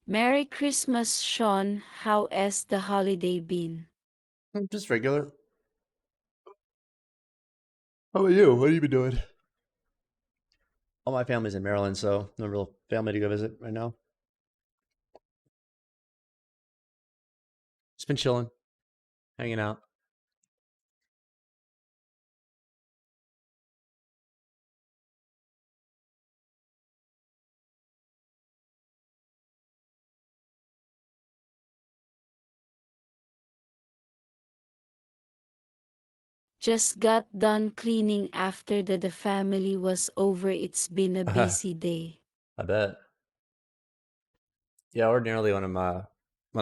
Merry Christmas, Sean. How has the holiday been? Just regular. How about you? What have you been doing? All my family's in Maryland, so no real family to go visit right now. Just been chilling, hanging out. Just got done cleaning after the family was over. It's been a I busy day. bet. Yeah, ordinarily when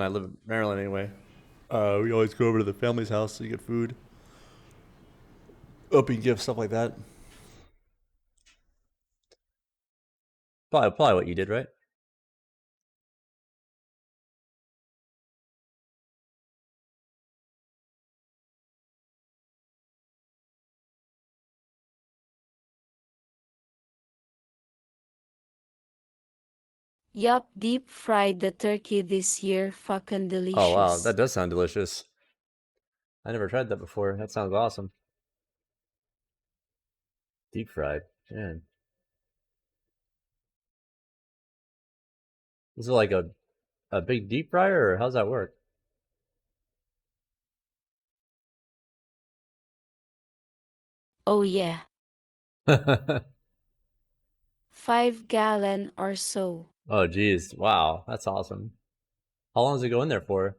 I live in Maryland anyway, we always go over to the family's house to get food, open gifts, stuff like that. Probably what you did, right? Yup, deep fried the turkey this year. Fucking Oh wow, that delicious. does sound delicious. I never tried that before. That sounds awesome. Deep fried. Man, is it like a big deep fryer, or how's that work? Oh yeah, Oh 5 gallon or so. geez, wow, that's awesome. How long does it go in there for?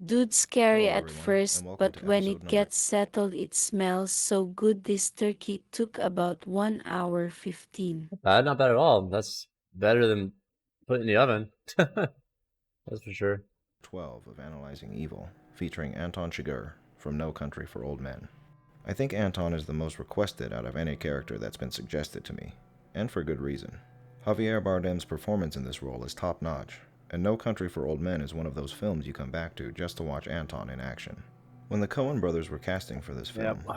Dude, scary Hello, at everyone, first, and welcome but to when episode it number. gets settled, it smells so good. This turkey took about 1 hour 15. Not bad at all. That's better than put in the oven. That's for sure. 12 of Analyzing Evil, featuring Anton Chigurh from No Country for Old Men. I think Anton is the most requested out of any character that's been suggested to me, and for good reason. Javier Bardem's performance in this role is top notch, and No Country for Old Men is one of those films you come back to just to watch Anton in action. When the Coen brothers were casting for this Yep. film,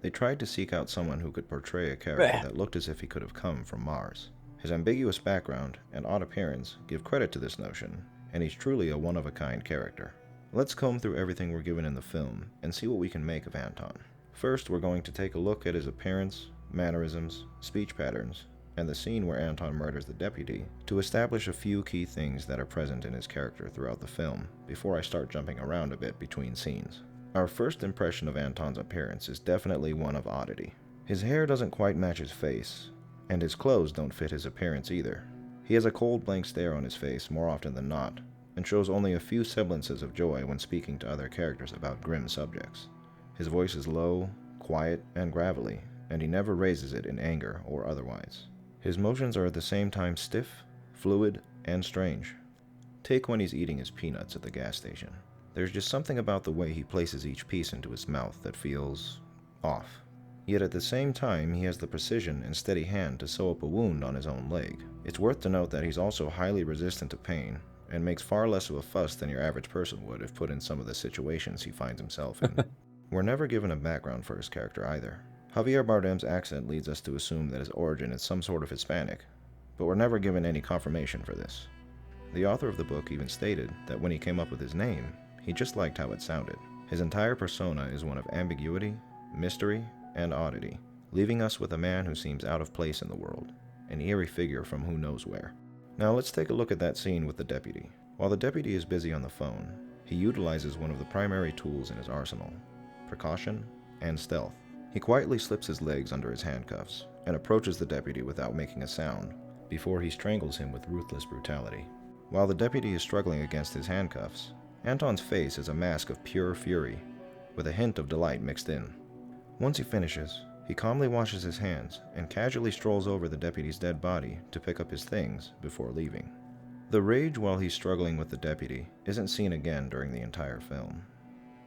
they tried to seek out someone who could portray a character that looked as if he could have come from Mars. His ambiguous background and odd appearance give credit to this notion, and he's truly a one-of-a-kind character. Let's comb through everything we're given in the film and see what we can make of Anton. First, we're going to take a look at his appearance, mannerisms, speech patterns, and the scene where Anton murders the deputy to establish a few key things that are present in his character throughout the film before I start jumping around a bit between scenes. Our first impression of Anton's appearance is definitely one of oddity. His hair doesn't quite match his face, and his clothes don't fit his appearance either. He has a cold blank stare on his face more often than not, and shows only a few semblances of joy when speaking to other characters about grim subjects. His voice is low, quiet, and gravelly, and he never raises it in anger or otherwise. His motions are at the same time stiff, fluid, and strange. Take when he's eating his peanuts at the gas station. There's just something about the way he places each piece into his mouth that feels off. Yet at the same time, he has the precision and steady hand to sew up a wound on his own leg. It's worth to note that he's also highly resistant to pain, and makes far less of a fuss than your average person would if put in some of the situations he finds himself in. We're never given a background for his character either. Javier Bardem's accent leads us to assume that his origin is some sort of Hispanic, but we're never given any confirmation for this. The author of the book even stated that when he came up with his name, he just liked how it sounded. His entire persona is one of ambiguity, mystery, and oddity, leaving us with a man who seems out of place in the world, an eerie figure from who knows where. Now let's take a look at that scene with the deputy. While the deputy is busy on the phone, he utilizes one of the primary tools in his arsenal, precaution and stealth. He quietly slips his legs under his handcuffs and approaches the deputy without making a sound, before he strangles him with ruthless brutality. While the deputy is struggling against his handcuffs, Anton's face is a mask of pure fury, with a hint of delight mixed in. Once he finishes, he calmly washes his hands and casually strolls over the deputy's dead body to pick up his things before leaving. The rage while he's struggling with the deputy isn't seen again during the entire film,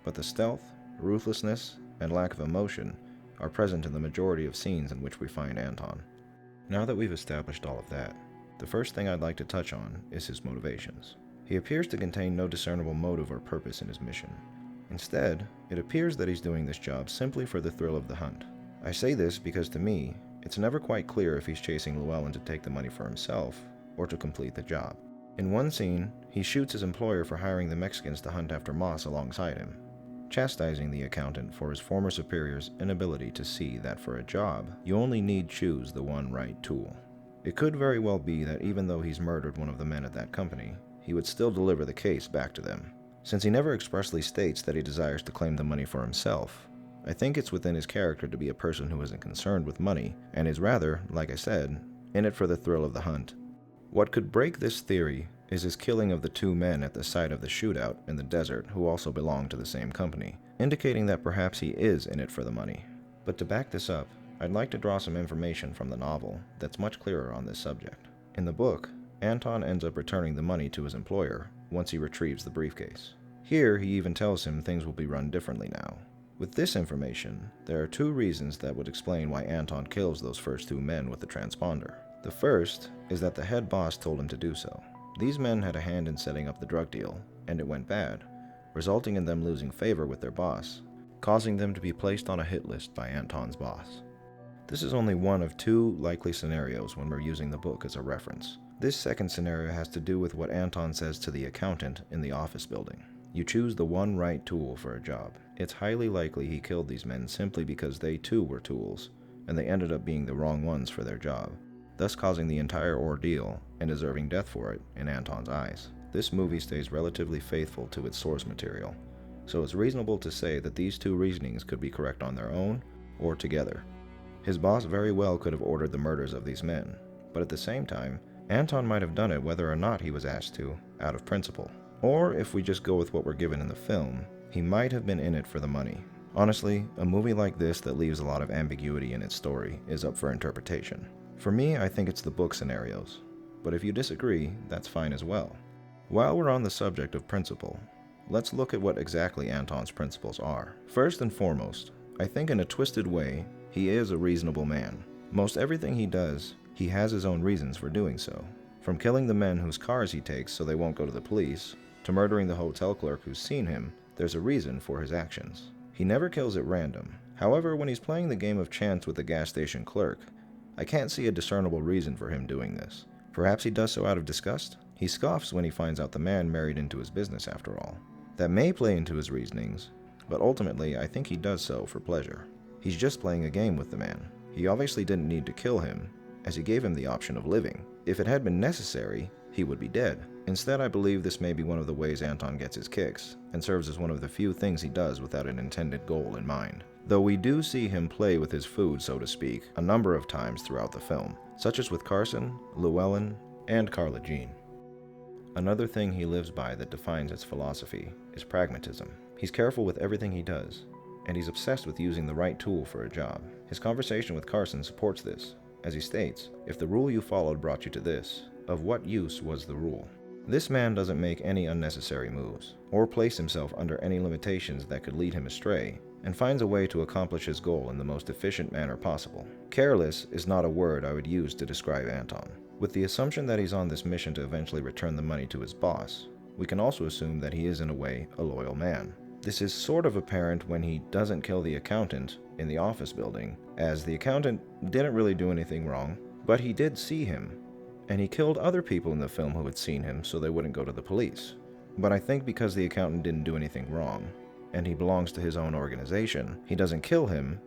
but the stealth, ruthlessness, and lack of emotion are present in the majority of scenes in which we find Anton. Now that we've established all of that, the first thing I'd like to touch on is his motivations. He appears to contain no discernible motive or purpose in his mission. Instead, it appears that he's doing this job simply for the thrill of the hunt. I say this because to me, it's never quite clear if he's chasing Llewellyn to take the money for himself or to complete the job. In one scene, he shoots his employer for hiring the Mexicans to hunt after Moss alongside him, chastising the accountant for his former superior's inability to see that for a job, you only need choose the one right tool. It could very well be that even though he's murdered one of the men at that company, he would still deliver the case back to them. Since he never expressly states that he desires to claim the money for himself, I think it's within his character to be a person who isn't concerned with money and is rather, like I said, in it for the thrill of the hunt. What could break this theory is his killing of the two men at the site of the shootout in the desert who also belong to the same company, indicating that perhaps he is in it for the money. But to back this up, I'd like to draw some information from the novel that's much clearer on this subject. In the book, Anton ends up returning the money to his employer once he retrieves the briefcase. Here, he even tells him things will be run differently now. With this information, there are two reasons that would explain why Anton kills those first two men with the transponder. The first is that the head boss told him to do so. These men had a hand in setting up the drug deal, and it went bad, resulting in them losing favor with their boss, causing them to be placed on a hit list by Anton's boss. This is only one of two likely scenarios when we're using the book as a reference. This second scenario has to do with what Anton says to the accountant in the office building. You choose the one right tool for a job. It's highly likely he killed these men simply because they too were tools, and they ended up being the wrong ones for their job, thus causing the entire ordeal and deserving death for it in Anton's eyes. This movie stays relatively faithful to its source material, so it's reasonable to say that these two reasonings could be correct on their own or together. His boss very well could have ordered the murders of these men, but at the same time, Anton might have done it whether or not he was asked to, out of principle. Or, if we just go with what we're given in the film, he might have been in it for the money. Honestly, a movie like this that leaves a lot of ambiguity in its story is up for interpretation. For me, I think it's the book scenarios, but if you disagree, that's fine as well. While we're on the subject of principle, let's look at what exactly Anton's principles are. First and foremost, I think in a twisted way, he is a reasonable man. Most everything he does, he has his own reasons for doing so. From killing the men whose cars he takes so they won't go to the police, to murdering the hotel clerk who's seen him, there's a reason for his actions. He never kills at random. However, when he's playing the game of chance with the gas station clerk, I can't see a discernible reason for him doing this. Perhaps he does so out of disgust? He scoffs when he finds out the man married into his business after all. That may play into his reasonings, but ultimately I think he does so for pleasure. He's just playing a game with the man. He obviously didn't need to kill him, as he gave him the option of living. If it had been necessary, he would be dead. Instead, I believe this may be one of the ways Anton gets his kicks, and serves as one of the few things he does without an intended goal in mind. Though we do see him play with his food, so to speak, a number of times throughout the film, such as with Carson, Llewellyn, and Carla Jean. Another thing he lives by that defines his philosophy is pragmatism. He's careful with everything he does, and he's obsessed with using the right tool for a job. His conversation with Carson supports this, as he states, "If the rule you followed brought you to this, of what use was the rule?" This man doesn't make any unnecessary moves, or place himself under any limitations that could lead him astray, and finds a way to accomplish his goal in the most efficient manner possible. Careless is not a word I would use to describe Anton. With the assumption that he's on this mission to eventually return the money to his boss, we can also assume that he is in a way a loyal man. This is sort of apparent when he doesn't kill the accountant in the office building, as the accountant didn't really do anything wrong, but he did see him, and he killed other people in the film who had seen him so they wouldn't go to the police. But I think because the accountant didn't do anything wrong, and he belongs to his own organization, he doesn't kill him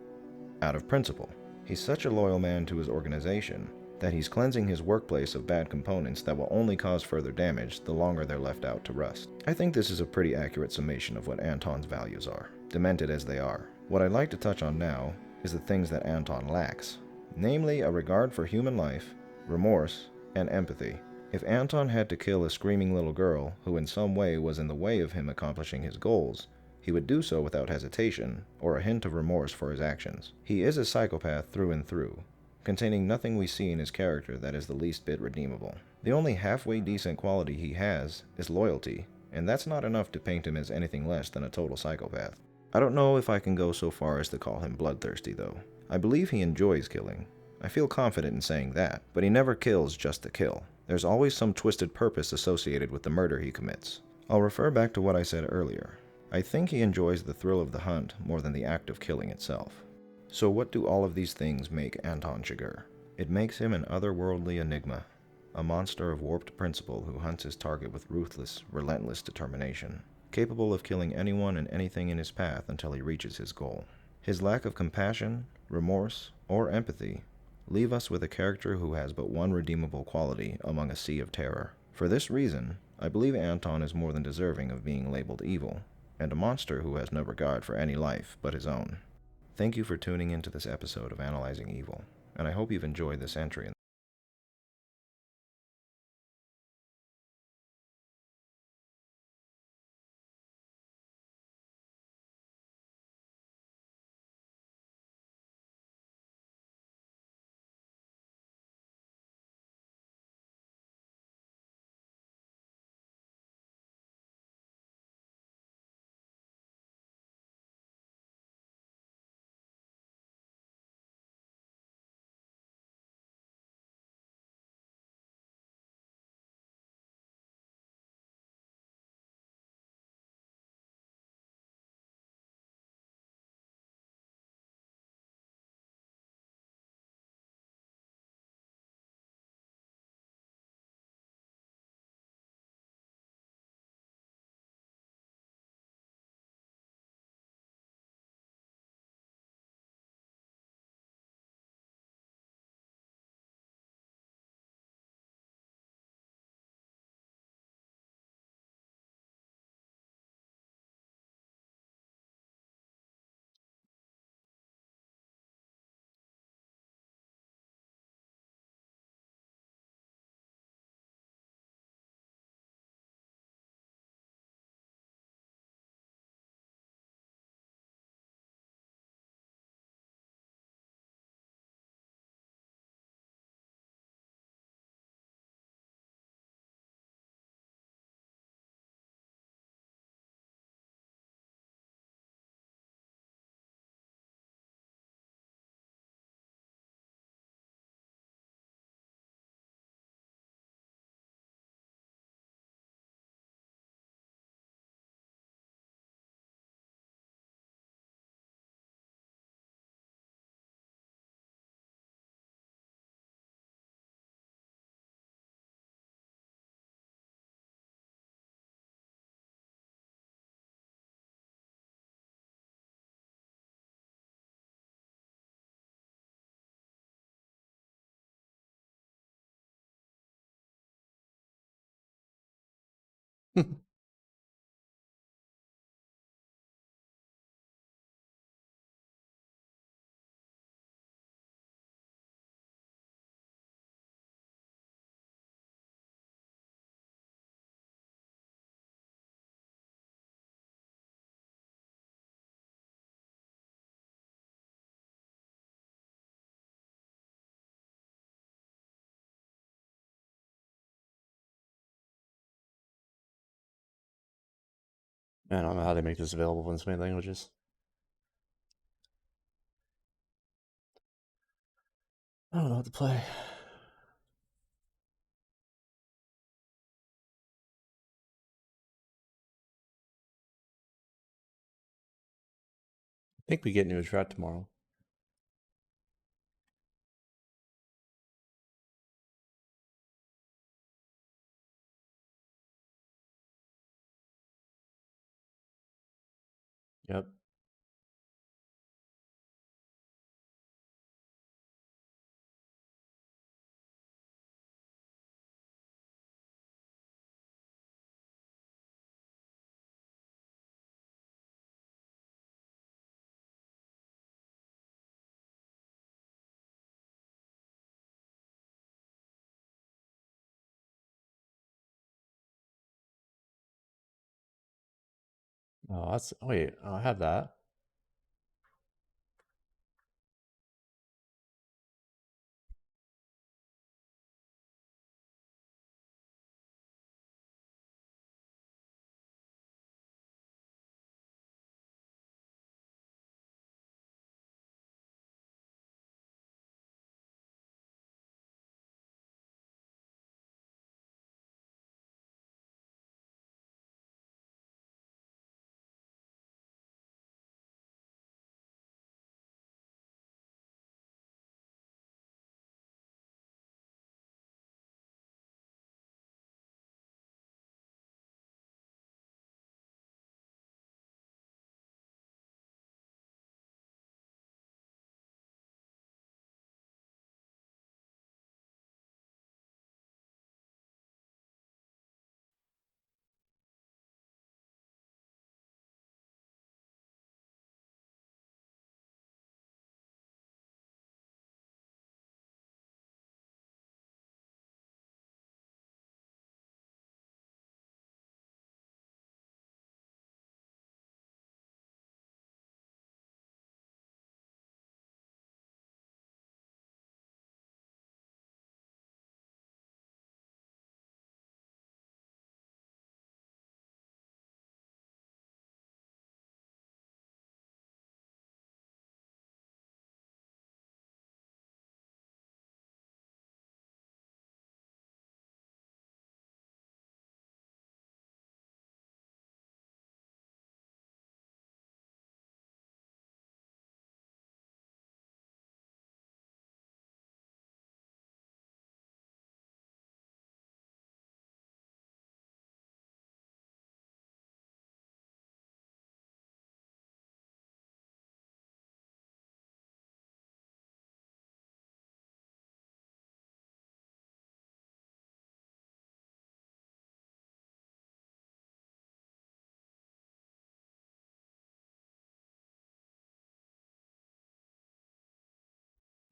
out of principle. He's such a loyal man to his organization that he's cleansing his workplace of bad components that will only cause further damage the longer they're left out to rust. I think this is a pretty accurate summation of what Anton's values are, demented as they are. What I'd like to touch on now is the things that Anton lacks, namely a regard for human life, remorse, and empathy. If Anton had to kill a screaming little girl who in some way was in the way of him accomplishing his goals, he would do so without hesitation or a hint of remorse for his actions. He is a psychopath through and through, containing nothing we see in his character that is the least bit redeemable. The only halfway decent quality he has is loyalty, and that's not enough to paint him as anything less than a total psychopath. I don't know if I can go so far as to call him bloodthirsty, though. I believe he enjoys killing. I feel confident in saying that, but he never kills just to kill. There's always some twisted purpose associated with the murder he commits. I'll refer back to what I said earlier. I think he enjoys the thrill of the hunt more than the act of killing itself. So what do all of these things make Anton Chigurh? It makes him an otherworldly enigma, a monster of warped principle who hunts his target with ruthless, relentless determination, capable of killing anyone and anything in his path until he reaches his goal. His lack of compassion, remorse, or empathy leave us with a character who has but one redeemable quality among a sea of terror. For this reason, I believe Anton is more than deserving of being labeled evil, and a monster who has no regard for any life but his own. Thank you for tuning into this episode of Analyzing Evil, and I hope you've enjoyed this entry. Man, I don't know how they make this available in so many languages. I don't know what to play. I think we get new strat tomorrow. Yep. Oh, that's wait. Oh, I have that.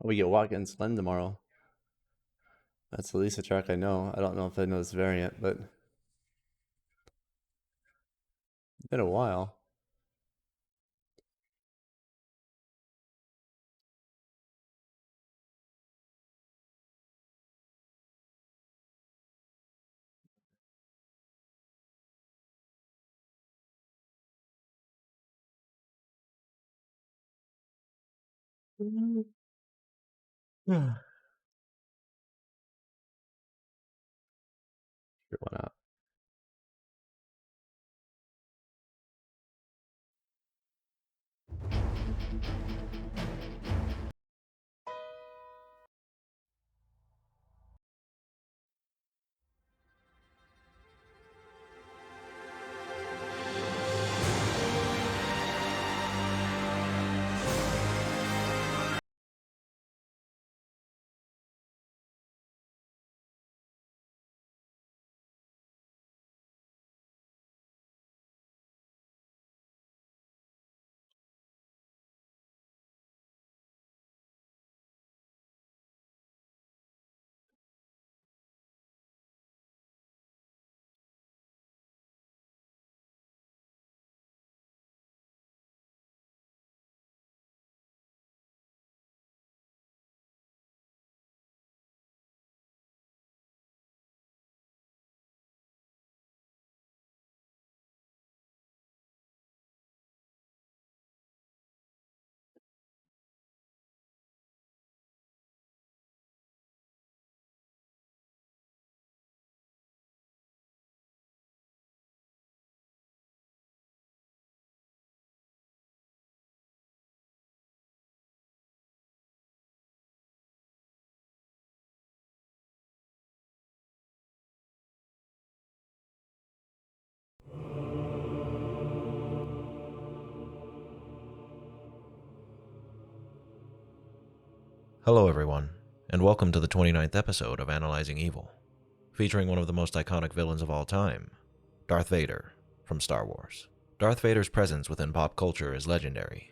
We get Watkins Glen tomorrow. That's the Lisa track I know. I don't know if I know this variant, but it's been a while. Sure, why not? Hello, everyone, and welcome to the 29th episode of Analyzing Evil, featuring one of the most iconic villains of all time, Darth Vader from Star Wars. Darth Vader's presence within pop culture is legendary,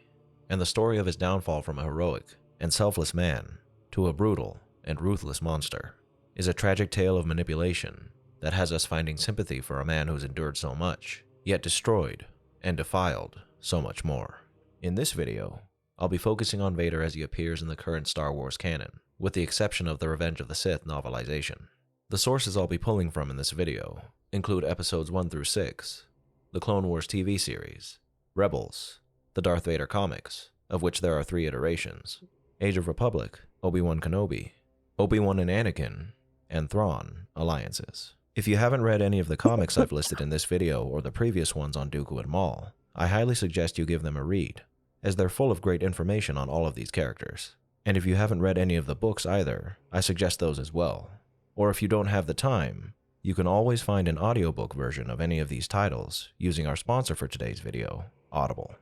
and the story of his downfall from a heroic and selfless man to a brutal and ruthless monster is a tragic tale of manipulation that has us finding sympathy for a man who's endured so much, yet destroyed and defiled so much more. In this video, I'll be focusing on Vader as he appears in the current Star Wars canon, with the exception of the Revenge of the Sith novelization. The sources I'll be pulling from in this video include episodes 1 through 6, the Clone Wars TV series, Rebels, the Darth Vader comics, of which there are 3 iterations, Age of Republic, Obi-Wan Kenobi, Obi-Wan and Anakin, and Thrawn alliances. If you haven't read any of the comics I've listed in this video or the previous ones on Dooku and Maul, I highly suggest you give them a read, as they're full of great information on all of these characters. And if you haven't read any of the books either, I suggest those as well. Or if you don't have the time, you can always find an audiobook version of any of these titles using our sponsor for today's video, Audible.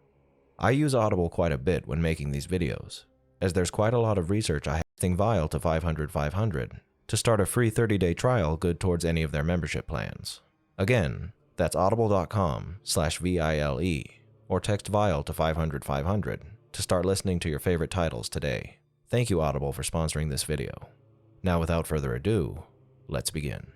I use Audible quite a bit when making these videos, as there's quite a lot of research I have Vial to 500 to start a free 30-day trial good towards any of their membership plans. Again, that's audible.com/VILE, or text VIAL to 500 to start listening to your favorite titles today. Thank you, Audible, for sponsoring this video. Now, without further ado, let's begin.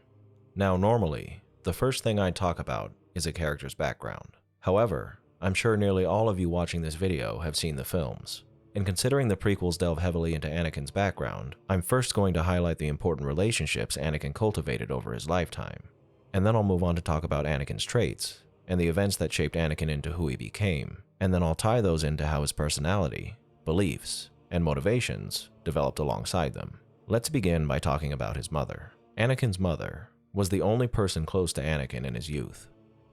Now, normally, the first thing I'd talk about is a character's background. However, I'm sure nearly all of you watching this video have seen the films. And considering the prequels delve heavily into Anakin's background, I'm first going to highlight the important relationships Anakin cultivated over his lifetime. And then I'll move on to talk about Anakin's traits, and the events that shaped Anakin into who he became, and then I'll tie those into how his personality, beliefs, and motivations developed alongside them. Let's begin by talking about his mother. Anakin's mother was the only person close to Anakin in his youth,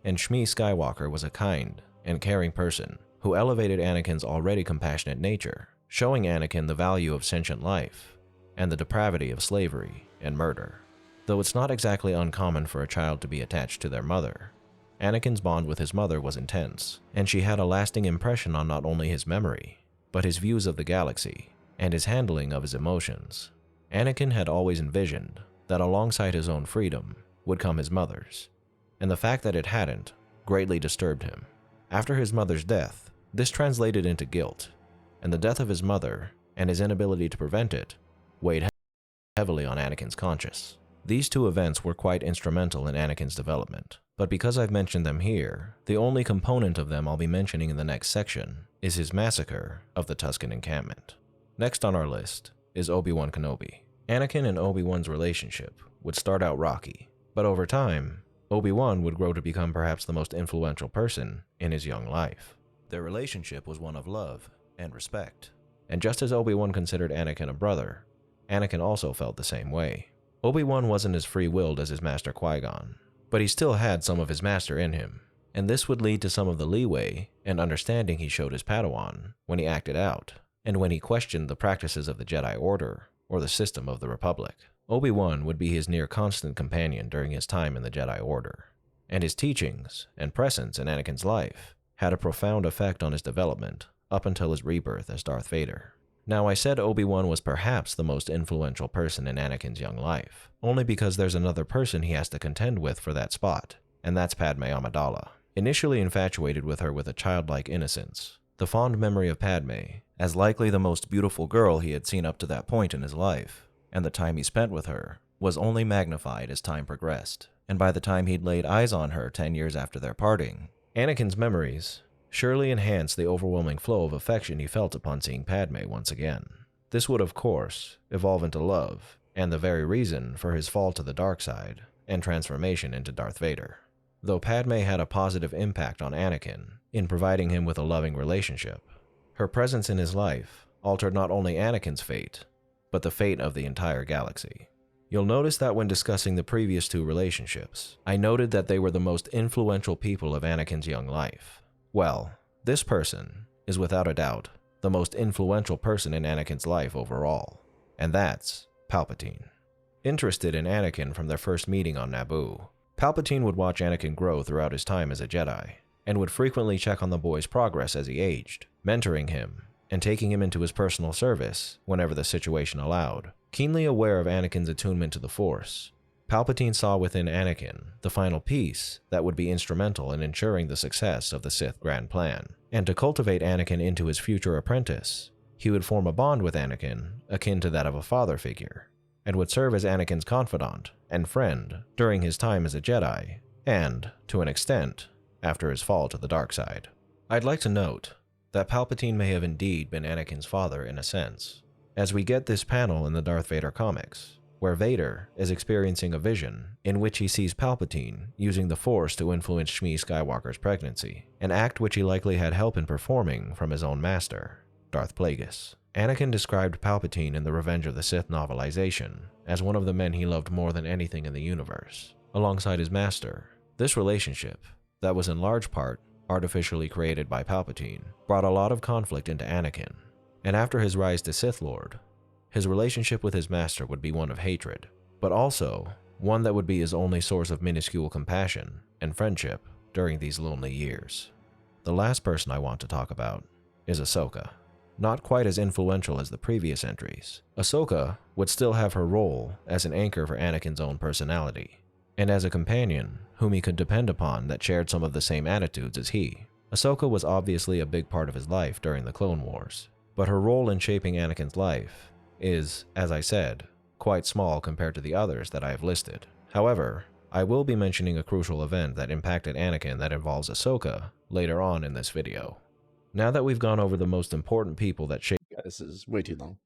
and Shmi Skywalker was a kind and caring person who elevated Anakin's already compassionate nature, showing Anakin the value of sentient life and the depravity of slavery and murder. Though it's not exactly uncommon for a child to be attached to their mother, Anakin's bond with his mother was intense, and she had a lasting impression on not only his memory, but his views of the galaxy and his handling of his emotions. Anakin had always envisioned that alongside his own freedom would come his mother's, and the fact that it hadn't greatly disturbed him. After his mother's death, this translated into guilt, and the death of his mother and his inability to prevent it weighed heavily on Anakin's conscience. These two events were quite instrumental in Anakin's development, but because I've mentioned them here, the only component of them I'll be mentioning in the next section is his massacre of the Tusken encampment. Next on our list is Obi-Wan Kenobi. Anakin and Obi-Wan's relationship would start out rocky, but over time, Obi-Wan would grow to become perhaps the most influential person in his young life. Their relationship was one of love and respect, and just as Obi-Wan considered Anakin a brother, Anakin also felt the same way. Obi-Wan wasn't as free-willed as his master Qui-Gon, but he still had some of his master in him, and this would lead to some of the leeway and understanding he showed his Padawan when he acted out, and when he questioned the practices of the Jedi Order or the system of the Republic. Obi-Wan would be his near-constant companion during his time in the Jedi Order, and his teachings and presence in Anakin's life had a profound effect on his development up until his rebirth as Darth Vader. Now, I said Obi-Wan was perhaps the most influential person in Anakin's young life, only because there's another person he has to contend with for that spot, and that's Padme Amidala. Initially infatuated with her with a childlike innocence, the fond memory of Padme, as likely the most beautiful girl he had seen up to that point in his life, and the time he spent with her, was only magnified as time progressed, and by the time he'd laid eyes on her 10 years after their parting, Anakin's memories surely enhanced the overwhelming flow of affection he felt upon seeing Padme once again. This would, of course, evolve into love, and the very reason for his fall to the dark side and transformation into Darth Vader. Though Padme had a positive impact on Anakin in providing him with a loving relationship, her presence in his life altered not only Anakin's fate, but the fate of the entire galaxy. You'll notice that when discussing the previous two relationships, I noted that they were the most influential people of Anakin's young life. Well, this person is without a doubt the most influential person in Anakin's life overall, and that's Palpatine. Interested in Anakin from their first meeting on Naboo, Palpatine would watch Anakin grow throughout his time as a Jedi, and would frequently check on the boy's progress as he aged, mentoring him and taking him into his personal service whenever the situation allowed. Keenly aware of Anakin's attunement to the Force, Palpatine saw within Anakin the final piece that would be instrumental in ensuring the success of the Sith Grand Plan. And to cultivate Anakin into his future apprentice, he would form a bond with Anakin akin to that of a father figure, and would serve as Anakin's confidant and friend during his time as a Jedi, and, to an extent, after his fall to the dark side. I'd like to note that Palpatine may have indeed been Anakin's father in a sense, as we get this panel in the Darth Vader comics, where Vader is experiencing a vision in which he sees Palpatine using the Force to influence Shmi Skywalker's pregnancy, an act which he likely had help in performing from his own master, Darth Plagueis. Anakin described Palpatine in the Revenge of the Sith novelization as one of the men he loved more than anything in the universe, alongside his master. This relationship, that was in large part artificially created by Palpatine, brought a lot of conflict into Anakin, and after his rise to Sith Lord, his relationship with his master would be one of hatred, but also one that would be his only source of minuscule compassion and friendship during these lonely years. The last person I want to talk about is Ahsoka. Not quite as influential as the previous entries, Ahsoka would still have her role as an anchor for Anakin's own personality, and as a companion whom he could depend upon that shared some of the same attitudes as he. Ahsoka was obviously a big part of his life during the Clone Wars, but her role in shaping Anakin's life is, as I said, quite small compared to the others that I have listed. However, I will be mentioning a crucial event that impacted Anakin that involves Ahsoka later on in this video. Now that we've gone over the most important people that shaped Yeah, this is way too long.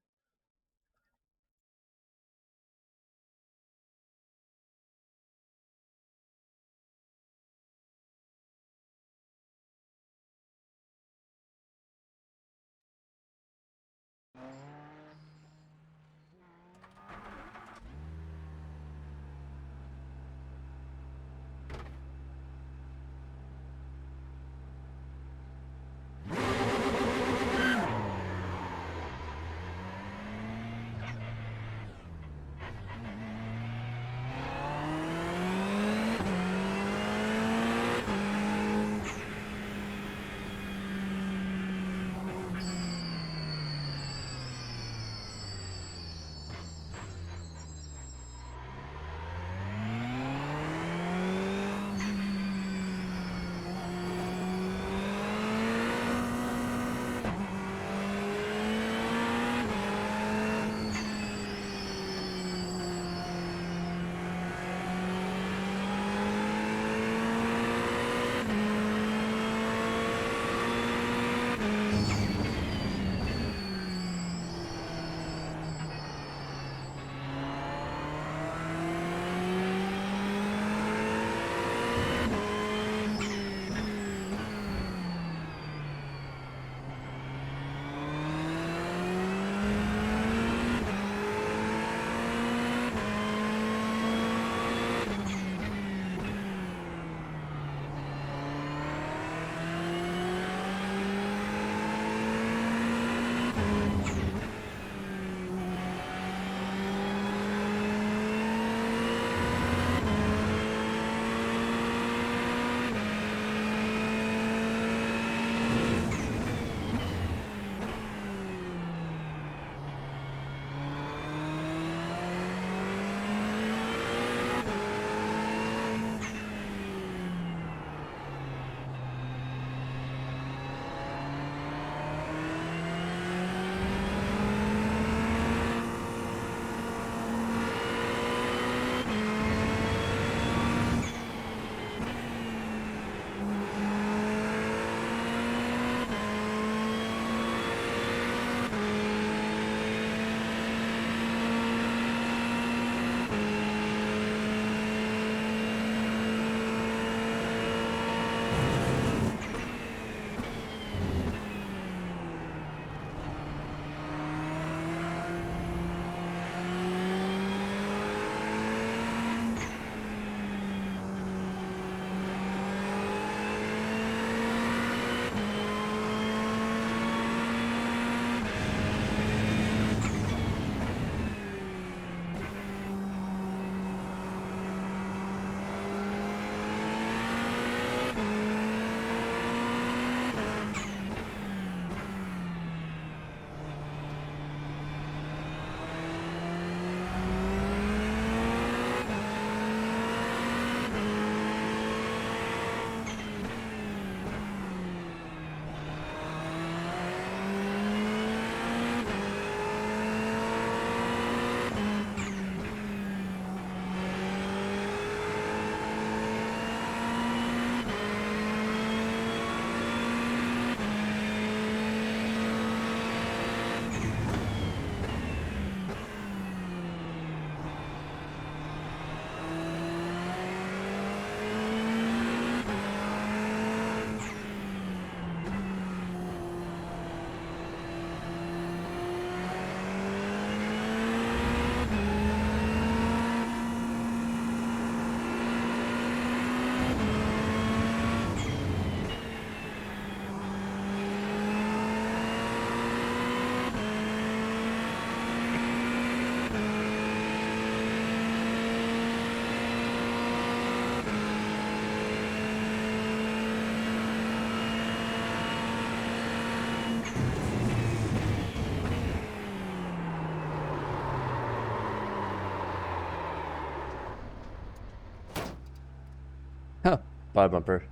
Bye, bumper.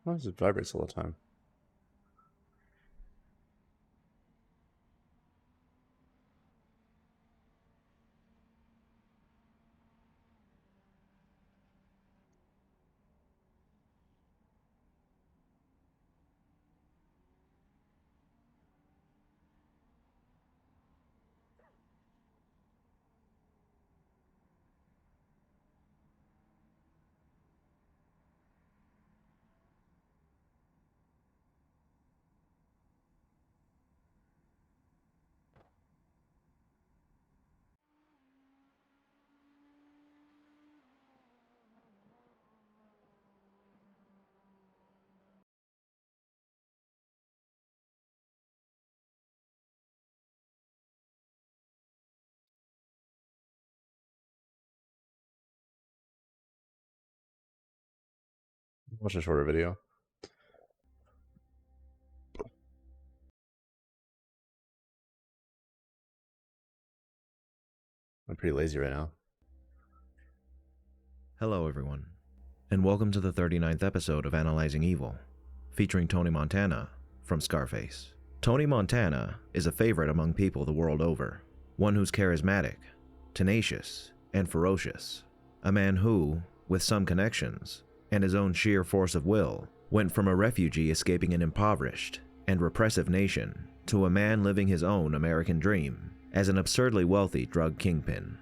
Why does it vibrate all the time? Watch a shorter video. I'm pretty lazy right now. Hello, everyone, and welcome to the 39th episode of Analyzing Evil, featuring Tony Montana from Scarface. Tony Montana is a favorite among people the world over, one who's charismatic, tenacious, and ferocious. A man who, with some connections and his own sheer force of will, went from a refugee escaping an impoverished and repressive nation to a man living his own American dream as an absurdly wealthy drug kingpin.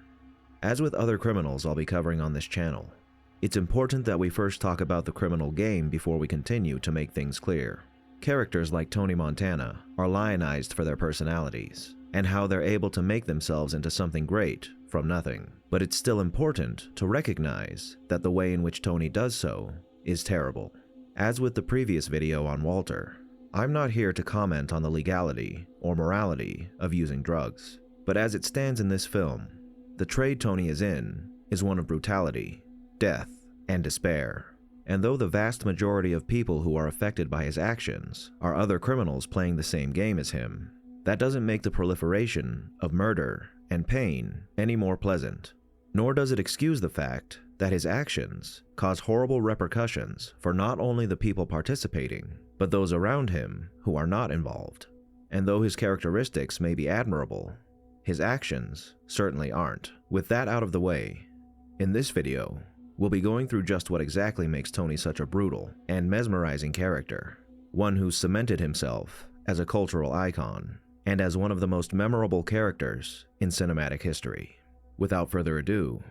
As with other criminals I'll be covering on this channel, it's important that we first talk about the criminal game before we continue to make things clear. Characters like Tony Montana are lionized for their personalities and how they're able to make themselves into something great from nothing. But it's still important to recognize that the way in which Tony does so is terrible. As with the previous video on Walter, I'm not here to comment on the legality or morality of using drugs, but as it stands in this film, the trade Tony is in is one of brutality, death, and despair. And though the vast majority of people who are affected by his actions are other criminals playing the same game as him, that doesn't make the proliferation of murder and pain any more pleasant. Nor does it excuse the fact that his actions cause horrible repercussions for not only the people participating, but those around him who are not involved. And though his characteristics may be admirable, his actions certainly aren't. With that out of the way, in this video, we'll be going through just what exactly makes Tony such a brutal and mesmerizing character, one who's cemented himself as a cultural icon and as one of the most memorable characters in cinematic history. Without further ado,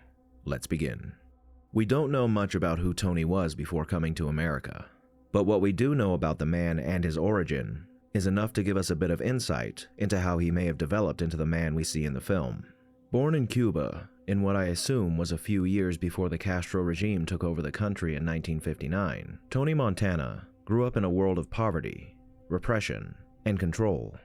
let's begin. We don't know much about who Tony was before coming to America, but what we do know about the man and his origin is enough to give us a bit of insight into how he may have developed into the man we see in the film. Born in Cuba, in what I assume was a few years before the Castro regime took over the country in 1959, Tony Montana grew up in a world of poverty, repression, and control,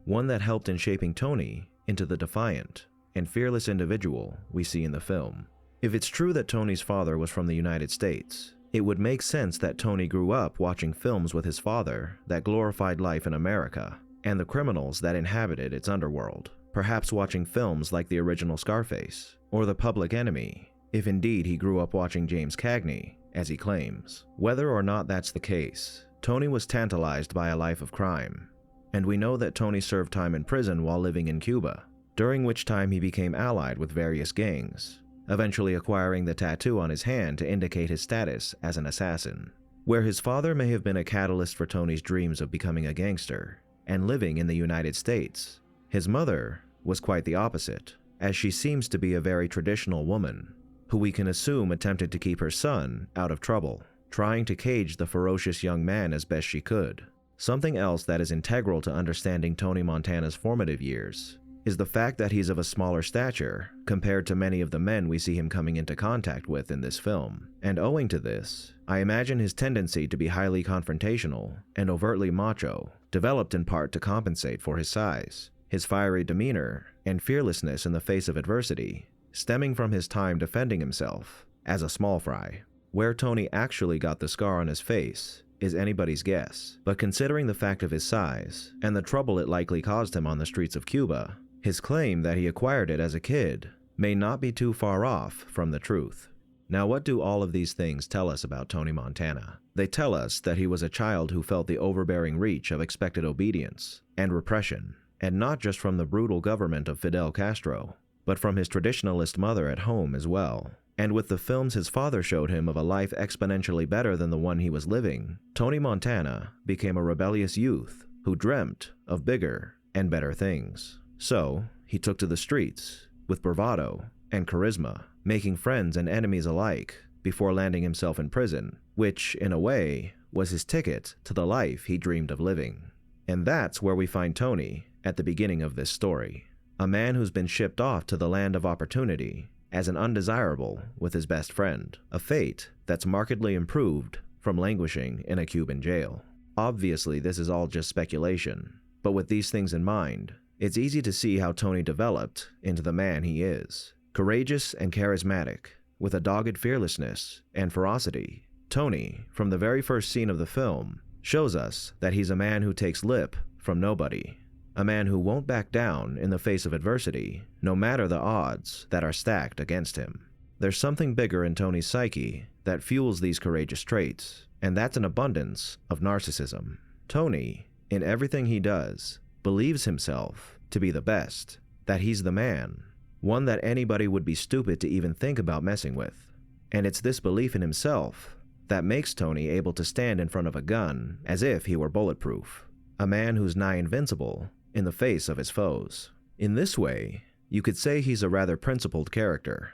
one that helped in shaping Tony into the defiant and fearless individual we see in the film. If it's true that Tony's father was from the United States, it would make sense that Tony grew up watching films with his father that glorified life in America and the criminals that inhabited its underworld, perhaps watching films like the original Scarface or The Public Enemy, if indeed he grew up watching James Cagney, as he claims. Whether or not that's the case, Tony was tantalized by a life of crime, and we know that Tony served time in prison while living in Cuba, during which time he became allied with various gangs, eventually acquiring the tattoo on his hand to indicate his status as an assassin. Where his father may have been a catalyst for Tony's dreams of becoming a gangster and living in the United States, his mother was quite the opposite, as she seems to be a very traditional woman, who we can assume attempted to keep her son out of trouble, trying to cage the ferocious young man as best she could. Something else that is integral to understanding Tony Montana's formative years is the fact that he's of a smaller stature compared to many of the men we see him coming into contact with in this film. And owing to this, I imagine his tendency to be highly confrontational and overtly macho developed in part to compensate for his size, his fiery demeanor, and fearlessness in the face of adversity, stemming from his time defending himself as a small fry. Where Tony actually got the scar on his face is anybody's guess, but considering the fact of his size and the trouble it likely caused him on the streets of Cuba, his claim that he acquired it as a kid may not be too far off from the truth. Now, what do all of these things tell us about Tony Montana? They tell us that he was a child who felt the overbearing reach of expected obedience and repression, and not just from the brutal government of Fidel Castro, but from his traditionalist mother at home as well. And with the films his father showed him of a life exponentially better than the one he was living, Tony Montana became a rebellious youth who dreamt of bigger and better things. So, he took to the streets with bravado and charisma, making friends and enemies alike before landing himself in prison, which, in a way, was his ticket to the life he dreamed of living. And that's where we find Tony at the beginning of this story, a man who's been shipped off to the land of opportunity as an undesirable with his best friend, a fate that's markedly improved from languishing in a Cuban jail. Obviously, this is all just speculation, but with these things in mind, it's easy to see how Tony developed into the man he is. Courageous and charismatic, with a dogged fearlessness and ferocity, Tony, from the very first scene of the film, shows us that he's a man who takes lip from nobody, a man who won't back down in the face of adversity, no matter the odds that are stacked against him. There's something bigger in Tony's psyche that fuels these courageous traits, and that's an abundance of narcissism. Tony, in everything he does, believes himself to be the best, that he's the man, one that anybody would be stupid to even think about messing with. And it's this belief in himself that makes Tony able to stand in front of a gun as if he were bulletproof, a man who's nigh invincible in the face of his foes. In this way, you could say he's a rather principled character,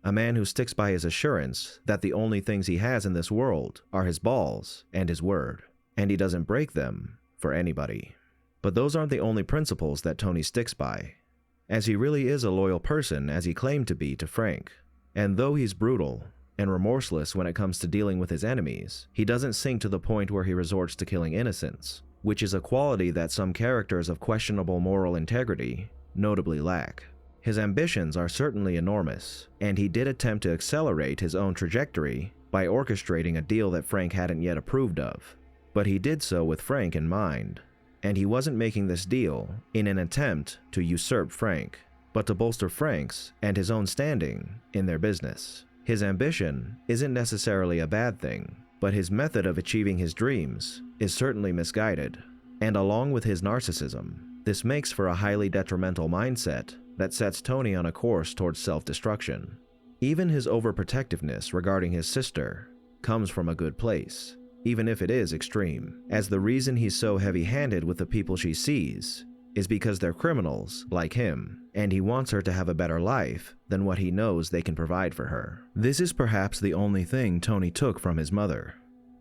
a man who sticks by his assurance that the only things he has in this world are his balls and his word, and he doesn't break them for anybody. But those aren't the only principles that Tony sticks by, as he really is a loyal person as he claimed to be to Frank. And though he's brutal and remorseless when it comes to dealing with his enemies, he doesn't sink to the point where he resorts to killing innocents, which is a quality that some characters of questionable moral integrity notably lack. His ambitions are certainly enormous, and he did attempt to accelerate his own trajectory by orchestrating a deal that Frank hadn't yet approved of. But he did so with Frank in mind, and he wasn't making this deal in an attempt to usurp Frank, but to bolster Frank's and his own standing in their business. His ambition isn't necessarily a bad thing, but his method of achieving his dreams is certainly misguided, and along with his narcissism, this makes for a highly detrimental mindset that sets Tony on a course towards self-destruction. Even his overprotectiveness regarding his sister comes from a good place, even if it is extreme, as the reason he's so heavy-handed with the people she sees is because they're criminals like him, and he wants her to have a better life than what he knows they can provide for her. This is perhaps the only thing Tony took from his mother,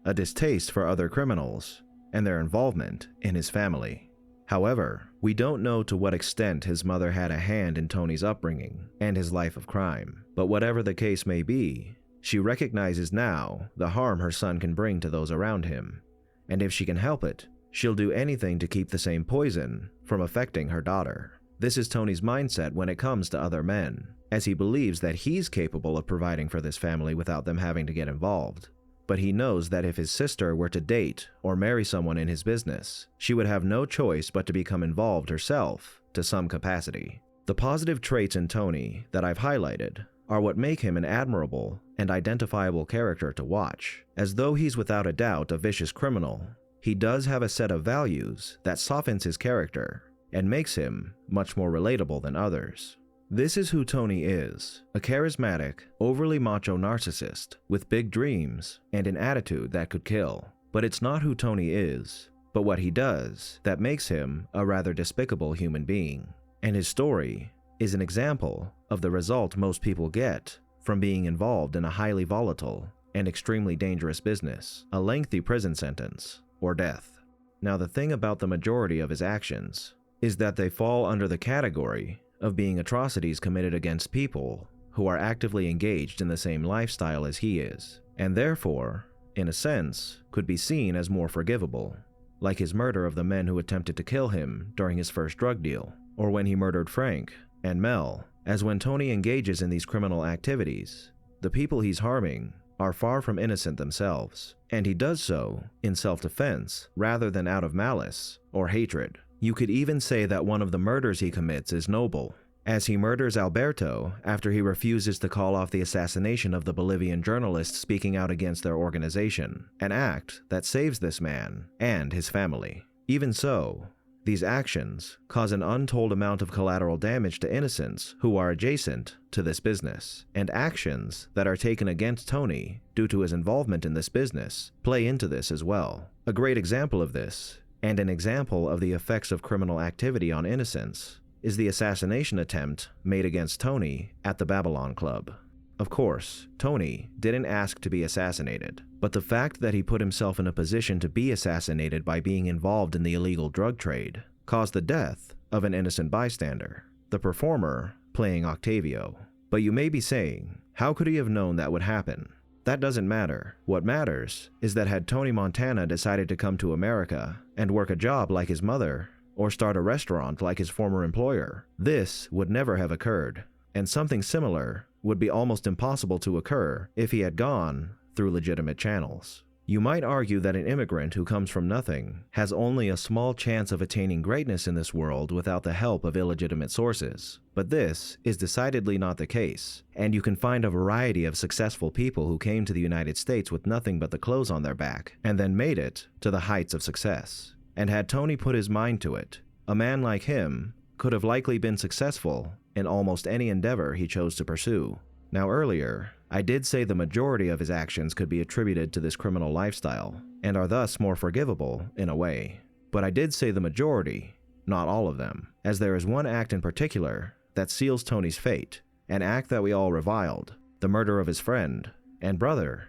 a distaste for other criminals and their involvement in his family. However, we don't know to what extent his mother had a hand in Tony's upbringing and his life of crime, but whatever the case may be, she recognizes now the harm her son can bring to those around him, and if she can help it, she'll do anything to keep the same poison from affecting her daughter. This is Tony's mindset when it comes to other men, as he believes that he's capable of providing for this family without them having to get involved. But he knows that if his sister were to date or marry someone in his business, she would have no choice but to become involved herself to some capacity. The positive traits in Tony that I've highlighted are what make him an admirable and identifiable character to watch. As though he's without a doubt a vicious criminal, he does have a set of values that softens his character and makes him much more relatable than others. This is who Tony is, a charismatic, overly macho narcissist with big dreams and an attitude that could kill. But it's not who Tony is, but what he does that makes him a rather despicable human being. And his story is an example of the result most people get from being involved in a highly volatile and extremely dangerous business, a lengthy prison sentence, or death. Now, the thing about the majority of his actions is that they fall under the category of being atrocities committed against people who are actively engaged in the same lifestyle as he is, and therefore, in a sense, could be seen as more forgivable, like his murder of the men who attempted to kill him during his first drug deal, or when he murdered Frank and Mel, as when Tony engages in these criminal activities, the people he's harming are far from innocent themselves, and he does so in self-defense rather than out of malice or hatred. You could even say that one of the murders he commits is noble, as he murders Alberto after he refuses to call off the assassination of the Bolivian journalist speaking out against their organization, an act that saves this man and his family. Even so, these actions cause an untold amount of collateral damage to innocents who are adjacent to this business, and actions that are taken against Tony due to his involvement in this business play into this as well. A great example of this, and an example of the effects of criminal activity on innocents, is the assassination attempt made against Tony at the Babylon Club. Of course, Tony didn't ask to be assassinated, but the fact that he put himself in a position to be assassinated by being involved in the illegal drug trade caused the death of an innocent bystander, the performer playing Octavio. But you may be saying, how could he have known that would happen? That doesn't matter. What matters is that had Tony Montana decided to come to America and work a job like his mother, or start a restaurant like his former employer, this would never have occurred, and something similar would be almost impossible to occur if he had gone through legitimate channels. You might argue that an immigrant who comes from nothing has only a small chance of attaining greatness in this world without the help of illegitimate sources, but this is decidedly not the case, and you can find a variety of successful people who came to the United States with nothing but the clothes on their back, and then made it to the heights of success. And had Tony put his mind to it, a man like him could have likely been successful in almost any endeavor he chose to pursue. Now earlier, I did say the majority of his actions could be attributed to this criminal lifestyle, and are thus more forgivable in a way. But I did say the majority, not all of them, as there is one act in particular that seals Tony's fate, an act that we all reviled, the murder of his friend and brother,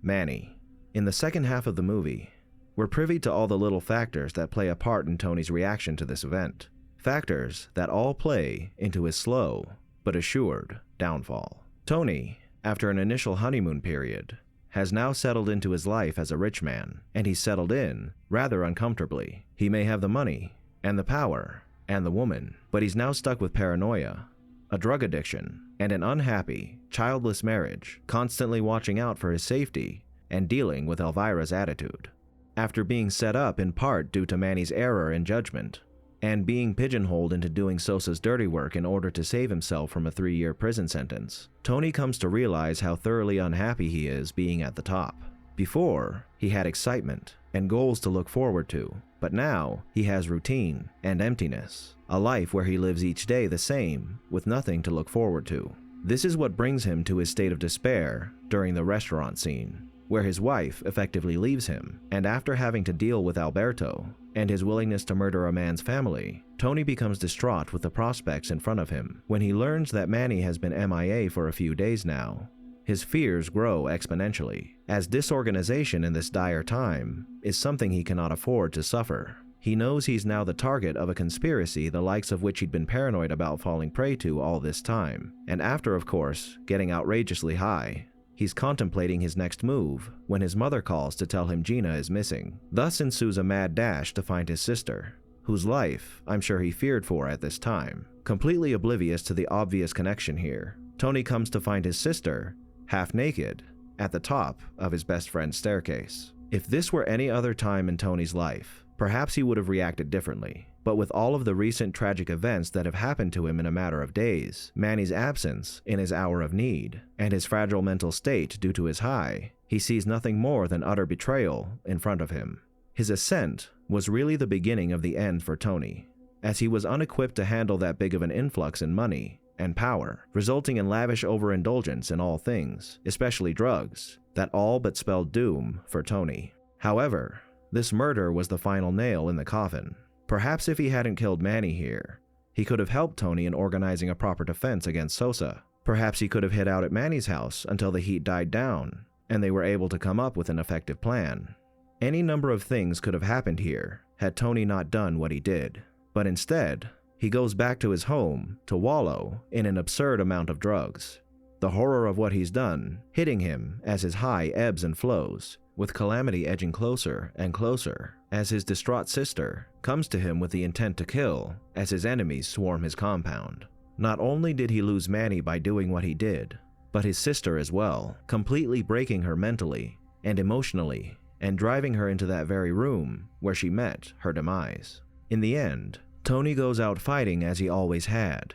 Manny. In the second half of the movie, we're privy to all the little factors that play a part in Tony's reaction to this event, factors that all play into his slow but assured downfall. Tony, after an initial honeymoon period, has now settled into his life as a rich man, and he's settled in rather uncomfortably. He may have the money, and the power, and the woman, but he's now stuck with paranoia, a drug addiction, and an unhappy, childless marriage, constantly watching out for his safety and dealing with Elvira's attitude. After being set up in part due to Manny's error in judgment, and being pigeonholed into doing Sosa's dirty work in order to save himself from a 3-year prison sentence, Tony comes to realize how thoroughly unhappy he is being at the top. Before, he had excitement and goals to look forward to, but now he has routine and emptiness, a life where he lives each day the same, with nothing to look forward to. This is what brings him to his state of despair during the restaurant scene, where his wife effectively leaves him, and after having to deal with Alberto and his willingness to murder a man's family, Tony becomes distraught with the prospects in front of him. When he learns that Manny has been MIA for a few days now, his fears grow exponentially, as disorganization in this dire time is something he cannot afford to suffer. He knows he's now the target of a conspiracy the likes of which he'd been paranoid about falling prey to all this time, and after, of course, getting outrageously high, he's contemplating his next move when his mother calls to tell him Gina is missing. Thus ensues a mad dash to find his sister, whose life I'm sure he feared for at this time. Completely oblivious to the obvious connection here, Tony comes to find his sister, half naked, at the top of his best friend's staircase. If this were any other time in Tony's life, perhaps he would have reacted differently. But with all of the recent tragic events that have happened to him in a matter of days, Manny's absence in his hour of need, and his fragile mental state due to his high, he sees nothing more than utter betrayal in front of him. His ascent was really the beginning of the end for Tony, as he was unequipped to handle that big of an influx in money and power, resulting in lavish overindulgence in all things, especially drugs, that all but spelled doom for Tony. However, this murder was the final nail in the coffin. Perhaps if he hadn't killed Manny here, he could have helped Tony in organizing a proper defense against Sosa. Perhaps he could have hid out at Manny's house until the heat died down, and they were able to come up with an effective plan. Any number of things could have happened here had Tony not done what he did. But instead, he goes back to his home to wallow in an absurd amount of drugs. The horror of what he's done hitting him as his high ebbs and flows, with calamity edging closer and closer as his distraught sister comes to him with the intent to kill as his enemies swarm his compound. Not only did he lose Manny by doing what he did, but his sister as well, completely breaking her mentally and emotionally and driving her into that very room where she met her demise. In the end, Tony goes out fighting as he always had,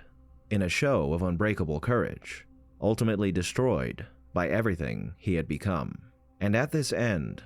in a show of unbreakable courage, ultimately destroyed by everything he had become. And at this end,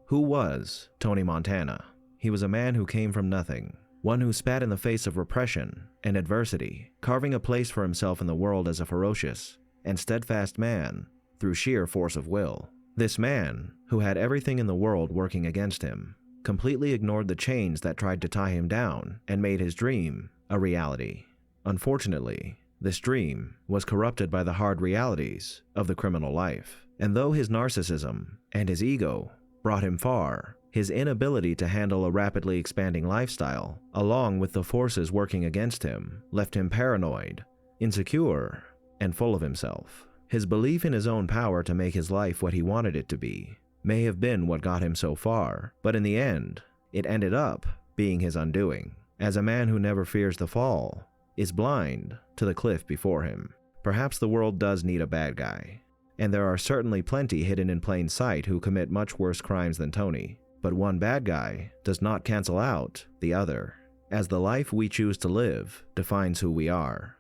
who was Tony Montana? He was a man who came from nothing, one who spat in the face of repression and adversity, carving a place for himself in the world as a ferocious and steadfast man through sheer force of will. This man, who had everything in the world working against him, completely ignored the chains that tried to tie him down and made his dream a reality. Unfortunately, this dream was corrupted by the hard realities of the criminal life, and though his narcissism and his ego brought him far, his inability to handle a rapidly expanding lifestyle, along with the forces working against him, left him paranoid, insecure, and full of himself. His belief in his own power to make his life what he wanted it to be may have been what got him so far, but in the end, it ended up being his undoing, as a man who never fears the fall is blind to the cliff before him. Perhaps the world does need a bad guy, and there are certainly plenty hidden in plain sight who commit much worse crimes than Tony, but one bad guy does not cancel out the other, as the life we choose to live defines who we are,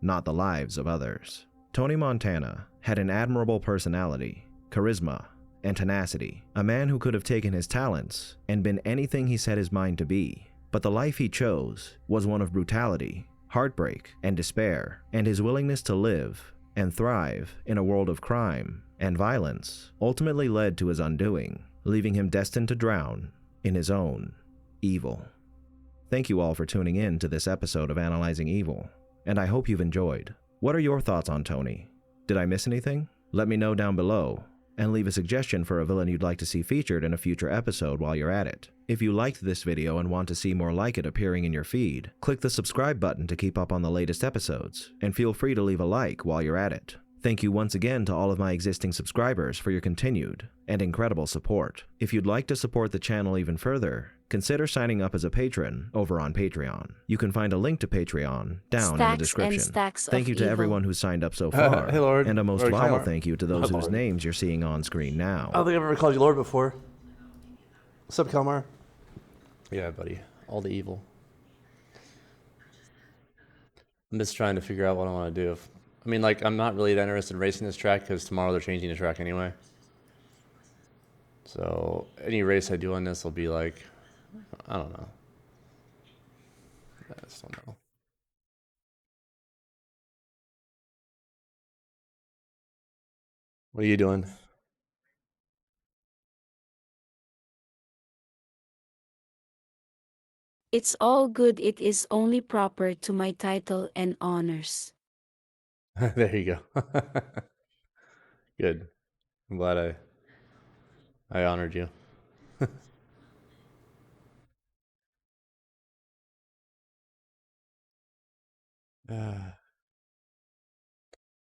not the lives of others. Tony Montana had an admirable personality, charisma, and tenacity, a man who could have taken his talents and been anything he set his mind to be, but the life he chose was one of brutality, heartbreak, and despair, and his willingness to live and thrive in a world of crime and violence ultimately led to his undoing, leaving him destined to drown in his own evil. Thank you all for tuning in to this episode of Analyzing Evil, and I hope you've enjoyed. What are your thoughts on Tony? Did I miss anything? Let me know down below, and leave a suggestion for a villain you'd like to see featured in a future episode while you're at it. If you liked this video and want to see more like it appearing in your feed, click the subscribe button to keep up on the latest episodes, and feel free to leave a like while you're at it. Thank you once again to all of my existing subscribers for your continued and incredible support. If you'd like to support the channel even further, consider signing up as a patron over on Patreon. You can find a link to Patreon down in the description. Thank you to everyone who's signed up so far, Hey, Lord. and a most Or vile Kalmar. thank you to those whose Lord. names you're seeing on screen now. I don't think I've ever called you Lord before. What's up, Kalmar? Yeah, buddy. All the evil. I'm just trying to figure out what I want to do. I mean, like, I'm not really that interested in racing this track because tomorrow they're changing the track anyway. So any race I do on this will be like, I don't know. I just don't know. What are you doing? It's all good. It is only proper to my title and honors. There you go. Good. I'm glad I honored you.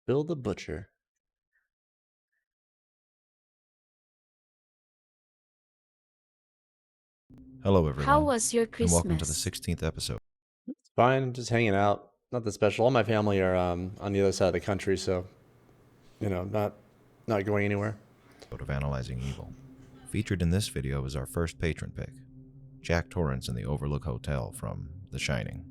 Bill the Butcher. Hello everyone, How was your and welcome to the Christmas? 16th episode Fine, just hanging out. Not that special. All my family are on the other side of the country, so not going anywhere. of Analyzing Evil. Featured in this video is our first patron pick, Jack Torrance in the Overlook Hotel from The Shining.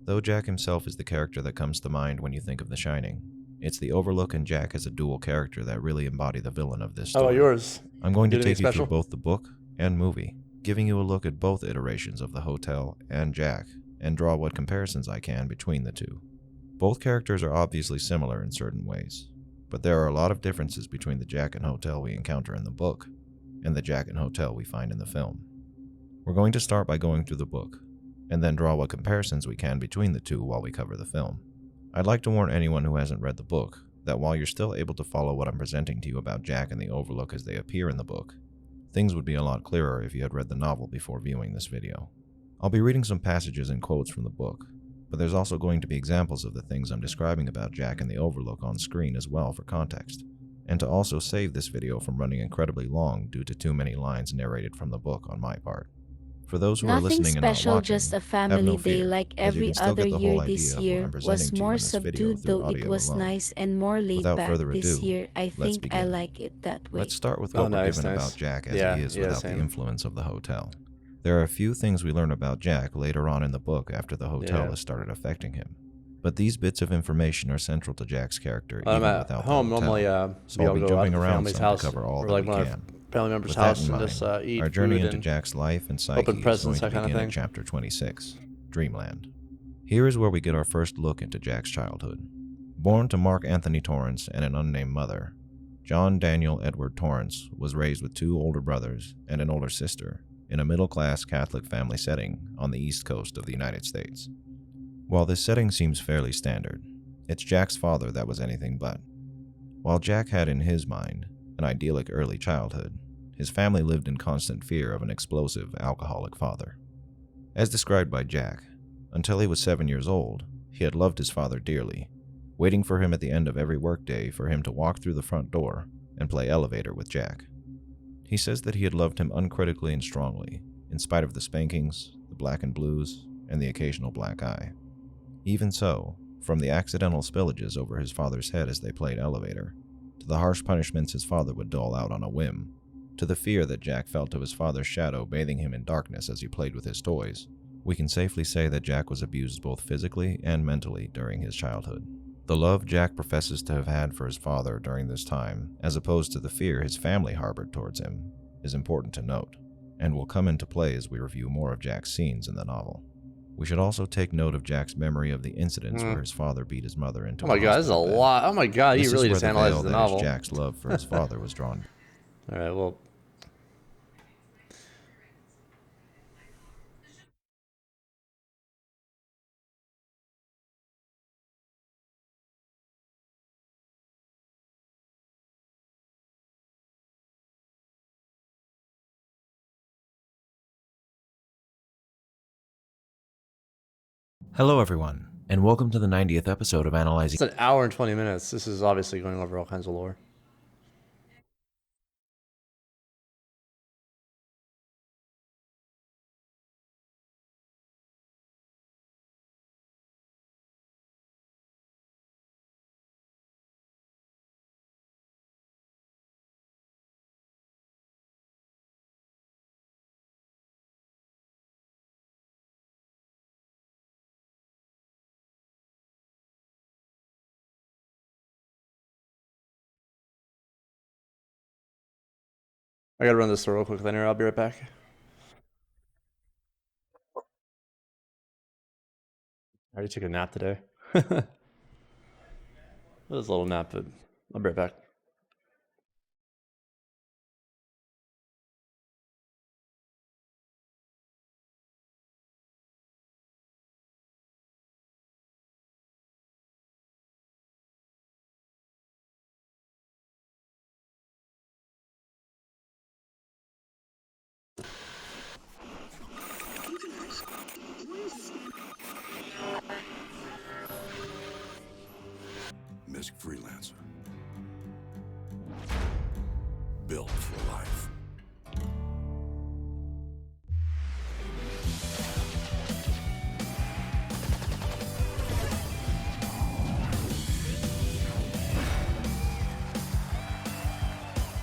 Though Jack himself is the character that comes to mind when you think of The Shining, it's the Overlook and Jack as a dual character that really embody the villain of this story. Oh, yours. I'm going to Did anything take you special? through both the book and movie, giving you a look at both iterations of the hotel and Jack, and draw what comparisons I can between the two. Both characters are obviously similar in certain ways, but there are a lot of differences between the Jack and hotel we encounter in the book and the Jack and hotel we find in the film. We're going to start by going through the book, and then draw what comparisons we can between the two while we cover the film. I'd like to warn anyone who hasn't read the book that while you're still able to follow what I'm presenting to you about Jack and the Overlook as they appear in the book, things would be a lot clearer if you had read the novel before viewing this video. I'll be reading some passages and quotes from the book, but there's also going to be examples of the things I'm describing about Jack in the Overlook on screen as well for context, and to also save this video from running incredibly long due to too many lines narrated from the book on my part. For those who are Nothing listening and not special, watching, just a have no family day fear, like as you every can still other get the whole year. idea This of what I'm year presenting was to you more in this video subdued, through though it audio was alone. nice and more laid Without back further this ado, year. I let's think I begin. like it that way. Let's start with Oh, what we're nice, given nice. about Jack as Yeah, he is yeah, without same. the influence of the hotel. There are a few things we learn about Jack later on in the book after the hotel Yeah. has started affecting him. But these bits of information are central to Jack's character When I'm even at without home, the hotel. normally So we I'll all be go out jumping at the around family's some house, to cover all or that like we one can. of family members' With that house in and mind, just eat our journey food into and Jack's life and psyche open is presents, going to that kind of begin in thing. chapter 26, Dreamland. Here is where we get our first look into Jack's childhood. Born to Mark Anthony Torrance and an unnamed mother, John Daniel Edward Torrance was raised with 2 older brothers and an older sister in a middle-class Catholic family setting on the East Coast of the United States. While this setting seems fairly standard, it's Jack's father that was anything but. While Jack had in his mind an idyllic early childhood, his family lived in constant fear of an explosive, alcoholic father. As described by Jack, until he was 7 years old, he had loved his father dearly, waiting for him at the end of every workday for him to walk through the front door and play elevator with Jack. He says that he had loved him uncritically and strongly, in spite of the spankings, the black and blues, and the occasional black eye. Even so, from the accidental spillages over his father's head as they played elevator, to the harsh punishments his father would dole out on a whim, to the fear that Jack felt of his father's shadow bathing him in darkness as he played with his toys, we can safely say that Jack was abused both physically and mentally during his childhood. The love Jack professes to have had for his father during this time, as opposed to the fear his family harbored towards him, is important to note, and will come into play as we review more of Jack's scenes in the novel. We should also take note of Jack's memory of the incidents where his father beat his mother into Oh my a god, this is a hospital bed. lot. Oh my god, he This really is just where the analyzes veil the that is novel. Jack's love for his father was drawn. Alright, well. Hello everyone, and welcome to the 90th episode of Analyzing. It's an hour and 20 minutes. This is obviously going over all kinds of lore. I gotta run this through real quick, then I'll be right back. I already took a nap today. It was a little nap, but I'll be right back. Music freelancer. Built for life.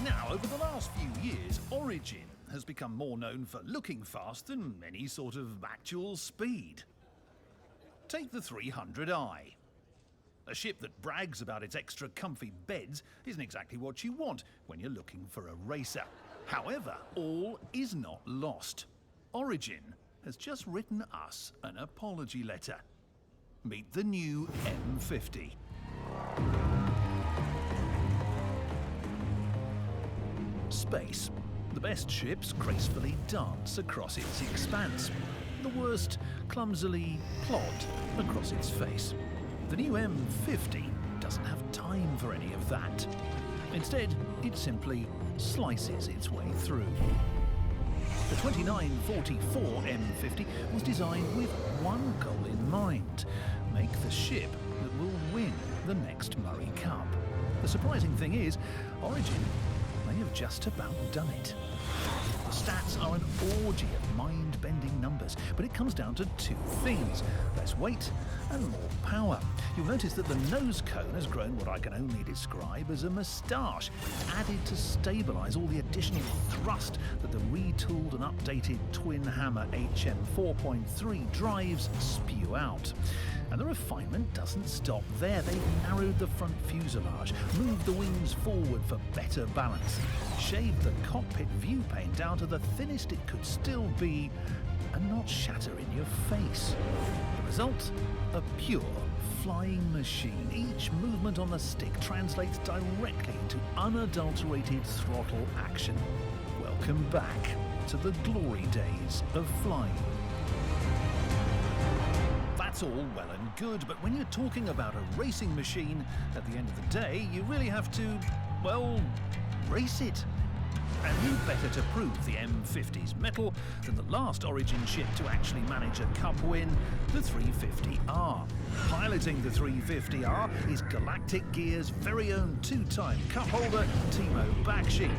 Now, over the last few years, Origin has become more known for looking fast than any sort of actual speed. Take the 300i. A ship that brags about its extra comfy beds isn't exactly what you want when you're looking for a racer. However, all is not lost. Origin has just written us an apology letter. Meet the new M50. Space. The best ships gracefully dance across its expanse. The worst clumsily plod across its face. The new M50 doesn't have time for any of that. Instead, it simply slices its way through. The 2944 M50 was designed with one goal in mind: make the ship that will win the next Murray Cup. The surprising thing is, Origin may have just about done it. The stats are an orgy of mind-bending numbers, but it comes down to two things: less weight and more power. You'll notice that the nose cone has grown what I can only describe as a moustache, added to stabilise all the additional thrust that the retooled and updated twin-hammer HM 4.3 drives spew out. And the refinement doesn't stop there. They've narrowed the front fuselage, moved the wings forward for better balance, shaved the cockpit view pane down to the thinnest it could still be, and not shatter in your face. The result? A pure flying machine. Each movement on the stick translates directly into unadulterated throttle action. Welcome back to the glory days of flying. That's all well and good, but when you're talking about a racing machine, at the end of the day, you really have to, well, race it. And who better to prove the M50's mettle than the last Origin ship to actually manage a cup win, the 350R. Piloting the 350R is Galactic Gear's very own two-time cup holder, Timo Bakshi.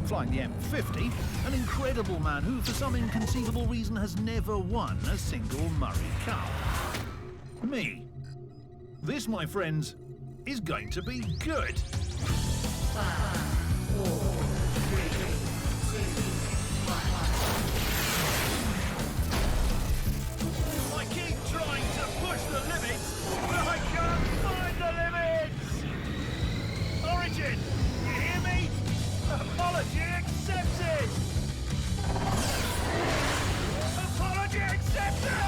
Flying the M50, an incredible man who, for some inconceivable reason, has never won a single Murray Cup. Me. This, my friends, is going to be good. 5, 4, 3, 2, 1. I keep trying to push the limits, but I can't find the limits! Origin, you hear me? Apology accepted! Apology accepted!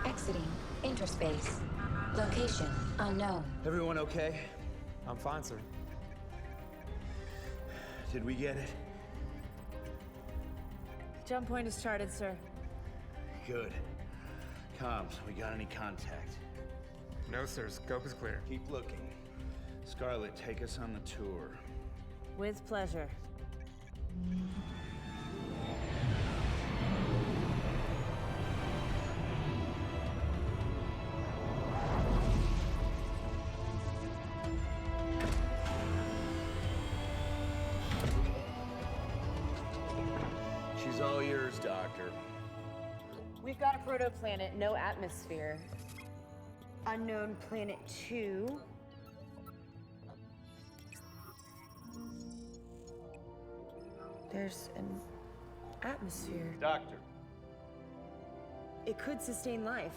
Exiting interspace. Location unknown. Everyone okay? I'm fine, sir. Did we get it? Jump point is charted, sir. Good. Comms, we got any contact? No, sir. Scope is clear. Keep looking. Scarlet, take us on the tour. With pleasure. She's all yours, Doctor. We've got a protoplanet, no atmosphere. Unknown planet 2. There's an atmosphere. Doctor. It could sustain life.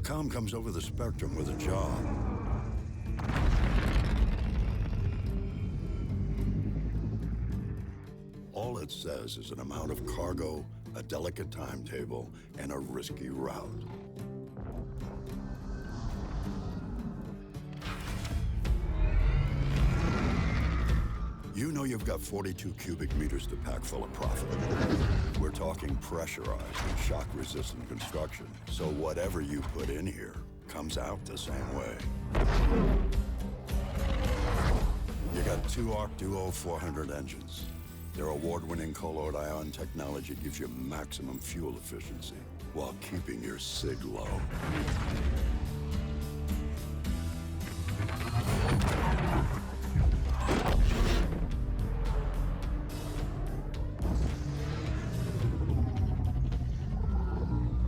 A comm comes over the spectrum with a job. All it says is an amount of cargo, a delicate timetable, and a risky route. You know you've got 42 cubic meters to pack full of profit. We're talking pressurized and shock-resistant construction, so whatever you put in here comes out the same way. You got two Arc Duo 400 engines. Their award-winning colloid ion technology gives you maximum fuel efficiency while keeping your SIG low.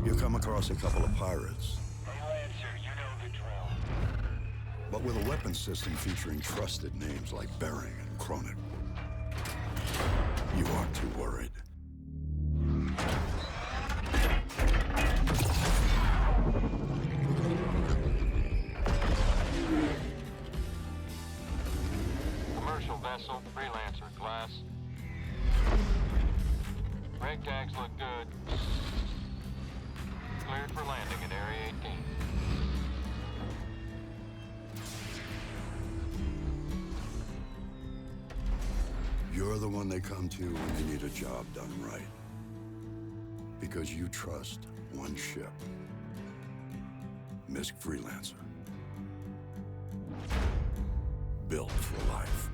You come across a couple of pirates. Hey, Lancer, you know the drill. But with a weapon system featuring trusted names like Bering and Kronik, you aren't too worried. Commercial vessel, Freelancer, class. Brake tags look good. Cleared for landing at Area 18. You're the one they come to when they need a job done right. Because you trust one ship. Misk Freelancer. Built for life.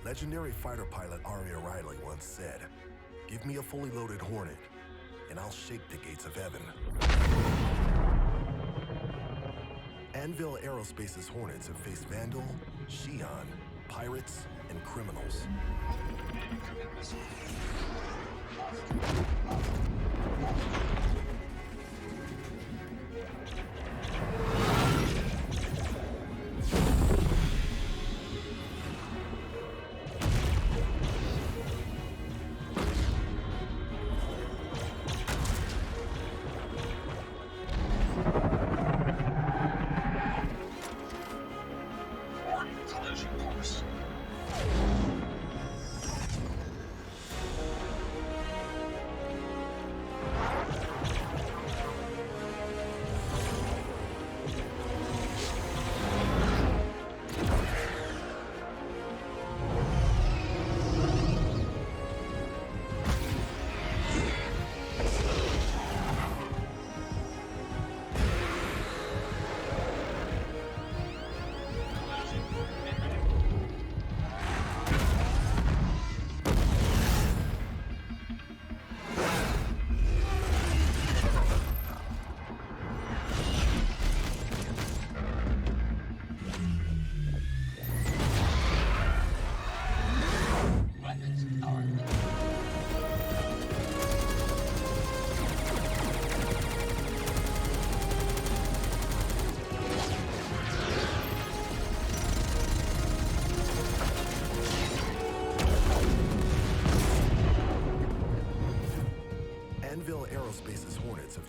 Legendary fighter pilot Aria Riley once said, "Give me a fully loaded Hornet, and I'll shake the gates of heaven." Anvil Aerospace's Hornets have faced Vandal, Xi'an, pirates, and criminals.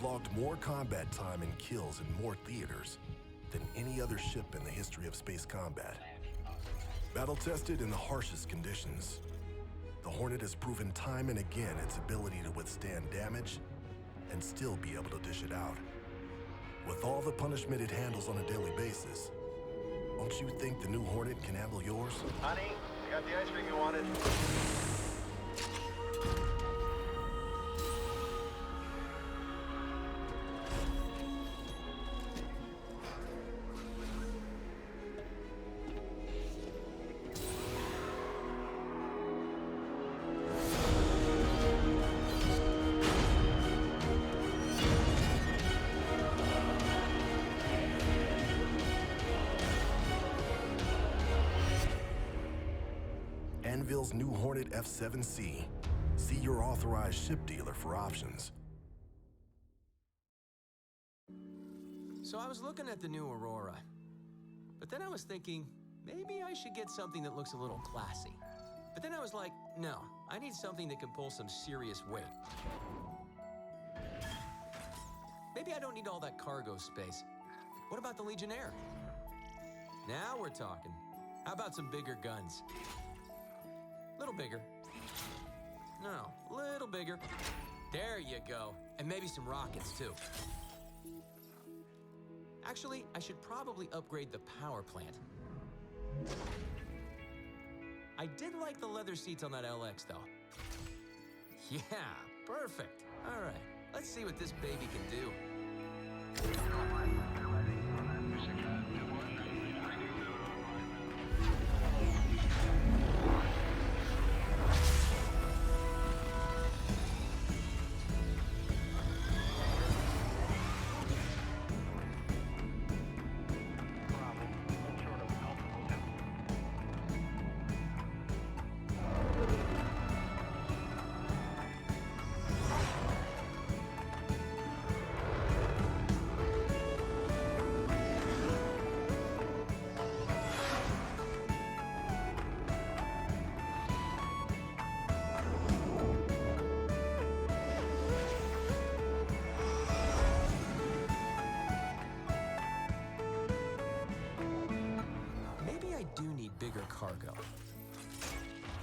logged more combat time and kills in more theaters than any other ship in the history of space combat. Battle-tested in the harshest conditions, the Hornet has proven time and again its ability to withstand damage and still be able to dish it out. With all the punishment it handles on a daily basis, don't you think the new Hornet can handle yours? Honey, I got the ice cream you wanted. Anvil's new Hornet F7C. See your authorized ship dealer for options. So I was looking at the new Aurora, but then I was thinking, maybe I should get something that looks a little classy. But then I was like, no, I need something that can pull some serious weight. Maybe I don't need all that cargo space. What about the Legionnaire? Now we're talking. How about some bigger guns? Little bigger. No, little bigger. There you go. And maybe some rockets, too. Actually, I should probably upgrade the power plant. I did like the leather seats on that LX, though. Yeah, perfect. All right, let's see what this baby can do. Bigger cargo.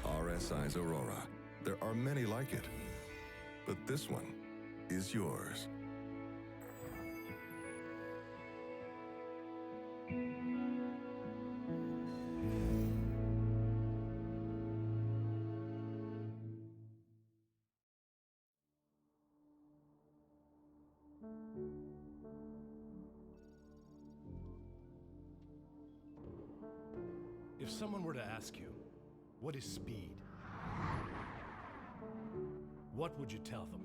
RSI's Aurora. There are many like it, but this one is yours. If someone were to ask you, what is speed? What would you tell them?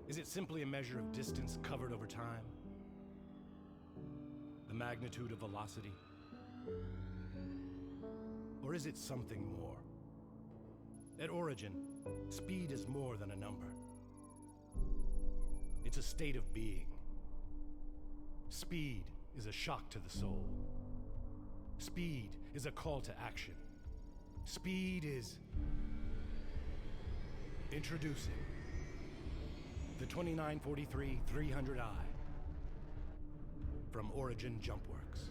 Is it simply a measure of distance covered over time? The magnitude of velocity? Or is it something more? At origin, speed is more than a number. It's a state of being. Speed is a shock to the soul. Speed is a call to action. Speed is introducing the 2943 300i from Origin Jumpworks.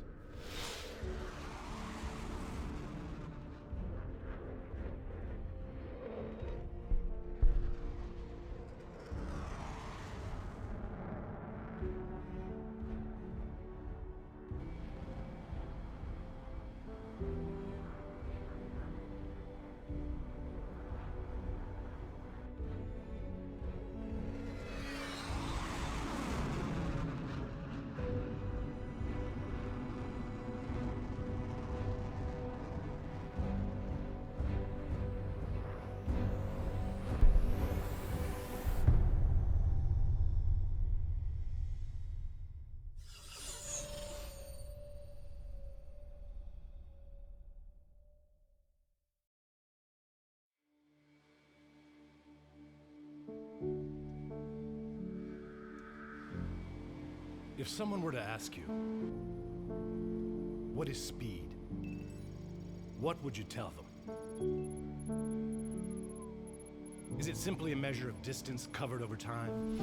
If someone were to ask you, what is speed? What would you tell them? Is it simply a measure of distance covered over time?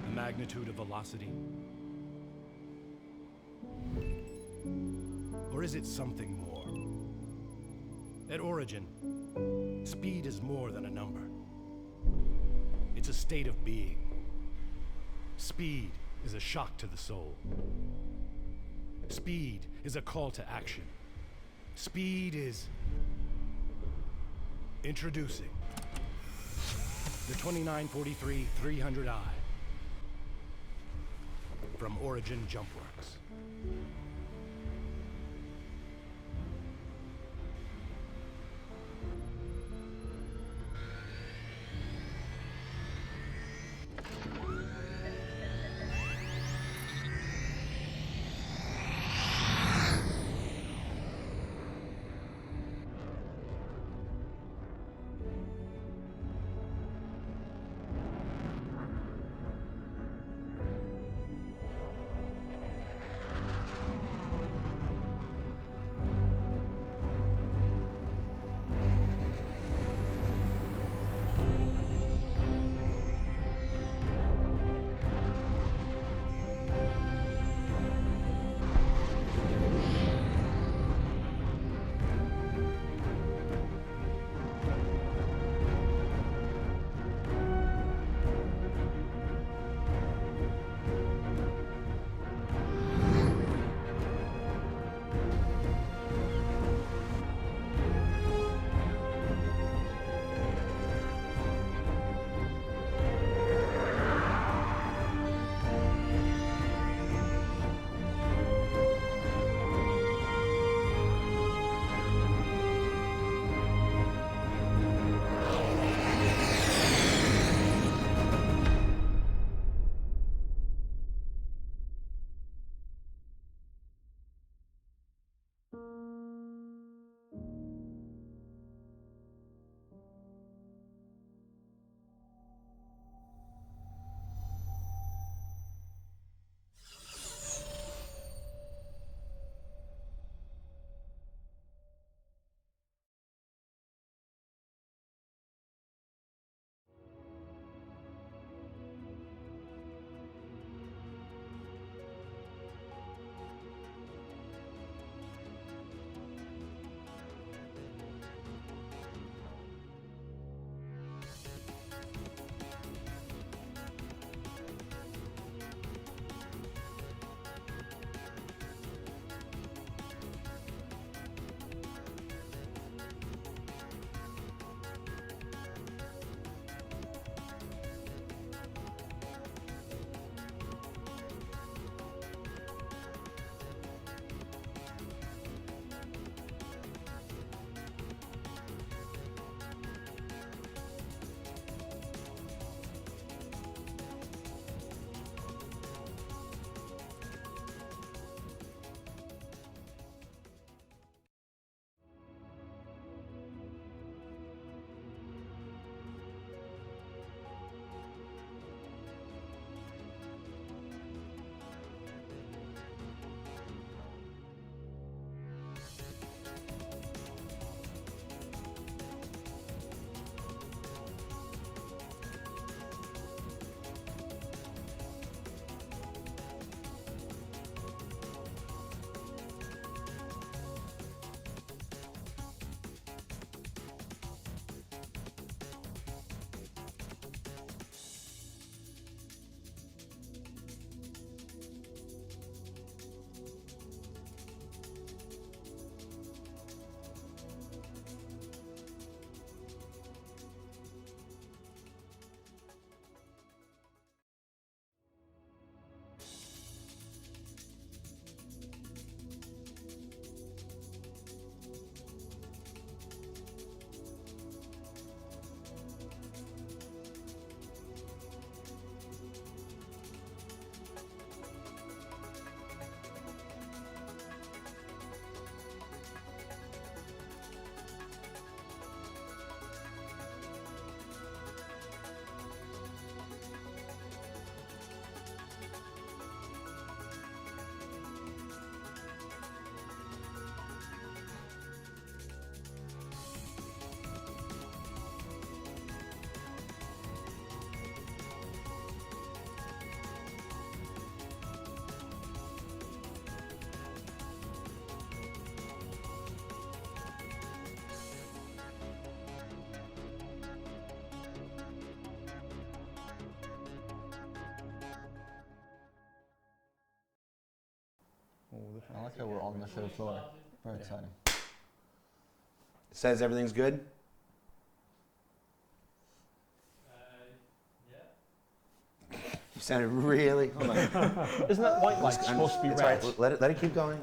The magnitude of velocity? Or is it something more? At origin, speed is more than a number. It's a state of being. Speed is a shock to the soul. Speed is a call to action. Speed is... Introducing the 2943 300i from Origin Jumpworks. I like how we're on the show floor. Very exciting. Says everything's good? You sounded really... Hold on. Isn't that white light supposed to be It's red? all right. Let it keep going.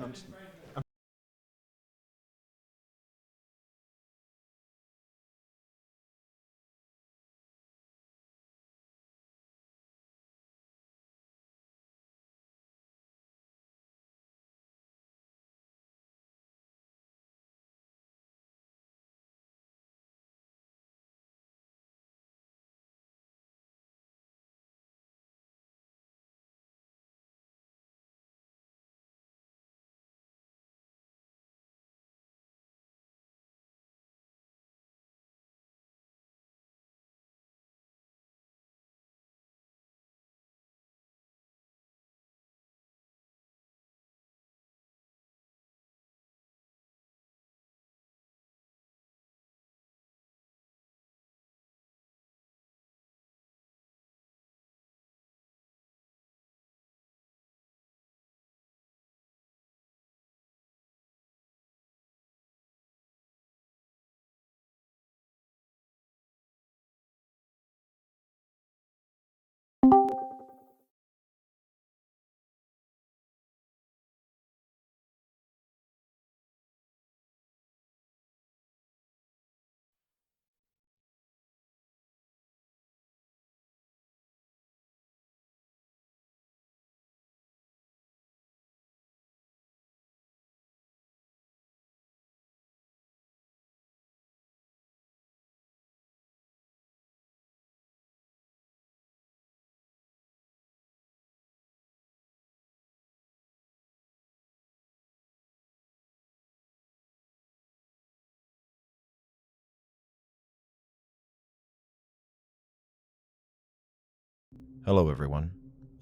Hello, everyone,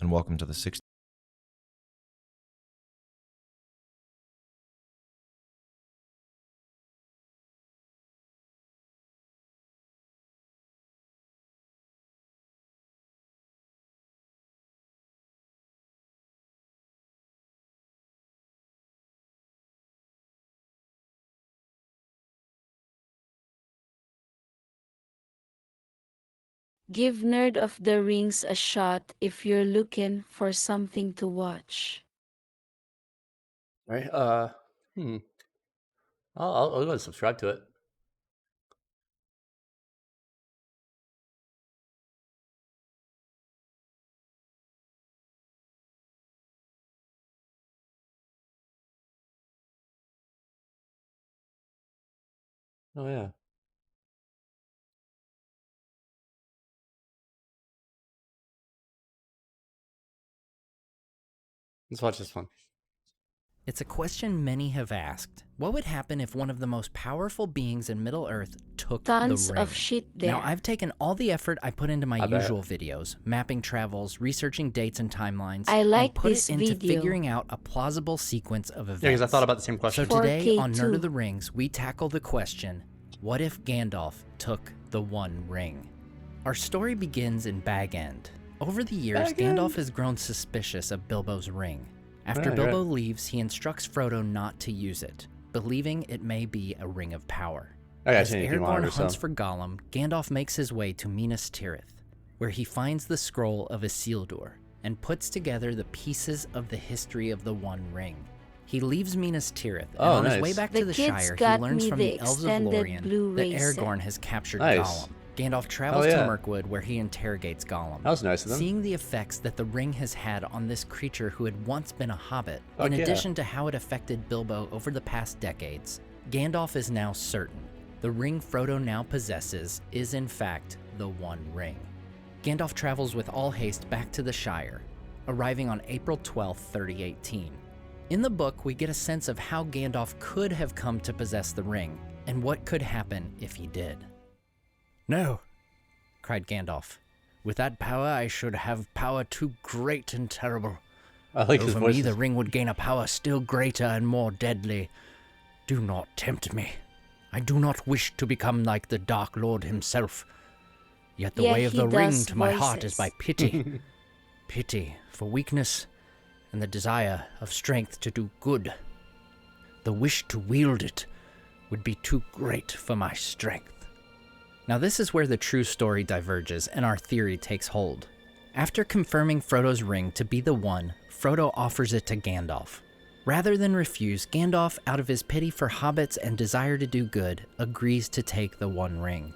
and welcome to the 60th. Give Nerd of the Rings a shot if you're looking for something to watch. Right. I'll go and subscribe to it. Oh yeah. Let's watch this one. It's a question many have asked. What would happen if one of the most powerful beings in Middle-earth took Tons the ring? of shit there. Now, I've taken all the effort I put into my I bet. usual videos, mapping travels, researching dates and timelines, I like and put this it into video. figuring out a plausible sequence of events. Yeah, because I thought about the same question. So today 4K on Nerd too. of the Rings, we tackle the question, what if Gandalf took the One Ring? Our story begins in Bag End. Over the years, Bag End. Gandalf has grown suspicious of Bilbo's ring. After Right, Bilbo right. leaves, he instructs Frodo not to use it, believing it may be a ring of power. I got As 10 Aragorn monitors, hunts so. for Gollum, Gandalf makes his way to Minas Tirith, where he finds the scroll of Isildur and puts together the pieces of the history of the One Ring. He leaves Minas Tirith, and Oh, on his nice. way back The to the kids Shire, he got learns me from the the Elves of extended Lorien that Blu-ray set. Aragorn has captured Nice. Gollum. Gandalf travels Oh, yeah. to Mirkwood, where he interrogates Gollum. That was nice of them. Seeing the effects that the ring has had on this creature who had once been a hobbit, Fuck in yeah. addition to how it affected Bilbo over the past decades, Gandalf is now certain the ring Frodo now possesses is in fact the One Ring. Gandalf travels with all haste back to the Shire, arriving on April 12, 3018. In the book, we get a sense of how Gandalf could have come to possess the ring, and what could happen if he did. "No," cried Gandalf. "With that power, I should have power too great and terrible. I like his Over voice. me, the ring would gain a power still greater and more deadly. Do not tempt me. I do not wish to become like the Dark Lord himself. Yet the Yeah, way of he the ring does to my heart is voices. by pity. Pity for weakness and the desire of strength to do good. The wish to wield it would be too great for my strength. Now this is where the true story diverges and our theory takes hold. After confirming Frodo's ring to be the one, Frodo offers it to Gandalf. Rather than refuse, Gandalf, out of his pity for hobbits and desire to do good, agrees to take the One Ring.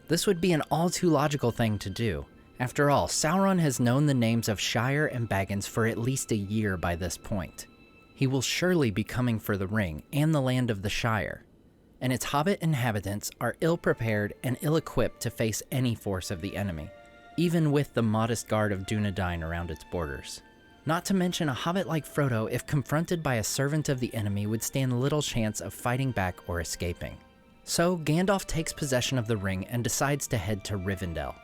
This would be an all too logical thing to do. After all, Sauron has known the names of Shire and Baggins for at least a year by this point. He will surely be coming for the ring and the land of the Shire, and its hobbit inhabitants are ill-prepared and ill-equipped to face any force of the enemy, even with the modest guard of Dúnedain around its borders. Not to mention a hobbit like Frodo, if confronted by a servant of the enemy, would stand little chance of fighting back or escaping. So Gandalf takes possession of the ring and decides to head to Rivendell,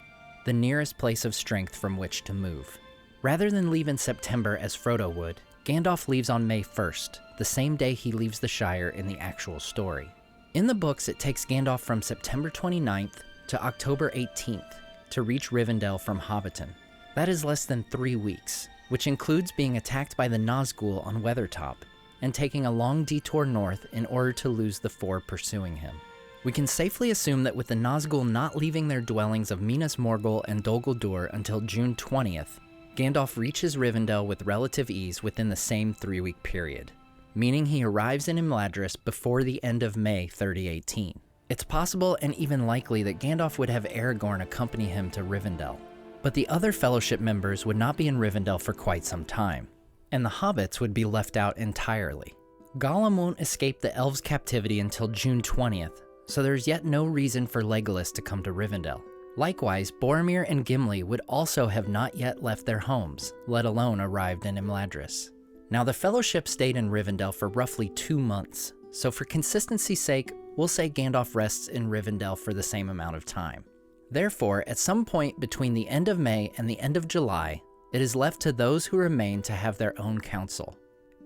the nearest place of strength from which to move. Rather than leave in September as Frodo would, Gandalf leaves on May 1st, the same day he leaves the Shire in the actual story. In the books, it takes Gandalf from September 29th to October 18th to reach Rivendell from Hobbiton. That is less than 3 weeks, which includes being attacked by the Nazgul on Weathertop and taking a long detour north in order to lose the four pursuing him. We can safely assume that with the Nazgul not leaving their dwellings of Minas Morgul and Dol Guldur until June 20th, Gandalf reaches Rivendell with relative ease within the same 3-week period, meaning he arrives in Imladris before the end of May 3018. It's possible and even likely that Gandalf would have Aragorn accompany him to Rivendell, but the other Fellowship members would not be in Rivendell for quite some time, and the hobbits would be left out entirely. Gollum won't escape the elves' captivity until June 20th, so there's yet no reason for Legolas to come to Rivendell. Likewise, Boromir and Gimli would also have not yet left their homes, let alone arrived in Imladris. Now the Fellowship stayed in Rivendell for roughly 2 months, so for consistency's sake, we'll say Gandalf rests in Rivendell for the same amount of time. Therefore, at some point between the end of May and the end of July, it is left to those who remain to have their own council.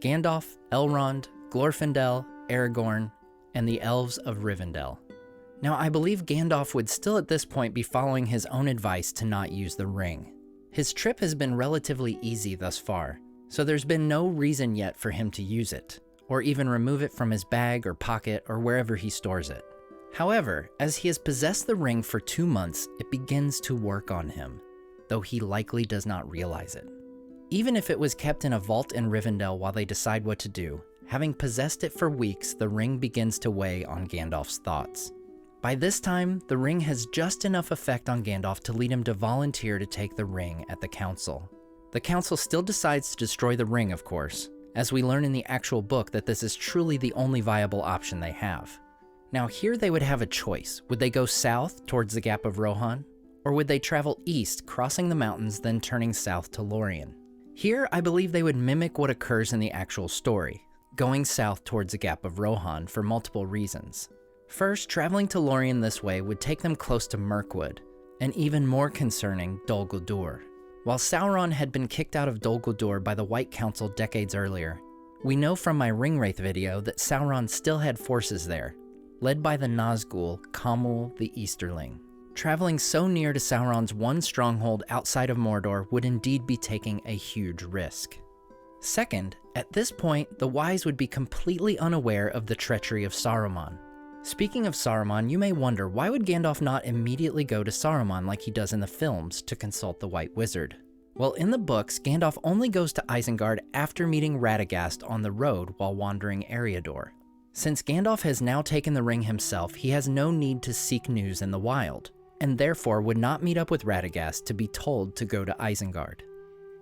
Gandalf, Elrond, Glorfindel, Aragorn, and the elves of Rivendell. Now, I believe Gandalf would still at this point be following his own advice to not use the ring. His trip has been relatively easy thus far, so there's been no reason yet for him to use it, or even remove it from his bag or pocket or wherever he stores it. However, as he has possessed the ring for 2 months, it begins to work on him, though he likely does not realize it. Even if it was kept in a vault in Rivendell while they decide what to do, having possessed it for weeks, the ring begins to weigh on Gandalf's thoughts. By this time, the ring has just enough effect on Gandalf to lead him to volunteer to take the ring at the council. The council still decides to destroy the ring, of course, as we learn in the actual book that this is truly the only viable option they have. Now here they would have a choice. Would they go south towards the Gap of Rohan, or would they travel east, crossing the mountains, then turning south to Lorien? Here, I believe they would mimic what occurs in the actual story, going south towards the Gap of Rohan for multiple reasons. First, traveling to Lorien this way would take them close to Mirkwood, and even more concerning, Dol Guldur. While Sauron had been kicked out of Dol Guldur by the White Council decades earlier, we know from my Ringwraith video that Sauron still had forces there, led by the Nazgul, Khamûl the Easterling. Traveling so near to Sauron's one stronghold outside of Mordor would indeed be taking a huge risk. Second, at this point, the wise would be completely unaware of the treachery of Saruman. Speaking of Saruman, you may wonder, why would Gandalf not immediately go to Saruman like he does in the films to consult the White Wizard? Well, in the books, Gandalf only goes to Isengard after meeting Radagast on the road while wandering Eriador. Since Gandalf has now taken the ring himself, he has no need to seek news in the wild, and therefore would not meet up with Radagast to be told to go to Isengard.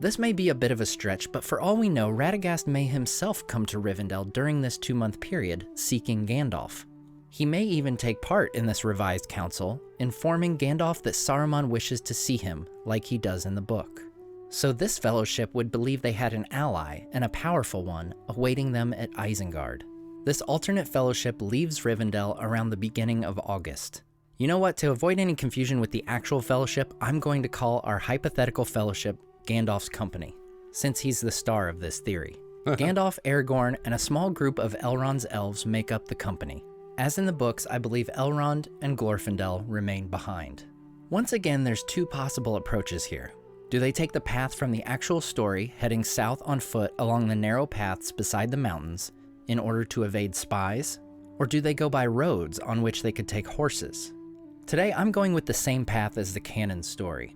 This may be a bit of a stretch, but for all we know, Radagast may himself come to Rivendell during this 2-month period, seeking Gandalf. He may even take part in this revised council, informing Gandalf that Saruman wishes to see him, like he does in the book. So this fellowship would believe they had an ally, and a powerful one, awaiting them at Isengard. This alternate fellowship leaves Rivendell around the beginning of August. You know what, to avoid any confusion with the actual fellowship, I'm going to call our hypothetical fellowship Gandalf's Company, since he's the star of this theory. Gandalf, Aragorn, and a small group of Elrond's elves make up the company. As in the books, I believe Elrond and Glorfindel remain behind. Once again, there's 2 possible approaches here. Do they take the path from the actual story, heading south on foot along the narrow paths beside the mountains in order to evade spies? Or do they go by roads on which they could take horses? Today, I'm going with the same path as the canon story.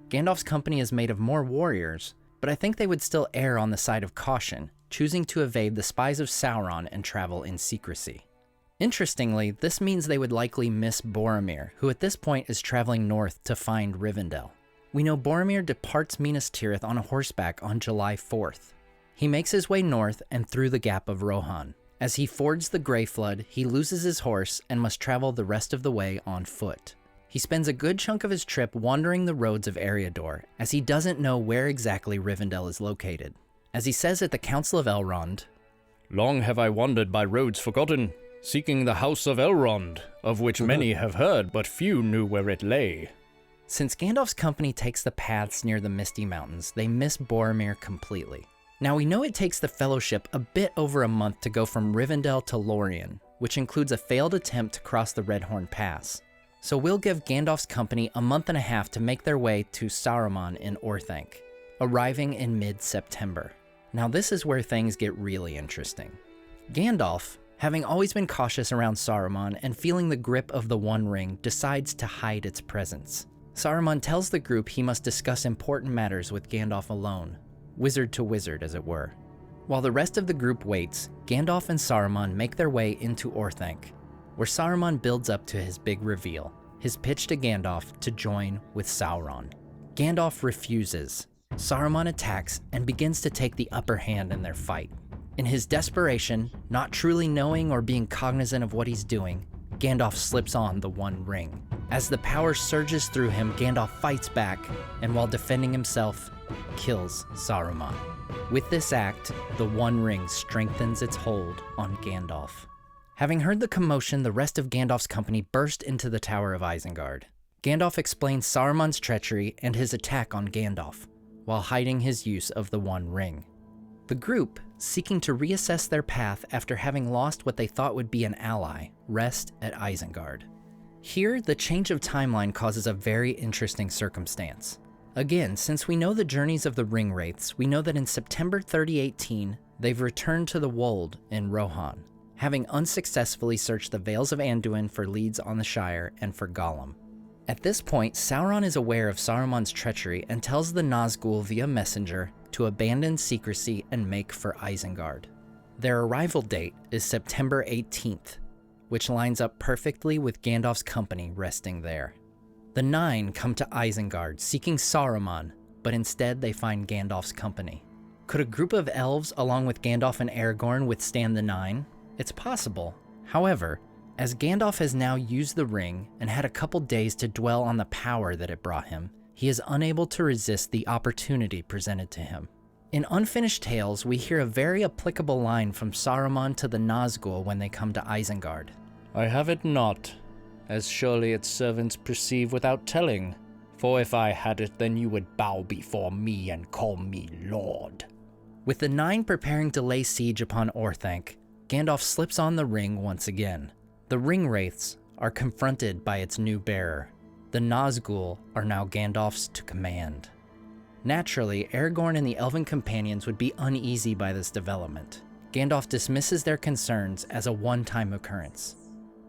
Gandalf's company is made of more warriors, but I think they would still err on the side of caution, choosing to evade the spies of Sauron and travel in secrecy. Interestingly, this means they would likely miss Boromir, who at this point is traveling north to find Rivendell. We know Boromir departs Minas Tirith on a horseback on July 4th. He makes his way north and through the Gap of Rohan. As he fords the Grey Flood, he loses his horse and must travel the rest of the way on foot. He spends a good chunk of his trip wandering the roads of Eriador, as he doesn't know where exactly Rivendell is located. As he says at the Council of Elrond, "Long have I wandered by roads forgotten, seeking the house of Elrond, of which many have heard, but few knew where it lay." Since Gandalf's company takes the paths near the Misty Mountains, they miss Boromir completely. Now we know it takes the Fellowship a bit over a month to go from Rivendell to Lorien, which includes a failed attempt to cross the Redhorn Pass. So we'll give Gandalf's company a month and a half to make their way to Saruman in Orthanc, arriving in mid-September. Now this is where things get really interesting. Gandalf, having always been cautious around Saruman and feeling the grip of the One Ring, decides to hide its presence. Saruman tells the group he must discuss important matters with Gandalf alone, wizard to wizard as it were. While the rest of the group waits, Gandalf and Saruman make their way into Orthanc, where Saruman builds up to his big reveal, his pitch to Gandalf to join with Sauron. Gandalf refuses. Saruman attacks and begins to take the upper hand in their fight. In his desperation, not truly knowing or being cognizant of what he's doing, Gandalf slips on the One Ring. As the power surges through him, Gandalf fights back, and while defending himself, kills Saruman. With this act, the One Ring strengthens its hold on Gandalf. Having heard the commotion, the rest of Gandalf's company burst into the Tower of Isengard. Gandalf explains Saruman's treachery and his attack on Gandalf, while hiding his use of the One Ring. The group, seeking to reassess their path after having lost what they thought would be an ally, rest at Isengard. Here, the change of timeline causes a very interesting circumstance. Again, since we know the journeys of the Ring Wraiths, we know that in September 3018, they've returned to the Wold in Rohan, having unsuccessfully searched the Vales of Anduin for leads on the Shire and for Gollum. At this point, Sauron is aware of Saruman's treachery and tells the Nazgul via messenger to abandon secrecy and make for Isengard. Their arrival date is September 18th, which lines up perfectly with Gandalf's company resting there. The Nine come to Isengard seeking Saruman, but instead they find Gandalf's company. Could a group of elves along with Gandalf and Aragorn withstand the Nine? It's possible. However, as Gandalf has now used the ring and had a couple days to dwell on the power that it brought him, he is unable to resist the opportunity presented to him. In Unfinished Tales, we hear a very applicable line from Saruman to the Nazgul when they come to Isengard. "I have it not, as surely its servants perceive without telling, for if I had it, then you would bow before me and call me Lord." With the Nine preparing to lay siege upon Orthanc, Gandalf slips on the ring once again. The Ring Wraiths are confronted by its new bearer. The Nazgul are now Gandalf's to command. Naturally, Aragorn and the Elven companions would be uneasy by this development. Gandalf dismisses their concerns as a one-time occurrence.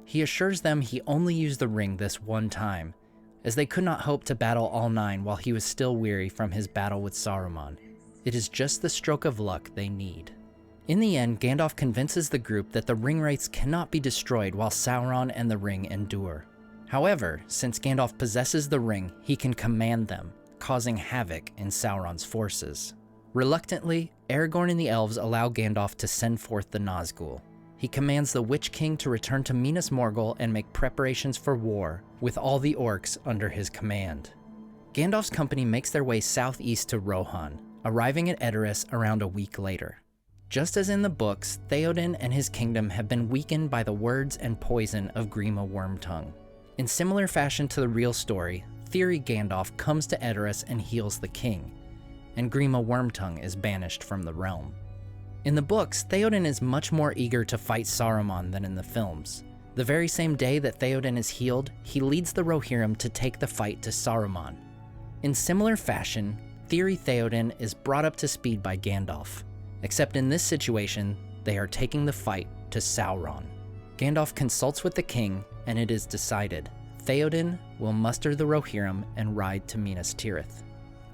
He assures them he only used the ring this one time, as they could not hope to battle all nine while he was still weary from his battle with Saruman. It is just the stroke of luck they need. In the end, Gandalf convinces the group that the Ringwraiths cannot be destroyed while Sauron and the ring endure. However, since Gandalf possesses the ring, he can command them, causing havoc in Sauron's forces. Reluctantly, Aragorn and the elves allow Gandalf to send forth the Nazgul. He commands the Witch King to return to Minas Morgul and make preparations for war, with all the orcs under his command. Gandalf's company makes their way southeast to Rohan, arriving at Edoras around a week later. Just as in the books, Theoden and his kingdom have been weakened by the words and poison of Grima Wormtongue. In similar fashion to the real story, Theory Gandalf comes to Edoras and heals the king, and Grima Wormtongue is banished from the realm. In the books, Theoden is much more eager to fight Saruman than in the films. The very same day that Theoden is healed, he leads the Rohirrim to take the fight to Saruman. In similar fashion, theory Theoden is brought up to speed by Gandalf. Except in this situation, they are taking the fight to Sauron. Gandalf consults with the king, and it is decided. Theoden will muster the Rohirrim and ride to Minas Tirith.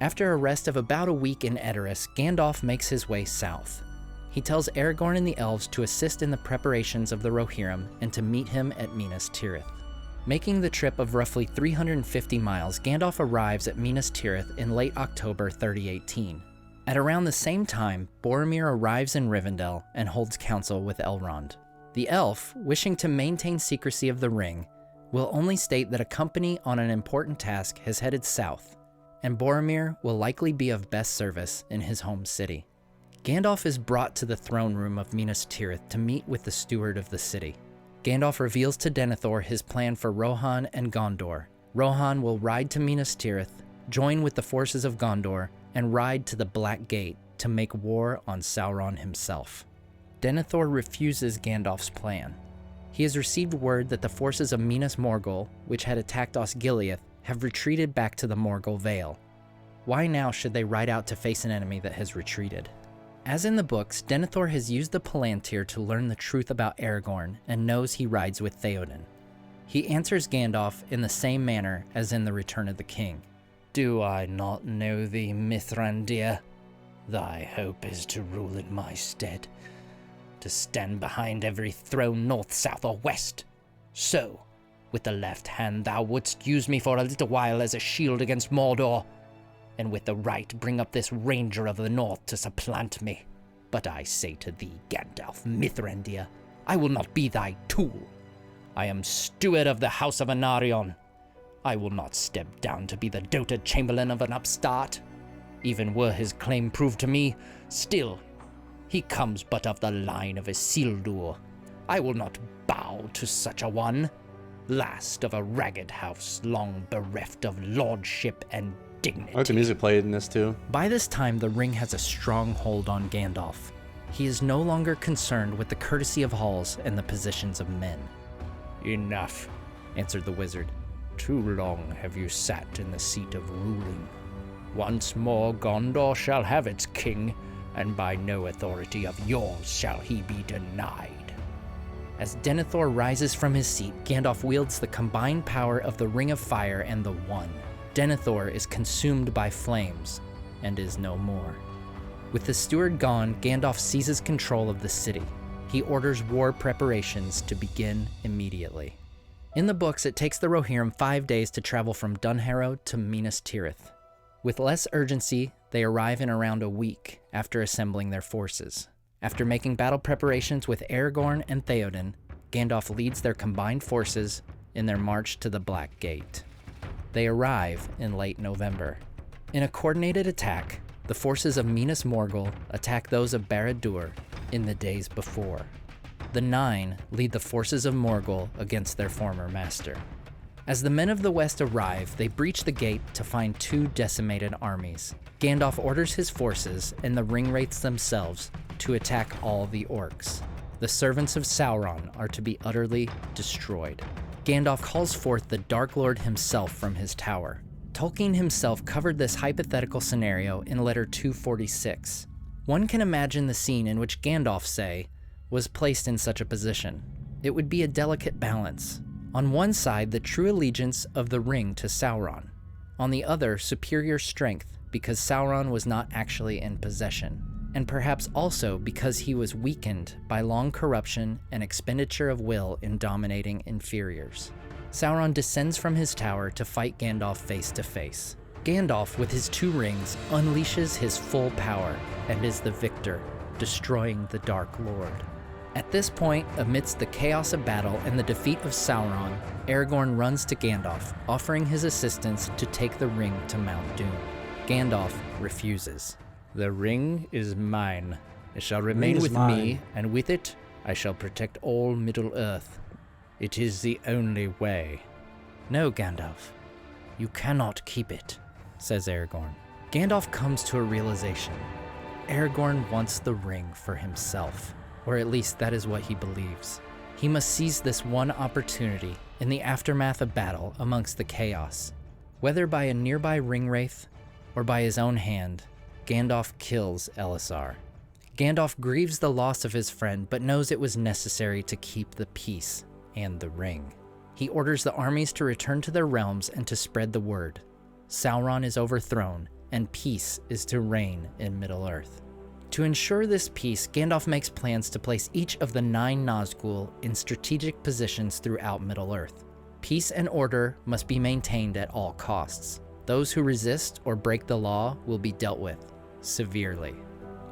After a rest of about a week in Edoras, Gandalf makes his way south. He tells Aragorn and the elves to assist in the preparations of the Rohirrim and to meet him at Minas Tirith. Making the trip of roughly 350 miles, Gandalf arrives at Minas Tirith in late October 3018. At around the same time, Boromir arrives in Rivendell and holds council with Elrond. The elf, wishing to maintain secrecy of the ring, will only state that a company on an important task has headed south, and Boromir will likely be of best service in his home city. Gandalf is brought to the throne room of Minas Tirith to meet with the steward of the city. Gandalf reveals to Denethor his plan for Rohan and Gondor. Rohan will ride to Minas Tirith, join with the forces of Gondor, and ride to the Black Gate to make war on Sauron himself. Denethor refuses Gandalf's plan. He has received word that the forces of Minas Morgul, which had attacked Osgiliath, have retreated back to the Morgul Vale. Why now should they ride out to face an enemy that has retreated? As in the books, Denethor has used the Palantir to learn the truth about Aragorn and knows he rides with Theoden. He answers Gandalf in the same manner as in The Return of the King. "Do I not know thee, Mithrandir? Thy hope is to rule in my stead, to stand behind every throne north, south, or west. So, with the left hand thou wouldst use me for a little while as a shield against Mordor, and with the right bring up this ranger of the north to supplant me. But I say to thee, Gandalf Mithrandir, I will not be thy tool. I am steward of the house of Anarion. I will not step down to be the doted chamberlain of an upstart. Even were his claim proved to me, still, he comes but of the line of Isildur. I will not bow to such a one, last of a ragged house, long bereft of lordship and dignity." I like the music played in this too. By this time, the ring has a strong hold on Gandalf. He is no longer concerned with the courtesy of halls and the positions of men. "Enough," answered the wizard. "Too long have you sat in the seat of ruling. Once more Gondor shall have its king, and by no authority of yours shall he be denied." As Denethor rises from his seat, Gandalf wields the combined power of the Ring of Fire and the One. Denethor is consumed by flames and is no more. With the steward gone, Gandalf seizes control of the city. He orders war preparations to begin immediately. In the books, it takes the Rohirrim 5 days to travel from Dunharrow to Minas Tirith. With less urgency, they arrive in around a week after assembling their forces. After making battle preparations with Aragorn and Theoden, Gandalf leads their combined forces in their march to the Black Gate. They arrive in late November. In a coordinated attack, the forces of Minas Morgul attack those of Barad-dûr in the days before. The Nine lead the forces of Morgul against their former master. As the men of the West arrive, they breach the gate to find 2 decimated armies. Gandalf orders his forces and the Ringwraiths themselves to attack all the orcs. The servants of Sauron are to be utterly destroyed. Gandalf calls forth the Dark Lord himself from his tower. Tolkien himself covered this hypothetical scenario in letter 246. One can imagine the scene in which Gandalf, say, was placed in such a position. It would be a delicate balance. On one side, the true allegiance of the ring to Sauron. On the other, superior strength, because Sauron was not actually in possession, and perhaps also because he was weakened by long corruption and expenditure of will in dominating inferiors. Sauron descends from his tower to fight Gandalf face to face. Gandalf, with his 2 rings, unleashes his full power and is the victor, destroying the Dark Lord. At this point, amidst the chaos of battle and the defeat of Sauron, Aragorn runs to Gandalf, offering his assistance to take the ring to Mount Doom. Gandalf refuses. "The ring is mine. It shall remain with me, and with it I shall protect all Middle-earth. It is the only way." "No, Gandalf. You cannot keep it," says Aragorn. Gandalf comes to a realization. Aragorn wants the ring for himself, or at least that is what he believes. He must seize this one opportunity in the aftermath of battle amongst the chaos. Whether by a nearby Ringwraith, or by his own hand, Gandalf kills Elisar. Gandalf grieves the loss of his friend, but knows it was necessary to keep the peace and the ring. He orders the armies to return to their realms and to spread the word. Sauron is overthrown, and peace is to reign in Middle-earth. To ensure this peace, Gandalf makes plans to place each of the 9 Nazgul in strategic positions throughout Middle-earth. Peace and order must be maintained at all costs. Those who resist or break the law will be dealt with severely.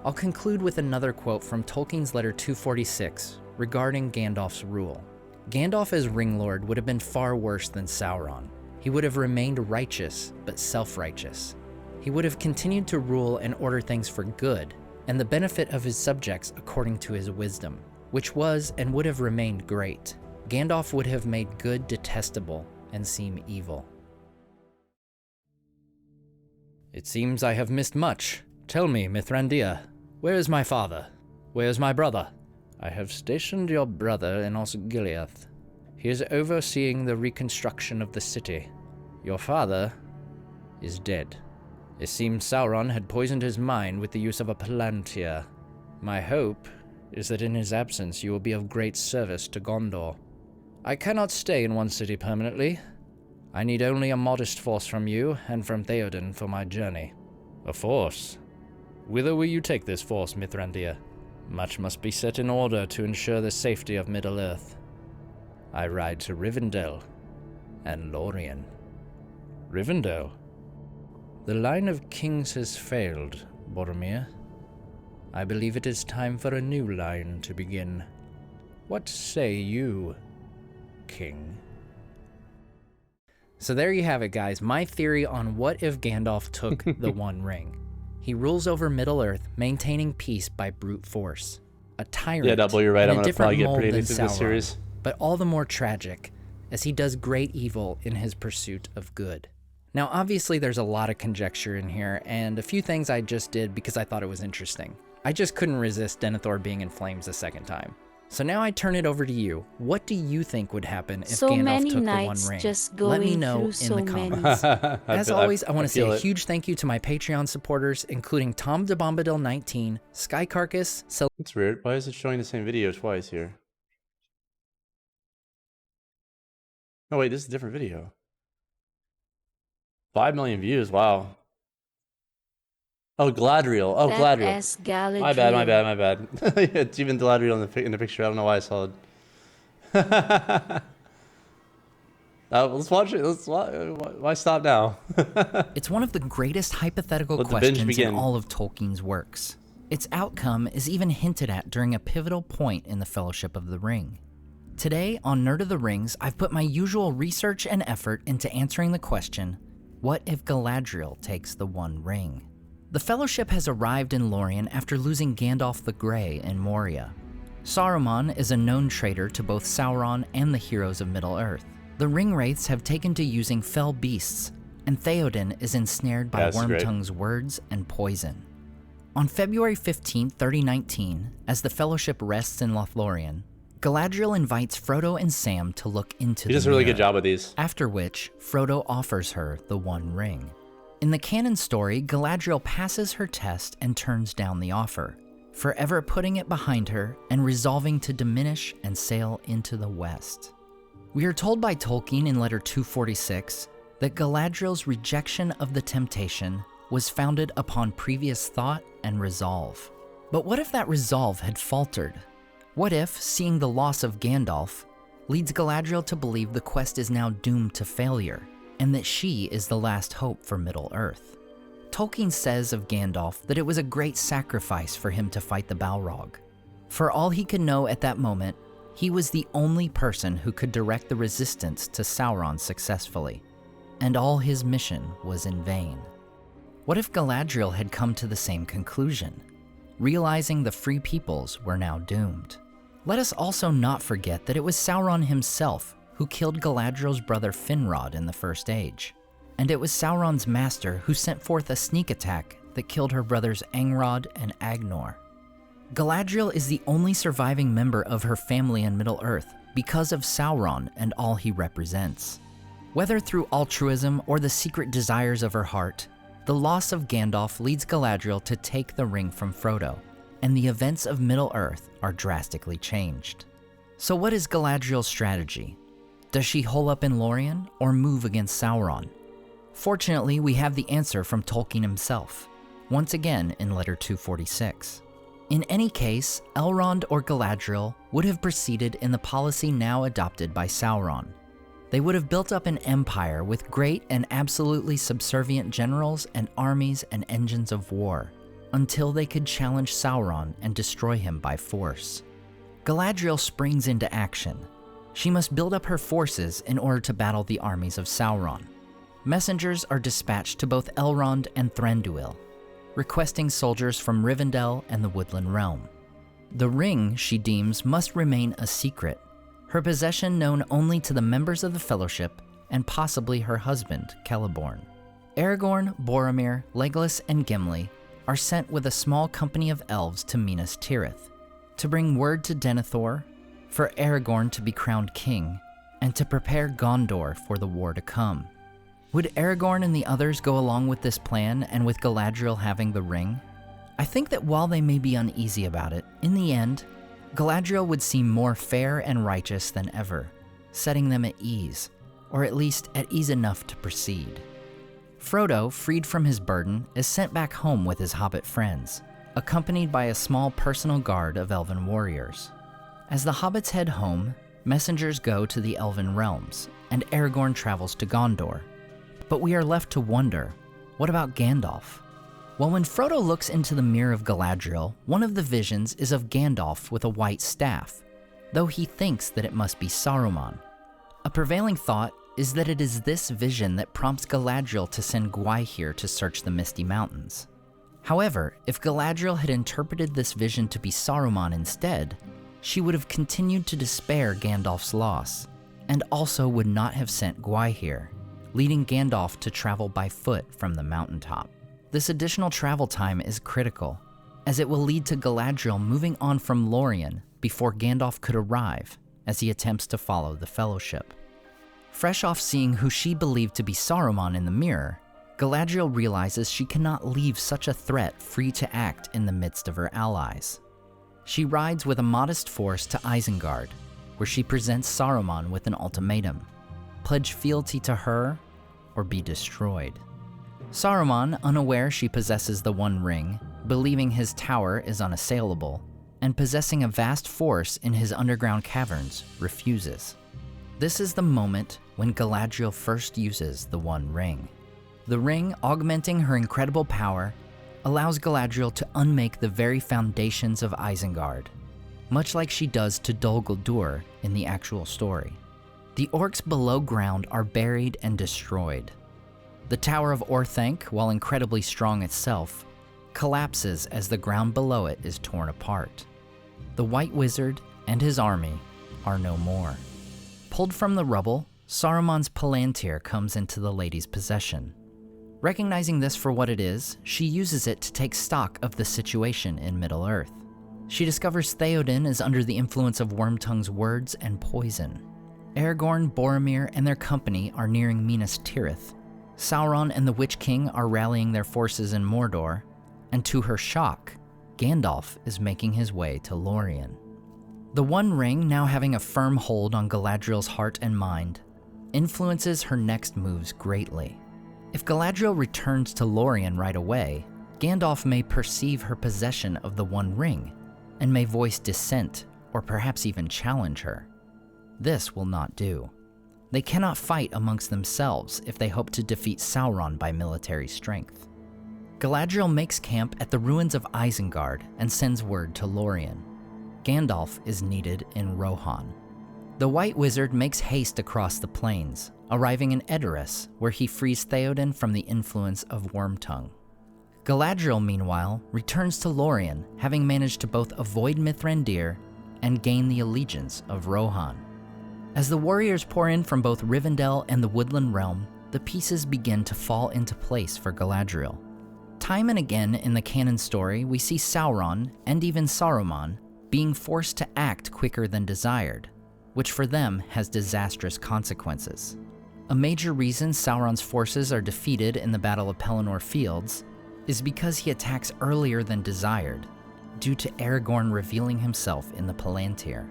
I'll conclude with another quote from Tolkien's letter 246 regarding Gandalf's rule. Gandalf as Ring Lord would have been far worse than Sauron. He would have remained righteous, but self-righteous. He would have continued to rule and order things for good, and the benefit of his subjects according to his wisdom, which was and would have remained great. Gandalf would have made good detestable and seem evil. It seems I have missed much. Tell me, Mithrandir, where is my father? Where is my brother? I have stationed your brother in Osgiliath. He is overseeing the reconstruction of the city. Your father is dead. It seems Sauron had poisoned his mind with the use of a Palantir. My hope is that in his absence you will be of great service to Gondor. I cannot stay in one city permanently. I need only a modest force from you and from Theoden for my journey. A force? Whither will you take this force, Mithrandir? Much must be set in order to ensure the safety of Middle-earth. I ride to Rivendell and Lorien. Rivendell? The line of kings has failed, Boromir. I believe it is time for a new line to begin. What say you, King? So there you have it, guys. My theory on what if Gandalf took the One Ring. He rules over Middle-earth, maintaining peace by brute force. A tyrant, yeah, Double, you're right. I'm in a gonna probably different get mold pretty than into this Sauron, series. but all the more tragic, as he does great evil in his pursuit of good. Now, obviously, there's a lot of conjecture in here, and a few things I just did because I thought it was interesting. I just couldn't resist Denethor being in flames a second time. So now I turn it over to you. What do you think would happen if So Gandalf many took the nights One Ring? just Let me going know through in so the many. comments. As always, I want to say feel a it. huge thank you to my Patreon supporters, including Tom DeBombadil19, Sky Carcass, That's weird. Why is it showing the same video twice here? Oh wait, this is a different video. 5 million views. Wow. Oh, Gladriel. Oh, That Gladriel. S. Galadriel. My bad. My bad. My bad. It's even Gladriel in the picture. I don't know why I saw it. Let's watch it. Why stop now? It's one of the greatest hypothetical Let the binge questions in begin. all of Tolkien's works. Its outcome is even hinted at during a pivotal point in the Fellowship of the Ring. Today, on Nerd of the Rings, I've put my usual research and effort into answering the question, what if Galadriel takes the One Ring? The Fellowship has arrived in Lorien after losing Gandalf the Grey in Moria. Saruman is a known traitor to both Sauron and the heroes of Middle-earth. The Ringwraiths have taken to using fell beasts, and Theoden is ensnared by Wormtongue's words and poison. On February 15, 3019, as the Fellowship rests in Lothlorien, Galadriel invites Frodo and Sam to look into He the does a really mirror, good job with these. after which Frodo offers her the One Ring. In the canon story, Galadriel passes her test and turns down the offer, forever putting it behind her and resolving to diminish and sail into the west. We are told by Tolkien in letter 246 that Galadriel's rejection of the temptation was founded upon previous thought and resolve. But what if that resolve had faltered? What if, seeing the loss of Gandalf, leads Galadriel to believe the quest is now doomed to failure, and that she is the last hope for Middle-earth? Tolkien says of Gandalf that it was a great sacrifice for him to fight the Balrog. For all he could know at that moment, he was the only person who could direct the resistance to Sauron successfully, and all his mission was in vain. What if Galadriel had come to the same conclusion, realizing the Free Peoples were now doomed? Let us also not forget that it was Sauron himself who killed Galadriel's brother Finrod in the First Age, and it was Sauron's master who sent forth a sneak attack that killed her brothers Angrod and Agnor. Galadriel is the only surviving member of her family in Middle-earth because of Sauron and all he represents. Whether through altruism or the secret desires of her heart, The loss of Gandalf leads Galadriel to take the ring from Frodo, and the events of Middle-earth are drastically changed. So what is Galadriel's strategy? Does she hole up in Lorien or move against Sauron? Fortunately, we have the answer from Tolkien himself, once again in Letter 246. In any case, Elrond or Galadriel would have proceeded in the policy now adopted by Sauron. They would have built up an empire with great and absolutely subservient generals and armies and engines of war, until they could challenge Sauron and destroy him by force. Galadriel springs into action. She must build up her forces in order to battle the armies of Sauron. Messengers are dispatched to both Elrond and Thranduil, requesting soldiers from Rivendell and the Woodland Realm. The ring, she deems, must remain a secret, her possession known only to the members of the Fellowship and possibly her husband, Celeborn. Aragorn, Boromir, Legolas, and Gimli are sent with a small company of elves to Minas Tirith to bring word to Denethor, for Aragorn to be crowned king, and to prepare Gondor for the war to come. Would Aragorn and the others go along with this plan and with Galadriel having the ring? I think that while they may be uneasy about it, in the end, Galadriel would seem more fair and righteous than ever, setting them at ease, or at least at ease enough to proceed. Frodo, freed from his burden, is sent back home with his hobbit friends, accompanied by a small personal guard of elven warriors. As the hobbits head home, messengers go to the elven realms, and Aragorn travels to Gondor. But we are left to wonder, what about Gandalf? Well, when Frodo looks into the mirror of Galadriel, one of the visions is of Gandalf with a white staff, though he thinks that it must be Saruman. A prevailing thought is that it is this vision that prompts Galadriel to send Gwaihir to search the Misty Mountains. However, if Galadriel had interpreted this vision to be Saruman instead, she would have continued to despair Gandalf's loss, and also would not have sent Gwaihir, leading Gandalf to travel by foot from the mountaintop. This additional travel time is critical, as it will lead to Galadriel moving on from Lorien before Gandalf could arrive, as he attempts to follow the Fellowship. Fresh off seeing who she believed to be Saruman in the mirror, Galadriel realizes she cannot leave such a threat free to act in the midst of her allies. She rides with a modest force to Isengard, where she presents Saruman with an ultimatum: pledge fealty to her or be destroyed. Saruman, unaware she possesses the One Ring, believing his tower is unassailable, and possessing a vast force in his underground caverns, refuses. This is the moment when Galadriel first uses the One Ring. The ring, augmenting her incredible power, allows Galadriel to unmake the very foundations of Isengard, much like she does to Dol Guldur in the actual story. The orcs below ground are buried and destroyed. The Tower of Orthanc, while incredibly strong itself, collapses as the ground below it is torn apart. The White Wizard and his army are no more. Pulled from the rubble, Saruman's Palantir comes into the lady's possession. Recognizing this for what it is, she uses it to take stock of the situation in Middle-earth. She discovers Theoden is under the influence of Wormtongue's words and poison. Aragorn, Boromir, and their company are nearing Minas Tirith. Sauron and the Witch King are rallying their forces in Mordor, and to her shock, Gandalf is making his way to Lorien. The One Ring, now having a firm hold on Galadriel's heart and mind, influences her next moves greatly. If Galadriel returns to Lorien right away, Gandalf may perceive her possession of the One Ring, and may voice dissent or perhaps even challenge her. This will not do. They cannot fight amongst themselves if they hope to defeat Sauron by military strength. Galadriel makes camp at the ruins of Isengard and sends word to Lorien. Gandalf is needed in Rohan. The White Wizard makes haste across the plains, arriving in Edoras, where he frees Theoden from the influence of Wormtongue. Galadriel, meanwhile, returns to Lorien, having managed to both avoid Mithrandir and gain the allegiance of Rohan. As the warriors pour in from both Rivendell and the Woodland Realm, the pieces begin to fall into place for Galadriel. Time and again in the canon story, we see Sauron, and even Saruman, being forced to act quicker than desired, which for them has disastrous consequences. A major reason Sauron's forces are defeated in the Battle of Pelennor Fields is because he attacks earlier than desired, due to Aragorn revealing himself in the Palantir.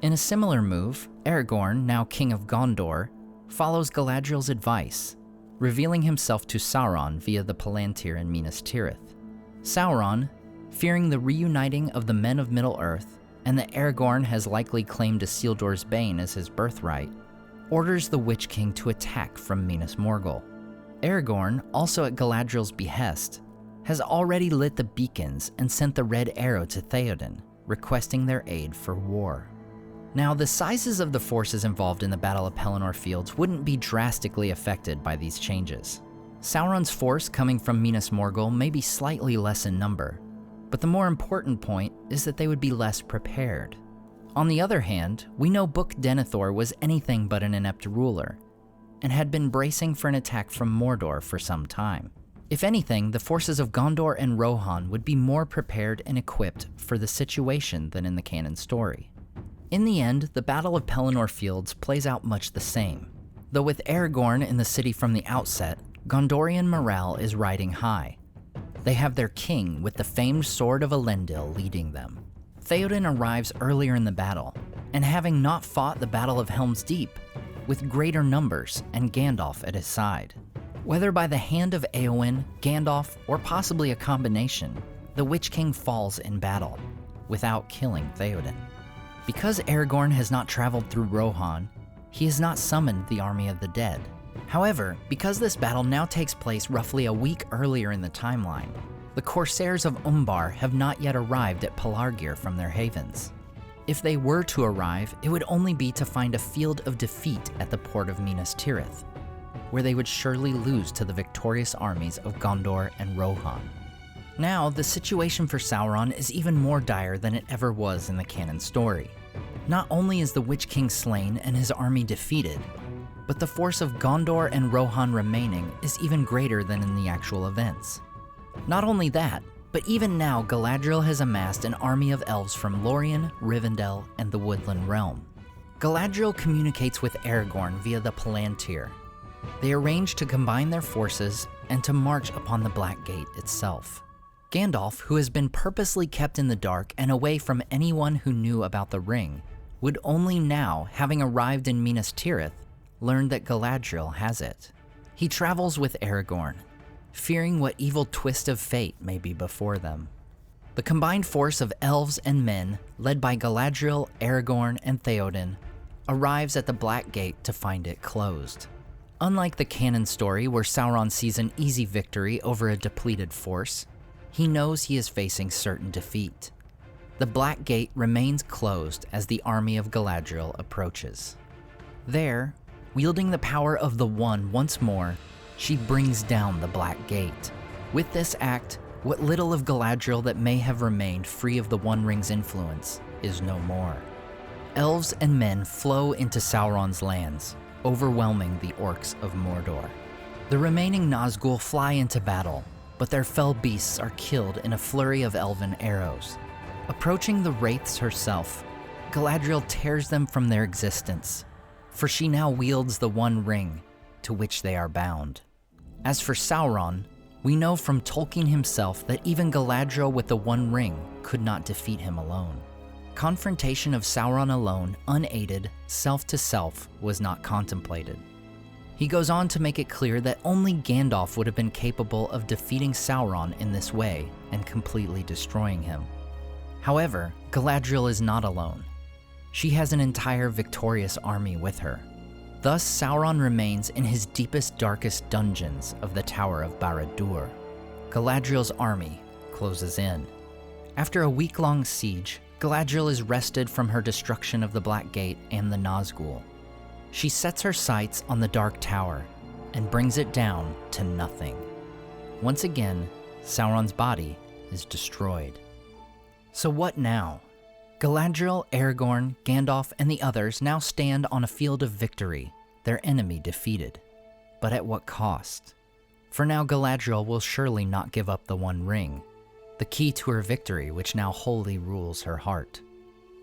In a similar move, Aragorn, now King of Gondor, follows Galadriel's advice, revealing himself to Sauron via the Palantir in Minas Tirith. Sauron, fearing the reuniting of the men of Middle-earth and that Aragorn has likely claimed Isildur's Bane as his birthright, orders the Witch King to attack from Minas Morgul. Aragorn, also at Galadriel's behest, has already lit the beacons and sent the red arrow to Theoden, requesting their aid for war. Now, the sizes of the forces involved in the Battle of Pelennor Fields wouldn't be drastically affected by these changes. Sauron's force coming from Minas Morgul may be slightly less in number, but the more important point is that they would be less prepared. On the other hand, we know Book Denethor was anything but an inept ruler, and had been bracing for an attack from Mordor for some time. If anything, the forces of Gondor and Rohan would be more prepared and equipped for the situation than in the canon story. In the end, the Battle of Pelennor Fields plays out much the same. Though with Aragorn in the city from the outset, Gondorian morale is riding high. They have their king with the famed Sword of Elendil leading them. Theoden arrives earlier in the battle, and having not fought the Battle of Helm's Deep, with greater numbers and Gandalf at his side. Whether by the hand of Éowyn, Gandalf, or possibly a combination, the Witch King falls in battle, without killing Theoden. Because Aragorn has not traveled through Rohan, he has not summoned the Army of the Dead. However, because this battle now takes place roughly a week earlier in the timeline, the Corsairs of Umbar have not yet arrived at Pelargir from their havens. If they were to arrive, it would only be to find a field of defeat at the port of Minas Tirith, where they would surely lose to the victorious armies of Gondor and Rohan. Now, the situation for Sauron is even more dire than it ever was in the canon story. Not only is the Witch King slain and his army defeated, but the force of Gondor and Rohan remaining is even greater than in the actual events. Not only that, but even now Galadriel has amassed an army of elves from Lorien, Rivendell, and the Woodland Realm. Galadriel communicates with Aragorn via the Palantir. They arrange to combine their forces and to march upon the Black Gate itself. Gandalf, who has been purposely kept in the dark and away from anyone who knew about the ring, would only now, having arrived in Minas Tirith, learn that Galadriel has it. He travels with Aragorn, fearing what evil twist of fate may be before them. The combined force of elves and men, led by Galadriel, Aragorn, and Theoden, arrives at the Black Gate to find it closed. Unlike the canon story where Sauron sees an easy victory over a depleted force, he knows he is facing certain defeat. The Black Gate remains closed as the army of Galadriel approaches. There, wielding the power of the One once more, she brings down the Black Gate. With this act, what little of Galadriel that may have remained free of the One Ring's influence is no more. Elves and men flow into Sauron's lands, overwhelming the orcs of Mordor. The remaining Nazgul fly into battle, but their fell beasts are killed in a flurry of elven arrows. Approaching the wraiths herself, Galadriel tears them from their existence, for she now wields the One Ring, to which they are bound. As for Sauron, we know from Tolkien himself that even Galadriel with the One Ring could not defeat him alone. Confrontation of Sauron alone, unaided, self-to-self, was not contemplated. He goes on to make it clear that only Gandalf would have been capable of defeating Sauron in this way and completely destroying him. However, Galadriel is not alone. She has an entire victorious army with her. Thus, Sauron remains in his deepest, darkest dungeons of the Tower of Barad-dûr. Galadriel's army closes in. After a week-long siege, Galadriel is wrested from her destruction of the Black Gate and the Nazgul. She sets her sights on the Dark Tower and brings it down to nothing. Once again, Sauron's body is destroyed. So what now? Galadriel, Aragorn, Gandalf, and the others now stand on a field of victory, their enemy defeated. But at what cost? For now, Galadriel will surely not give up the One Ring, the key to her victory which now wholly rules her heart.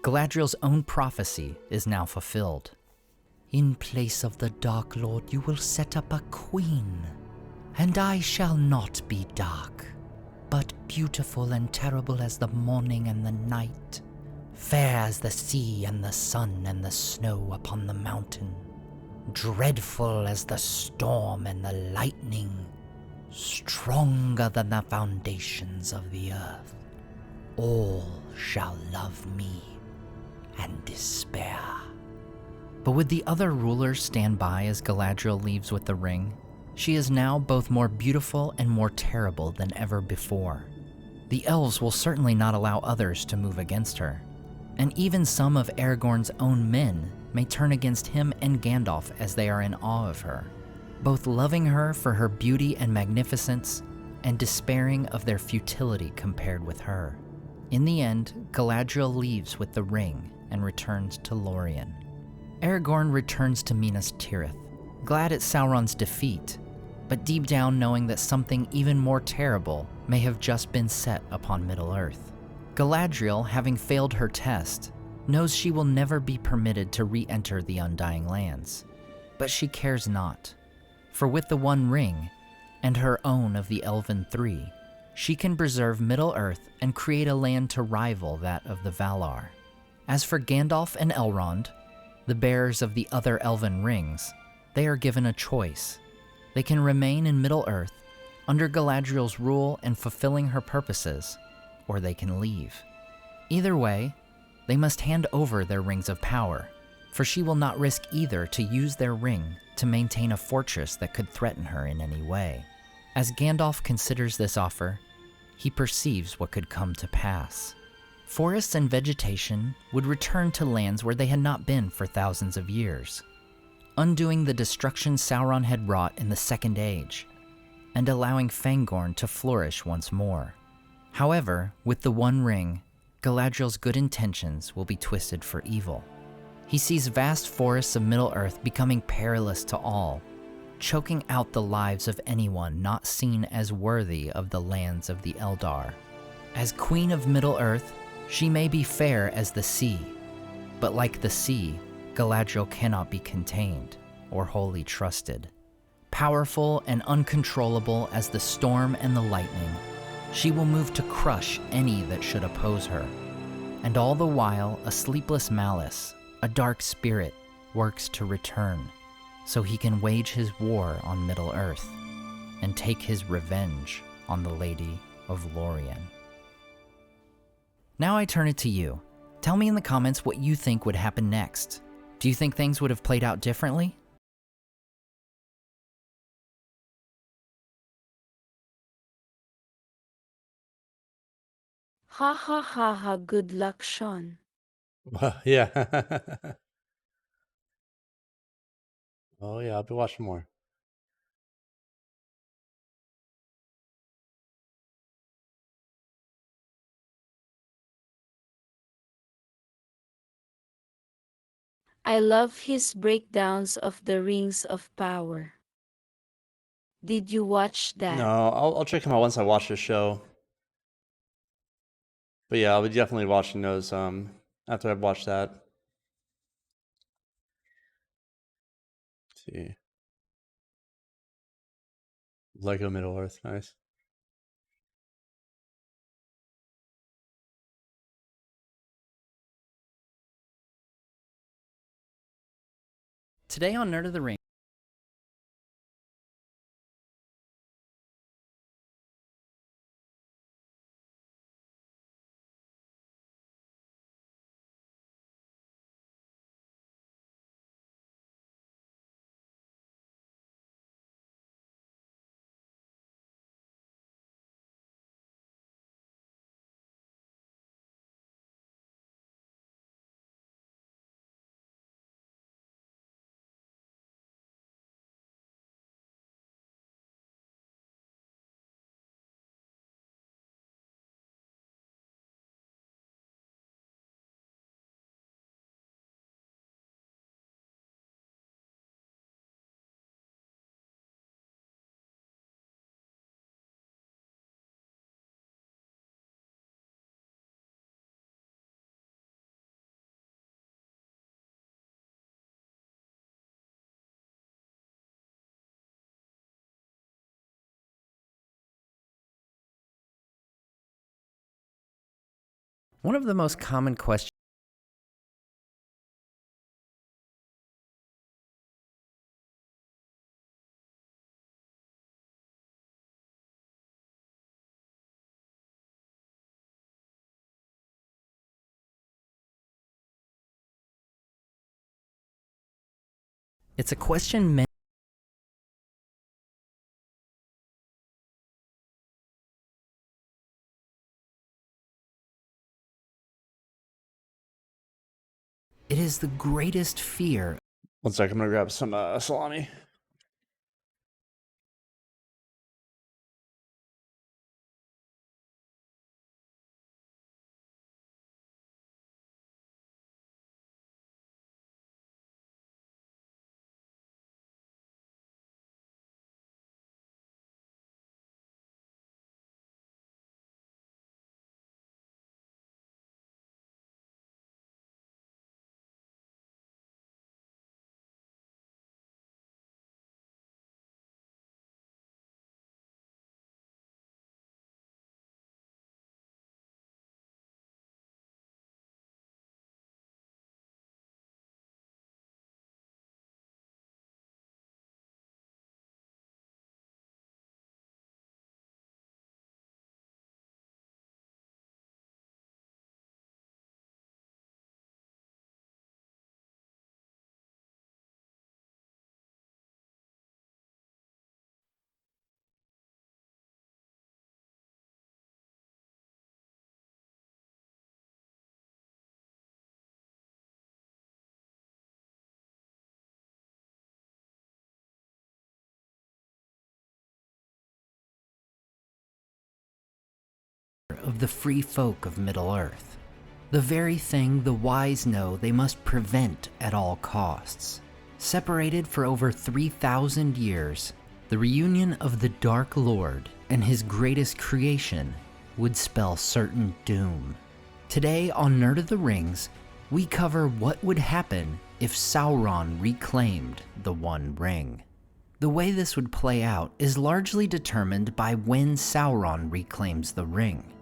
Galadriel's own prophecy is now fulfilled. In place of the Dark Lord, you will set up a queen, and I shall not be dark, but beautiful and terrible as the morning and the night, fair as the sea and the sun and the snow upon the mountain, dreadful as the storm and the lightning, stronger than the foundations of the earth. All shall love me and despair. But would the other rulers stand by as Galadriel leaves with the ring? She is now both more beautiful and more terrible than ever before. The elves will certainly not allow others to move against her, and even some of Aragorn's own men may turn against him and Gandalf as they are in awe of her, both loving her for her beauty and magnificence and despairing of their futility compared with her. In the end, Galadriel leaves with the ring and returns to Lorien. Aragorn returns to Minas Tirith, glad at Sauron's defeat, but deep down knowing that something even more terrible may have just been set upon Middle-earth. Galadriel, having failed her test, knows she will never be permitted to re-enter the Undying Lands, but she cares not, for with the One Ring, and her own of the Elven Three, she can preserve Middle-earth and create a land to rival that of the Valar. As for Gandalf and Elrond, the bearers of the other elven rings, they are given a choice. They can remain in Middle-earth, under Galadriel's rule and fulfilling her purposes, or they can leave. Either way, they must hand over their rings of power, for she will not risk either to use their ring to maintain a fortress that could threaten her in any way. As Gandalf considers this offer, he perceives what could come to pass. Forests and vegetation would return to lands where they had not been for thousands of years, undoing the destruction Sauron had wrought in the Second Age, and allowing Fangorn to flourish once more. However, with the One Ring, Galadriel's good intentions will be twisted for evil. He sees vast forests of Middle-earth becoming perilous to all, choking out the lives of anyone not seen as worthy of the lands of the Eldar. As Queen of Middle-earth, she may be fair as the sea, but like the sea, Galadriel cannot be contained or wholly trusted. Powerful and uncontrollable as the storm and the lightning, she will move to crush any that should oppose her. And all the while, a sleepless malice, a dark spirit, works to return, so he can wage his war on Middle-earth and take his revenge on the Lady of Lorien. Now I turn it to you. Tell me in the comments what you think would happen next. Do you think things would have played out differently? Ha ha ha ha, good luck, Sean. Yeah. Oh yeah, I'll be watching more. I love his breakdowns of the Rings of Power. Did you watch No, that? I'll check them out once I watch the show. But yeah, I'll be definitely watching those after I've watched that. Let's see. Lego Middle Earth, nice. Today on Nerd of the Ring, One of the most common questions It's a question many It is the greatest fear. One sec, I'm gonna grab some salami. of the free folk of Middle-earth. The very thing the wise know they must prevent at all costs. Separated for over 3,000 years, the reunion of the Dark Lord and his greatest creation would spell certain doom. Today on Nerd of the Rings, we cover what would happen if Sauron reclaimed the One Ring. The way this would play out is largely determined by when Sauron reclaims the ring.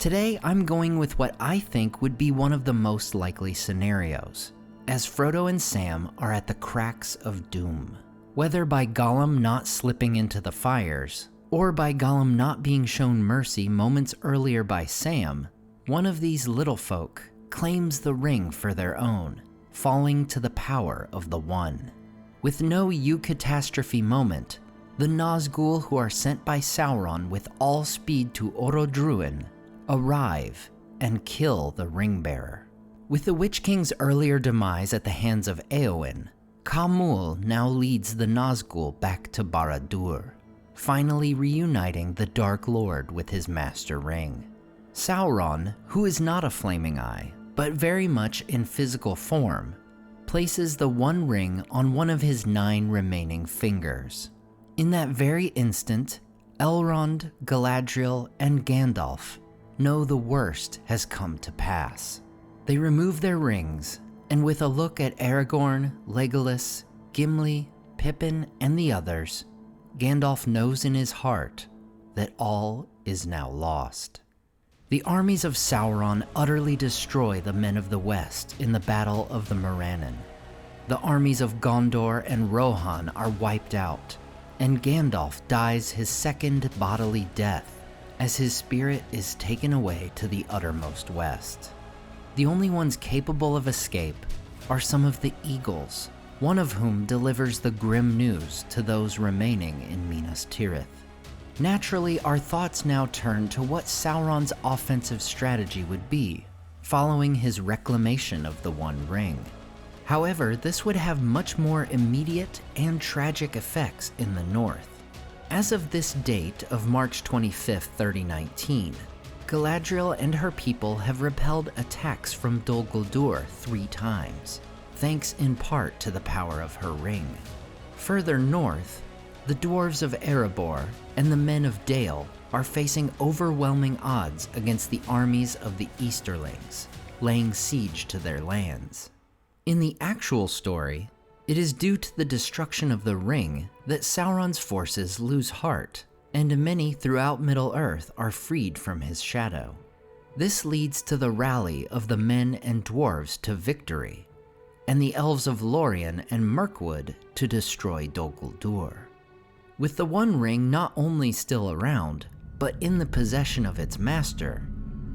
Today, I'm going with what I think would be one of the most likely scenarios, as Frodo and Sam are at the cracks of doom. Whether by Gollum not slipping into the fires, or by Gollum not being shown mercy moments earlier by Sam, one of these little folk claims the ring for their own, falling to the power of the One. With no eucatastrophe moment, the Nazgul who are sent by Sauron with all speed to Orodruin arrive and kill the ring-bearer. With the Witch King's earlier demise at the hands of Éowyn, Khamûl now leads the Nazgul back to Barad-dûr, finally reuniting the Dark Lord with his Master Ring. Sauron, who is not a flaming eye, but very much in physical form, places the One Ring on one of his 9 remaining fingers. In that very instant, Elrond, Galadriel, and Gandalf know the worst has come to pass. They remove their rings, and with a look at Aragorn, Legolas, Gimli, Pippin, and the others, Gandalf knows in his heart that all is now lost. The armies of Sauron utterly destroy the men of the West in the Battle of the Morannon. The armies of Gondor and Rohan are wiped out, and Gandalf dies his second bodily death as his spirit is taken away to the uttermost west. The only ones capable of escape are some of the Eagles, one of whom delivers the grim news to those remaining in Minas Tirith. Naturally, our thoughts now turn to what Sauron's offensive strategy would be, following his reclamation of the One Ring. However, this would have much more immediate and tragic effects in the north. As of this date of March 25th, 3019, Galadriel and her people have repelled attacks from Dol Guldur 3 times, thanks in part to the power of her ring. Further north, the dwarves of Erebor and the men of Dale are facing overwhelming odds against the armies of the Easterlings, laying siege to their lands. In the actual story, it is due to the destruction of the ring that Sauron's forces lose heart, and many throughout Middle-earth are freed from his shadow. This leads to the rally of the men and dwarves to victory, and the elves of Lorien and Mirkwood to destroy Dol Guldur. With the One Ring not only still around, but in the possession of its master,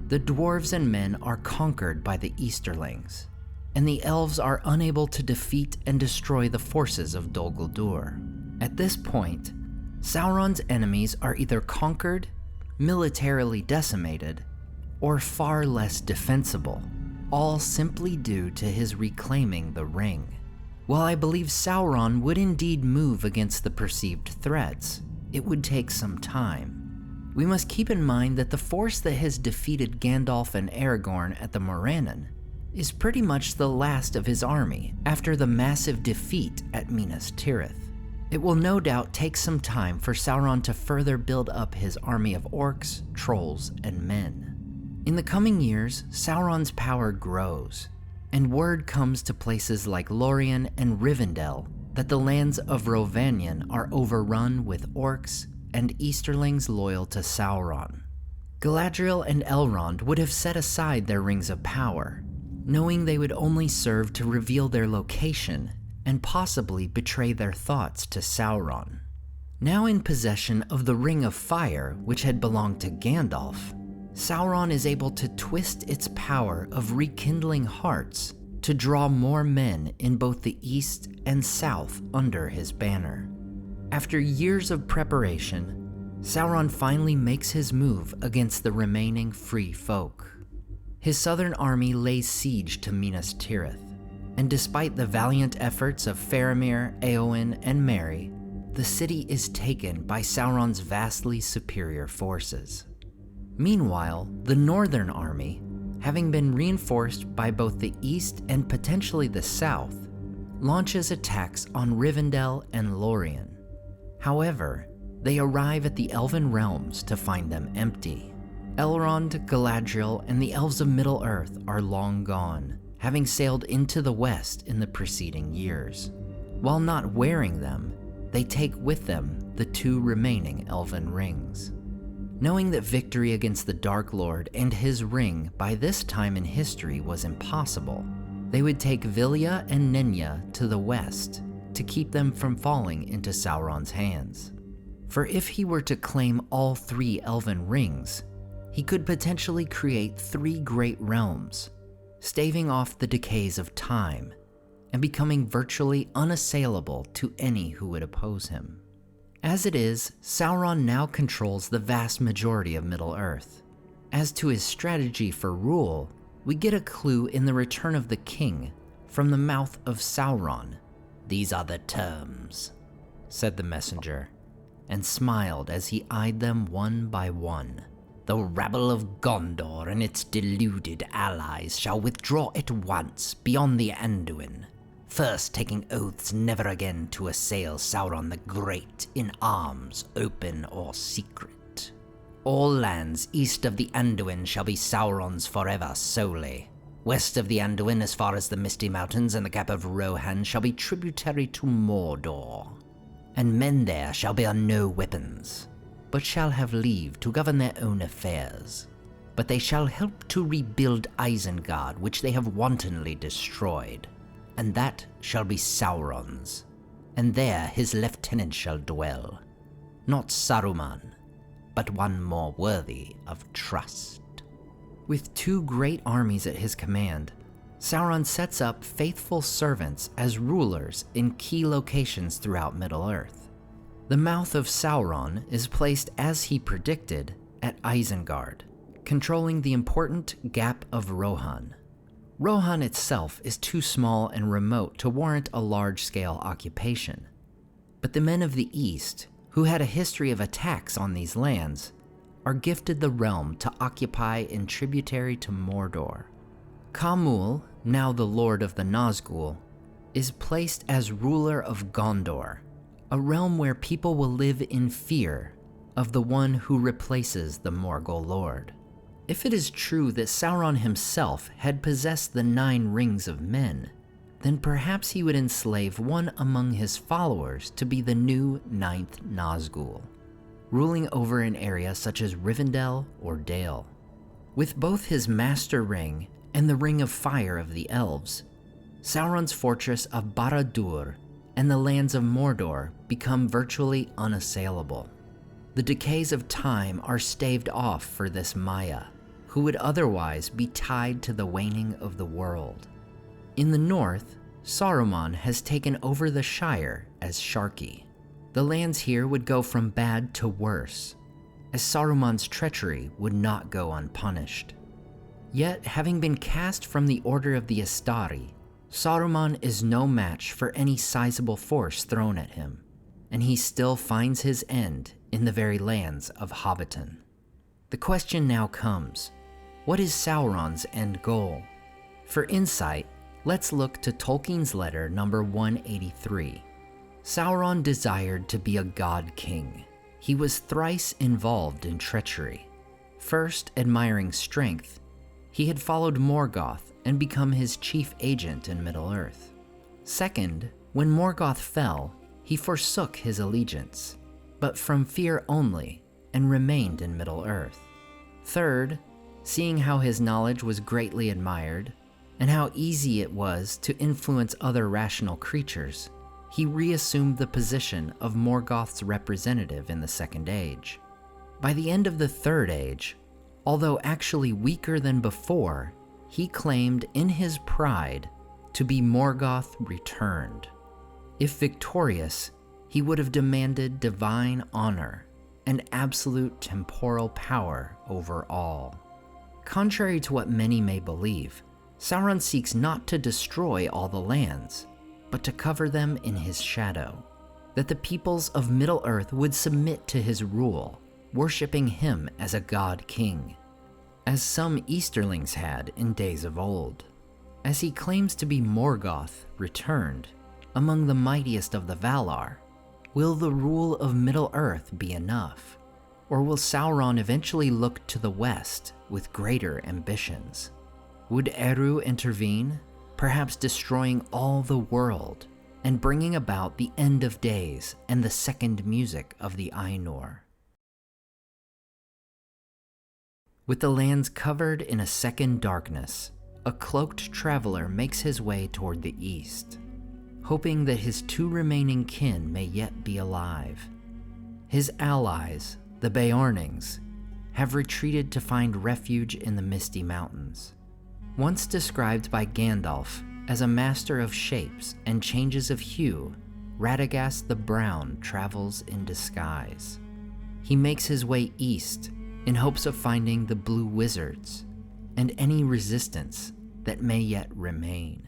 the dwarves and men are conquered by the Easterlings, and the elves are unable to defeat and destroy the forces of Dol Guldur. At this point, Sauron's enemies are either conquered, militarily decimated, or far less defensible, all simply due to his reclaiming the ring. While I believe Sauron would indeed move against the perceived threats, it would take some time. We must keep in mind that the force that has defeated Gandalf and Aragorn at the Morannon is pretty much the last of his army after the massive defeat at Minas Tirith. It will no doubt take some time for Sauron to further build up his army of orcs, trolls, and men. In the coming years, Sauron's power grows, and word comes to places like Lorien and Rivendell that the lands of Rhovanion are overrun with orcs and Easterlings loyal to Sauron. Galadriel and Elrond would have set aside their rings of power, knowing they would only serve to reveal their location and possibly betray their thoughts to Sauron. Now in possession of the Ring of Fire, which had belonged to Gandalf, Sauron is able to twist its power of rekindling hearts to draw more men in both the east and south under his banner. After years of preparation, Sauron finally makes his move against the remaining free folk. His southern army lays siege to Minas Tirith, and despite the valiant efforts of Faramir, Éowyn, and Merry, the city is taken by Sauron's vastly superior forces. Meanwhile, the northern army, having been reinforced by both the east and potentially the south, launches attacks on Rivendell and Lorien. However, they arrive at the Elven realms to find them empty. Elrond, Galadriel, and the elves of Middle-earth are long gone, having sailed into the west in the preceding years. While not wearing them, they take with them the 2 remaining Elven rings. Knowing that victory against the Dark Lord and his ring by this time in history was impossible, they would take Vilya and Nenya to the west to keep them from falling into Sauron's hands. For if he were to claim all 3 Elven rings, he could potentially create 3 great realms, staving off the decays of time and becoming virtually unassailable to any who would oppose him. As it is, Sauron now controls the vast majority of Middle-earth. As to his strategy for rule, we get a clue in the Return of the King from the mouth of Sauron. "These are the terms," said the messenger, and smiled as he eyed them one by one. "The rabble of Gondor and its deluded allies shall withdraw at once beyond the Anduin, first taking oaths never again to assail Sauron the Great in arms, open or secret. All lands east of the Anduin shall be Sauron's forever solely. West of the Anduin, as far as the Misty Mountains and the Gap of Rohan, shall be tributary to Mordor. And men there shall bear no weapons, but shall have leave to govern their own affairs. But they shall help to rebuild Isengard, which they have wantonly destroyed. And that shall be Sauron's, and there his lieutenant shall dwell. Not Saruman, but one more worthy of trust." With 2 great armies at his command, Sauron sets up faithful servants as rulers in key locations throughout Middle-earth. The mouth of Sauron is placed, as he predicted, at Isengard, controlling the important Gap of Rohan. Rohan itself is too small and remote to warrant a large-scale occupation, but the men of the East, who had a history of attacks on these lands, are gifted the realm to occupy in tributary to Mordor. Khamul, now the Lord of the Nazgul, is placed as ruler of Gondor, a realm where people will live in fear of the one who replaces the Morgul Lord. If it is true that Sauron himself had possessed the 9 rings of men, then perhaps he would enslave one among his followers to be the new 9th Nazgul, ruling over an area such as Rivendell or Dale. With both his Master Ring and the Ring of Fire of the Elves, Sauron's fortress of Barad-dûr and the lands of Mordor become virtually unassailable. The decays of time are staved off for this Maya, who would otherwise be tied to the waning of the world. In the north, Saruman has taken over the Shire as Sharky. The lands here would go from bad to worse, as Saruman's treachery would not go unpunished. Yet, having been cast from the Order of the Istari, Saruman is no match for any sizable force thrown at him, and he still finds his end in the very lands of Hobbiton. The question now comes, what is Sauron's end goal? For insight, let's look to Tolkien's letter number 183. Sauron desired to be a god king. He was thrice involved in treachery. First, admiring strength, he had followed Morgoth and become his chief agent in Middle-earth. Second, when Morgoth fell, he forsook his allegiance, but from fear only, and remained in Middle-earth. Third, seeing how his knowledge was greatly admired, and how easy it was to influence other rational creatures, he reassumed the position of Morgoth's representative in the Second Age. By the end of the Third Age, although actually weaker than before, he claimed in his pride to be Morgoth returned. If victorious, he would have demanded divine honor and absolute temporal power over all. Contrary to what many may believe, Sauron seeks not to destroy all the lands, but to cover them in his shadow, that the peoples of Middle-earth would submit to his rule, worshipping him as a god king, as some Easterlings had in days of old. As he claims to be Morgoth returned, among the mightiest of the Valar, will the rule of Middle-earth be enough? Or will Sauron eventually look to the west with greater ambitions? Would Eru intervene, perhaps destroying all the world and bringing about the end of days and the second music of the Ainur? With the lands covered in a second darkness, a cloaked traveler makes his way toward the east, hoping that his two remaining kin may yet be alive. His allies, the Beornings, have retreated to find refuge in the Misty Mountains. Once described by Gandalf as a master of shapes and changes of hue, Radagast the Brown travels in disguise. He makes his way east in hopes of finding the Blue Wizards and any resistance that may yet remain.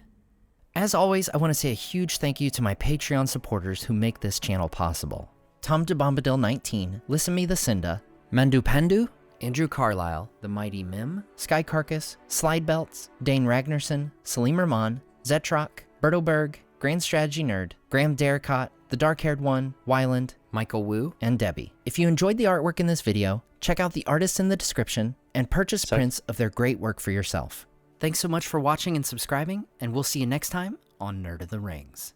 As always, I want to say a huge thank you to my Patreon supporters who make this channel possible. Tom DeBombadil 19, Listen Me the Cinda, Mandu Pandu, Andrew Carlisle, The Mighty Mim, Sky Carcass, Slide Belts, Dane Ragnarsson, Salim Rahman, Zetrock, Berto Berg, Grand Strategy Nerd, Graham Darricott, The Dark-Haired One, Wyland, Michael Wu, and Debbie. If you enjoyed the artwork in this video, check out the artists in the description and purchase prints of their great work for yourself. Thanks so much for watching and subscribing, and we'll see you next time on Nerd of the Rings.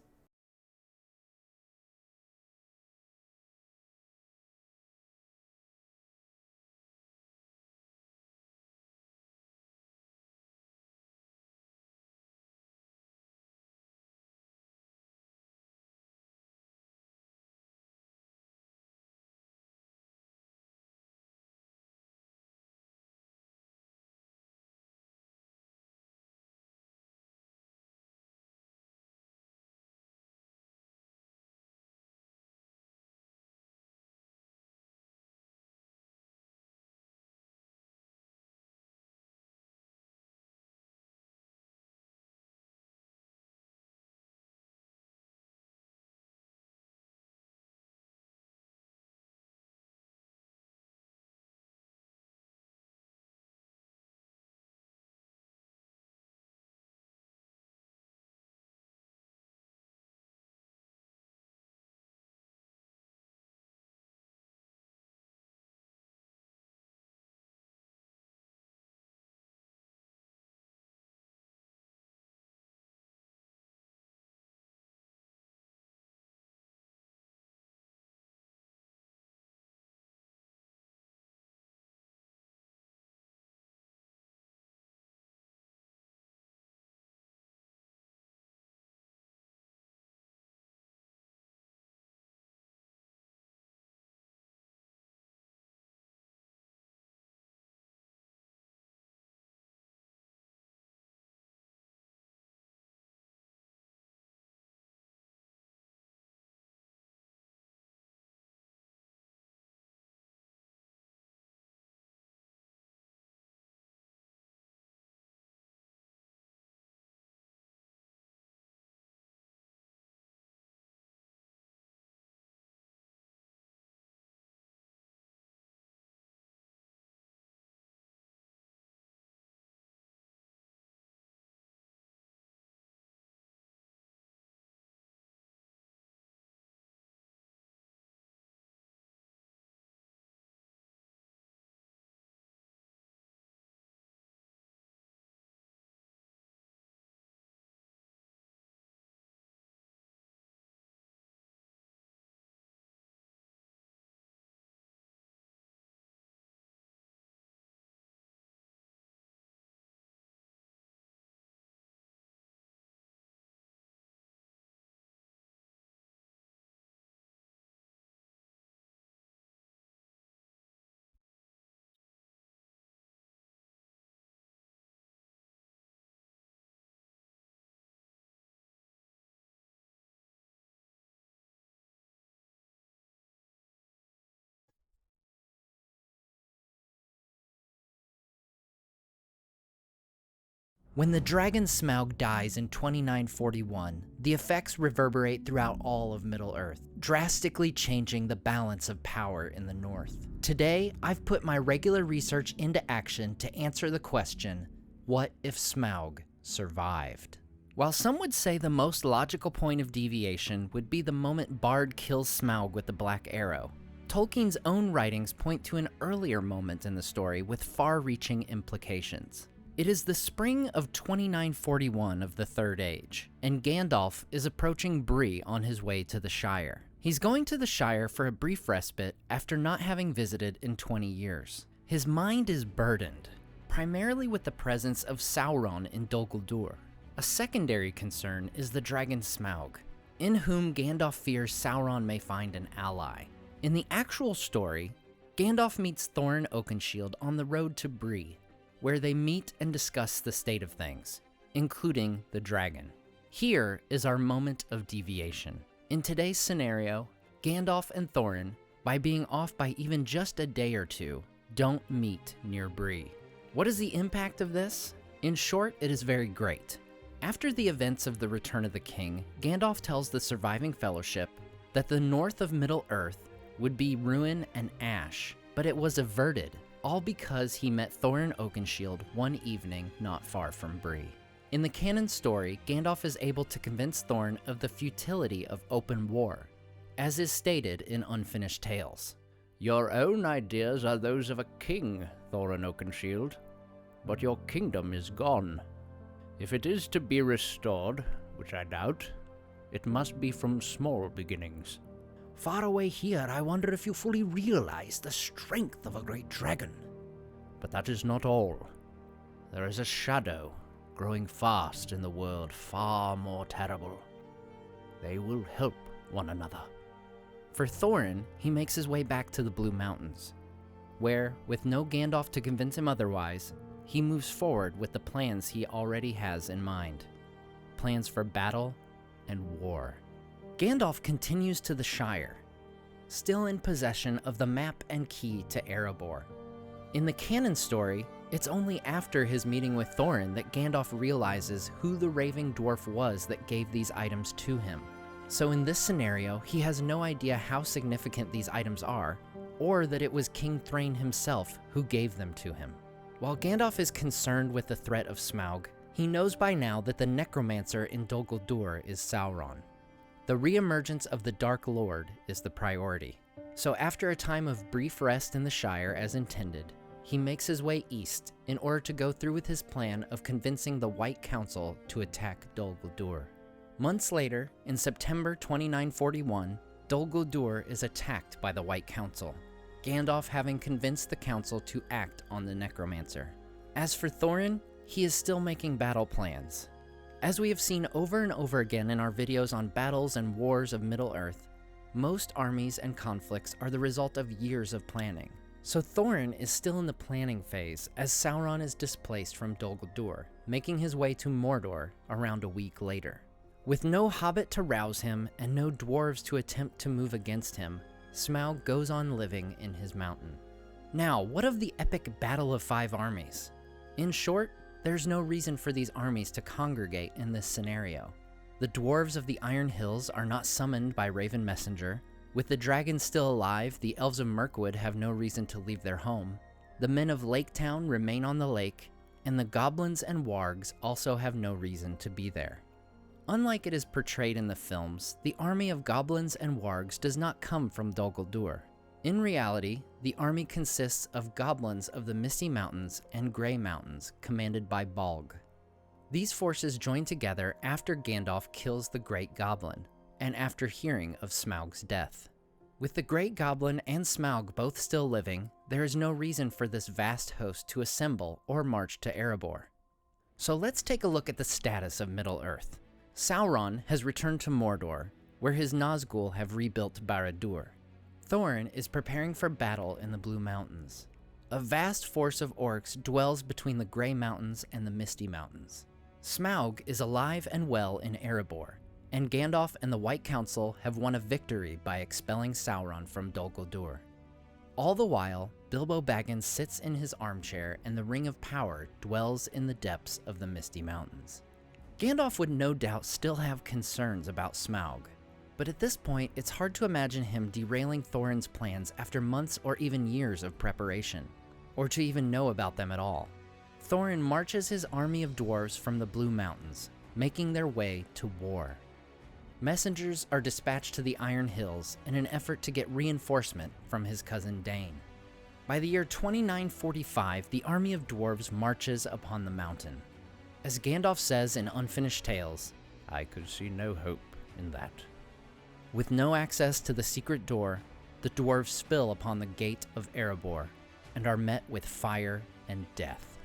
When the dragon Smaug dies in 2941, the effects reverberate throughout all of Middle-earth, drastically changing the balance of power in the north. Today, I've put my regular research into action to answer the question, what if Smaug survived? While some would say the most logical point of deviation would be the moment Bard kills Smaug with the black arrow, Tolkien's own writings point to an earlier moment in the story with far-reaching implications. It is the spring of 2941 of the Third Age, and Gandalf is approaching Bree on his way to the Shire. He's going to the Shire for a brief respite after not having visited in 20 years. His mind is burdened, primarily with the presence of Sauron in Dol Guldur. A secondary concern is the dragon Smaug, in whom Gandalf fears Sauron may find an ally. In the actual story, Gandalf meets Thorin Oakenshield on the road to Bree, where they meet and discuss the state of things, including the dragon. Here is our moment of deviation. In today's scenario, Gandalf and Thorin, by being off by even just a day or two, don't meet near Bree. What is the impact of this? In short, it is very great. After the events of the Return of the King, Gandalf tells the surviving Fellowship that the north of Middle-earth would be ruin and ash, but it was averted, all because he met Thorin Oakenshield one evening not far from Bree. In the canon story, Gandalf is able to convince Thorin of the futility of open war, as is stated in Unfinished Tales. Your own ideas are those of a king, Thorin Oakenshield, but your kingdom is gone. If it is to be restored, which I doubt, it must be from small beginnings. Far away here, I wonder if you fully realize the strength of a great dragon. But that is not all. There is a shadow growing fast in the world, far more terrible. They will help one another. For Thorin, he makes his way back to the Blue Mountains, where, with no Gandalf to convince him otherwise, he moves forward with the plans he already has in mind. Plans for battle and war. Gandalf continues to the Shire, still in possession of the map and key to Erebor. In the canon story, it's only after his meeting with Thorin that Gandalf realizes who the raving dwarf was that gave these items to him. So in this scenario, he has no idea how significant these items are, or that it was King Thrain himself who gave them to him. While Gandalf is concerned with the threat of Smaug, he knows by now that the necromancer in Dol Guldur is Sauron. The re-emergence of the Dark Lord is the priority. So after a time of brief rest in the Shire as intended, he makes his way east in order to go through with his plan of convincing the White Council to attack Dol Guldur. Months later, in September 2941, Dol Guldur is attacked by the White Council, Gandalf having convinced the council to act on the necromancer. As for Thorin, he is still making battle plans. As we have seen over and over again in our videos on battles and wars of Middle-earth, most armies and conflicts are the result of years of planning. So Thorin is still in the planning phase as Sauron is displaced from Dol Guldur, making his way to Mordor around a week later. With no hobbit to rouse him and no dwarves to attempt to move against him, Smaug goes on living in his mountain. Now, what of the epic Battle of Five Armies? In short, there's no reason for these armies to congregate in this scenario. The dwarves of the Iron Hills are not summoned by Raven Messenger. With the dragons still alive, the elves of Mirkwood have no reason to leave their home. The men of Lake Town remain on the lake, and the goblins and wargs also have no reason to be there. Unlike it is portrayed in the films, the army of goblins and wargs does not come from Dol Guldur. In reality, the army consists of goblins of the Misty Mountains and Grey Mountains, commanded by Bolg. These forces join together after Gandalf kills the Great Goblin, and after hearing of Smaug's death. With the Great Goblin and Smaug both still living, there is no reason for this vast host to assemble or march to Erebor. So let's take a look at the status of Middle-earth. Sauron has returned to Mordor, where his Nazgul have rebuilt Barad-dûr. Thorin is preparing for battle in the Blue Mountains. A vast force of orcs dwells between the Grey Mountains and the Misty Mountains. Smaug is alive and well in Erebor, and Gandalf and the White Council have won a victory by expelling Sauron from Dol Guldur. All the while, Bilbo Baggins sits in his armchair and the Ring of Power dwells in the depths of the Misty Mountains. Gandalf would no doubt still have concerns about Smaug, but at this point it's hard to imagine him derailing Thorin's plans after months or even years of preparation, or to even know about them at all. Thorin marches his army of dwarves from the Blue Mountains, making their way to war. Messengers are dispatched to the Iron Hills in an effort to get reinforcement from his cousin Dain. By the year 2945, the army of dwarves marches upon the mountain. As Gandalf says in Unfinished Tales, "I could see no hope in that." With no access to the secret door, the dwarves spill upon the gate of Erebor and are met with fire and death.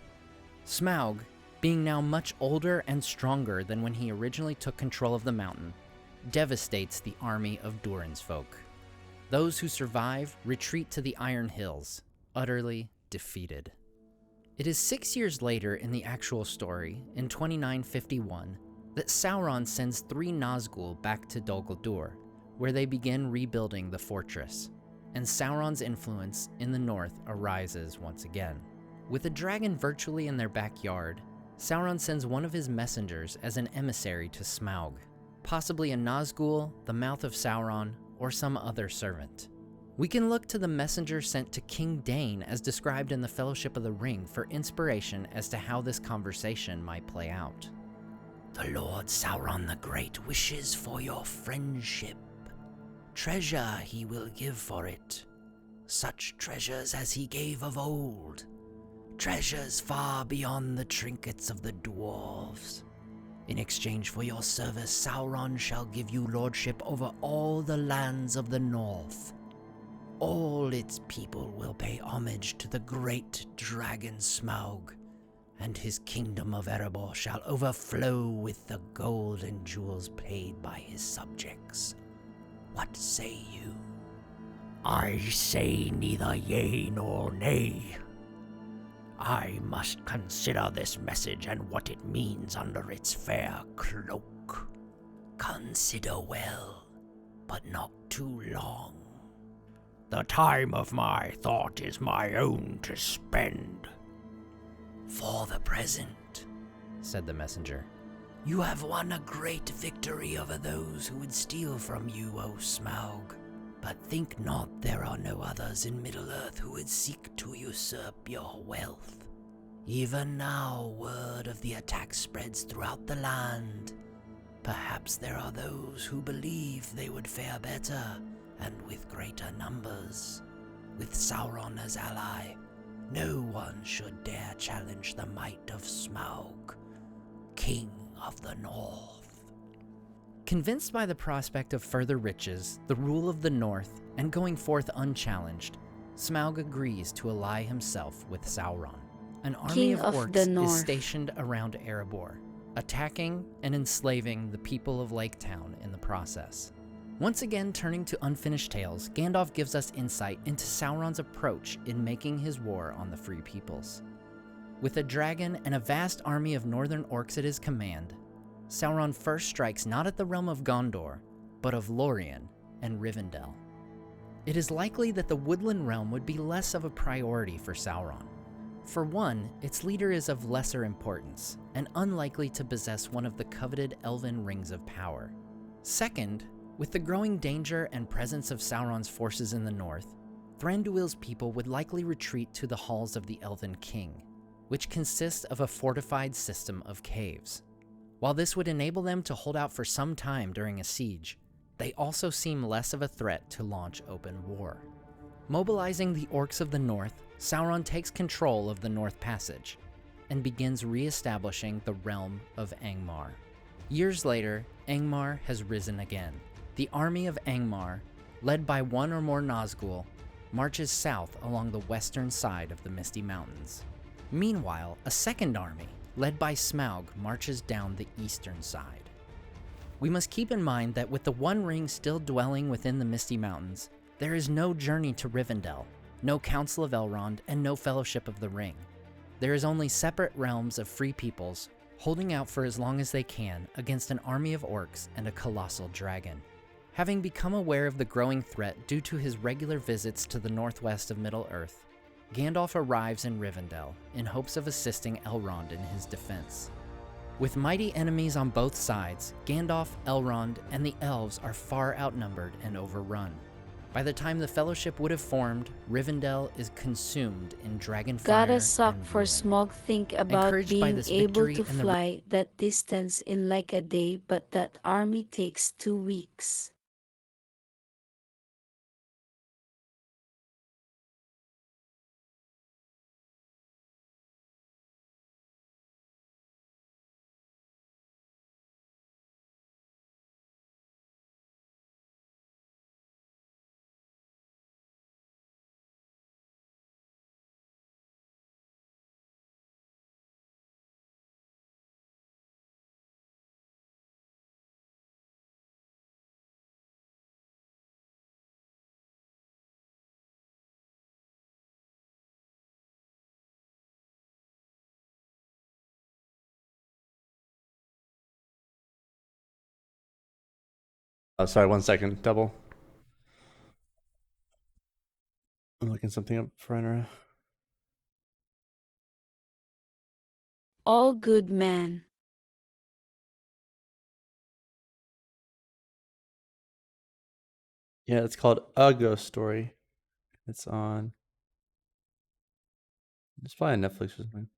Smaug, being now much older and stronger than when he originally took control of the mountain, devastates the army of Durin's folk. Those who survive retreat to the Iron Hills, utterly defeated. It is 6 years later in the actual story, in 2951, that Sauron sends 3 Nazgul back to Dol Guldur, where they begin rebuilding the fortress, and Sauron's influence in the north arises once again. With a dragon virtually in their backyard, Sauron sends one of his messengers as an emissary to Smaug, possibly a Nazgul, the Mouth of Sauron, or some other servant. We can look to the messenger sent to King Dain as described in the Fellowship of the Ring for inspiration as to how this conversation might play out. "The Lord Sauron the Great wishes for your friendship. Treasure he will give for it, such treasures as he gave of old, treasures far beyond the trinkets of the dwarves. In exchange for your service, Sauron shall give you lordship over all the lands of the north. All its people will pay homage to the great dragon Smaug, and his kingdom of Erebor shall overflow with the gold and jewels paid by his subjects. What say you?" "I say neither yea nor nay. I must consider this message and what it means under its fair cloak." "Consider well, but not too long." "The time of my thought is my own to spend." "For the present," said the messenger, "you have won a great victory over those who would steal from you, O Smaug. But think not there are no others in Middle-earth who would seek to usurp your wealth. Even now word of the attack spreads throughout the land. Perhaps there are those who believe they would fare better and with greater numbers. With Sauron as ally, no one should dare challenge the might of Smaug, King of the North." Convinced by the prospect of further riches, the rule of the North, and going forth unchallenged, Smaug agrees to ally himself with Sauron. An army King of of orcs the is North. stationed around Erebor, attacking and enslaving the people of Lake Town in the process. Once again turning to Unfinished Tales, Gandalf gives us insight into Sauron's approach in making his war on the Free Peoples. With a dragon and a vast army of northern orcs at his command, Sauron first strikes not at the realm of Gondor, but of Lorien and Rivendell. It is likely that the woodland realm would be less of a priority for Sauron. For one, its leader is of lesser importance, and unlikely to possess one of the coveted elven rings of power. Second, with the growing danger and presence of Sauron's forces in the north, Thranduil's people would likely retreat to the halls of the Elven King, which consist of a fortified system of caves. While this would enable them to hold out for some time during a siege, they also seem less of a threat to launch open war. Mobilizing the orcs of the north, Sauron takes control of the North Passage and begins re-establishing the realm of Angmar. Years later, Angmar has risen again. The army of Angmar, led by one or more Nazgul, marches south along the western side of the Misty Mountains. Meanwhile, a second army, led by Smaug, marches down the eastern side. We must keep in mind that with the One Ring still dwelling within the Misty Mountains, there is no journey to Rivendell, no Council of Elrond, and no Fellowship of the Ring. There is only separate realms of free peoples, holding out for as long as they can against an army of orcs and a colossal dragon. Having become aware of the growing threat due to his regular visits to the northwest of Middle-earth, Gandalf arrives in Rivendell in hopes of assisting Elrond in his defense. With mighty enemies on both sides, Gandalf, Elrond, and the elves are far outnumbered and overrun. By the time the Fellowship would have formed, Rivendell is consumed in dragonfire Gotta suck and for ruin. Smog think about Encouraged by being this able victory to and the fly that distance in like a day, but that army takes 2 weeks. Oh, sorry, 1 second. Double. I'm looking something up for Inra. All good, man. Yeah, it's called A Ghost Story. It's on. It's probably on Netflix or something.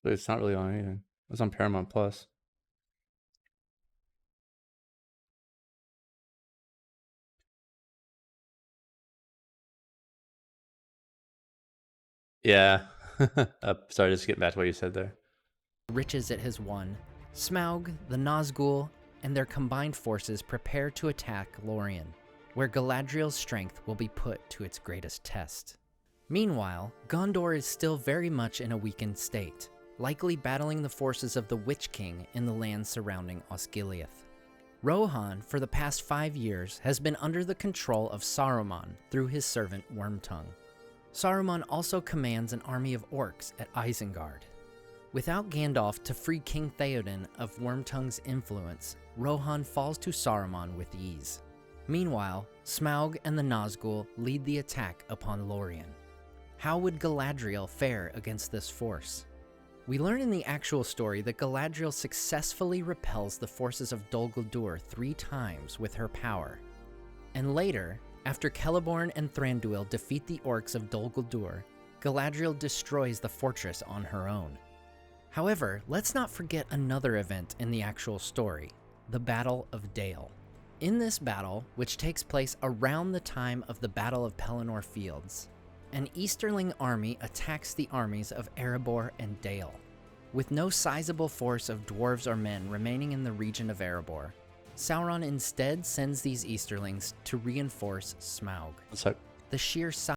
But it's not really on anything. It's on Paramount Plus. Yeah. Sorry, just getting back to what you said there. riches it has won, Smaug, the Nazgul, and their combined forces prepare to attack Lorien, where Galadriel's strength will be put to its greatest test. Meanwhile, Gondor is still very much in a weakened state, likely battling the forces of the Witch King in the lands surrounding Osgiliath. Rohan, for the past 5 years, has been under the control of Saruman through his servant Wormtongue. Saruman also commands an army of orcs at Isengard. Without Gandalf to free King Theoden of Wormtongue's influence, Rohan falls to Saruman with ease. Meanwhile, Smaug and the Nazgul lead the attack upon Lorien. How would Galadriel fare against this force? We learn in the actual story that Galadriel successfully repels the forces of Dol Guldur 3 times with her power. And later, after Celeborn and Thranduil defeat the orcs of Dol Guldur, Galadriel destroys the fortress on her own. However, let's not forget another event in the actual story, the Battle of Dale. In this battle, which takes place around the time of the Battle of Pelennor Fields, an Easterling army attacks the armies of Erebor and Dale. With no sizable force of dwarves or men remaining in the region of Erebor, Sauron instead sends these Easterlings to reinforce Smaug. The sheer size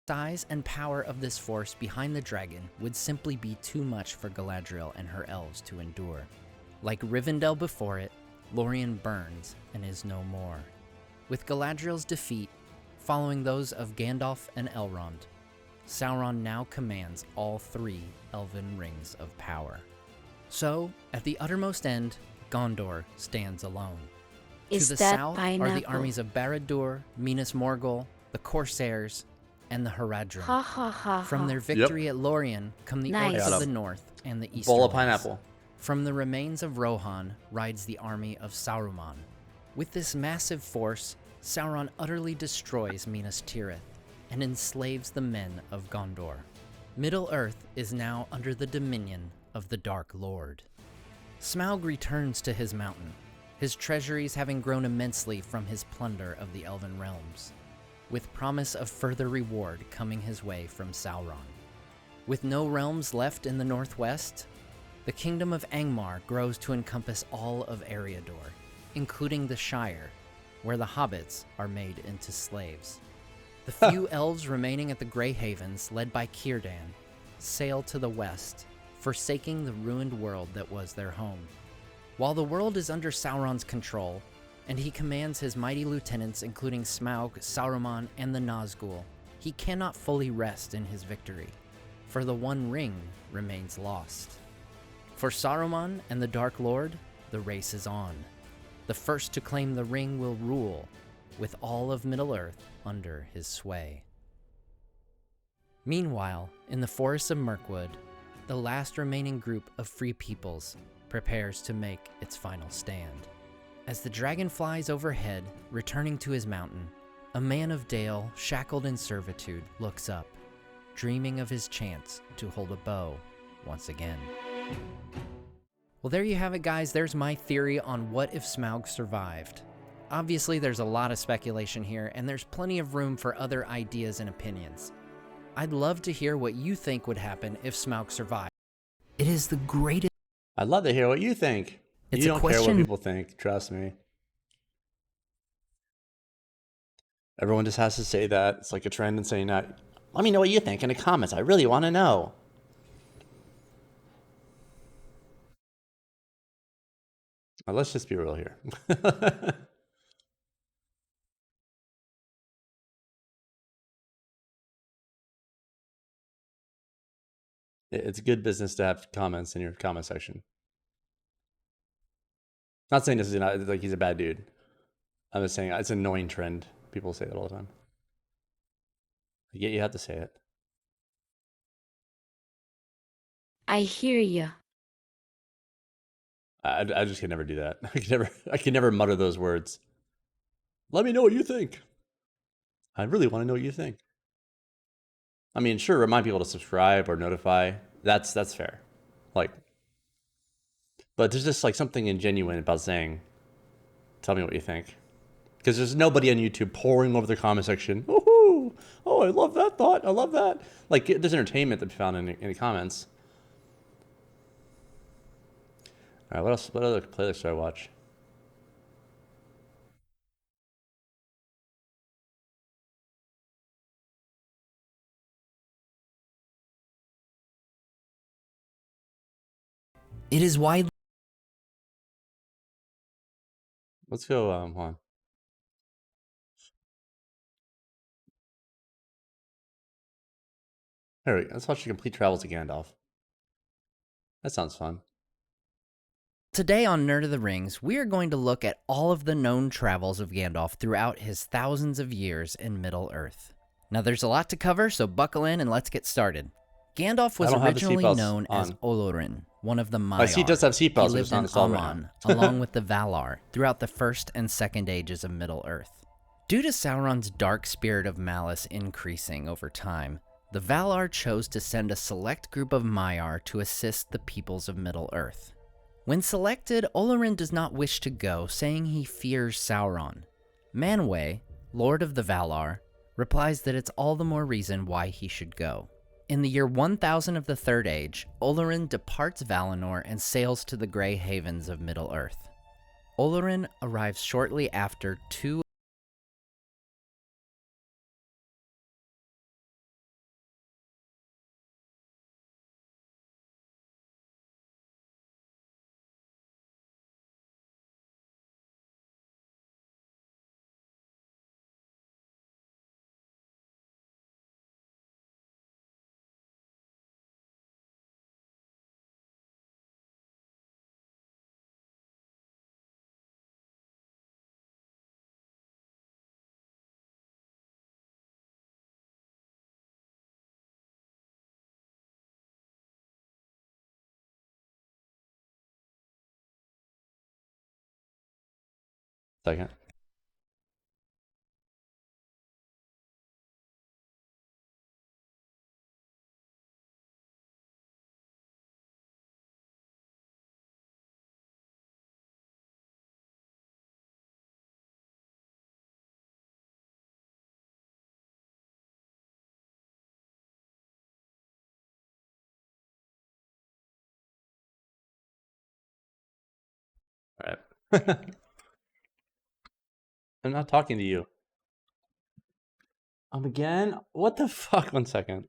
size and power of this force behind the dragon would simply be too much for Galadriel and her elves to endure. Like Rivendell before it, Lorien burns and is no more. With Galadriel's defeat, following those of Gandalf and Elrond, Sauron now commands all 3 elven rings of power. So, at the uttermost end, Gondor stands alone. Is to the that south are pineapple? the armies of Barad-dûr, Minas Morgul, the Corsairs, and the Haradrim. Ha ha ha. From ha. their victory at Lorien come the Nice. orcs Got of a the north and the bowl of easterlands. pineapple. From the remains of Rohan rides the army of Saruman. With this massive force, Sauron utterly destroys Minas Tirith and enslaves the men of Gondor. Middle-earth is now under the dominion of the Dark Lord. Smaug returns to his mountain, his treasuries having grown immensely from his plunder of the Elven realms, with promise of further reward coming his way from Sauron. With no realms left in the northwest, the kingdom of Angmar grows to encompass all of Eriador, including the Shire, where the hobbits are made into slaves. The few elves remaining at the Grey Havens, led by Círdan, sail to the west, forsaking the ruined world that was their home. While the world is under Sauron's control, and he commands his mighty lieutenants including Smaug, Saruman, and the Nazgul, he cannot fully rest in his victory, for the One Ring remains lost. For Saruman and the Dark Lord, the race is on. The first to claim the ring will rule, with all of Middle-earth under his sway. Meanwhile, in the forests of Mirkwood, the last remaining group of free peoples prepares to make its final stand. As the dragon flies overhead, returning to his mountain, a man of Dale, shackled in servitude, looks up, dreaming of his chance to hold a bow once again. Well, there you have it, guys. There's my theory on what if Smaug survived. Obviously, there's a lot of speculation here, and there's plenty of room for other ideas and opinions. I'd love to hear what you think would happen if Smaug survived. It is the greatest... I'd love to hear what you think. It's You a don't care question- what people think, trust me. Everyone just has to say that. It's like a trend in saying that. Let me know what you think in the comments. I really want to know. Now, let's just be real here. It's good business to have comments in your comment section. Not saying this is not like he's a bad dude. I'm just saying it's an annoying trend. People say that all the time. Yet you have to say it. I hear ya. I just could never do that. I could never mutter those words. Let me know what you think. I really want to know what you think. I mean, sure, remind people to subscribe or notify. That's fair. Like, but there's just like something ingenuine about saying, tell me what you think. Because there's nobody on YouTube pouring over the comment section. Woohoo! Oh, I love that thought. I love that. Like, there's entertainment to be found in the comments. All right, what else? What other playlists do I watch? It is widely... Let's go, hold on. There we go. Let's watch the complete travels of Gandalf. That sounds fun. Today on Nerd of the Rings, we are going to look at all of the known travels of Gandalf throughout his thousands of years in Middle-earth. Now there's a lot to cover, so buckle in and let's get started. Gandalf was originally known as Olorin, one of the Maiar. My seat does have seatbelts, He lived in Aman, along with the Valar, throughout the First and Second Ages of Middle-earth. Due to Sauron's dark spirit of malice increasing over time, the Valar chose to send a select group of Maiar to assist the peoples of Middle-earth. When selected, Olorin does not wish to go, saying he fears Sauron. Manwë, Lord of the Valar, replies that it's all the more reason why he should go. In the year 1000 of the Third Age, Olorin departs Valinor and sails to the Grey Havens of Middle-earth. Olorin arrives shortly after two Second. All right. I'm not talking to you. Again? What the fuck? 1 second.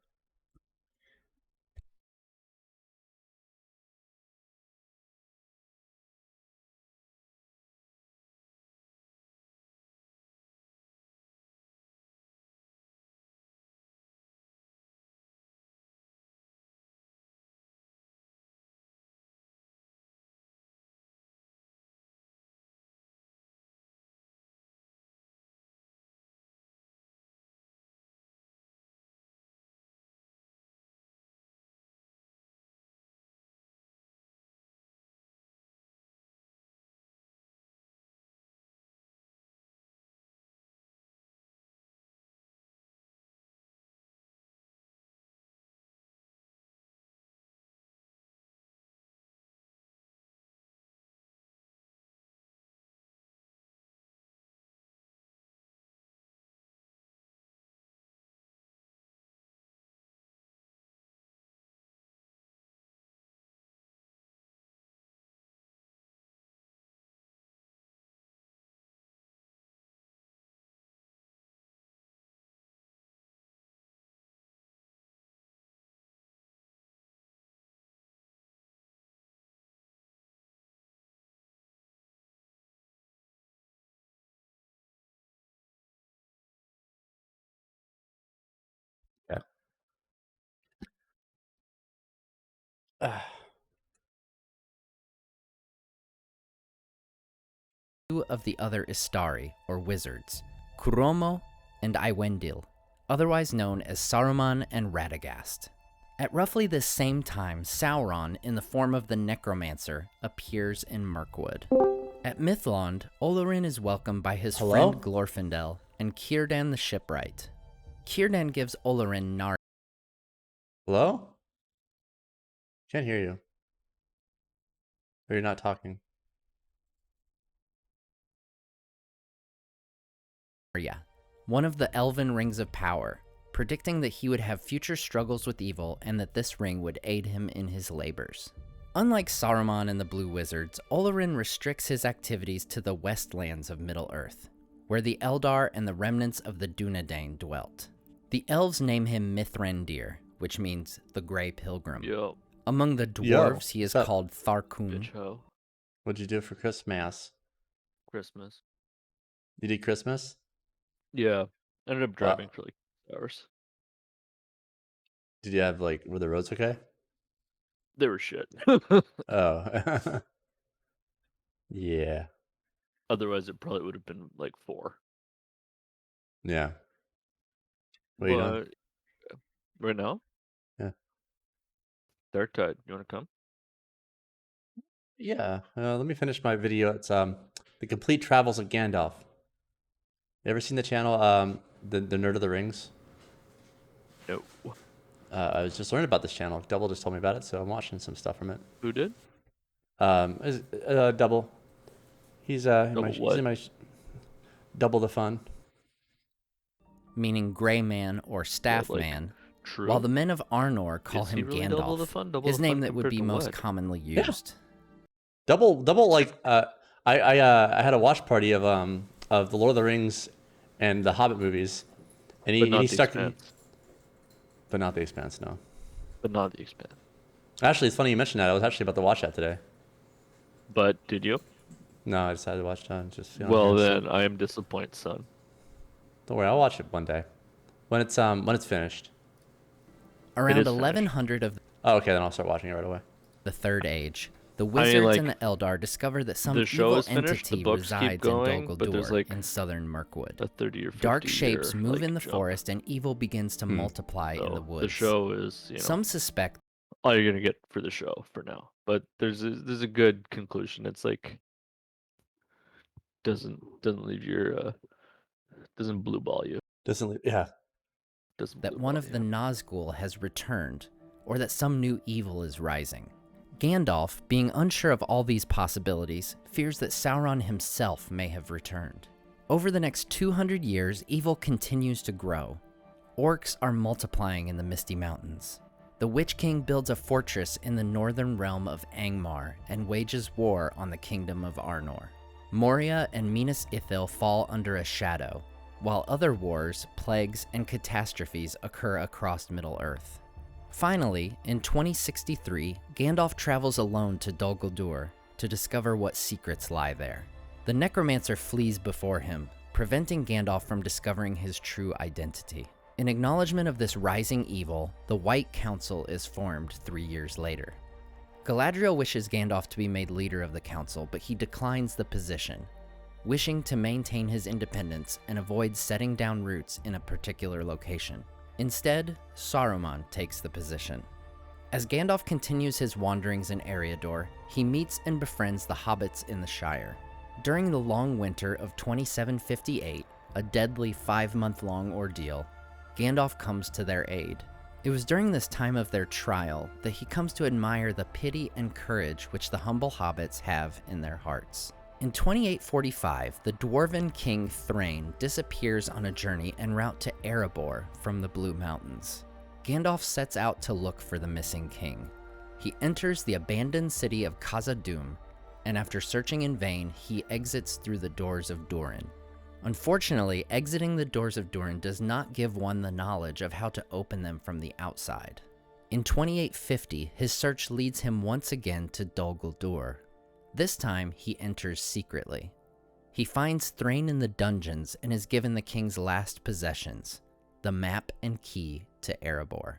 Yeah. Two of the other Istari, or wizards, Kuromo and Iwendil, otherwise known as Saruman and Radagast. At roughly the same time, Sauron, in the form of the Necromancer, appears in Mirkwood. At Mithlond, Olorin is welcomed by his friend Glorfindel and Círdan the Shipwright. Círdan gives Olorin Narya. Hello? Can't hear you. Or you're not talking. One of the elven rings of power, predicting that he would have future struggles with evil and that this ring would aid him in his labors. Unlike Saruman and the Blue Wizards, Olorin restricts his activities to the westlands of Middle-earth, where the Eldar and the remnants of the Dunedain dwelt. The elves name him Mithrandir, which means the Grey Pilgrim. Yo. Among the dwarves, he is called Tharkun. What'd you do for Christmas? Christmas. You did Christmas? Yeah. I ended up driving for like hours. Did you have were the roads okay? They were shit. Oh. Yeah. Otherwise, it probably would have been like 4. Yeah. What are you doing? Right now? Yeah. Dark Tide. You want to come? Yeah. Let me finish my video. It's The Complete Travels of Gandalf. You ever seen the channel the Nerd of the Rings? No. I was just learning about this channel. Double just told me about it, so I'm watching some stuff from it. Who did? Double. He's Double he's what? in my double the fun. Meaning Grey Man or Staff Man, true? while the men of Arnor call Is he him really Gandalf, double the fun? Double his the name fun that would compared be to most what? commonly used. Double I had a watch party of the Lord of the Rings and the Hobbit movies, and But not he the stuck. Expanse. But not the Expanse, no. But not the Expanse. Actually, it's funny you mentioned that. I was actually about to watch that today. But did you? No, I decided to watch that. Just Well, then I am disappointed, son. Don't worry, I'll watch it one day when it's finished. Around 1100 of Oh, okay, then I'll start watching it right away. the Third Age, the wizards and the Eldar discover that some the show evil is finished, the entity books keep resides going, in Dol but there's, Guldur like, in southern Mirkwood. a 30 or 50 Dark shapes year, move like, in the jump. forest and evil begins to multiply in the So, woods. the show is, you know, Some suspect all you're gonna get for the show for now. But there's a good conclusion. It's like doesn't leave your doesn't blue ball you. Doesn't that one of the Nazgul has returned, or that some new evil is rising. Gandalf, being unsure of all these possibilities, fears that Sauron himself may have returned. Over the next 200 years, evil continues to grow. Orcs are multiplying in the Misty Mountains. The Witch King builds a fortress in the northern realm of Angmar and wages war on the kingdom of Arnor. Moria and Minas Ithil fall under a shadow, while other wars, plagues, and catastrophes occur across Middle-earth. Finally, in 2063, Gandalf travels alone to Dol Guldur to discover what secrets lie there. The necromancer flees before him, preventing Gandalf from discovering his true identity. In acknowledgement of this rising evil, the White Council is formed 3 years later. Galadriel wishes Gandalf to be made leader of the council, but he declines the position, wishing to maintain his independence and avoid setting down roots in a particular location. Instead, Saruman takes the position. As Gandalf continues his wanderings in Eriador, he meets and befriends the hobbits in the Shire. During the long winter of 2758, a deadly 5-month-long ordeal, Gandalf comes to their aid. It was during this time of their trial that he comes to admire the pity and courage which the humble hobbits have in their hearts. In 2845, the dwarven king Thrain disappears on a journey en route to Erebor from the Blue Mountains. Gandalf sets out to look for the missing king. He enters the abandoned city of Khazad-dûm, and after searching in vain, he exits through the doors of Durin. Unfortunately, exiting the doors of Durin does not give one the knowledge of how to open them from the outside. In 2850, his search leads him once again to Dol Guldur. This time, he enters secretly. He finds Thrain in the dungeons and is given the king's last possessions, the map and key to Erebor.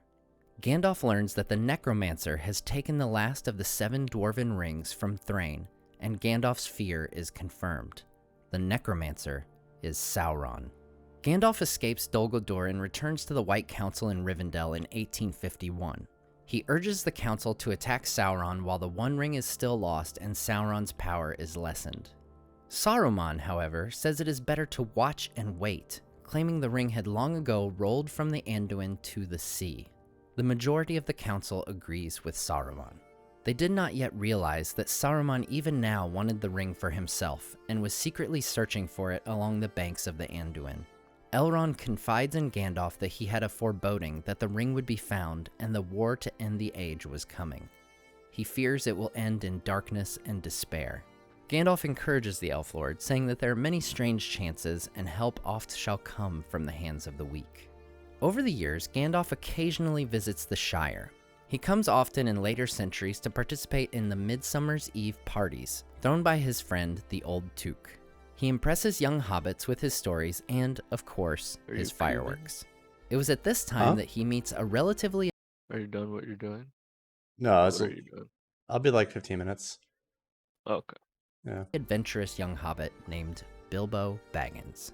Gandalf learns that the necromancer has taken the last of the 7 dwarven rings from Thrain, and Gandalf's fear is confirmed. The necromancer is Sauron. Gandalf escapes Dol Guldur and returns to the White Council in Rivendell in 1851. He urges the council to attack Sauron while the One Ring is still lost and Sauron's power is lessened. Saruman, however, says it is better to watch and wait, claiming the ring had long ago rolled from the Anduin to the sea. The majority of the council agrees with Saruman. They did not yet realize that Saruman even now wanted the ring for himself and was secretly searching for it along the banks of the Anduin. Elrond confides in Gandalf that he had a foreboding that the ring would be found and the war to end the age was coming. He fears it will end in darkness and despair. Gandalf encourages the Elf Lord, saying that there are many strange chances and help oft shall come from the hands of the weak. Over the years, Gandalf occasionally visits the Shire. He comes often in later centuries to participate in the Midsummer's Eve parties, thrown by his friend, the Old Took. He impresses young hobbits with his stories and, of course, his fireworks. It was at this time that he meets a relatively... Are you done what you're doing? No, What are you doing? I'll be like 15 minutes. Okay. Yeah. Adventurous young hobbit named Bilbo Baggins.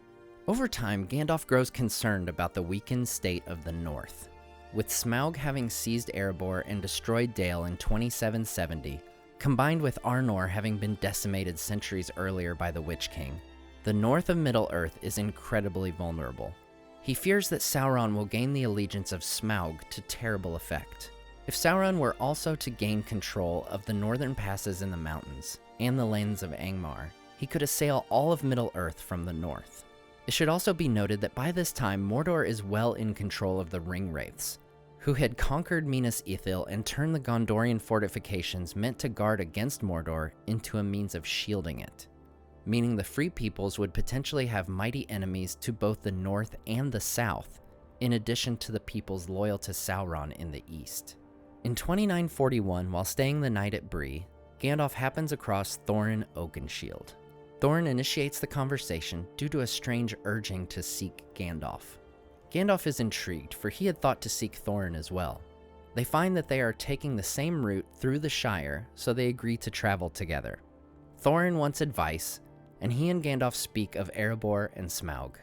Over time, Gandalf grows concerned about the weakened state of the North. With Smaug having seized Erebor and destroyed Dale in 2770, combined with Arnor having been decimated centuries earlier by the Witch King, the north of Middle-earth is incredibly vulnerable. He fears that Sauron will gain the allegiance of Smaug to terrible effect. If Sauron were also to gain control of the northern passes in the mountains and the lands of Angmar, he could assail all of Middle-earth from the north. It should also be noted that by this time, Mordor is well in control of the Ringwraiths, who had conquered Minas Ithil and turned the Gondorian fortifications meant to guard against Mordor into a means of shielding it, meaning the Free Peoples would potentially have mighty enemies to both the north and the south, in addition to the peoples loyal to Sauron in the east. In 2941, while staying the night at Bree, Gandalf happens across Thorin Oakenshield. Thorin initiates the conversation due to a strange urging to seek Gandalf. Gandalf is intrigued, for he had thought to seek Thorin as well. They find that they are taking the same route through the Shire, so they agree to travel together. Thorin wants advice, and he and Gandalf speak of Erebor and Smaug.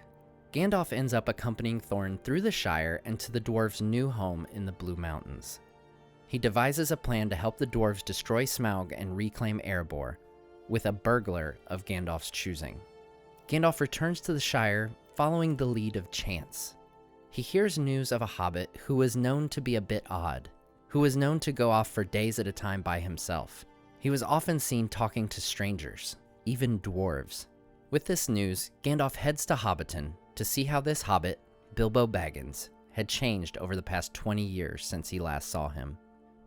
Gandalf ends up accompanying Thorin through the Shire and to the dwarves' new home in the Blue Mountains. He devises a plan to help the dwarves destroy Smaug and reclaim Erebor, with a burglar of Gandalf's choosing. Gandalf returns to the Shire following the lead of chance. He hears news of a hobbit who was known to be a bit odd, who was known to go off for days at a time by himself. He was often seen talking to strangers, even dwarves. With this news, Gandalf heads to Hobbiton to see how this hobbit, Bilbo Baggins, had changed over the past 20 years since he last saw him.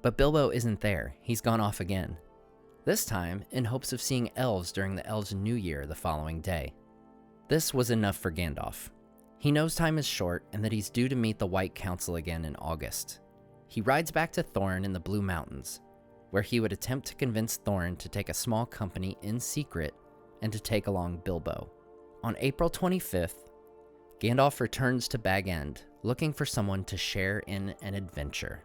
But Bilbo isn't there. He's gone off again. This time in hopes of seeing elves during the Elves' New Year the following day. This was enough for Gandalf. He knows time is short and that he's due to meet the White Council again in August. He rides back to Thorin in the Blue Mountains, where he would attempt to convince Thorin to take a small company in secret and to take along Bilbo. On April 25th, Gandalf returns to Bag End, looking for someone to share in an adventure.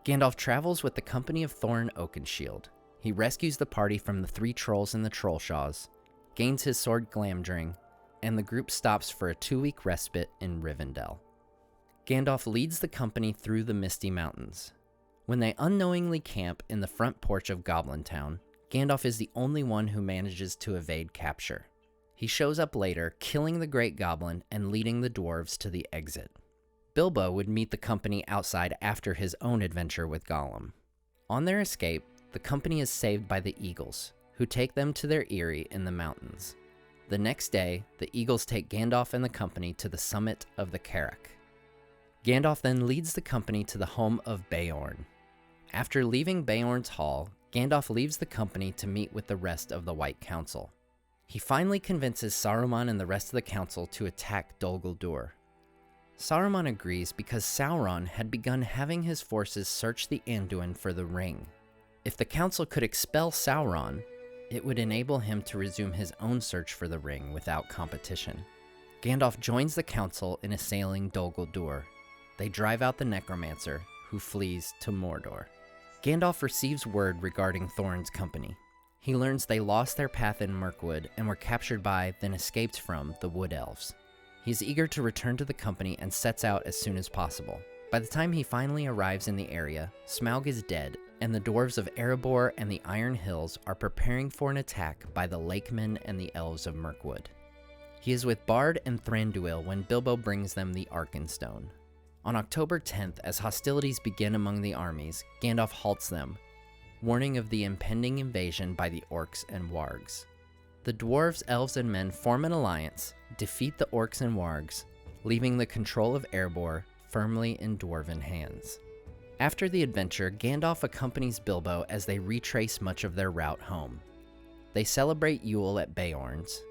Gandalf travels with the company of Thorin Oakenshield. He rescues the party from the 3 trolls and the Trollshaws, gains his sword Glamdring, and the group stops for a 2-week respite in Rivendell. Gandalf leads the company through the Misty Mountains. When they unknowingly camp in the front porch of Goblin Town, Gandalf is the only one who manages to evade capture. He shows up later, killing the Great Goblin and leading the dwarves to the exit. Bilbo would meet the company outside after his own adventure with Gollum. On their escape, the company is saved by the Eagles, who take them to their eyrie in the mountains. The next day, the Eagles take Gandalf and the company to the summit of the Carrack. Gandalf then leads the company to the home of Beorn. After leaving Beorn's hall, Gandalf leaves the company to meet with the rest of the White Council. He finally convinces Saruman and the rest of the council to attack Dol Guldur. Saruman agrees because Sauron had begun having his forces search the Anduin for the ring. If the council could expel Sauron, it would enable him to resume his own search for the ring without competition. Gandalf joins the council in assailing Dol Guldur. They drive out the necromancer, who flees to Mordor. Gandalf receives word regarding Thorin's company. He learns they lost their path in Mirkwood and were captured by, then escaped from, the Wood Elves. He is eager to return to the company and sets out as soon as possible. By the time he finally arrives in the area, Smaug is dead, and the dwarves of Erebor and the Iron Hills are preparing for an attack by the Lakemen and the Elves of Mirkwood. He is with Bard and Thranduil when Bilbo brings them the Arkenstone. On October 10th, as hostilities begin among the armies, Gandalf halts them, warning of the impending invasion by the Orcs and Wargs. The dwarves, elves, and men form an alliance, defeat the Orcs and Wargs, leaving the control of Erebor firmly in dwarven hands. After the adventure, Gandalf accompanies Bilbo as they retrace much of their route home. They celebrate Yule at Beorn's.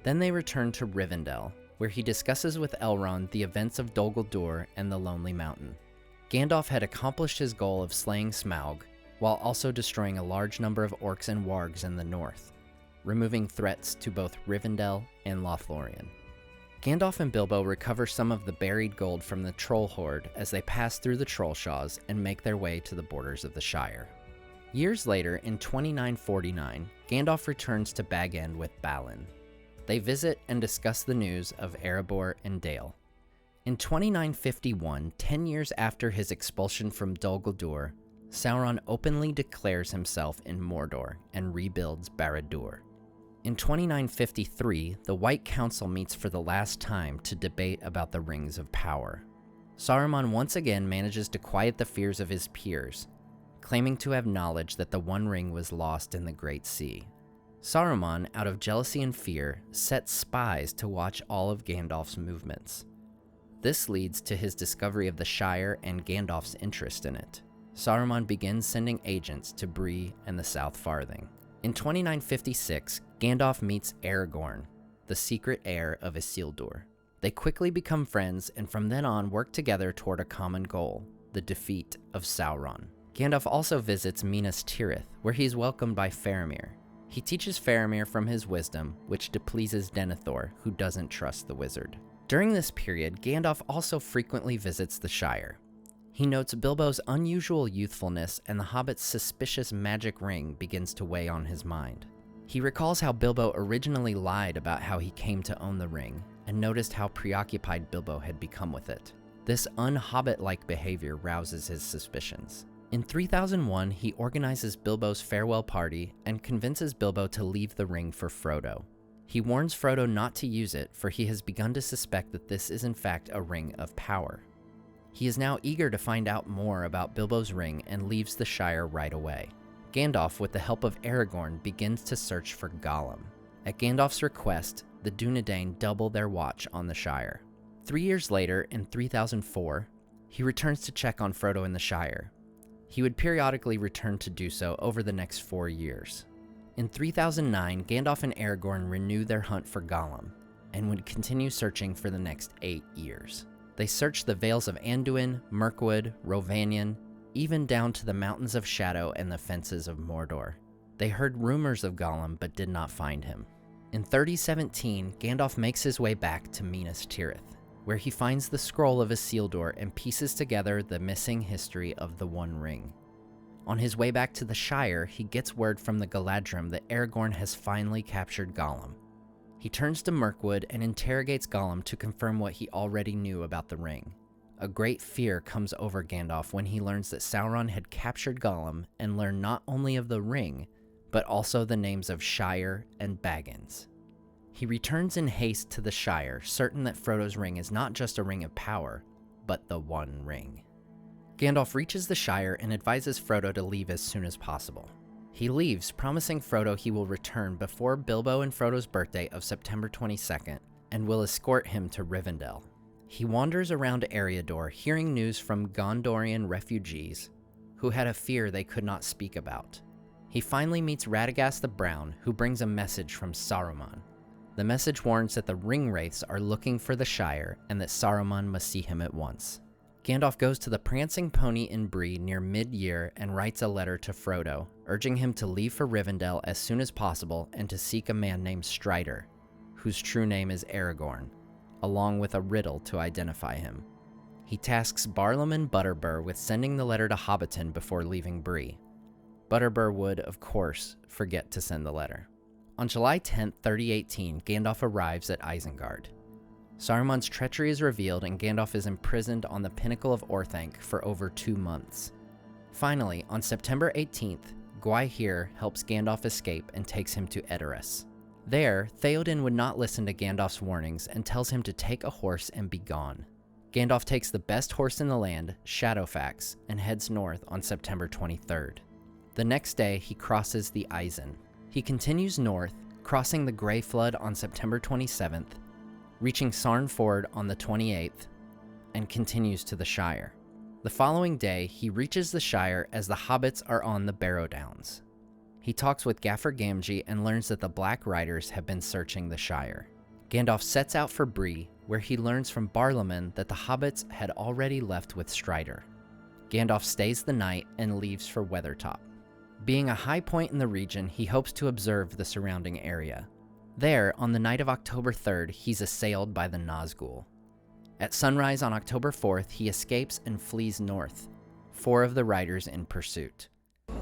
Then they return to Rivendell, where he discusses with Elrond the events of Dol Guldur and the Lonely Mountain. Gandalf had accomplished his goal of slaying Smaug, while also destroying a large number of Orcs and Wargs in the north, removing threats to both Rivendell and Lothlorien. Gandalf and Bilbo recover some of the buried gold from the Troll Horde as they pass through the Trollshaws and make their way to the borders of the Shire. Years later, in 2949, Gandalf returns to Bag End with Balin. They visit and discuss the news of Erebor and Dale. In 2951, 10 years after his expulsion from Dol Guldur, Sauron openly declares himself in Mordor and rebuilds Barad-dûr. In 2953, the White Council meets for the last time to debate about the Rings of Power. Saruman once again manages to quiet the fears of his peers, claiming to have knowledge that the One Ring was lost in the Great Sea. Saruman, out of jealousy and fear, sets spies to watch all of Gandalf's movements. This leads to his discovery of the Shire and Gandalf's interest in it. Saruman begins sending agents to Bree and the South Farthing. In 2956, Gandalf meets Aragorn, the secret heir of Isildur. They quickly become friends and from then on work together toward a common goal, the defeat of Sauron. Gandalf also visits Minas Tirith, where he is welcomed by Faramir. He teaches Faramir from his wisdom, which displeases Denethor, who doesn't trust the wizard. During this period, Gandalf also frequently visits the Shire. He notes Bilbo's unusual youthfulness and the Hobbit's suspicious magic ring begins to weigh on his mind. He recalls how Bilbo originally lied about how he came to own the ring, and noticed how preoccupied Bilbo had become with it. This un-Hobbit-like behavior rouses his suspicions. In 3001, he organizes Bilbo's farewell party and convinces Bilbo to leave the ring for Frodo. He warns Frodo not to use it, for he has begun to suspect that this is in fact a ring of power. He is now eager to find out more about Bilbo's ring and leaves the Shire right away. Gandalf, with the help of Aragorn, begins to search for Gollum. At Gandalf's request, the Dúnedain double their watch on the Shire. 3 years later, in 3004, he returns to check on Frodo in the Shire. He would periodically return to do so over the next 4 years. In 3009, Gandalf and Aragorn renew their hunt for Gollum, and would continue searching for the next 8 years. They searched the Vales of Anduin, Mirkwood, Rhovanion, even down to the Mountains of Shadow and the Fences of Mordor. They heard rumors of Gollum, but did not find him. In 3017, Gandalf makes his way back to Minas Tirith, where he finds the scroll of Isildur and pieces together the missing history of the One Ring. On his way back to the Shire, he gets word from the Galadrim that Aragorn has finally captured Gollum. He turns to Mirkwood and interrogates Gollum to confirm what he already knew about the ring. A great fear comes over Gandalf when he learns that Sauron had captured Gollum and learned not only of the ring, but also the names of Shire and Baggins. He returns in haste to the Shire, certain that Frodo's ring is not just a ring of power, but the One Ring. Gandalf reaches the Shire and advises Frodo to leave as soon as possible. He leaves, promising Frodo he will return before Bilbo and Frodo's birthday of September 22nd, and will escort him to Rivendell. He wanders around Eriador, hearing news from Gondorian refugees who had a fear they could not speak about. He finally meets Radagast the Brown, who brings a message from Saruman. The message warns that the Ringwraiths are looking for the Shire and that Saruman must see him at once. Gandalf goes to the Prancing Pony in Bree near mid-year and writes a letter to Frodo, urging him to leave for Rivendell as soon as possible and to seek a man named Strider, whose true name is Aragorn, along with a riddle to identify him. He tasks Barlam and Butterbur with sending the letter to Hobbiton before leaving Bree. Butterbur would, of course, forget to send the letter. On July 10, 3018, Gandalf arrives at Isengard. Saruman's treachery is revealed and Gandalf is imprisoned on the pinnacle of Orthanc for over 2 months. Finally, on September 18th, Gwaihir helps Gandalf escape and takes him to Edoras. There, Theoden would not listen to Gandalf's warnings and tells him to take a horse and be gone. Gandalf takes the best horse in the land, Shadowfax, and heads north on September 23rd. The next day, he crosses the Isen. He continues north, crossing the Grey Flood on September 27th, reaching Sarn Ford on the 28th, and continues to the Shire. The following day, he reaches the Shire as the hobbits are on the Barrow Downs. He talks with Gaffer Gamgee and learns that the Black Riders have been searching the Shire. Gandalf sets out for Bree, where he learns from Barlaman that the hobbits had already left with Strider. Gandalf stays the night and leaves for Weathertop. Being a high point in the region, he hopes to observe the surrounding area. There, on the night of October 3rd, he's assailed by the Nazgul. At sunrise on October 4th, he escapes and flees north, 4 of the riders in pursuit.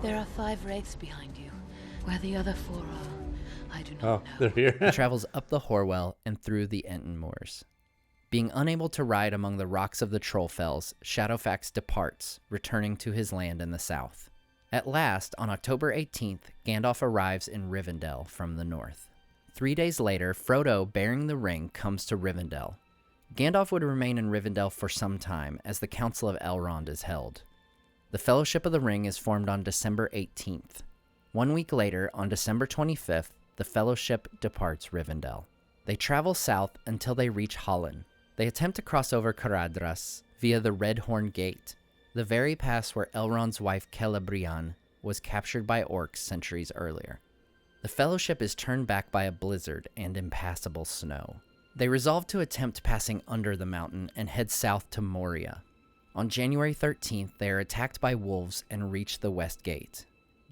There are 5 wraiths behind you. Where the other 4 are, I do not know. They're here. He travels up the Horwell and through the Enten Moors. Being unable to ride among the rocks of the Trollfells, Shadowfax departs, returning to his land in the south. At last, on October 18th, Gandalf arrives in Rivendell from the north. 3 days later, Frodo, bearing the ring, comes to Rivendell. Gandalf would remain in Rivendell for some time, as the Council of Elrond is held. The Fellowship of the Ring is formed on December 18th. 1 week later, on December 25th, the Fellowship departs Rivendell. They travel south until they reach Hollin. They attempt to cross over Caradhras via the Red Horn Gate, the very pass where Elrond's wife Celebrian was captured by orcs centuries earlier. The Fellowship is turned back by a blizzard and impassable snow. They resolve to attempt passing under the mountain and head south to Moria. On January 13th, they are attacked by wolves and reach the West Gate.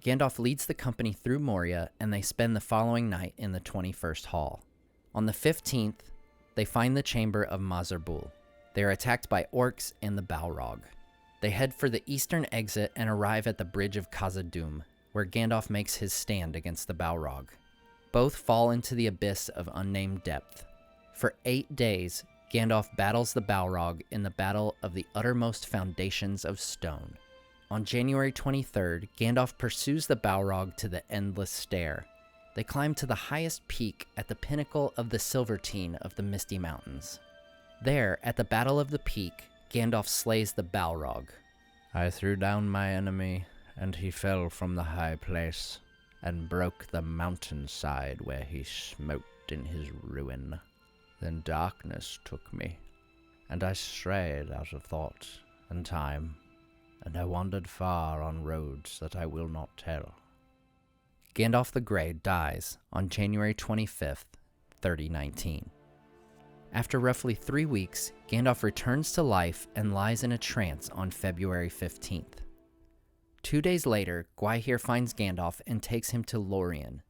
Gandalf leads the company through Moria, and they spend the following night in the 21st Hall. On the 15th, they find the chamber of Mazarbul. They are attacked by orcs and the Balrog. They head for the eastern exit and arrive at the Bridge of Khazad-dûm, where Gandalf makes his stand against the Balrog. Both fall into the abyss of unnamed depth. For 8 days, Gandalf battles the Balrog in the Battle of the Uttermost Foundations of Stone. On January 23rd, Gandalf pursues the Balrog to the Endless Stair. They climb to the highest peak at the pinnacle of the Silvertine of the Misty Mountains. There, at the Battle of the Peak, Gandalf slays the Balrog. I threw down my enemy, and he fell from the high place, and broke the mountainside where he smote in his ruin. Then darkness took me, and I strayed out of thought and time, and I wandered far on roads that I will not tell. Gandalf the Grey dies on January 25th, 3019. After roughly 3 weeks, Gandalf returns to life and lies in a trance on February 15th. 2 days later, Gwaihir finds Gandalf and takes him to Lorien,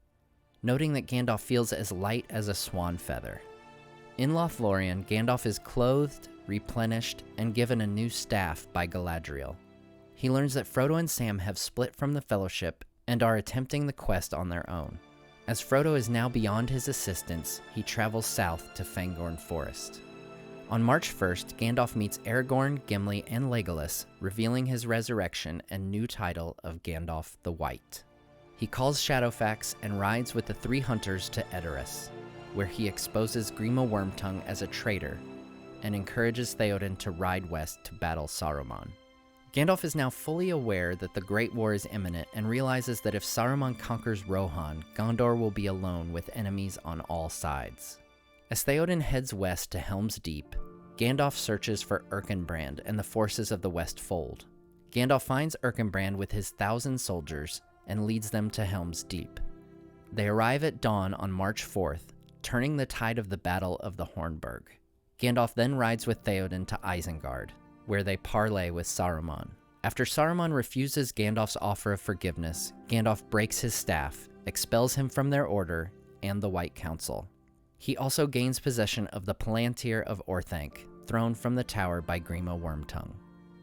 noting that Gandalf feels as light as a swan feather. In Lothlorien, Gandalf is clothed, replenished, and given a new staff by Galadriel. He learns that Frodo and Sam have split from the Fellowship and are attempting the quest on their own. As Frodo is now beyond his assistance, he travels south to Fangorn Forest. On March 1st, Gandalf meets Aragorn, Gimli, and Legolas, revealing his resurrection and new title of Gandalf the White. He calls Shadowfax and rides with the 3 hunters to Edoras, where he exposes Grima Wormtongue as a traitor and encourages Theoden to ride west to battle Saruman. Gandalf is now fully aware that the Great War is imminent and realizes that if Saruman conquers Rohan, Gondor will be alone with enemies on all sides. As Theoden heads west to Helm's Deep, Gandalf searches for Erkenbrand and the forces of the West Fold. Gandalf finds Erkenbrand with his 1,000 soldiers and leads them to Helm's Deep. They arrive at dawn on March 4th, turning the tide of the Battle of the Hornburg. Gandalf then rides with Theoden to Isengard, where they parley with Saruman. After Saruman refuses Gandalf's offer of forgiveness, Gandalf breaks his staff, expels him from their order and the White Council. He also gains possession of the Palantir of Orthanc, thrown from the tower by Grima Wormtongue.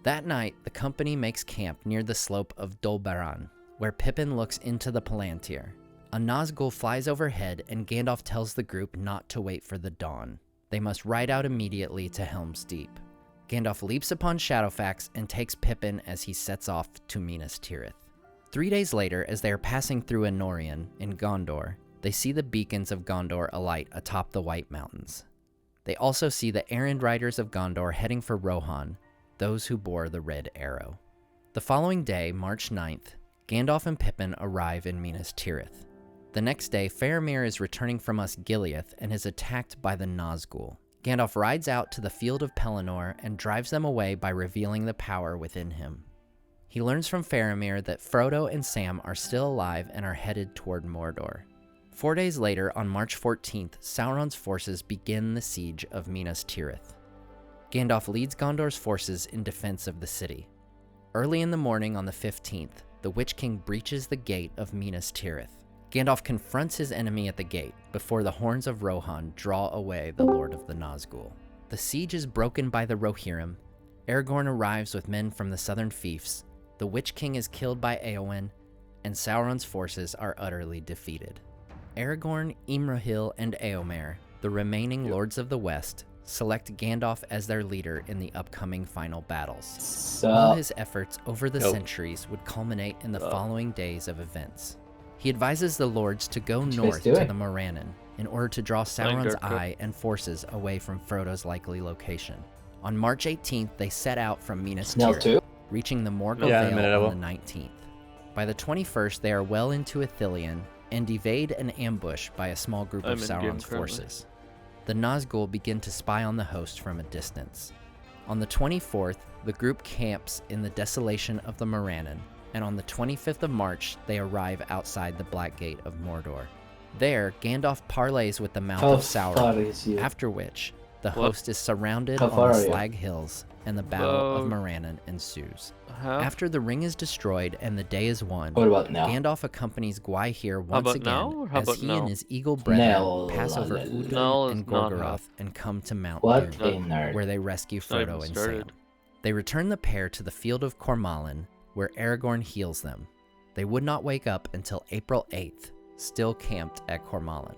That night, the company makes camp near the slope of Dol Baran, where Pippin looks into the Palantir. A Nazgul flies overhead, and Gandalf tells the group not to wait for the dawn. They must ride out immediately to Helm's Deep. Gandalf leaps upon Shadowfax and takes Pippin as he sets off to Minas Tirith. 3 days later, as they are passing through Anorion in Gondor, they see the beacons of Gondor alight atop the White Mountains. They also see the errand riders of Gondor heading for Rohan, those who bore the Red Arrow. The following day, March 9th, Gandalf and Pippin arrive in Minas Tirith. The next day, Faramir is returning from Osgiliath and is attacked by the Nazgul. Gandalf rides out to the field of Pelennor and drives them away by revealing the power within him. He learns from Faramir that Frodo and Sam are still alive and are headed toward Mordor. 4 days later, on March 14th, Sauron's forces begin the siege of Minas Tirith. Gandalf leads Gondor's forces in defense of the city. Early in the morning on the 15th, the Witch King breaches the gate of Minas Tirith. Gandalf confronts his enemy at the gate before the horns of Rohan draw away the Lord of the Nazgul. The siege is broken by the Rohirrim. Aragorn arrives with men from the southern fiefs. The Witch King is killed by Éowyn, and Sauron's forces are utterly defeated. Aragorn, Imrahil, and Éomer, the remaining Lords of the West, select Gandalf as their leader in the upcoming final battles. All his efforts over the centuries would culminate in the following days of events. He advises the Lords to go north to the Morannon in order to draw Sauron's eye and forces away from Frodo's likely location. On March 18th, they set out from Minas Tirith, reaching the Morgul Vale on the 19th. By the 21st, they are well into Ithilien and evade an ambush by a small group of Sauron's forces. The Nazgul begin to spy on the host from a distance. On the 24th, the group camps in the desolation of the Morannon, and on the 25th of March, they arrive outside the Black Gate of Mordor. There, Gandalf parleys with the Mouth of Sauron, after which the host is surrounded on the Slag Hills, and the Battle of Morannon ensues. After the ring is destroyed and the day is won, Gandalf accompanies Gwaihir once again as he and his eagle brethren pass over Udun and Gorgoroth and come to Mount Doom, where they rescue Frodo and Sam. They return the pair to the field of Cormallen, where Aragorn heals them. They would not wake up until April 8th, still camped at Cormallen.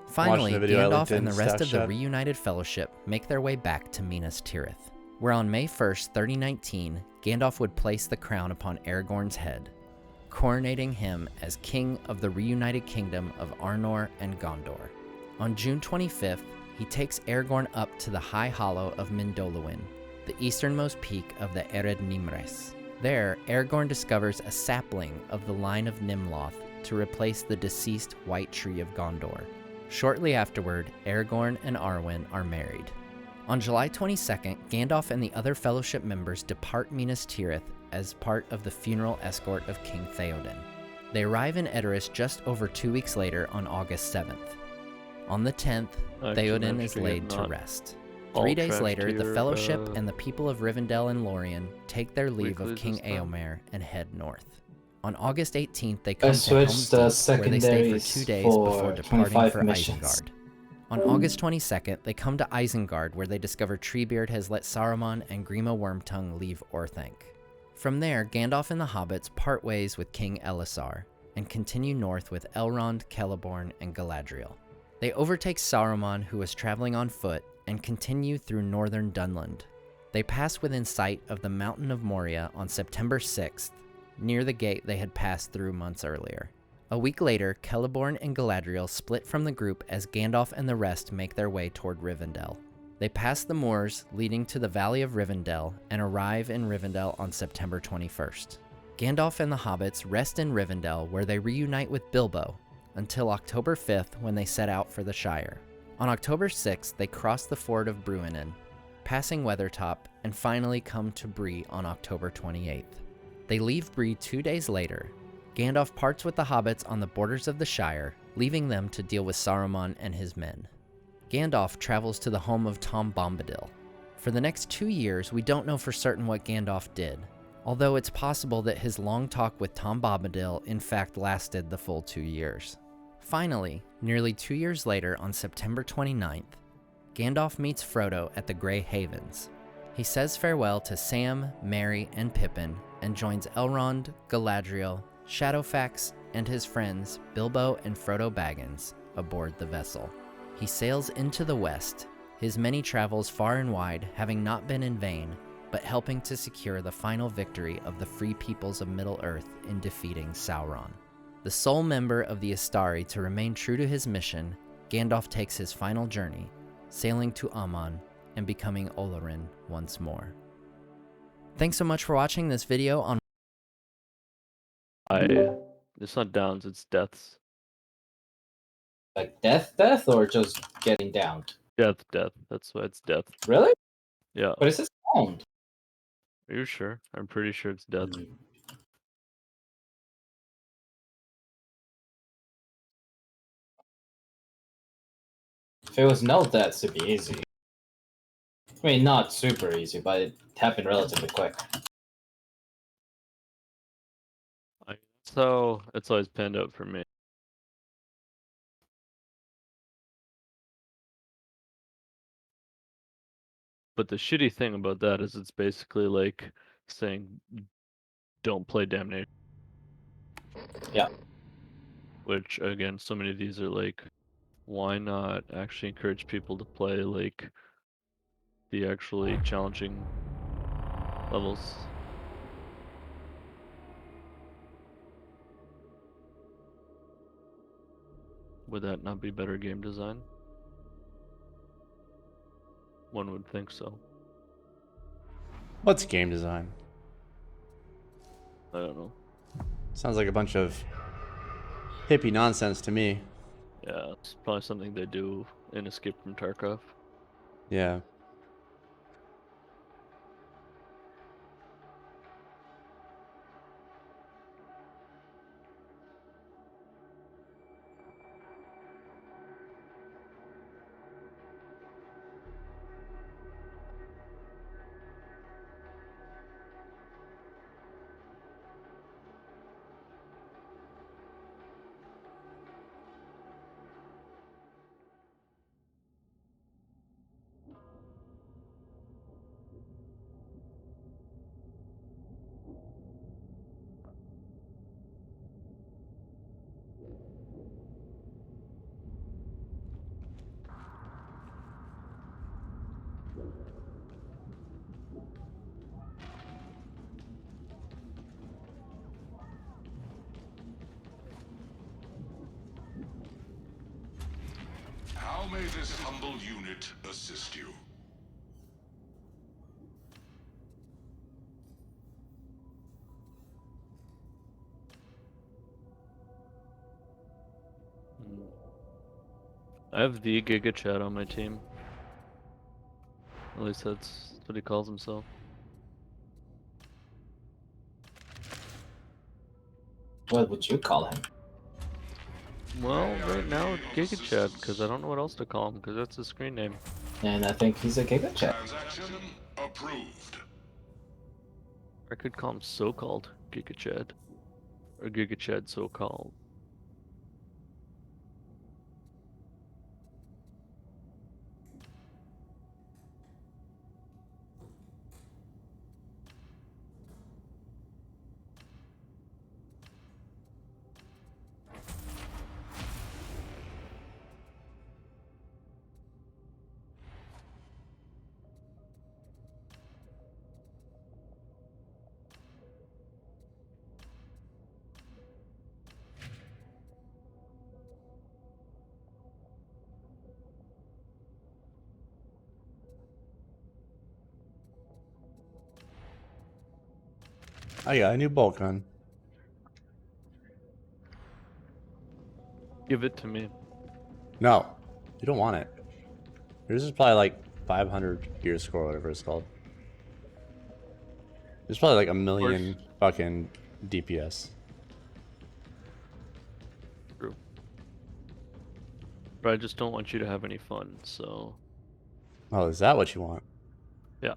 Finally, Gandalf and the rest of the reunited Fellowship make their way back to Minas Tirith, where on May 1st, 3019, Gandalf would place the crown upon Aragorn's head. coronating him as king of the reunited kingdom of Arnor and Gondor. On June 25th, he takes Aragorn up to the high hollow of Mindolluin, the easternmost peak of the Ered Nimres. There, Aragorn discovers a sapling of the line of Nimloth to replace the deceased White Tree of Gondor. Shortly afterward, Aragorn and Arwen are married. On July 22nd, Gandalf and the other Fellowship members depart Minas Tirith as part of the funeral escort of King Theoden. They arrive in Edoras just over 2 weeks later on August 7th. On the 10th, Theoden is laid to rest. 3 days later, the Fellowship and the people of Rivendell and Lorien take their leave of King Éomer and head north. On August 18th, they come to Helm's Deep, where they stay for 2 days before departing for Isengard. On August 22nd, they come to Isengard, where they discover Treebeard has let Saruman and Grima Wormtongue leave Orthanc. From there, Gandalf and the hobbits part ways with King Elessar, and continue north with Elrond, Celeborn, and Galadriel. They overtake Saruman, who was traveling on foot, and continue through northern Dunland. They pass within sight of the Mountain of Moria on September 6th, near the gate they had passed through months earlier. A week later, Celeborn and Galadriel split from the group as Gandalf and the rest make their way toward Rivendell. They pass the moors leading to the Valley of Rivendell and arrive in Rivendell on September 21st. Gandalf and the hobbits rest in Rivendell, where they reunite with Bilbo, until October 5th when they set out for the Shire. On October 6th, they cross the ford of Bruinen, passing Weathertop, and finally come to Bree on October 28th. They leave Bree 2 days later. Gandalf parts with the hobbits on the borders of the Shire, leaving them to deal with Saruman and his men. Gandalf travels to the home of Tom Bombadil. For the next 2 years, we don't know for certain what Gandalf did, although it's possible that his long talk with Tom Bombadil in fact lasted the full 2 years. Finally, nearly 2 years later, on September 29th, Gandalf meets Frodo at the Grey Havens. He says farewell to Sam, Merry, and Pippin, and joins Elrond, Galadriel, Shadowfax, and his friends Bilbo and Frodo Baggins aboard the vessel. He sails into the west, his many travels far and wide having not been in vain, but helping to secure the final victory of the free peoples of Middle-earth in defeating Sauron. The sole member of the Astari to remain true to his mission, Gandalf takes his final journey, sailing to Aman and becoming Olorin once more. Thanks so much for watching this video on It's not downs, it's deaths. Like death, or just getting down? Death. That's why it's death. Really? Yeah. But it says downed. Are you sure? I'm pretty sure it's death. If it was no deaths, it'd be easy. I mean, not super easy, but it happened relatively quick. So it's always panned out for me. But the shitty thing about that is it's basically like saying don't play Damnation. Yeah. Which again, so many of these are like, why not actually encourage people to play like the actually challenging levels? Would that not be better game design? One would think so. What's game design? I don't know. Sounds like a bunch of hippie nonsense to me. Yeah, it's probably something they do in Escape from Tarkov. Yeah. this humble unit assist you? I have the Giga Chat on my team. At least that's what he calls himself. What would you call him? Well, right now, Giga Chat, because I don't know what else to call him, because that's his screen name. And I think he's a Giga Chat. Transaction approved. I could call him so-called Giga Chat. Or Giga Chat so-called. I got a new bolt gun. Give it to me. No, you don't want it. Yours is probably like 500 gear score, whatever it's called. There's probably like a million fucking DPS. True. But I just don't want you to have any fun, so... Oh, is that what you want? Yeah.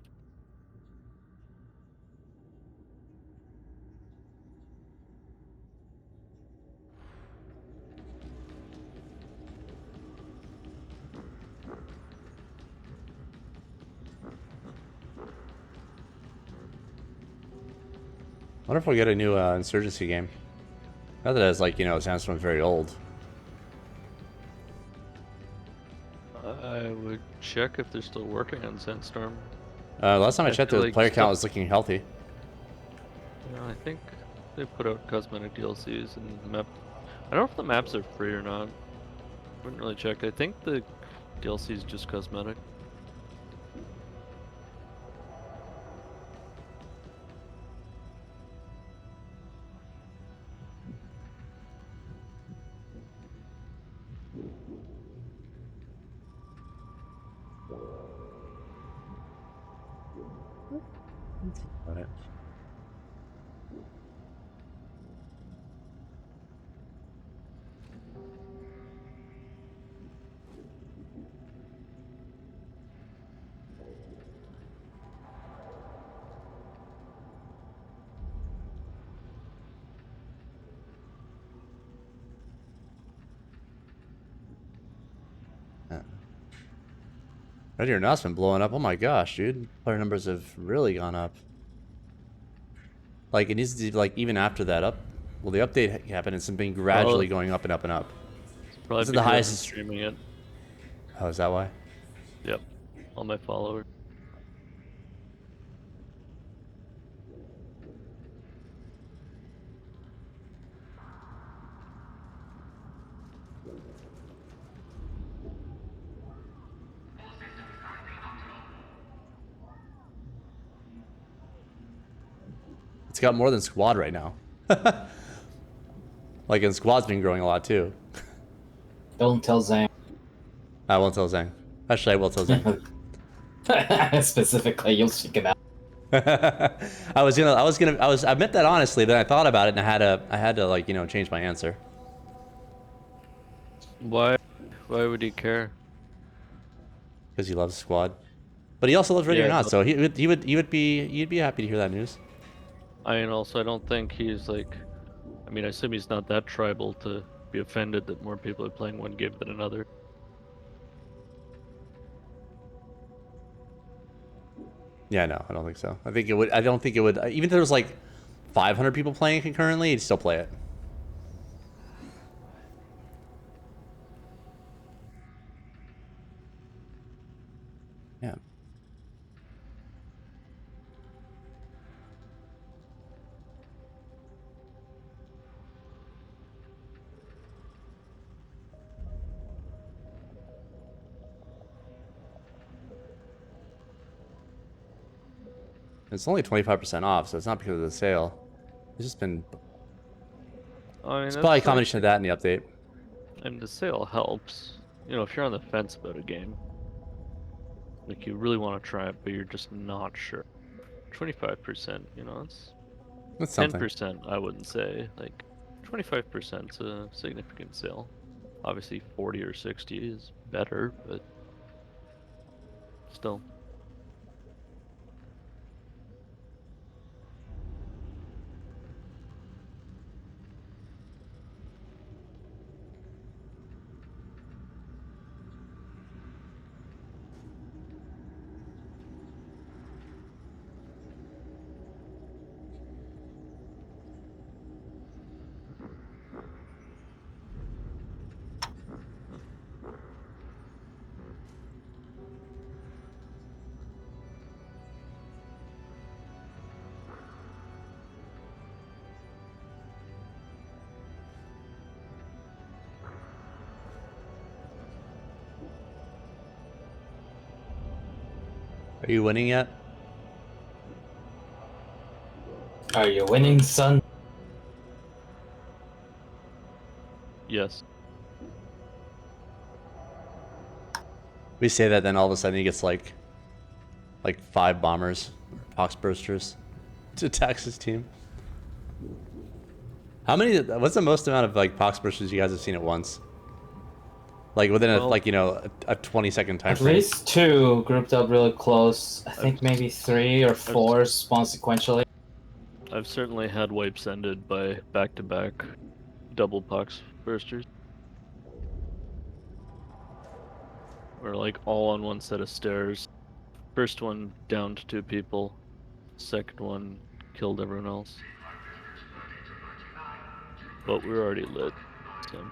Wonder if we'll get a new Insurgency game. Not that it's like, you know, it sounds very old. I would check if they're still working on Sandstorm. Last time I checked, feel the like player stuff- count was looking healthy. Yeah, I think they put out cosmetic DLCs and map. I don't know if the maps are free or not. Wouldn't really check. I think the DLC is just cosmetic. Got it. Red Deer Not's been blowing up. Oh my gosh, dude. Player numbers have really gone up. Like, it needs to, like, even after that up. Well, the update happened, it's been gradually going up and up and up. Probably This is the because I'm highest. streaming it. Oh, is that why? Yep. All my followers. It's got more than Squad right now. Like, and Squad's been growing a lot too. Don't tell Zang. I won't tell Zhang. Actually, I will tell Zhang. Specifically, you'll seek him out. I meant that honestly, then I thought about it and I had to like, you know, change my answer. Why would he care? Because he loves Squad. But he also loves Radio Yeah, Not, but- so you'd be happy to hear that news. I mean, also, I don't think he's like... I mean, I assume he's not that tribal to be offended that more people are playing one game than another. Yeah, no, I don't think so. I don't think it would, even if there was like 500 people playing concurrently, he'd still play it. Yeah. It's only 25% off, so it's not because of the sale. It's just been. I mean, It's probably a that's like, combination of that and the update. and the sale helps. You know, if you're on the fence about a game, like you really want to try it, but you're just not sure. 25%, you know, That's something. 10%. I wouldn't say like 25% is a significant sale. Obviously, 40 or 60 is better, but still. Are you winning yet? Are you winning, son? Yes. We say that, then all of a sudden he gets like 5 bombers, pox bursters, to attack his team. How many? What's the most amount of like pox bursters you guys have seen at once? Like within a, like, you know, a 20-second time At frame. least 2 grouped up really close. I think maybe 3 or 4 spawn sequentially. I've certainly had wipes ended by back-to-back double pox bursters. Or like all on one set of stairs. First one downed 2 people. Second one killed everyone else. But we were already lit, so.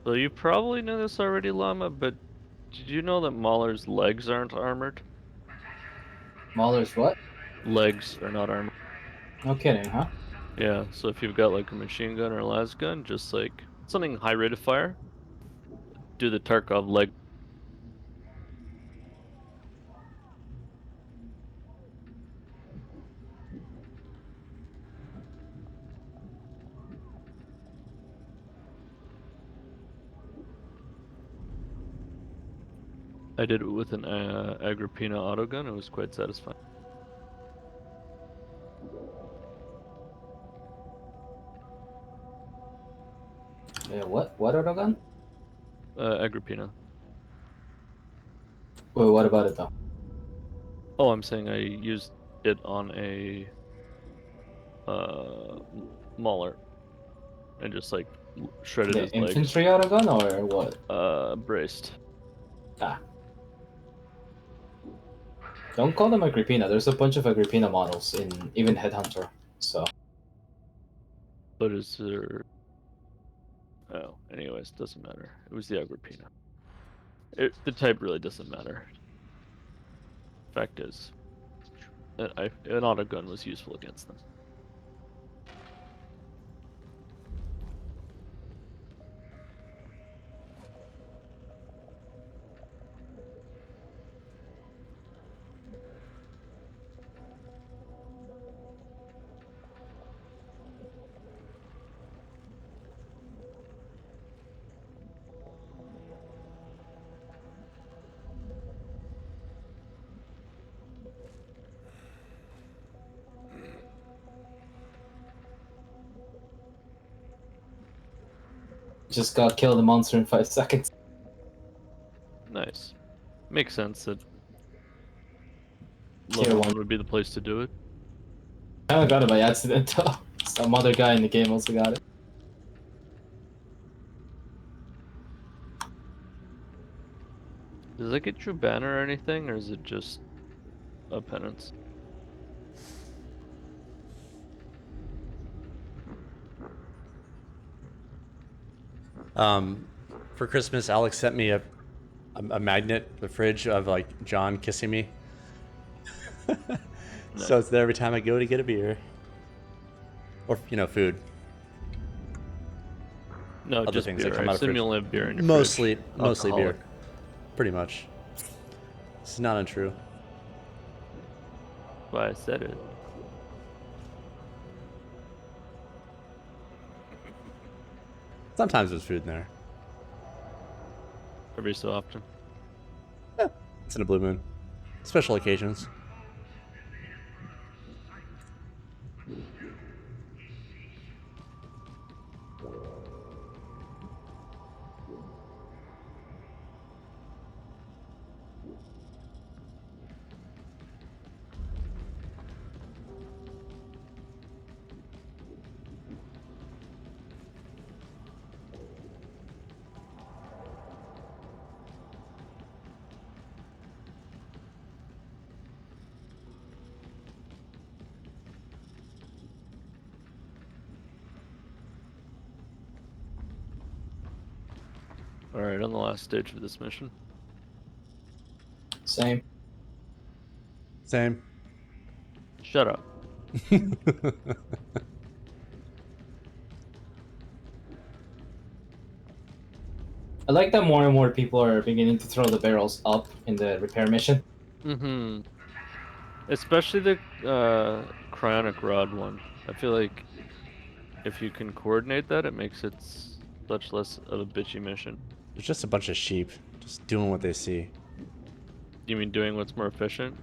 So you probably knew this already, Llama, but did you know that Mauler's legs aren't armored? Mauler's what? Legs are not armored. No kidding, huh? Yeah, so if you've got like a machine gun or a las gun, just like something high rate of fire, do the Tarkov leg. I did it with an Agrippina autogun. It was quite satisfying. Yeah, what? What autogun? Agrippina. Wait, what about it though? Oh, I'm saying I used it on a Mauler and just like shredded The his legs. infantry autogun or what? Braced. Ah. Don't call them Agrippina. There's a bunch of Agrippina models in even Headhunter, so. But is there... Oh, anyways, doesn't matter. It was the Agrippina. The type really doesn't matter. Fact is, an autogun was useful against them. Just got killed a monster in 5 seconds. Nice. Makes sense that Tier level 1 1 would be the place to do it. I got it by accident though. Some other guy in the game also got it. Does that get you a banner or anything, or is it just a penance? For Christmas, Alex sent me a magnet, the fridge of like John kissing me. So it's there every time I go to get a beer. Or, you know, food. No, other just things beer. that come I out of assume fridge. you only have beer in your Mostly fridge. beer, Alcoholic. pretty much. It's not untrue. That's why I said it. Sometimes there's food in there. Every so often. It's in a blue moon. Special occasions. Alright, on the last stage of this mission. Same. Same. Shut up. I like that more and more people are beginning to throw the barrels up in the repair mission. Mm-hmm. Especially the cryonic rod one. I feel like if you can coordinate that, it makes it such less of a bitchy mission. There's just a bunch of sheep just doing what they see. You mean doing what's more efficient?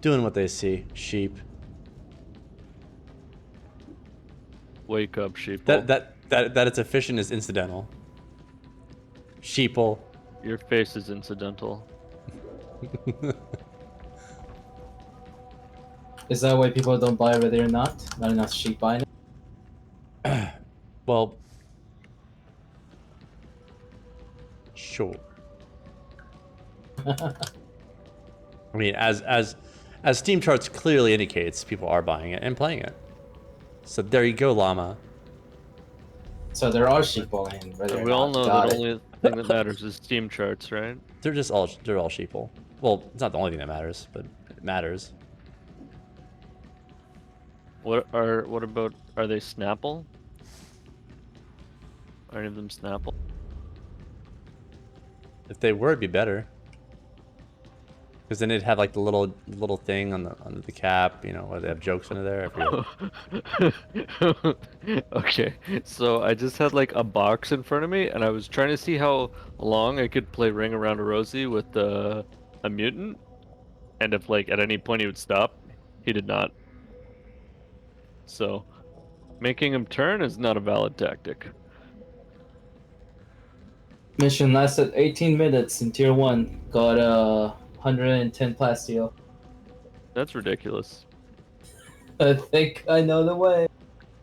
Doing what they see. Sheep. Wake up, sheeple. That it's efficient is incidental. Sheeple. Your face is incidental. Is that why people don't buy whether or not? Not enough sheep buying it? Well, sure. I mean, as Steam charts clearly indicates, people are buying it and playing it. So there you go, llama. So there are sheep buying whether or We all not. know Got the it. only thing that matters is Steam charts, right? They're all sheeple. Well, it's not the only thing that matters, but it matters. What about, are they Snapple? Are any of them Snapple? If they were, it'd be better. Because then it'd have like the little thing on the cap, you know, where they have jokes under there. Okay, so I just had like a box in front of me, and I was trying to see how long I could play Ring Around a Rosie with a mutant, and if like at any point he would stop, he did not. So, making him turn is not a valid tactic. Mission lasted 18 minutes in tier 1. Got 110 plasteel. That's ridiculous. I think I know the way.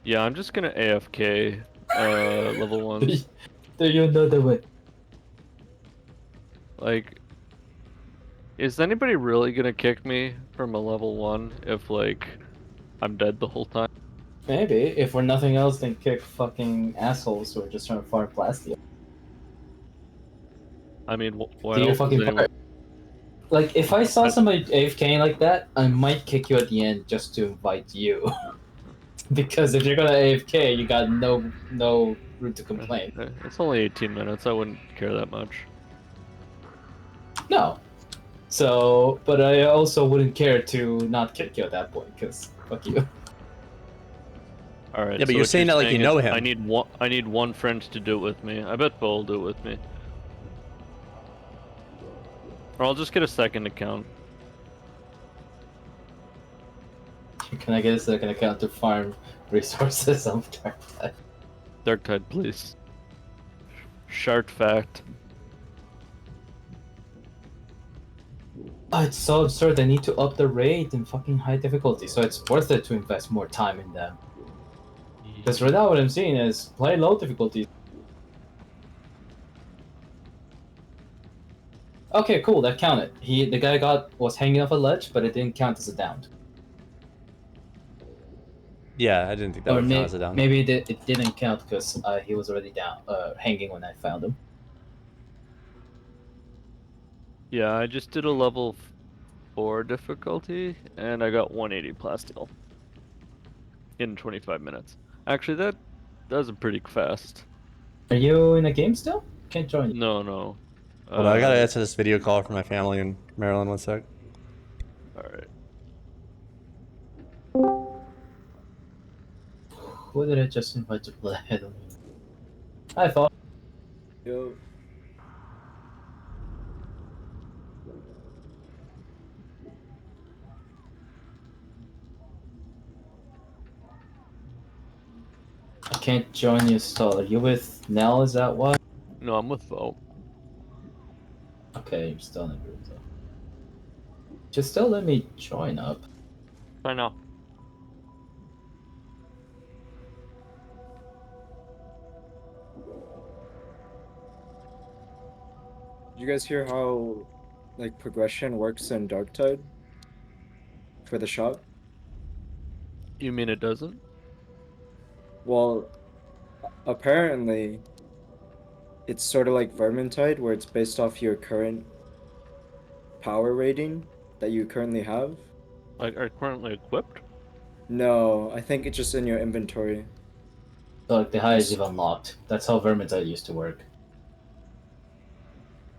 Yeah, I'm just gonna AFK level 1s. Do you know the way? Like, is anybody really gonna kick me from a level 1 if, like, I'm dead the whole time? Maybe, if we're nothing else than kick fucking assholes who are just trying to farm plasteel. I mean, why Do your else fucking does anyone... part. Like, if I saw somebody AFK like that, I might kick you at the end just to invite you. Because if you're gonna AFK, you got no room to complain. It's only 18 minutes, I wouldn't care that much. No. So, but I also wouldn't care to not kick you at that point, because fuck you. Alright, Yeah, but so you're what saying that like you is know him. I need one friend to do it with me. I bet Bo will do it with me. Or I'll just get a second account. Can I get a second account to farm resources on Darktide? Darktide, please. Shart fact. Oh, it's so absurd. They need to up the rate in fucking high difficulty, so it's worth it to invest more time in them. Because right now what I'm seeing is play low difficulty. Okay, cool, that counted. The guy was hanging off a ledge, but it didn't count as a down. Yeah, I didn't think that would count as a down. Maybe it didn't count because he was already down, hanging when I found him. Yeah, I just did a level 4 difficulty, and I got 180 plasteel. In 25 minutes. Actually, that was pretty fast. Are you in a game still? Can't join you. No, no. Hold on, I gotta answer this video call from my family in Maryland. 1 sec. All right. Who did I just invite to play? I don't know. I thought. Yo. I can't join you still. Are you with Nell? Is that why? No, I'm with Vote. Okay, you're still in the group though. Just still let me join up. Try now. Did you guys hear how like progression works in Darktide for the shop? You mean it doesn't? Well, apparently it's sort of like Vermintide, where it's based off your current power rating that you currently have. Like, are currently equipped? No, I think it's just in your inventory. So like the highest you've unlocked. That's how Vermintide used to work.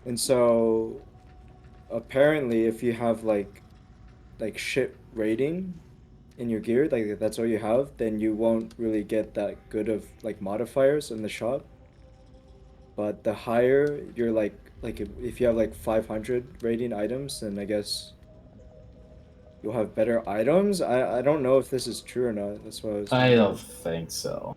And so apparently if you have like shit rating in your gear, like that's all you have, then you won't really get that good of like modifiers in the shop. But the higher you're like if you have like 500 rating items, then I guess you'll have better items. I don't know if this is true or not. That's what I was I thinking. don't think so.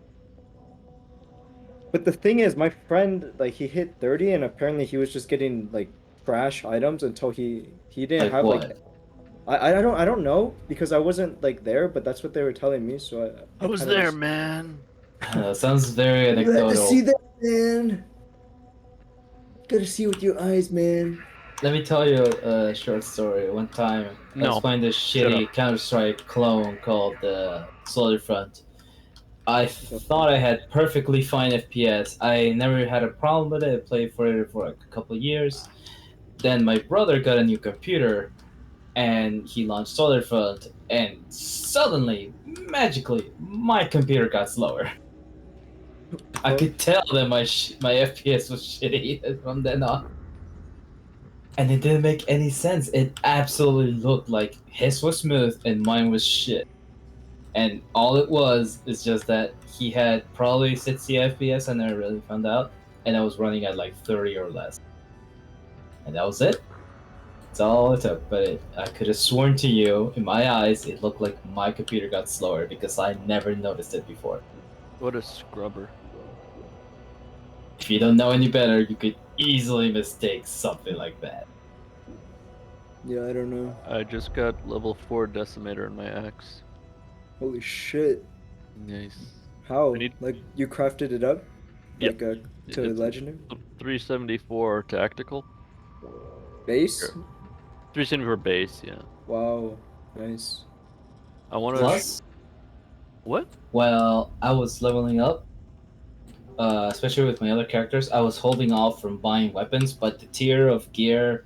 But the thing is, my friend, like, he hit 30 and apparently he was just getting like trash items until he didn't Like have what? like I don't know because I wasn't like there, but that's what they were telling me, so I was kinda there, just... man. Sounds very You had to anecdotal. see that, man. Gotta see with your eyes, man. Let me tell you a short story. One time, I was No. playing this Shut shitty up. Counter-Strike clone called Soldier Front. I thought I had perfectly fine FPS. I never had a problem with it. I played for it for like a couple of years. Then my brother got a new computer, and he launched Soldier Front, and suddenly, magically, my computer got slower. I could tell that my FPS was shitty from then on. And it didn't make any sense. It absolutely looked like his was smooth and mine was shit. And all it was is just that he had probably 60 FPS, I never really found out, and I was running at like 30 or less. And that was it. That's all it took. But I could have sworn to you, in my eyes, it looked like my computer got slower because I never noticed it before. What a scrubber. If you don't know any better, you could easily mistake something like that. Yeah, I don't know. I just got level 4 decimator in my axe. Holy shit. Nice. How? I need... Like, you crafted it up? Yep. Like, to It's legendary? 374 tactical. Base? 374 base, yeah. Wow. Nice. I want to... Plus? What? Well, I was leveling up, especially with my other characters. I was holding off from buying weapons, but the tier of gear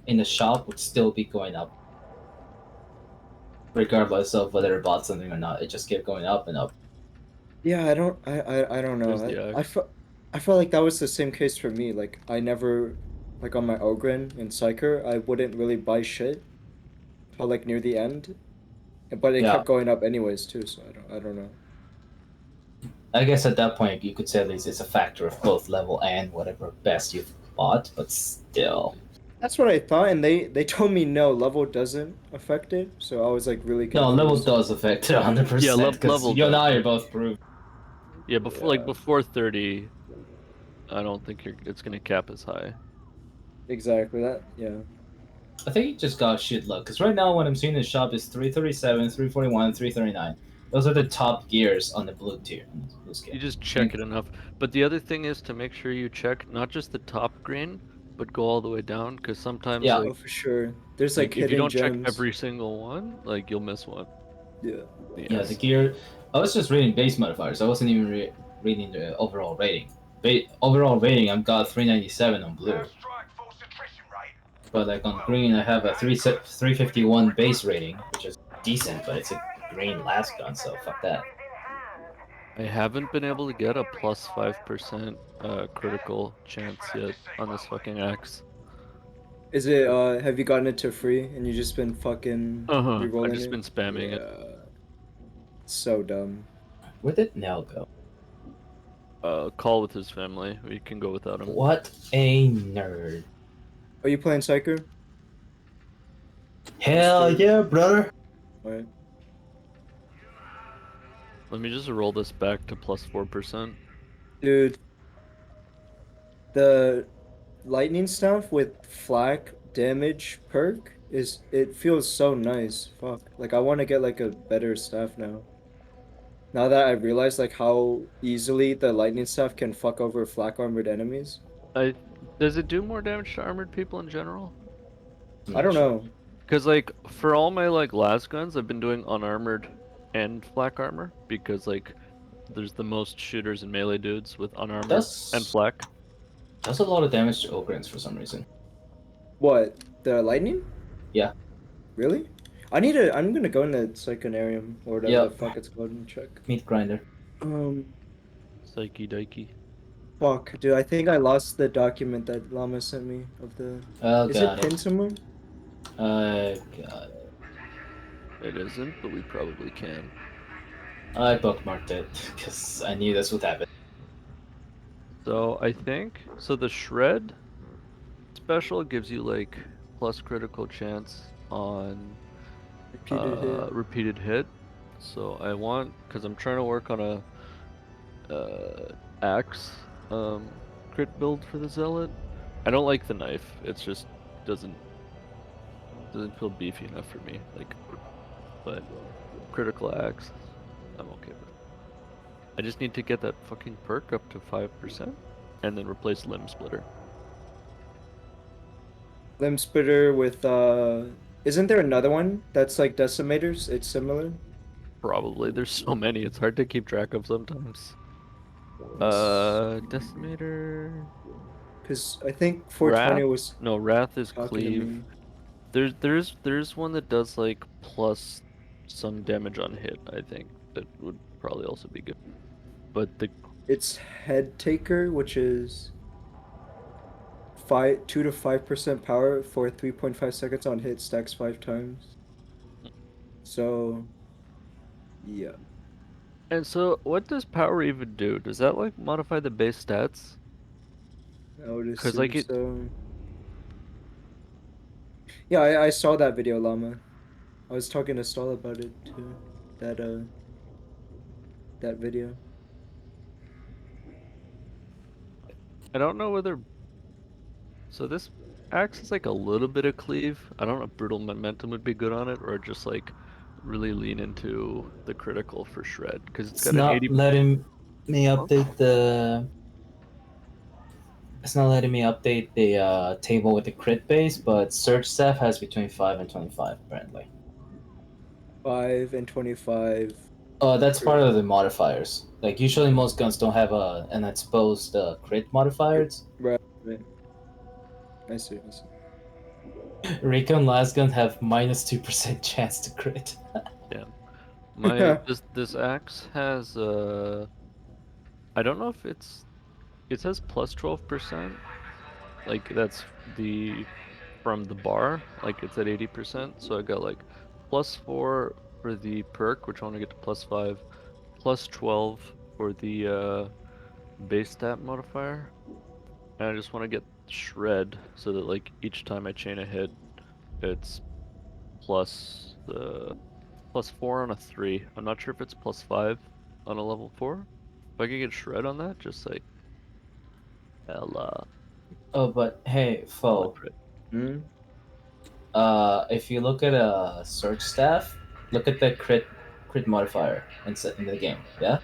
in the shop would still be going up. Regardless of whether I bought something or not, it just kept going up and up. Yeah, I don't know. There's the axe. I felt like that was the same case for me. Like, I never, like on my Ogren and Psyker, I wouldn't really buy shit till like near the end. But it Yeah. kept going up anyways too, so I don't know. I guess at that point you could say at least it's a factor of both level and whatever best you've bought, but still. That's what I thought, and they told me no, level doesn't affect it. So I was like really No, confused. level does affect it 100%. Yeah, because level you and I does. are both proved. Yeah, before like before 30, I don't think it's gonna cap as high. Exactly that. Yeah. I think you just got shit luck, because right now what I'm seeing in the shop is 337, 341, 339. Those are the top gears on the blue tier. On the blue scale. You just check it enough. But the other thing is to make sure you check not just the top green, but go all the way down, because sometimes Yeah. Oh, for sure. There's like if you hidden don't check gems. every single one, like you'll miss one. Yeah. Yeah, the gear. I was just reading base modifiers. I wasn't even reading the overall rating. Overall rating, I've got 397 on blue. But like on green, I have a 351 base rating, which is decent, but it's a green last gun, so fuck that. I haven't been able to get a plus 5% critical chance yet on this fucking axe. Is it have you gotten it to free and you just been fucking I've re-rolling just it? been spamming it. Yeah. So dumb. Where did Nell go? Call with his family. We can go without him. What a nerd. Are you playing Psyker? Hell yeah, brother. Alright. Let me just roll this back to plus 4%. Dude, the lightning stuff with flak damage perk it feels so nice. Fuck. Like I want to get like a better staff now. Now that I realize like how easily the lightning staff can fuck over flak armored enemies. Does it do more damage to armored people in general? I don't know. Because like for all my like las guns, I've been doing unarmored and flak armor because like there's the most shooters and melee dudes with unarmored and flak. Does a lot of damage to Ogrins for some reason. What? The lightning? Yeah. Really? I'm gonna go in the Psychonarium or whatever the fuck it's called and check. Meat grinder. Psyche Dikey. Fuck, dude, I think I lost the document that Llama sent me of the Oh, Is got it pinned somewhere? Got it. It isn't, but we probably can. I bookmarked it because I knew this would happen. So I think the shred special gives you like plus critical chance on repeated hit. So I want, because I'm trying to work on a axe crit build for the zealot. I don't like the knife. It's just doesn't feel beefy enough for me. Like, but critical axe, I'm okay with. I just need to get that fucking perk up to 5%, and then replace limb splitter. Limb splitter with isn't there another one that's like decimators? It's similar? Probably. There's so many, it's hard to keep track of sometimes. Decimator. Because I think 420 Wrath? was No, Wrath is talking to cleave. me. There's one that does like plus some damage on hit, I think. That would probably also be good. But it's head taker, which is 2 to 5% power for 3.5 seconds on hit, stacks 5 times. So yeah. And so what does power even do? Does that like modify the base stats? I would Because assume like it so. Yeah, I saw that video, Llama. I was talking to Stall about it too. That video. I don't know whether. So this axe is like a little bit of cleave. I don't know if brutal momentum would be good on it, or just like really lean into the critical for shred because it's got an 80. Letting me update the. It's not letting me update the table with the crit base, but Surge Staff has between 5 and 25 apparently. 5 and 25. That's part of the modifiers. Like usually most guns don't have an exposed crit modifiers. Right. I see. Recon last gun have minus 2% chance to crit. Yeah. This axe has I don't know if it says plus 12%. Like that's from the bar, like it's at 80%. So I got like plus 4 for the perk, which I want to get to plus 5, plus 12 for the base stat modifier. And I just want to get shred so that like each time I chain a hit, it's plus 4 on a 3. I'm not sure if it's plus 5 on a level 4. If I could get shred on that, just like hella. Oh, but hey, foe. If you look at a Surge Staff, look at the crit modifier in the game. Yeah.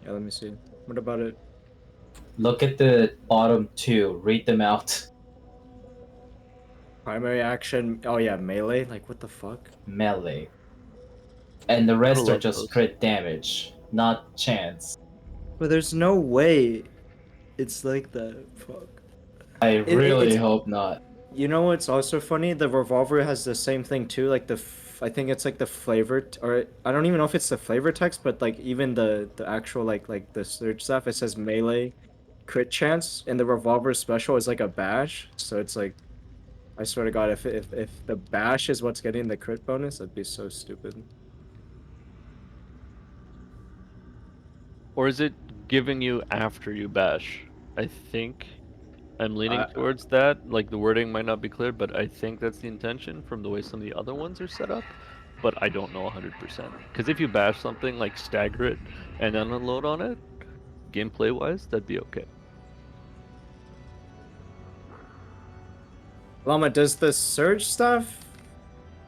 Yeah, let me see. What about it? Look at the bottom 2. Read them out. Primary action. Oh yeah, melee. Like what the fuck? Melee. And the rest I are love just those. crit damage, not chance. But there's no way it's like that. Fuck. I really hope not. You know what's also funny? The revolver has the same thing too, like the I think it's like the flavor, or I don't even know if it's the flavor text, but like even the actual like the search stuff, it says melee crit chance, and the revolver special is like a bash. So it's like, I swear to God, if the bash is what's getting the crit bonus, that'd be so stupid. Or is it giving you after you bash? I think I'm leaning towards that. Like the wording might not be clear, but I think that's the intention from the way some of the other ones are set up. But I don't know 100%. Because if you bash something, like stagger it and then unload on it, gameplay wise, that'd be okay. Llama, does the surge stuff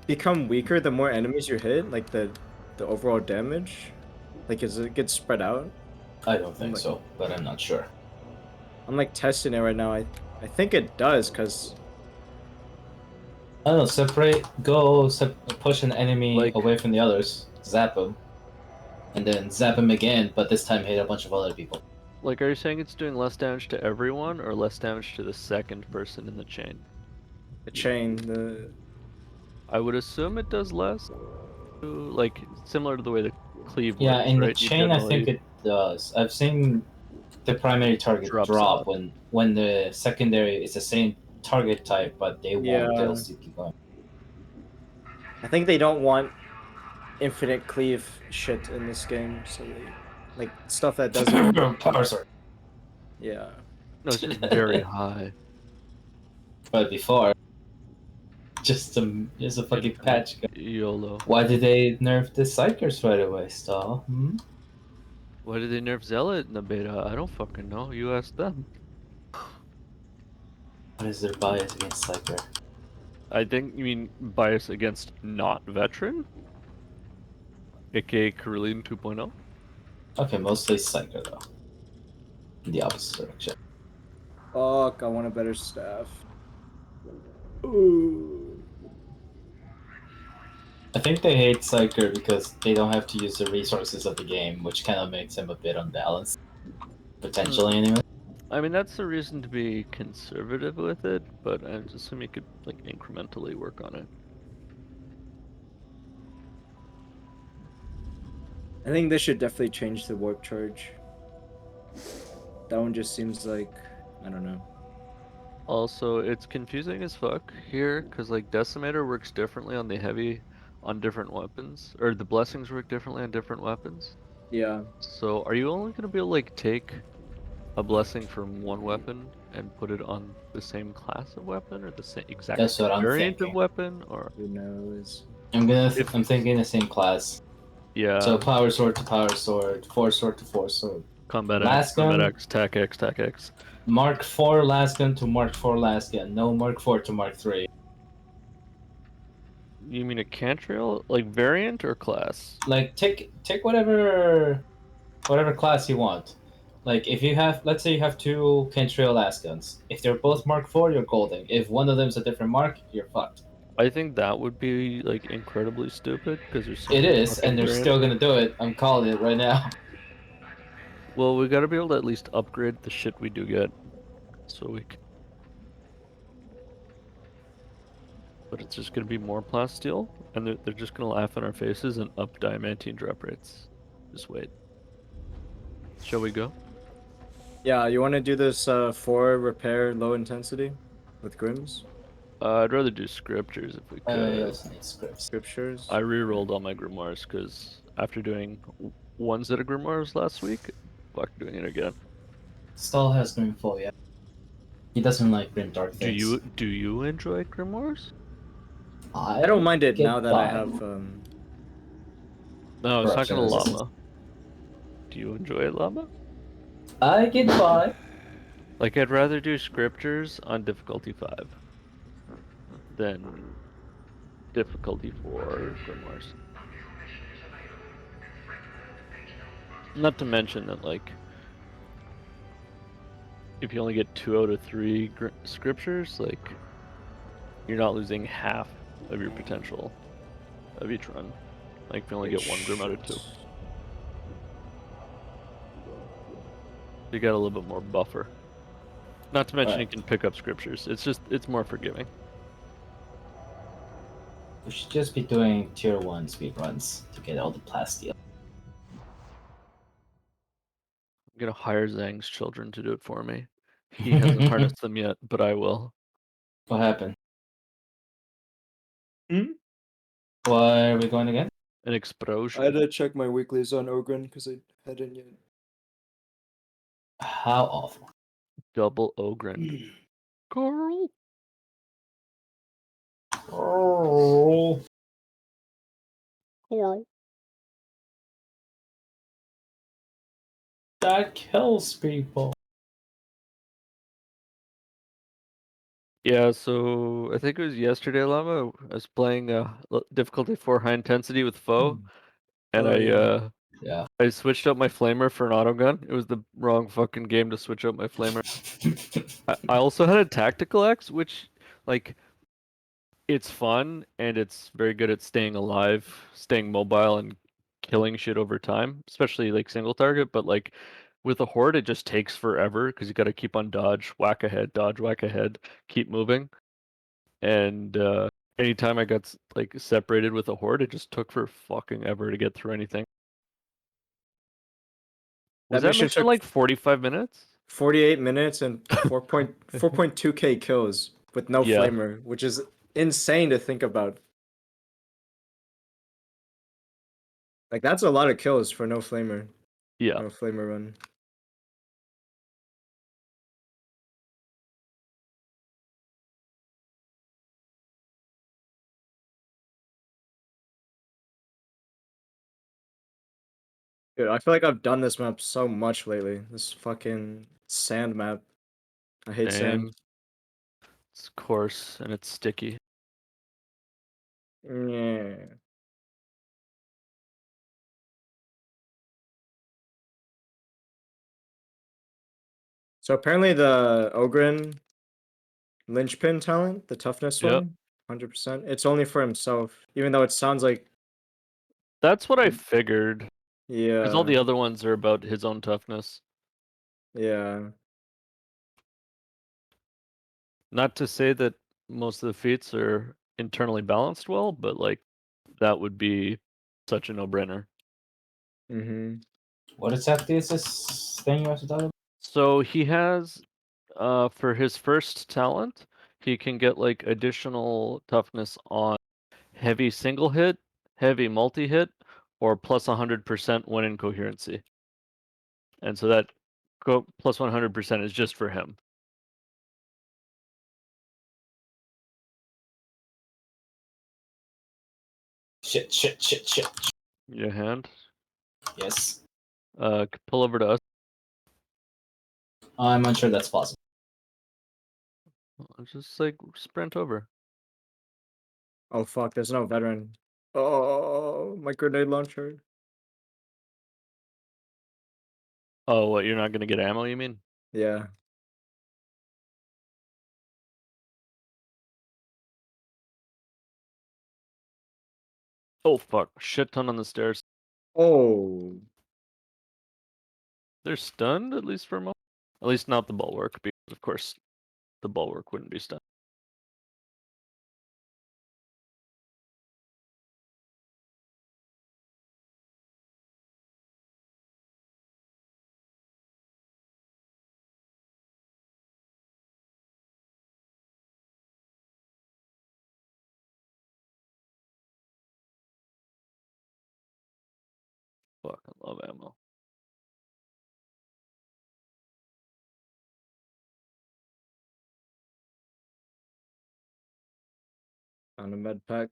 become weaker the more enemies you hit? Like the overall damage? Like, is it get spread out? I don't think so, but I'm not sure. I'm like testing it right now. I think it does, cause I don't know, push an enemy away from the others, zap them, and then zap them again, but this time hit a bunch of other people. Like, are you saying it's doing less damage to everyone or less damage to the second person in the chain? the chain, I would assume it does less. Like, similar to the way the cleave Yeah, works, in the right? You chain, I think it does. I've seen the primary target Drops drop off. when the secondary is the same target type, but they won't. They'll still keep going. I think they don't want infinite cleave shit in this game, so they like stuff that doesn't Power sword. Yeah. No, it's just very high. But before, just a fucking patch. YOLO. Why did they nerf the Psychers right away, Stahl? Hmm? Why did they nerf Zealot in the beta? I don't fucking know. You ask them. What is their bias against Psyker? I think you mean bias against not veteran? AKA Carillion 2.0? Okay, mostly Psyker though. In the opposite direction. Fuck, I want a better staff. Ooh. I think they hate Psyker because they don't have to use the resources of the game, which kind of makes them a bit unbalanced. Potentially, anyway. I mean, that's the reason to be conservative with it, but I just assume you could, like, incrementally work on it. I think they should definitely change the warp charge. That one just seems like, I don't know. Also, it's confusing as fuck here, because, like, Decimator works differently on the heavy on different weapons, or the blessings work differently on different weapons. Yeah. So, are you only going to be able to, like, take a blessing from one weapon and put it on the same class of weapon, or the same exact That's what I'm variant of thinking. weapon, or who knows? I'm thinking the same class. Yeah. So power sword to power sword, force sword to force sword. Combat last X, gun, Combat X, TAC X, TAC X. Mark 4 last gun to Mark 4 last gun. No Mark 4 to Mark 3. You mean a cantrell, like variant or class? Like take whatever class you want. Like if you have, let's say you have 2 cantrell last guns. If they're both Mark 4, you're golden. If one of them's a different mark, you're fucked. I think that would be like incredibly stupid because there's so It many is, fucking and they're variants. still gonna do it. I'm calling it right now. Well, we gotta be able to at least upgrade the shit we do get, so we can. But it's just gonna be more plasteel, and they're just gonna laugh in our faces and up diamantine drop rates. Just wait. Shall we go? Yeah, you want to do this 4 repair low intensity with Grims? I'd rather do scriptures if we could. I also need scripts. Scriptures? I re-rolled all my grimoires because after doing one set of grimoires last week, fuck doing it again. Stahl has Grimfall, yeah. He doesn't like grim dark things. Do you enjoy grimoires? I don't mind it get now that I by. have No, it's not Corruption gonna resistance. llama. Do you enjoy it, llama? I get by. Like, I'd rather do scriptures on difficulty 5 than difficulty 4 grimoires. Not to mention that, like, if you only get 2 out of 3 scriptures, like, you're not losing half of your potential of each run. Like, if you only get 1 grim out of 2. You got a little bit more buffer. Not to mention you can pick up scriptures. It's more forgiving. We should just be doing tier 1 speed runs to get all the plasteel. I'm gonna hire Zhang's children to do it for me. He hasn't harnessed them yet, but I will. What happened? Hmm? Why are we going again? An explosion. I had to check my weeklies on Ogren because I hadn't yet. How awful. Double Ogren. Carl. Oh. Carl. That kills people. Yeah, so I think it was yesterday, Llama. I was playing difficulty 4 high intensity with foe, and Yeah. I switched out my flamer for an autogun. It was the wrong fucking game to switch out my flamer. I also had a tactical X, which like it's fun and it's very good at staying alive, staying mobile, and killing shit over time, especially like single target. But like with a horde, it just takes forever because you got to keep on dodge, whack ahead, keep moving. And anytime I got like separated with a horde, it just took for fucking ever to get through anything. Was That that mission mission took like 45 minutes? 48 minutes and 4.2k kills with no Yeah. flamer, which is insane to think about. Like that's a lot of kills for no flamer. Yeah. No flamer run. Dude, I feel like I've done this map so much lately. This fucking sand map. I hate sand. Same. It's coarse and it's sticky. Yeah. So apparently the Ogren linchpin talent, the toughness Yep. one, 100%. It's only for himself, even though it sounds like. That's what I figured. Because all Yeah. the other ones are about his own toughness. Yeah. Not to say that most of the feats are internally balanced well, but like that would be such a no-brainer. Mm-hmm. What exactly is this thing you have to talk about? So he has, for his first talent, he can get like additional toughness on heavy single hit, heavy multi-hit, or plus 100% when in coherency. And so that plus 100% is just for him. Shit. Your hand? Yes. Pull over to us. I'm unsure that's possible. Just like sprint over. Oh fuck, there's no veteran. Oh, my grenade launcher. Oh, what? You're not gonna get ammo, you mean? Yeah. Oh fuck! Shit ton on the stairs. Oh. They're stunned at least for a moment. At least not the bulwark, because of course the bulwark wouldn't be stunned. Fuck, I love ammo. On a med pack.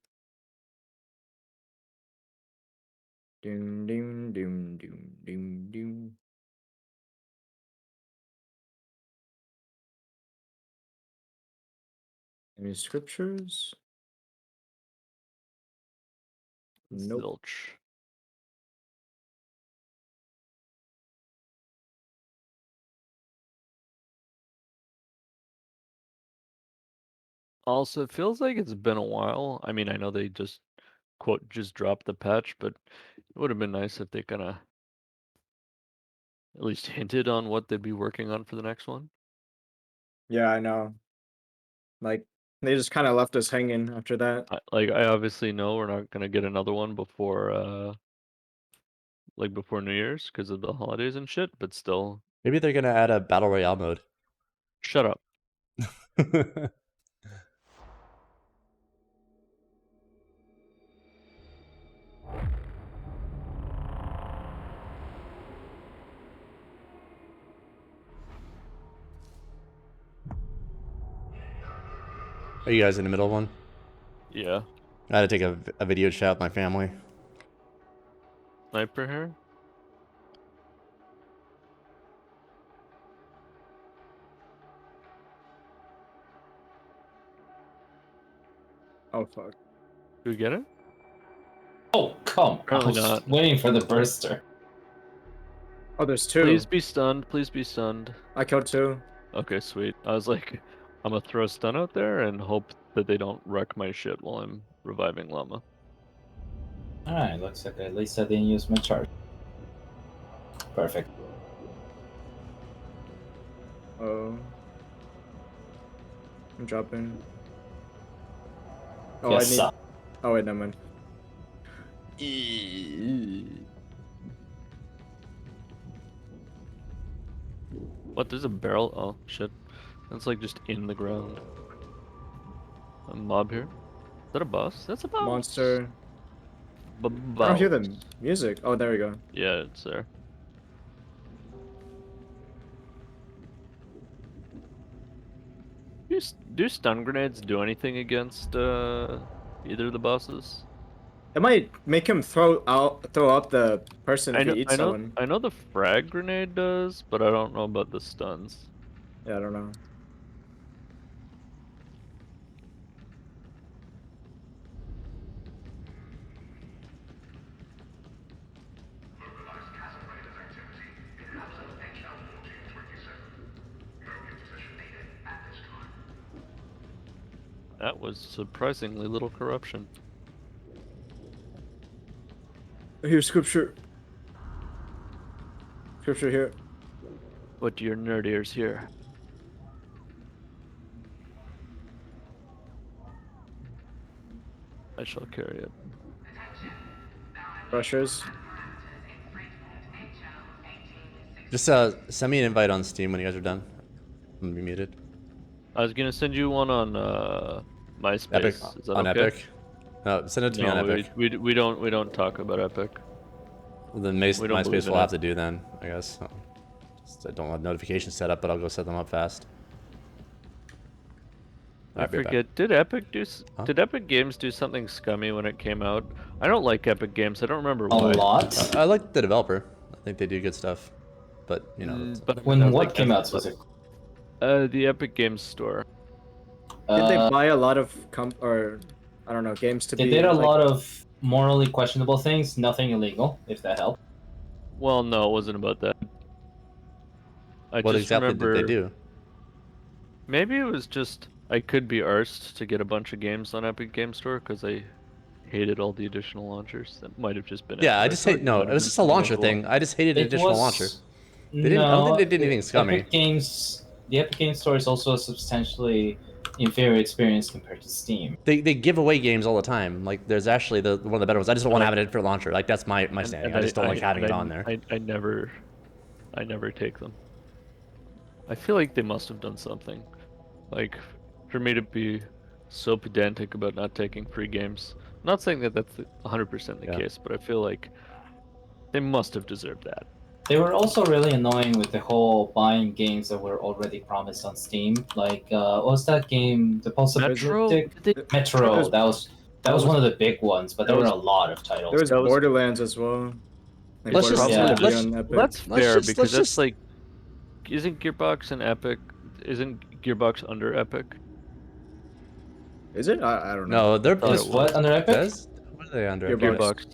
Doom doom doom doom doom doom. Any scriptures? Nope. Zilch. Also, it feels like it's been a while. I mean, I know they just quote just dropped the patch, but it would have been nice if they kind of at least hinted on what they'd be working on for the next one. Yeah, I know. Like They just kind of left us hanging after that. I obviously know we're not gonna get another one before before New Year's because of the holidays and shit. But still, Maybe they're gonna add a battle royale mode. shut up. Are you guys in the middle of one? Yeah. I had to take a video chat with my family. Sniper here. Oh fuck. Do we get it? Oh come! Apparently I was not. waiting for the burster. Oh, there's two. Please be stunned. Please be stunned. I killed two. Okay, sweet. I was like, I'm gonna throw a stun out there and hope that they don't wreck my shit while I'm reviving Llama. Alright, looks like at least I didn't use my charge. Perfect. Oh. I'm dropping. Oh, Yes, I need. Oh wait, never mind. What? There's a barrel? Oh shit. That's like just in the ground. A mob here. Is that a boss? That's a boss. Monster. I Boss. don't hear the music. Oh, there we go. Yeah, it's there. Do stun grenades do anything against either of the bosses? It might make him throw out the person if he eats someone. I know the frag grenade does, but I don't know about the stuns. Yeah, I don't know. That was surprisingly little corruption. Here's scripture. Scripture here. What do your nerd ears hear? I shall carry it. Rushers. Just send me an invite on Steam when you guys are done. I'm gonna be muted. I was gonna send you one on MySpace. Epic. Is that On okay? Epic? No, send it to me on Epic. We don't talk about Epic. Well, then MySpace will have to do then, I guess. I don't have notifications set up, but I'll go set them up fast. I forget. Did Epic Games do something scummy when it came out? I don't like Epic Games. I don't remember why. A lot. I like the developer. I think they do good stuff, but you know. But when what came out specifically? The Epic Games Store. Did they buy a lot of I don't know, games to They be? did a like... lot of morally questionable things. Nothing illegal, if that helped. Well, no, it wasn't about that. What exactly did they do? Maybe it was just I could be arsed to get a bunch of games on Epic Games Store because I hated all the additional launchers. That might have just been it. Yeah, I just hate. No, it was just a launcher thing. I just hated an additional launcher. They didn't. I don't think they did anything scummy. The Epic Games Store is also a substantially inferior experience compared to Steam. They give away games all the time. Like there's actually one of the better ones. I just don't want to have it in for launcher. Like that's my standing. I just don't like having it on there. I never take them. I feel like they must have done something. Like for me to be so pedantic about not taking free games. I'm not saying that that's 100% the case, but I feel like they must have deserved that. They were also really annoying with the whole buying games that were already promised on Steam. Like, what was that game? The post-apocalyptic Metro. That was one of the big ones, but there were a lot of titles. There was Borderlands as well. Like That's fair because that's like, isn't Gearbox and Epic? Isn't Gearbox under Epic? Is it? I don't know. No, they're what under Epic? What are they under? Gearbox.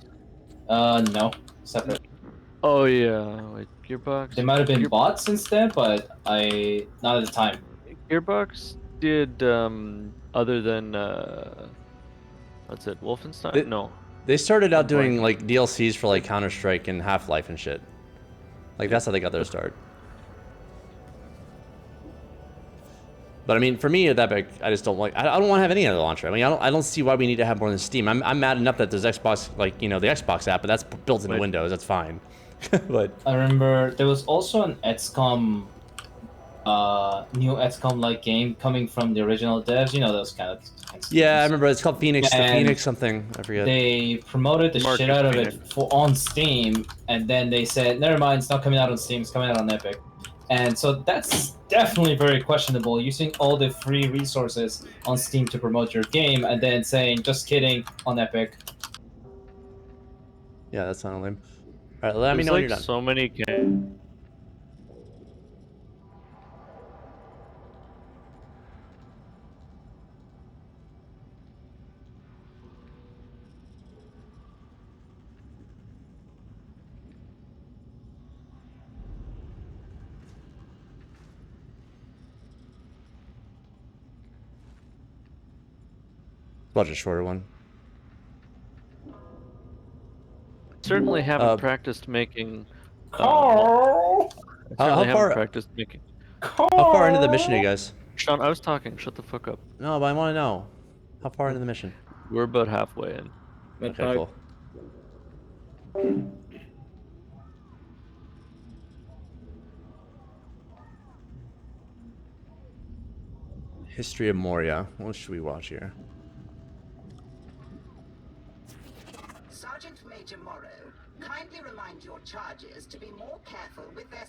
No, separate. Oh yeah, wait, Gearbox. They might have been bought since then, but not at the time. Gearbox did other than what's it? Wolfenstein? No. They started out doing like DLCs for like Counter-Strike and Half-Life and shit. Like that's how they got their start. But I mean, for me, at that big, I just don't like. I don't want to have any other launcher. I mean, I don't see why we need to have more than Steam. I'm mad enough that there's Xbox, like, you know, the Xbox app, but that's built into Windows. That's fine. But I remember there was also an XCOM, new XCOM-like game coming from the original devs. You know, those kind of games. Yeah, I remember it's called Phoenix. The And Phoenix something. I forget. They promoted the Marcus shit out of Phoenix. it on Steam, and then they said, never mind, it's not coming out on Steam, it's coming out on Epic. And so that's definitely very questionable, using all the free resources on Steam to promote your game, and then saying, just kidding, on Epic. Yeah, that's not lame. All right, let me There's know when like you're done. so many games. Much a shorter one. Certainly haven't practiced making. How Certainly haven't far? practiced making. How far into the mission are you guys? Sean, I was talking. Shut the fuck up. No, but I want to know. How far into the mission? We're about halfway in. Okay, cool. History of Moria. What should we watch here? Sergeant Major Morrow, kindly remind your charges to be more careful with their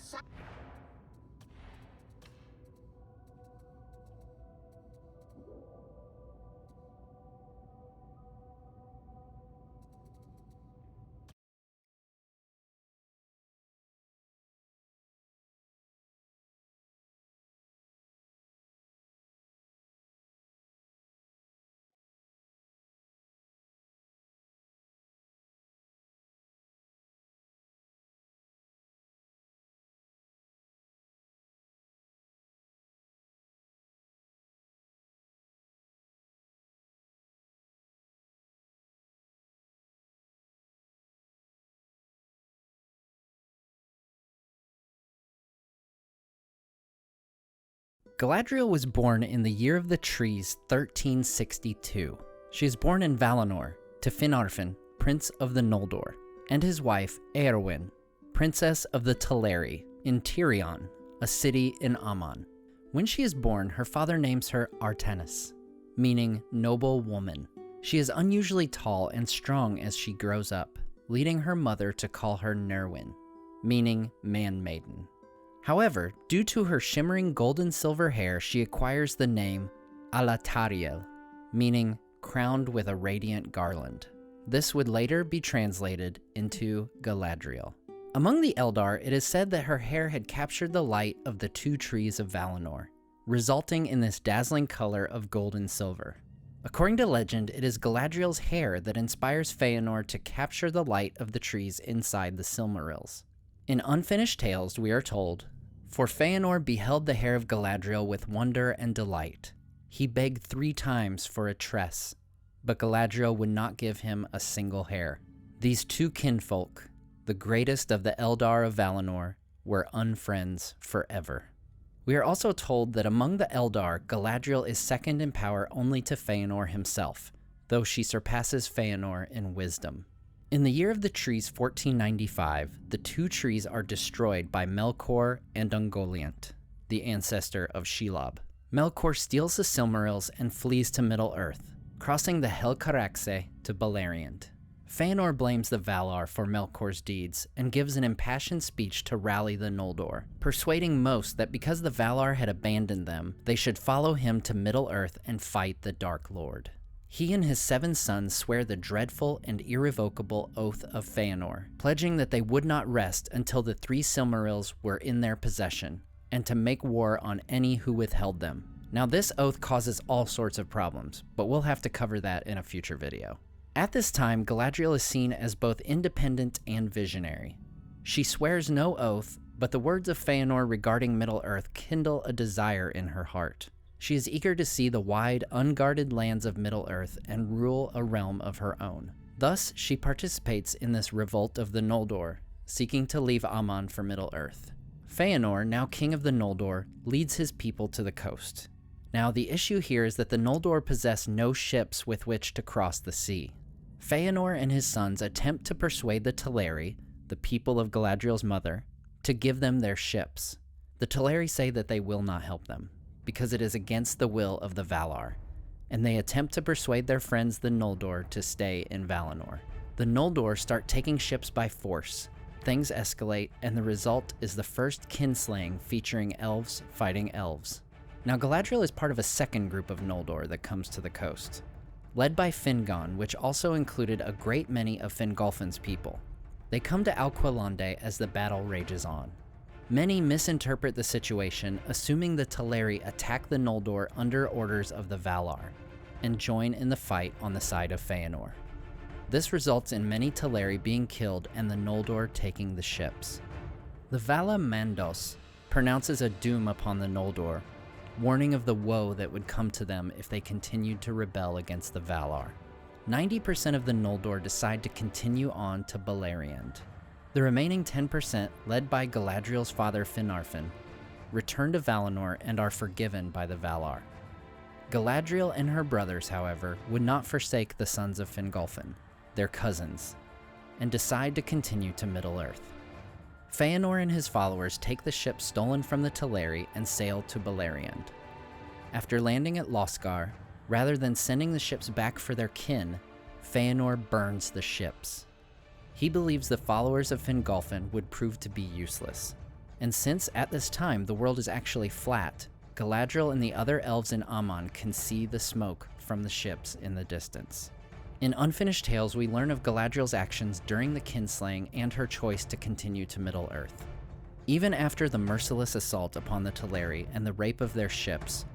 Galadriel was born in the year of the trees 1362. She is born in Valinor to Finarfin, Prince of the Noldor, and his wife Eowyn, Princess of the Teleri, in Tirion, a city in Aman. When she is born, her father names her Artenis, meaning noble woman. She is unusually tall and strong as she grows up, leading her mother to call her Nerwin, meaning man-maiden. However, due to her shimmering gold-and-silver hair, she acquires the name Alatariel, meaning crowned with a radiant garland. This would later be translated into Galadriel. Among the Eldar, it is said that her hair had captured the light of the two trees of Valinor, resulting in this dazzling color of gold and silver. According to legend, it is Galadriel's hair that inspires Feanor to capture the light of the trees inside the Silmarils. In Unfinished Tales, we are told, "For Feanor beheld the hair of Galadriel with wonder and delight. He begged 3 times for a tress, but Galadriel would not give him a single hair." These two kinfolk, the greatest of the Eldar of Valinor, were unfriends forever. We are also told that among the Eldar, Galadriel is second in power only to Feanor himself, though she surpasses Feanor in wisdom. In the year of the trees 1495, the two trees are destroyed by Melkor and Ungoliant, the ancestor of Shelob. Melkor steals the Silmarils and flees to Middle-earth, crossing the Helcaraxe to Beleriand. Feanor blames the Valar for Melkor's deeds and gives an impassioned speech to rally the Noldor, persuading most that because the Valar had abandoned them, they should follow him to Middle-earth and fight the Dark Lord. He and his 7 sons swear the dreadful and irrevocable Oath of Feanor, pledging that they would not rest until the 3 Silmarils were in their possession, and to make war on any who withheld them. Now this oath causes all sorts of problems, but we'll have to cover that in a future video. At this time, Galadriel is seen as both independent and visionary. She swears no oath, but the words of Feanor regarding Middle-earth kindle a desire in her heart. She is eager to see the wide, unguarded lands of Middle-earth and rule a realm of her own. Thus, she participates in this revolt of the Noldor, seeking to leave Aman for Middle-earth. Feanor, now king of the Noldor, leads his people to the coast. Now, the issue here is that the Noldor possess no ships with which to cross the sea. Feanor and his sons attempt to persuade the Teleri, the people of Galadriel's mother, to give them their ships. The Teleri say that they will not help them, because it is against the will of the Valar, and they attempt to persuade their friends the Noldor to stay in Valinor. The Noldor start taking ships by force. Things escalate, and the result is the first kinslaying featuring elves fighting elves. Now, Galadriel is part of a second group of Noldor that comes to the coast, led by Fingon, which also included a great many of Fingolfin's people. They come to Alqualande as the battle rages on. Many misinterpret the situation, assuming the Teleri attack the Noldor under orders of the Valar, and join in the fight on the side of Feanor. This results in many Teleri being killed and the Noldor taking the ships. The Vala Mandos pronounces a doom upon the Noldor, warning of the woe that would come to them if they continued to rebel against the Valar. 90% of the Noldor decide to continue on to Beleriand. The remaining 10%, led by Galadriel's father Finarfin, return to Valinor and are forgiven by the Valar. Galadriel and her brothers, however, would not forsake the sons of Fingolfin, their cousins, and decide to continue to Middle-earth. Feanor and his followers take the ship stolen from the Teleri and sail to Beleriand. After landing at Lothgar, rather than sending the ships back for their kin, Feanor burns the ships. He believes the followers of Fingolfin would prove to be useless. And since at this time the world is actually flat, Galadriel and the other elves in Aman can see the smoke from the ships in the distance. In Unfinished Tales, we learn of Galadriel's actions during the kinslaying and her choice to continue to Middle-earth. Even after the merciless assault upon the Teleri and the rape of their ships,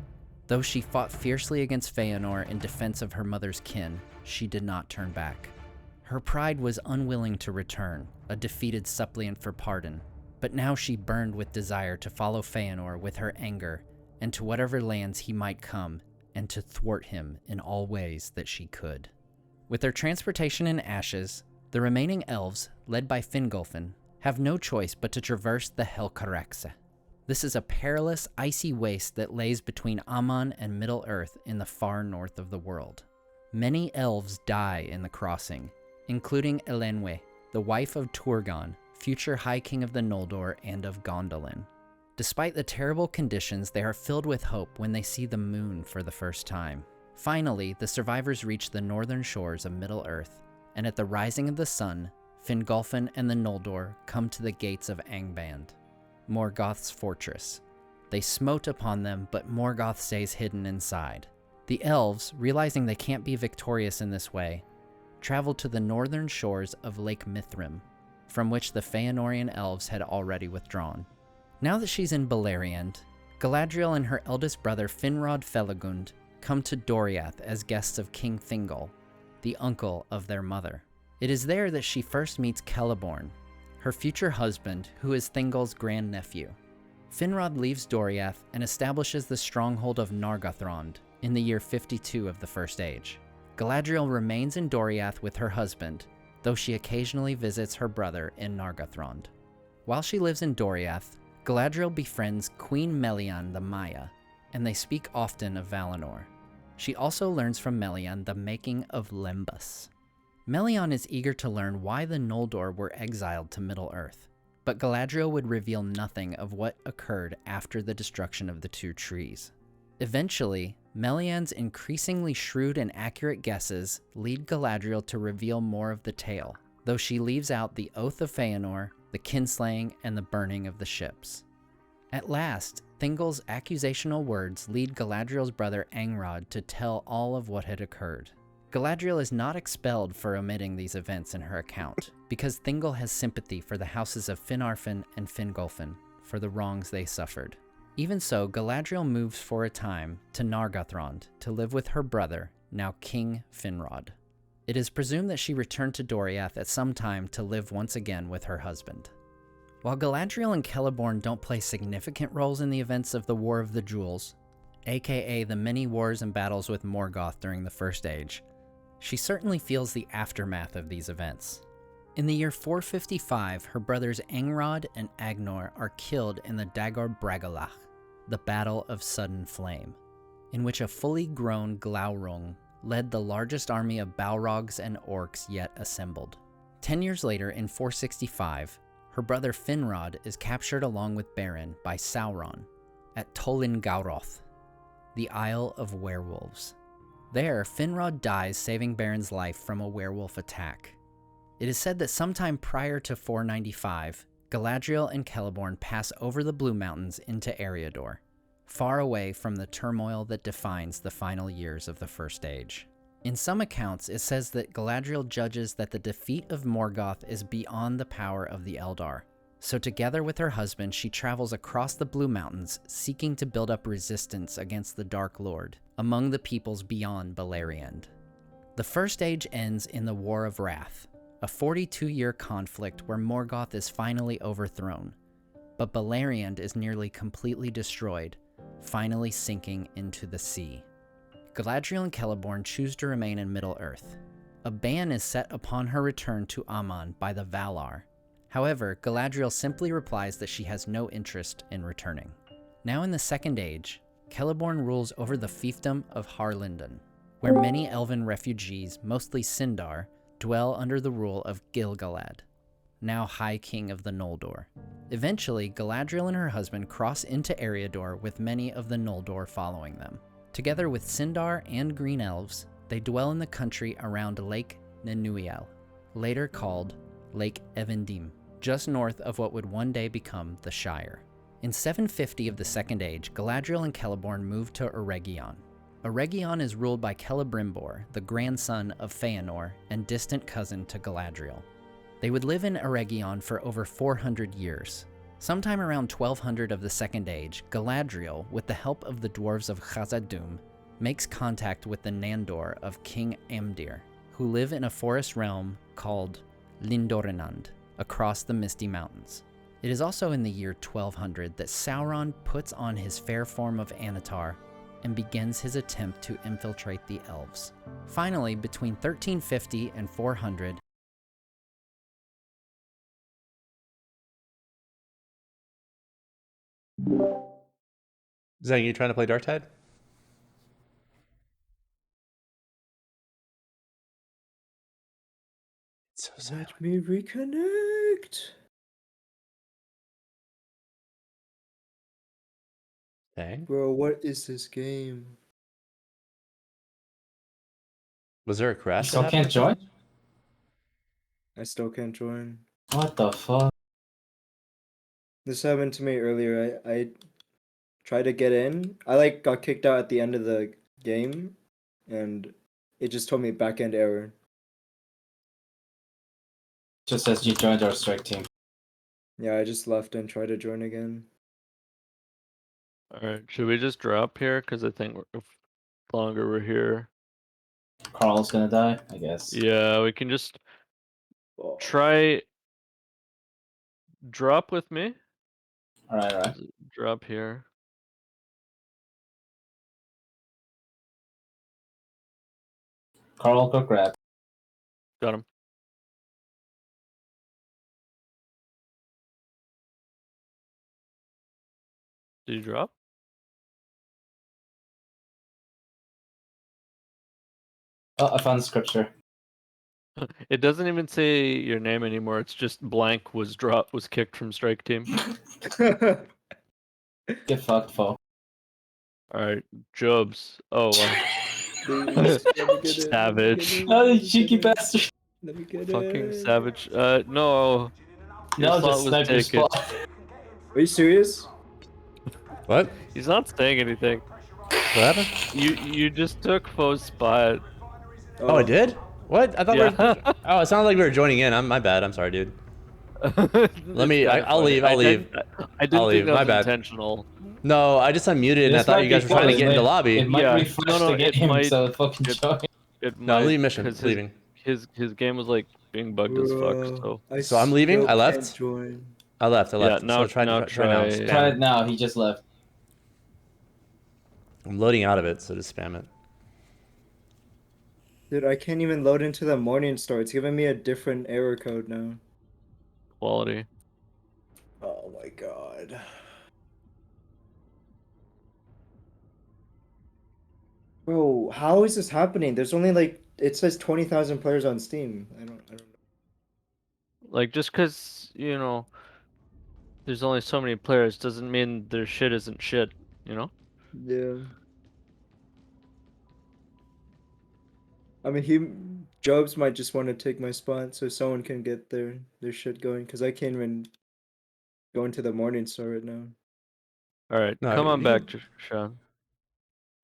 though she fought fiercely against Feanor in defense of her mother's kin, she did not turn back. Her pride was unwilling to return, a defeated suppliant for pardon, but now she burned with desire to follow Feanor with her anger and to whatever lands he might come, and to thwart him in all ways that she could. With their transportation in ashes, the remaining elves, led by Fingolfin, have no choice but to traverse the Helcaraxe. This is a perilous, icy waste that lays between Aman and Middle-earth in the far north of the world. Many elves die in the crossing, including Elenwe, the wife of Turgon, future High King of the Noldor and of Gondolin. Despite the terrible conditions, they are filled with hope when they see the moon for the first time. Finally, the survivors reach the northern shores of Middle-earth, and at the rising of the sun, Fingolfin and the Noldor come to the gates of Angband, Morgoth's fortress. They smote upon them, but Morgoth stays hidden inside. The elves, realizing they can't be victorious in this way, travel to the northern shores of Lake Mithrim, from which the Feanorian elves had already withdrawn. Now that she's in Beleriand, Galadriel and her eldest brother Finrod Felagund come to Doriath as guests of King Thingol, the uncle of their mother. It is there that she first meets Celeborn, her future husband, who is Thingol's grandnephew. Finrod leaves Doriath and establishes the stronghold of Nargothrond in the year 52 of the First Age. Galadriel remains in Doriath with her husband, though she occasionally visits her brother in Nargothrond. While she lives in Doriath, Galadriel befriends Queen Melian the Maya, and they speak often of Valinor. She also learns from Melian the making of Lembas. Melian is eager to learn why the Noldor were exiled to Middle-earth, but Galadriel would reveal nothing of what occurred after the destruction of the two trees. Eventually, Melian's increasingly shrewd and accurate guesses lead Galadriel to reveal more of the tale, though she leaves out the Oath of Feanor, the kinslaying, and the burning of the ships. At last, Thingol's accusational words lead Galadriel's brother Angrod to tell all of what had occurred. Galadriel is not expelled for omitting these events in her account, because Thingol has sympathy for the houses of Finarfin and Fingolfin for the wrongs they suffered. Even so, Galadriel moves for a time to Nargothrond to live with her brother, now King Finrod. It is presumed that she returned to Doriath at some time to live once again with her husband. While Galadriel and Celeborn don't play significant roles in the events of the War of the Jewels, aka the many wars and battles with Morgoth during the First Age, she certainly feels the aftermath of these events. In the year 455, her brothers Angrod and Agnor are killed in the Dagor Bragollach, the Battle of Sudden Flame. in which a fully grown Glaurung led the largest army of Balrogs and orcs yet assembled. 10 years later, in 465, her brother Finrod is captured along with Beren by Sauron at Tolin Gauroth, the Isle of Werewolves. There, Finrod dies, saving Beren's life from a werewolf attack. It is said that sometime prior to 495, Galadriel and Celeborn pass over the Blue Mountains into Eriador, far away from the turmoil that defines the final years of the First Age. In some accounts, it says that Galadriel judges that the defeat of Morgoth is beyond the power of the Eldar, so together with her husband, she travels across the Blue Mountains, seeking to build up resistance against the Dark Lord among the peoples beyond Beleriand. The First Age ends in the War of Wrath, a 42-year conflict where Morgoth is finally overthrown, but Beleriand is nearly completely destroyed, finally sinking into the sea. Galadriel and Celeborn choose to remain in Middle-earth. A ban is set upon her return to Aman by the Valar. However, Galadriel simply replies that she has no interest in returning. Now in the Second Age, Celeborn rules over the fiefdom of Harlingen, where many elven refugees, mostly Sindar, dwell under the rule of Gil-galad, now High King of the Noldor. Eventually, Galadriel and her husband cross into Eriador with many of the Noldor following them. Together with Sindar and Green Elves, they dwell in the country around Lake Nenuiel, later called Lake Evendim, just north of what would one day become the Shire. In 750 of the Second Age, Galadriel and Celeborn moved to Eregion. Eregion is ruled by Celebrimbor, the grandson of Feanor and distant cousin to Galadriel. They would live in Eregion for over 400 years. Sometime around 1200 of the Second Age, Galadriel, with the help of the dwarves of Khazad-dûm, makes contact with the Nandor of King Amdir, who live in a forest realm called Lindorinand, across the Misty Mountains. It is also in the year 1200 that Sauron puts on his fair form of Anatar and begins his attempt to infiltrate the elves. Finally, between 1350 and 400, Zhang, you trying to play Dark Tide? Let me reconnect. Dang. Bro, what is this game? Was there a crash? Still can't join? I still can't join. What the fuck? This happened to me earlier. I tried to get in. I got kicked out at the end of the game, and it just told me back-end error. Just says you joined our strike team. Yeah, I just left and tried to join again. Alright, should we just drop here? Because I think if longer we're here. Carl's gonna die, I guess. Yeah, we can just try drop with me. Alright. Drop here. Carl, go grab. Got him. Did you drop? Oh, I found the scripture. It doesn't even say your name anymore. It's just blank was kicked from strike team. Get fucked, foe. Alright, Jobs. Oh wow. Savage. Oh, you cheeky bastard. Let me get Fucking it. savage. No. Your No, slot just was snipe your taken. spot. Are you serious? What? He's not saying anything. What happened? You just took foe's spot. Oh, I did? What? I thought we Yeah. were... Oh, it sounded like we were joining in. My bad. I'm sorry, dude. Let me... I'll leave. I leave. didn't I'll leave. think that My was bad. intentional. No, I just unmuted and I This thought might you guys be were trying to fun. get in the lobby. It might refresh the game, so fucking join. It No, might, leave mission. 'cause Leaving. His game was like being bugged as fuck. Bro, So I'm leaving. still I left. can't join. I left. Yeah, now So try now. Try it now. He just left. I'm loading out of it, so just spam it. Dude, I can't even load into the morning store. It's giving me a different error code now. Quality. Oh my god. Bro, how is this happening? There's only like it says 20,000 players on Steam. I don't know. Like, just because, you know, there's only so many players doesn't mean their shit isn't shit, you know? Yeah. I mean, Jobs might just want to take my spot so someone can get their shit going because I can't even go into the morning store right now. Alright, No, come on you back, can. Sean.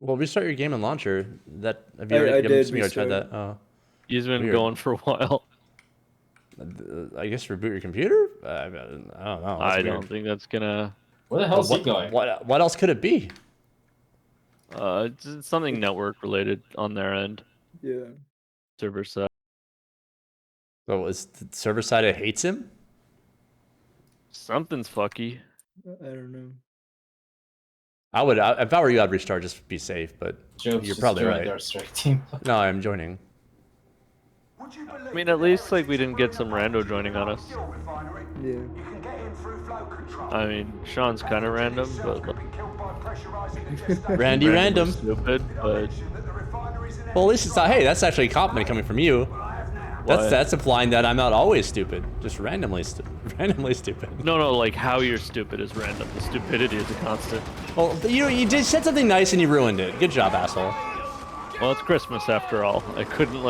Well, restart your game and launcher. That have you I already? I'm did assuming you already tried restart. that. Oh, He's been weird. going for a while. I guess reboot your computer. I don't know. That's I weird. don't think that's gonna. Where the hell's he going? What else could it be? It's something network related on their end. Yeah. Server side. So is the server side it hates him? Something's fucky. I don't know. If I were you, I'd restart just to be safe. But Job's you're just probably joined right. our strike team. No, I'm joining. I mean, at least like we didn't get some rando joining on us. Yeah. I mean, Sean's kind of random, but like, Randy random. Stupid, but well, at least it's not. Hey, that's actually a compliment coming from you. That's implying that I'm not always stupid, just randomly stupid. No, like how you're stupid is random. The stupidity is a constant. Well, you just said something nice and you ruined it. Good job, asshole. Well, it's Christmas after all. I couldn't.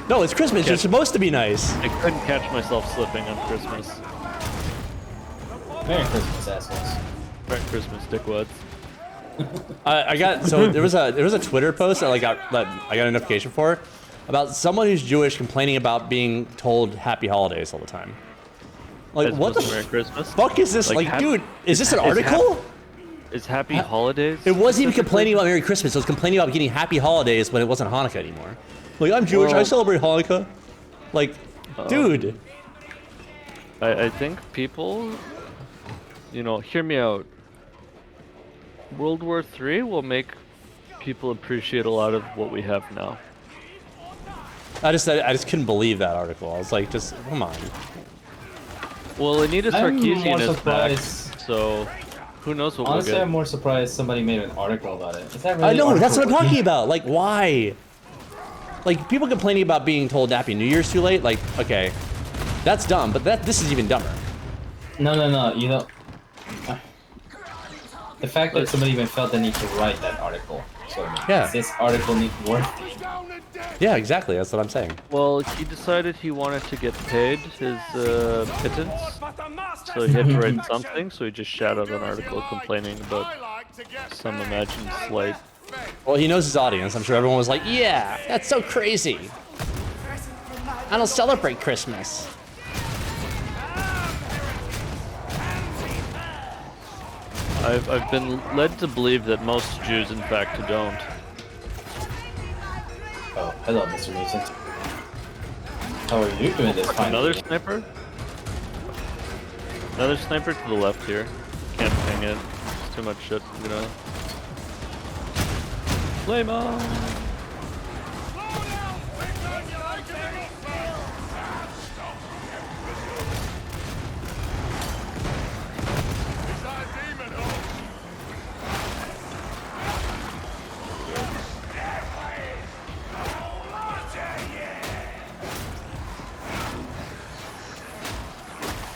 No, it's Christmas. You're supposed to be nice. I couldn't catch myself slipping on Christmas. Merry Christmas, assholes. Merry Christmas, dickwads. I got there was a Twitter post that I got a notification for about someone who's Jewish complaining about being told Happy Holidays all the time. Like, what the Merry Christmas? fuck is this? Like, dude, is this an article? Is Happy Holidays? It wasn't even complaining about Merry Christmas. It was complaining about getting Happy Holidays when it wasn't Hanukkah anymore. Like, I'm Jewish. I celebrate Hanukkah. Like, dude. I think people, you know, hear me out. World War III will make people appreciate a lot of what we have now. I just couldn't believe that article. I was like, just come on. Well, Anita Sarkeesian is back, surprised. so who knows what Honestly, we'll get. I'm more surprised somebody made an article about it. Is that really I know, that's what I'm article talking about. Like, why? Like, people complaining about being told Happy New Year's too late. Like, okay, that's dumb, but this is even dumber. No. You know, the fact that somebody even felt the need to write that article. So Yeah. is this article worth? Yeah, exactly. That's what I'm saying. Well, he decided he wanted to get paid his pittance, so he had to write something, so he just shouted an article complaining about some imagined slight. Well, he knows his audience. I'm sure everyone was like, yeah, that's so crazy. I don't celebrate Christmas. I've been led to believe that most Jews, in fact, don't. Oh, hello, Mr. Recent. How are you doing this fine? Another sniper? Another sniper to the left here. Can't ping it. It's too much shit. I'm gonna... Flame on!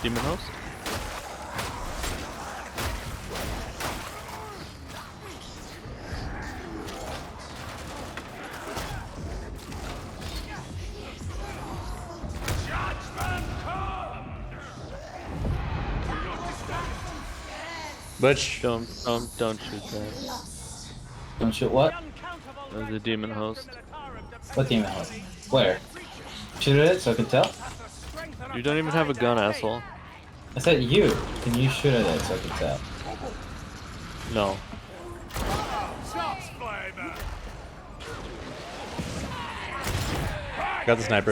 Demon host? Butch. Don't shoot that. Don't shoot what? There's a demon host. What demon house? Where? Shoot at it so I can tell? You don't even have a gun, asshole. I said you. Can you shoot at it so I can tell? No. Got the sniper.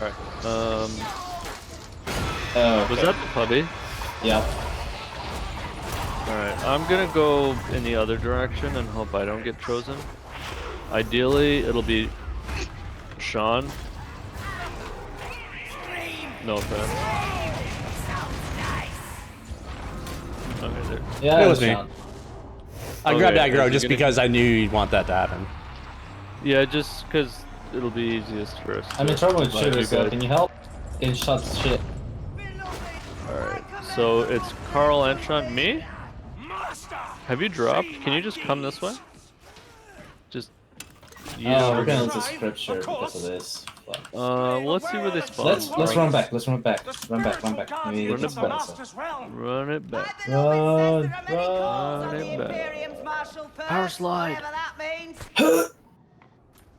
Alright, okay. was that the puppy? Yeah. Alright, I'm gonna go in the other direction and hope I don't get chosen. Ideally, it'll be Sean. No offense. Okay, there. Yeah, it was me. Sean. I grabbed Okay, aggro is he just gonna- because I knew you'd want that to happen. Yeah, just because it'll be easiest for us. I'm in trouble with revive you shooters, so guys. can you help? Getting shot to shit. Alright, so it's Carl and Sean. Me? Have you dropped? Can you just come this way? Just. Oh, we're gonna lose the scripture because of this. Fuck. Well, let's see where they spawn. Let's run back. Let's run back. Run back. Maybe Run they it can back. spot us. Run it back. Run. Run it back. Power slide.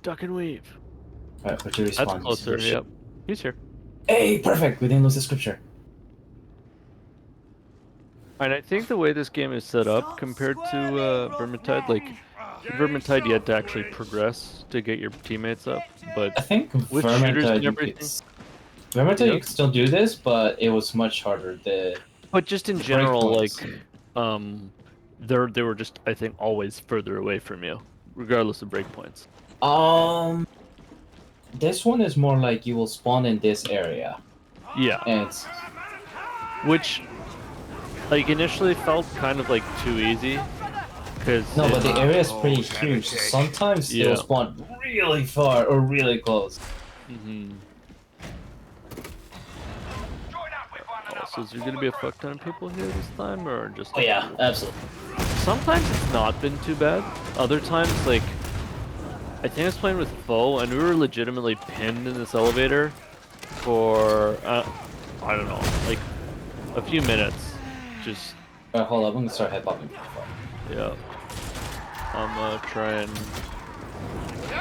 Duck and weave. Alright, where'd you respawn? That's closer, yep. He's here. Hey, perfect! We didn't lose the scripture. And I think the way this game is set up compared to Vermintide, like in Vermintide you had to actually progress to get your teammates up, but I think with shooters Vermintide and you everything. Vermintide you could still do this, but it was much harder. But just in general, like, breakpoints. they were just, I think, always further away from you, regardless of breakpoints. This one is more like you will spawn in this area. Yeah. And it's... Which, like, initially felt kind of like too easy, because No, but the area is pretty huge. So sometimes Yeah. they'll spawn really far or really close. Mm-hmm. So is there gonna be a fuck ton of people here this time, or just? Oh yeah, absolutely. Sometimes it's not been too bad. Other times, like, I think I was playing with Foe, and we were legitimately pinned in this elevator for I don't know, like a few minutes. Just. Alright, hold up. I'm gonna start head popping. Yeah. I'm gonna try and.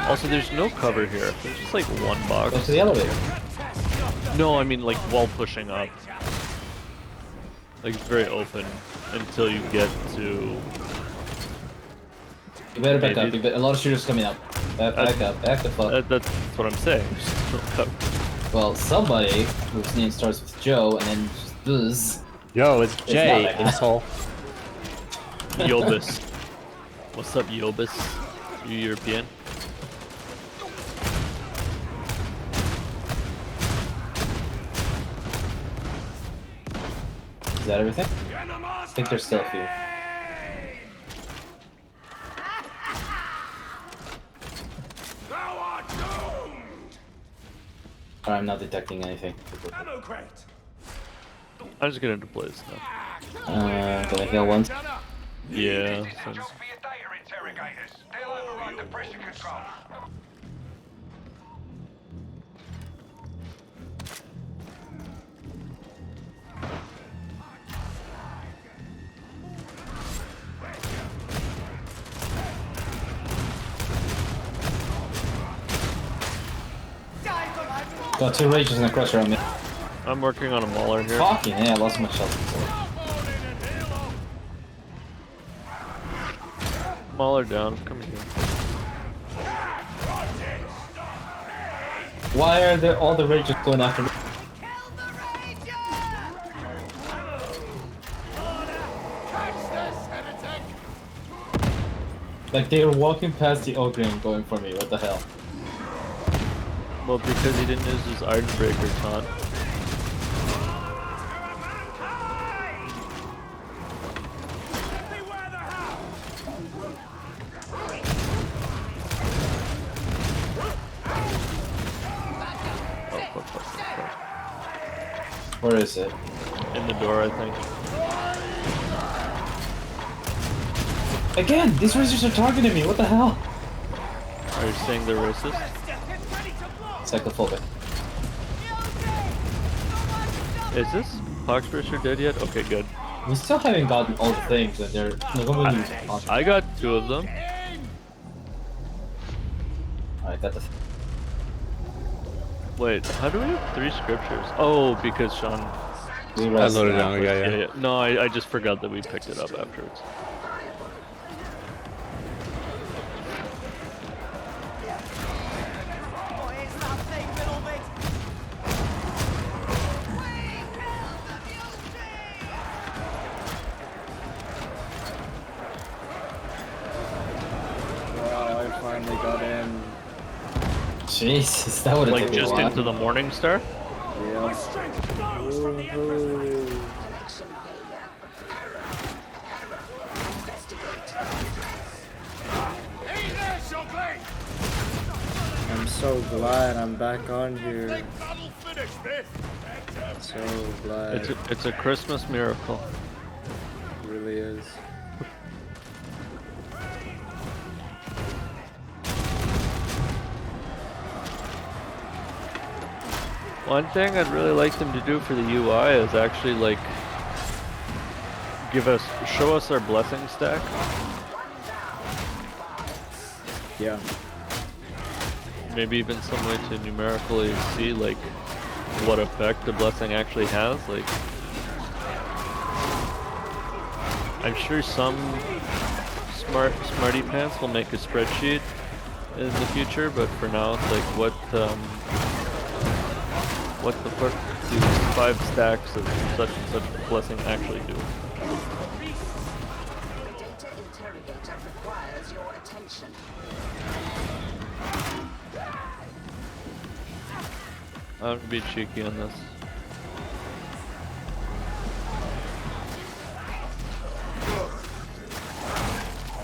Also, there's no cover here. There's just like one box. Go to the elevator. No, I mean like while pushing up. Like it's very open until you get to. You better back up. A lot of shooters coming up. Back up. Back the fuck. That's what I'm saying. There's no cover. Well, somebody whose name starts with Joe and then just does. Yo, it's Jay, not that asshole. Yobus. What's up, Yobus? You European? Is that everything? I think there's still a few. Alright, I'm not detecting anything. I'm just gonna deploy this now. Gonna heal once. Yeah. Got two rages and a crusher on me. I'm working on a mauler here. Fucking yeah, I lost my shelter. Mauler down. Come here. Why are there all the rages going after me? Like they were walking past the ogre and going for me. What the hell? Well, because he didn't use his Iron Breaker taunt. Where is it? In the door, I think. Again, these razors are targeting me. What the hell? Are you saying they're racist? Psychophobic. Is this Pox Racer dead yet? Okay, good. We still haven't gotten all the things, and they're I got 2 of them. Alright, got the. Wait, how do we have 3 scriptures? Oh, because Sean. We I loaded it on, yeah. No, I just forgot that we picked it up afterwards. Wow, I finally got in. Jesus, that would have Like taken just a while. into the Morning Star? Yeah. so glad I'm back on here. So glad. It's a Christmas miracle. It really is. One thing I'd really like them to do for the UI is actually like show us our blessing stack. Yeah. Maybe even some way to numerically see like what effect the blessing actually has. Like, I'm sure some smarty pants will make a spreadsheet in the future, but for now it's like what the fuck do 5 stacks of such and such blessing actually do? The data interrogator requires your attention. I'm gonna be cheeky on this.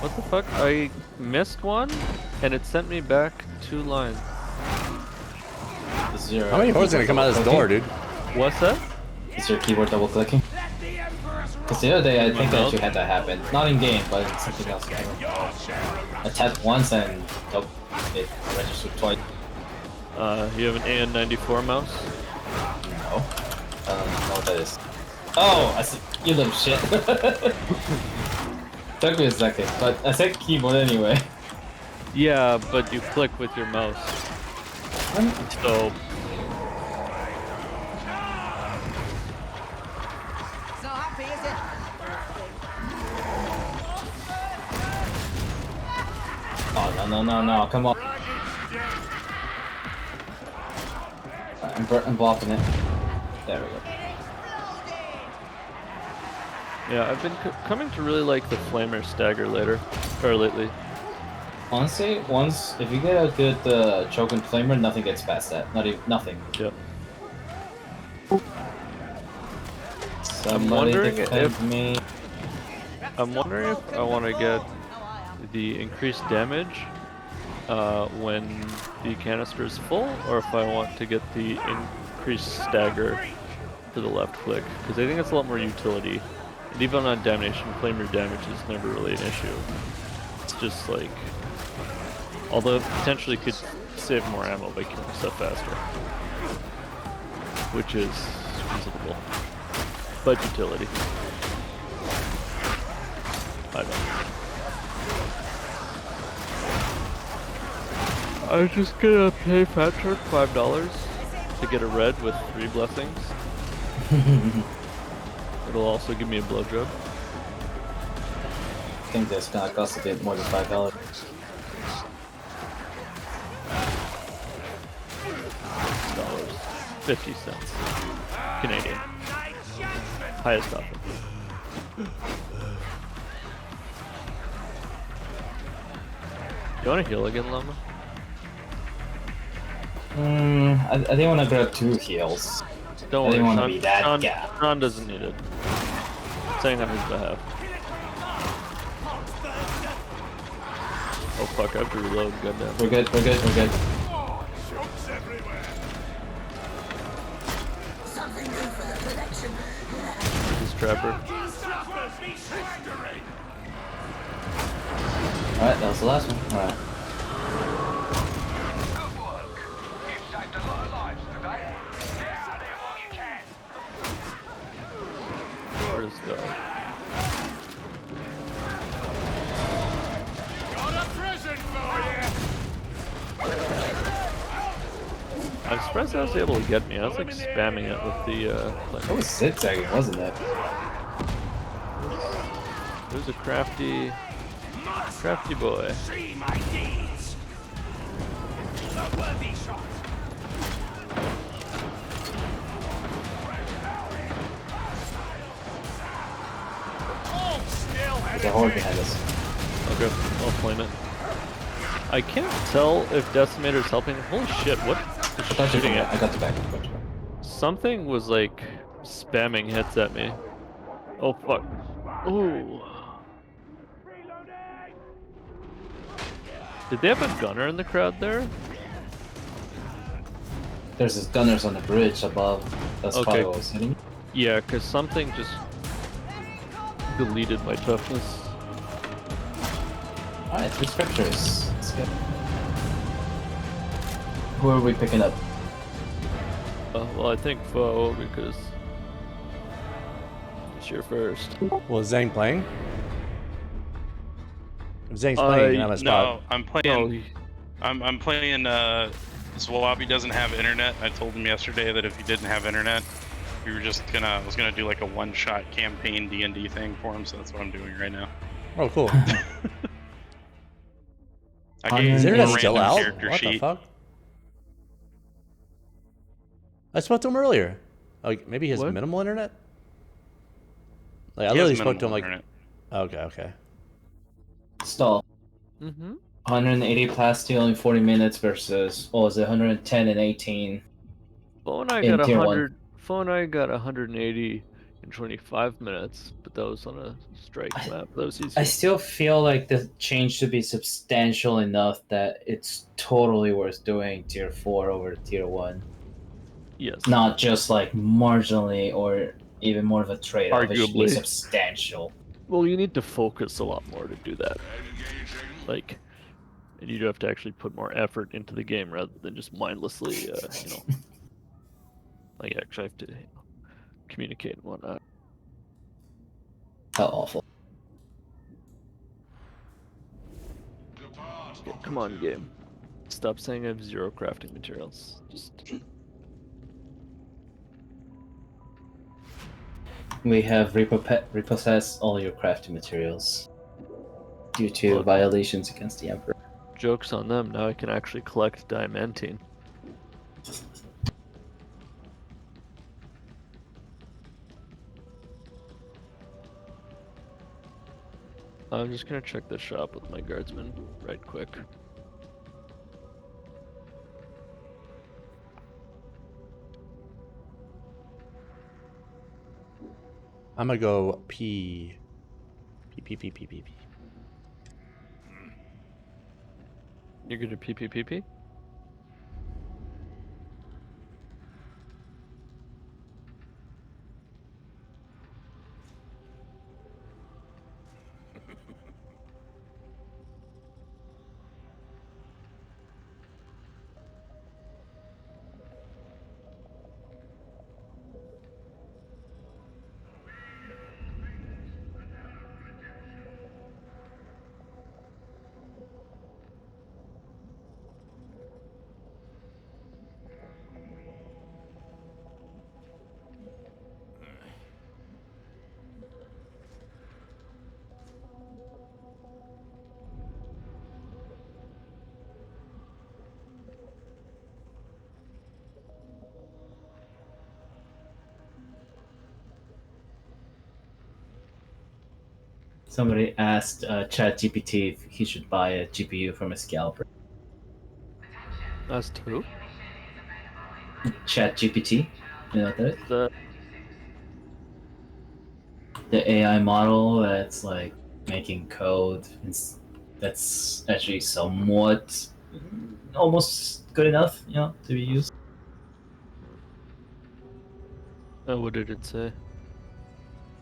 What the fuck? I missed one, and it sent me back 2 lines. How many hordes are gonna come out of this door, dude? What's that? Is your keyboard double clicking? Because the other day I think I actually had that happen. Not in game, but in something else. I tapped once and nope, it registered twice. You have an AN94 mouse? No. I don't know what that is. Oh, I see. You little shit. Took me a second, but I said keyboard anyway. Yeah, but you click with your mouse. So... Oh, no, come on. I'm blocking it. There we go. Yeah, I've been coming to really like the Flamer Stagger lately. Honestly, if you get a good choke and flamer, nothing gets past that. Nothing. Yep. Somebody defend me. I'm wondering if I want to get the increased damage when the canister is full, or if I want to get the increased stagger for the left click, because I think it's a lot more utility. And even on damnation, flamer damage is never really an issue. It's just like, although it potentially could save more ammo by killing stuff faster, which is reasonable, but utility. I don't know. I was just gonna pay Fat Shark $5 to get a red with 3 blessings. It'll also give me a blowjob. I think that's gonna cost a bit more than $5. $50 Canadian. Highest offer. You wanna heal again, Llama? I didn't want to grab 2 heals. Don't I didn't worry, want to be that guy. Sean doesn't need it. I'm saying on his behalf. Oh fuck, I have to reload, goddamn. We're good. This trapper. Alright, that was the last one. Alright. Where's the... I'm surprised that was able to get me. I was like spamming it with the That was zigzagging, wasn't it? It was a crafty boy. There's a horde behind us. Okay, I'll flame it. I can't tell if Decimator's helping. Holy shit, what is shooting at? I got the back. Something was like spamming hits at me. Oh fuck. Ooh. Did they have a gunner in the crowd there? There's this gunners on the bridge above. That's probably what was hitting. Yeah, because something just deleted my toughness. Alright, 3 scriptures. Let's go. Who are we picking up? Well, I think Foe, because it's your first. Well, is Zhang playing? If Zhang's playing, you can have a spot. No, I'm playing. I'm playing. Zwabi doesn't have internet. I told him yesterday that if he didn't have internet, we were just I was gonna do like a one-shot campaign D&D thing for him. So that's what I'm doing right now. Oh, cool. I gave Is him internet a still random out? character What sheet. the fuck? I spoke to him earlier. Like maybe he has minimal internet. Like I He has literally spoke to him minimal like. internet. Okay. Stall. 180 plasteel in 40 minutes versus, what was it, 110 and 18. Foe and I in got tier 100. Foe and I got 180 in 25 minutes, but that was on a strike map. That was easy. I still feel like the change should be substantial enough that it's totally worth doing tier 4 over tier 1. Yes. Not just like marginally or even more of a trade-off. It should be Arguably. substantial. Well, you need to focus a lot more to do that. Like, and you do have to actually put more effort into the game rather than just mindlessly, like actually have to communicate and whatnot. How awful. Okay, come on, game. Stop saying I have 0 crafting materials. Just. We have repossessed all your crafting materials due to violations against the Emperor. Joke's on them, now I can actually collect diamantine. I'm just gonna check the shop with my guardsman right quick. I'm gonna go pee. Pee. You're gonna pee. Somebody asked ChatGPT if he should buy a GPU from a scalper. Asked who? ChatGPT. You know what that is? The AI model that's like making code. That's actually somewhat almost good enough, to be used. what did it say? It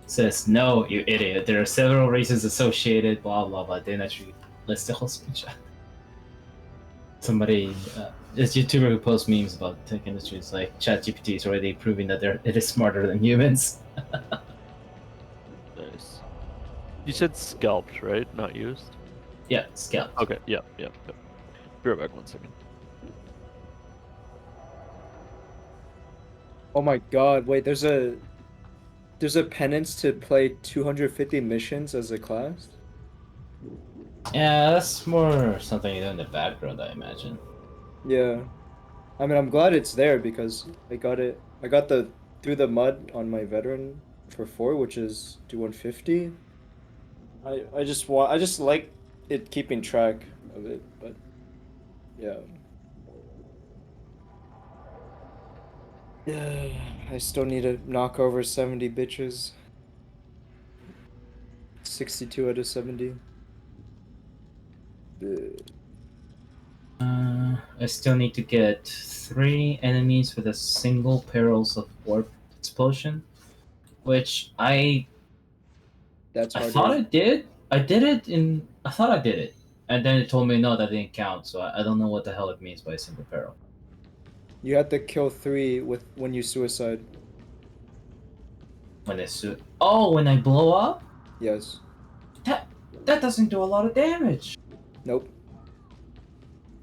says, no, you idiot. There are several reasons associated, blah, blah, blah. Then actually list the whole screenshot. Somebody, this YouTuber who posts memes about tech industry is like, ChatGPT is already proving that it is smarter than humans. Nice. You said scalped, right? Not used? Yeah, scalped. Okay, yeah. Be right back 1 second. Oh my god, wait, there's a penance to play 250 missions as a class? Yeah, that's more something you do in the background, I imagine. Yeah. I mean, I'm glad it's there because I got the Through the Mud on my veteran for 4, which is do 150. I just like it keeping track of it, but yeah. Yeah, I still need to knock over 70 bitches. 62 out of 70. I still need to get 3 enemies with a single Perils of Warp explosion, which That's I harder. thought I did. I thought I did it, and then it told me no, that didn't count. So I don't know what the hell it means by a single peril. You have to kill 3 when you suicide. When I when I blow up? Yes. That doesn't do a lot of damage. Nope.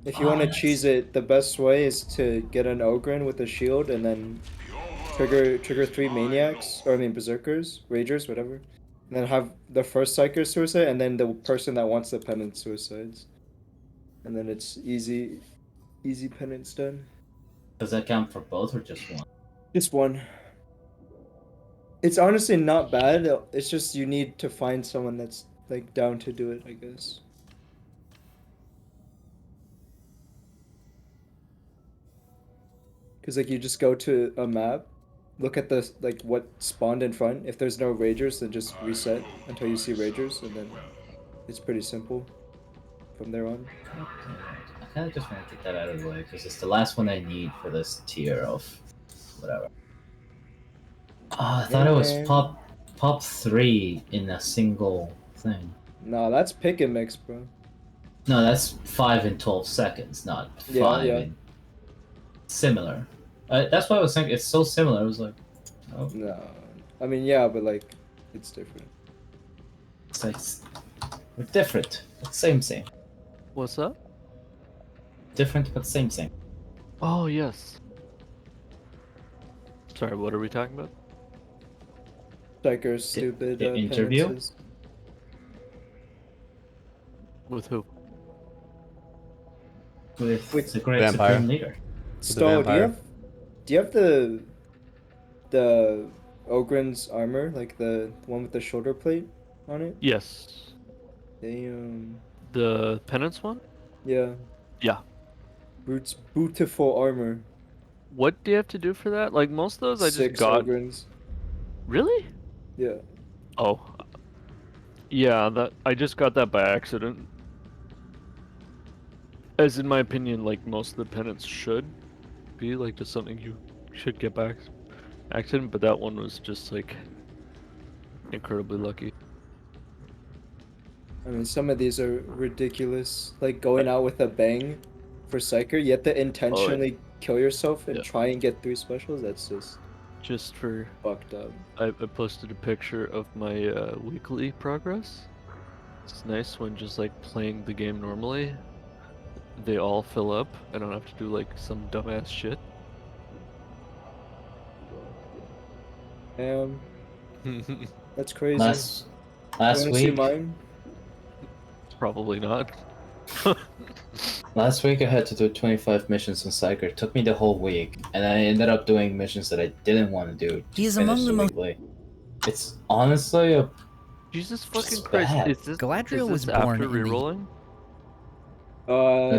If you want to cheese it, the best way is to get an Ogren with a shield and then trigger 3 maniacs, or I mean berserkers, ragers, whatever. And then have the first psyker suicide and then the person that wants the penance suicides. And then it's easy penance done. Does that count for both or just one? Just one. It's honestly not bad. It's just you need to find someone that's like down to do it, I guess. Because like you just go to a map, look at the like what spawned in front. If there's no ragers, then just reset until you see ragers, and then it's pretty simple from there on. I kind of just want to get that out of the way because it's the last one I need for this tier of whatever. Oh, I thought it was pop 3 in a single thing. No, that's pick and mix, bro. No, that's 5 in 12 seconds, not 5 Yeah. in similar. That's why I was thinking it's so similar. I was like, oh. No, I mean yeah, but like it's different. It's like we're different, but same. What's up? Different but same. Oh yes. Sorry, what are we talking about? Psyker's stupid interview? penances. With who? With the great Vampire. supreme leader. Stall, do you have the Ogren's armor, like the one with the shoulder plate on it? Yes. Damn. The penance one? Yeah. Yeah. Brute's beautiful armor. What do you have to do for that? Like most of those, I just 6 got. Ogrens. Really? Yeah. Oh. Yeah, that I just got that by accident. As in my opinion, like most of the penance should be like just something you should get back accident, but that one was just like incredibly lucky. I mean, some of these are ridiculous. Like going out with a bang for Psyker, you have to intentionally kill yourself and try and get 3 specials. That's just for fucked up. I posted a picture of my weekly progress. It's nice when just like playing the game normally, they all fill up. I don't have to do like some dumbass shit. That's crazy. Last You wanna see week, mine? Probably not. Last week I had to do 25 missions on Psyker. It took me the whole week, and I ended up doing missions that I didn't want to do. He is among the most. It's honestly a. Jesus fucking Christ! bad. Is this Galadriel was after born in the- rerolling? No,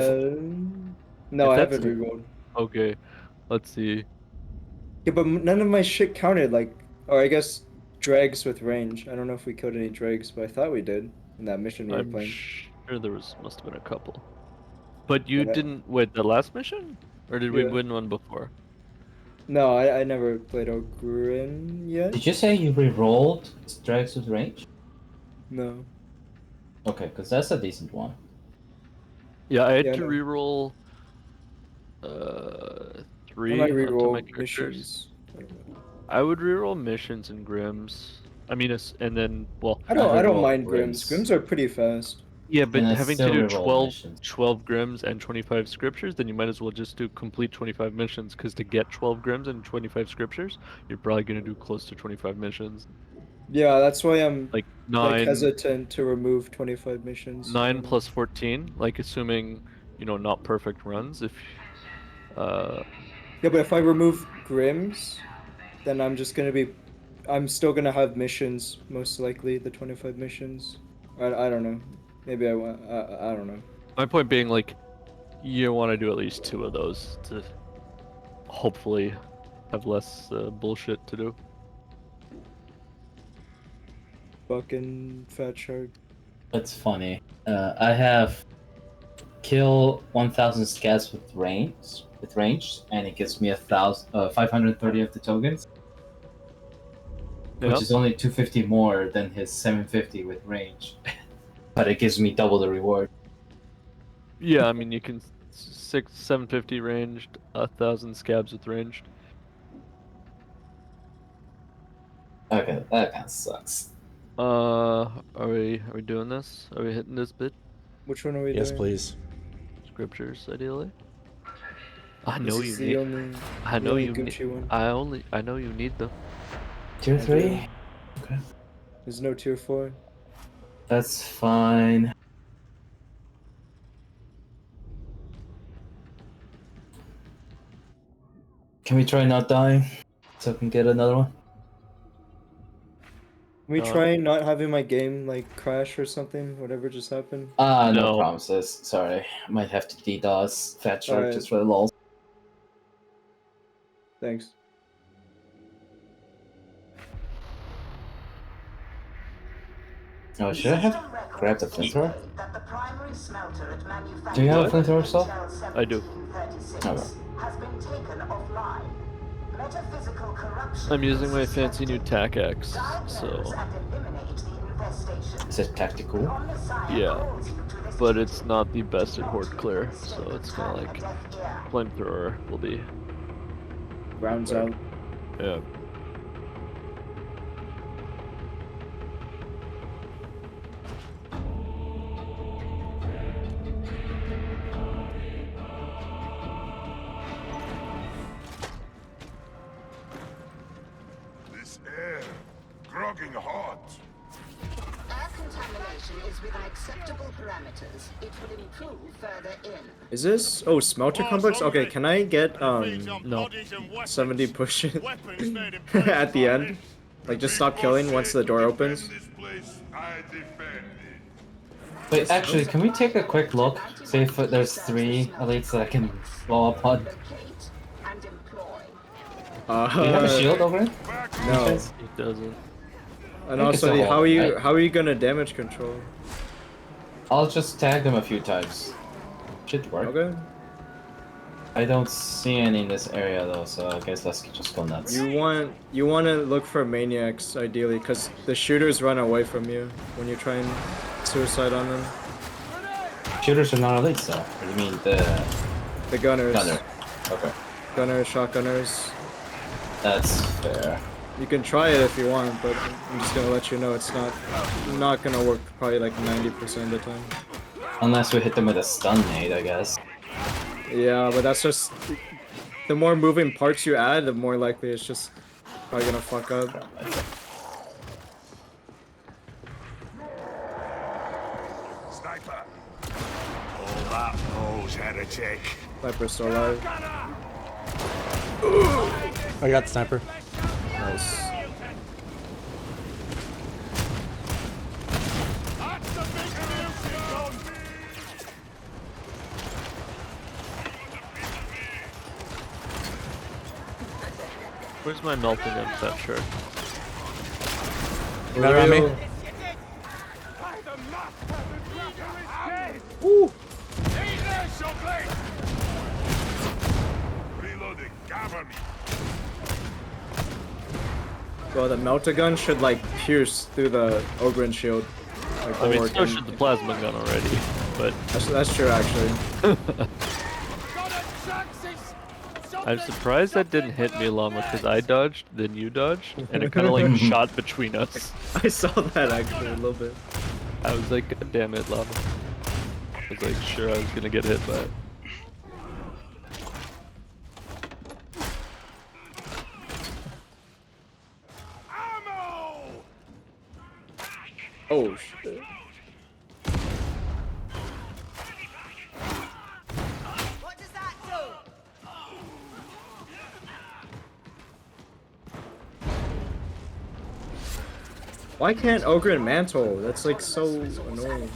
If I that's haven't rerolled. Okay, let's see. Yeah, but none of my shit counted. Like, or I guess dregs with range. I don't know if we killed any dregs, but I thought we did in that mission we were I'm playing. sure there must have been a couple. But you Yeah. didn't wait the last mission, or did we Yeah. win one before? No, I never played Ogren yet. Did you say you re-rolled Drags with Range? No. Okay, because that's a decent one. Yeah, I had Yeah, to no. reroll 3 I might onto reroll my characters. missions. I would reroll missions and Grims. I mean, and then well. I don't reroll mind Grims. Grims. Grims are pretty fast. Yeah, but And I having to still do reroll 12 Grims and 25 scriptures, then you might as well just do complete 25 missions, because to get 12 Grims and 25 scriptures, you're probably going to do close to 25 missions. Yeah, that's why I'm Like 9, hesitant to remove 25 missions. 9 plus 14, like assuming, not perfect runs, if... Yeah, but if I remove Grims, then I'm still gonna have missions, most likely, the 25 missions. I don't know. Maybe I don't know. My point being, like, you want to do at least 2 of those to hopefully have less bullshit to do. Fucking fat shark. That's funny. I have kill 1,000 scats with range, and it gives me 530 of the tokens, which Yep. is only 250 more than his 750 with range, but it gives me double the reward. Yeah, I mean you can 750 ranged, 1,000 scabs with ranged. Okay, that kind of sucks. Are we doing this? Are we hitting this bit? Which one are we Yes, doing? please. Scriptures, ideally. I This know is you the need. only, I the know only you need. Gucci one. I know you need them. Tier I 3? do. Okay. There's no tier 4. That's fine. Can we try not dying so I can get another one? Can we try not having my game like crash or something? Whatever just happened. No promises. Sorry. I might have to DDoS Fat Shark Alright. just for the lulz. Thanks. Oh, should I have grabbed the flamethrower? That the primary smelter at manufacturing Do you have a flamethrower still? I do. Okay. has been taken offline. Metaphysical corruption I'm using my fancy new TAC X, so and eliminate the infestation. Is it tactical? yeah. But it's not the best at horde clear, so it's kind of like flamethrower will be. Rounds out. Yeah. This air, groggy hot. Air contamination is within acceptable parameters. It will improve further in. Is this? Oh, smelter complex? Okay, can I get, No. 70 push it at the end? Like, just stop killing once the door opens? Wait, actually, can we take a quick look? See if there's 3 elites that I can blow up on. Do you have a shield over it? No. It doesn't. And I think it's also, a wall, right? how are you gonna damage control? I'll just tag them a few times. Should work. Okay. I don't see any in this area though, so I guess let's just go nuts. You want to look for maniacs ideally, because the shooters run away from you when you try and suicide on them. Shooters are not elites though. What do you mean The gunners. Gunner. Okay. Gunners, shotgunners. That's fair. You can try it if you want, but I'm just gonna let you know it's not gonna work probably like 90% of the time. Unless we hit them with a stun nade, I guess. Yeah, but that's just the more moving parts you add, the more likely it's just probably gonna fuck up. Sniper. All that knows heretic. Sniper's still alive. I got the sniper. Nice. Where's my melting gun Fat Shark? You got it on me? Ooh. Reloading. Cover me. Well, the melter gun should like pierce through the Ogren shield. Like, I mean, bulwark, so and- should the plasma gun already, but that's true actually. I'm surprised that didn't hit me, Llama, because I dodged, then you dodged, and it kind of like shot between us. I saw that actually a little bit. I was like, God damn it, Llama. I was like, sure I was gonna get hit by it. Oh shit. Why can't Ogren mantle? That's like so annoying.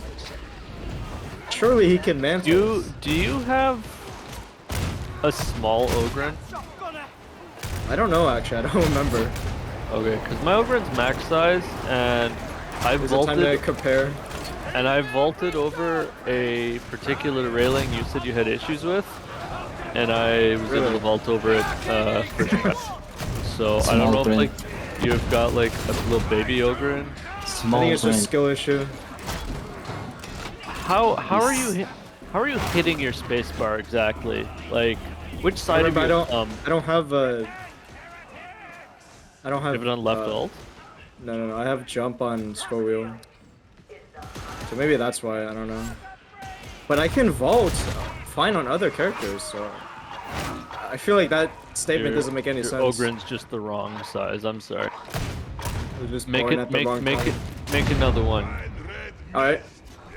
Surely he can mantle. Do you have a small Ogren? I don't know actually, I don't remember. Okay, because my Ogren's max size, and I Is it time to vaulted, compare? and I vaulted over a particular railing you said you had issues with, and I was able to vault over it first try. So I don't know if like you've got like a little baby ogre in. I think it's just a skill issue. How are you hitting your spacebar exactly? Like which side of your thumb? I don't have You have it on left alt? No. I have jump on scroll wheel. So maybe that's why, I don't know. But I can vault fine on other characters, so I feel like that statement doesn't make any sense. Your Ogren's just the wrong size. I'm sorry. Just Make another one. All right,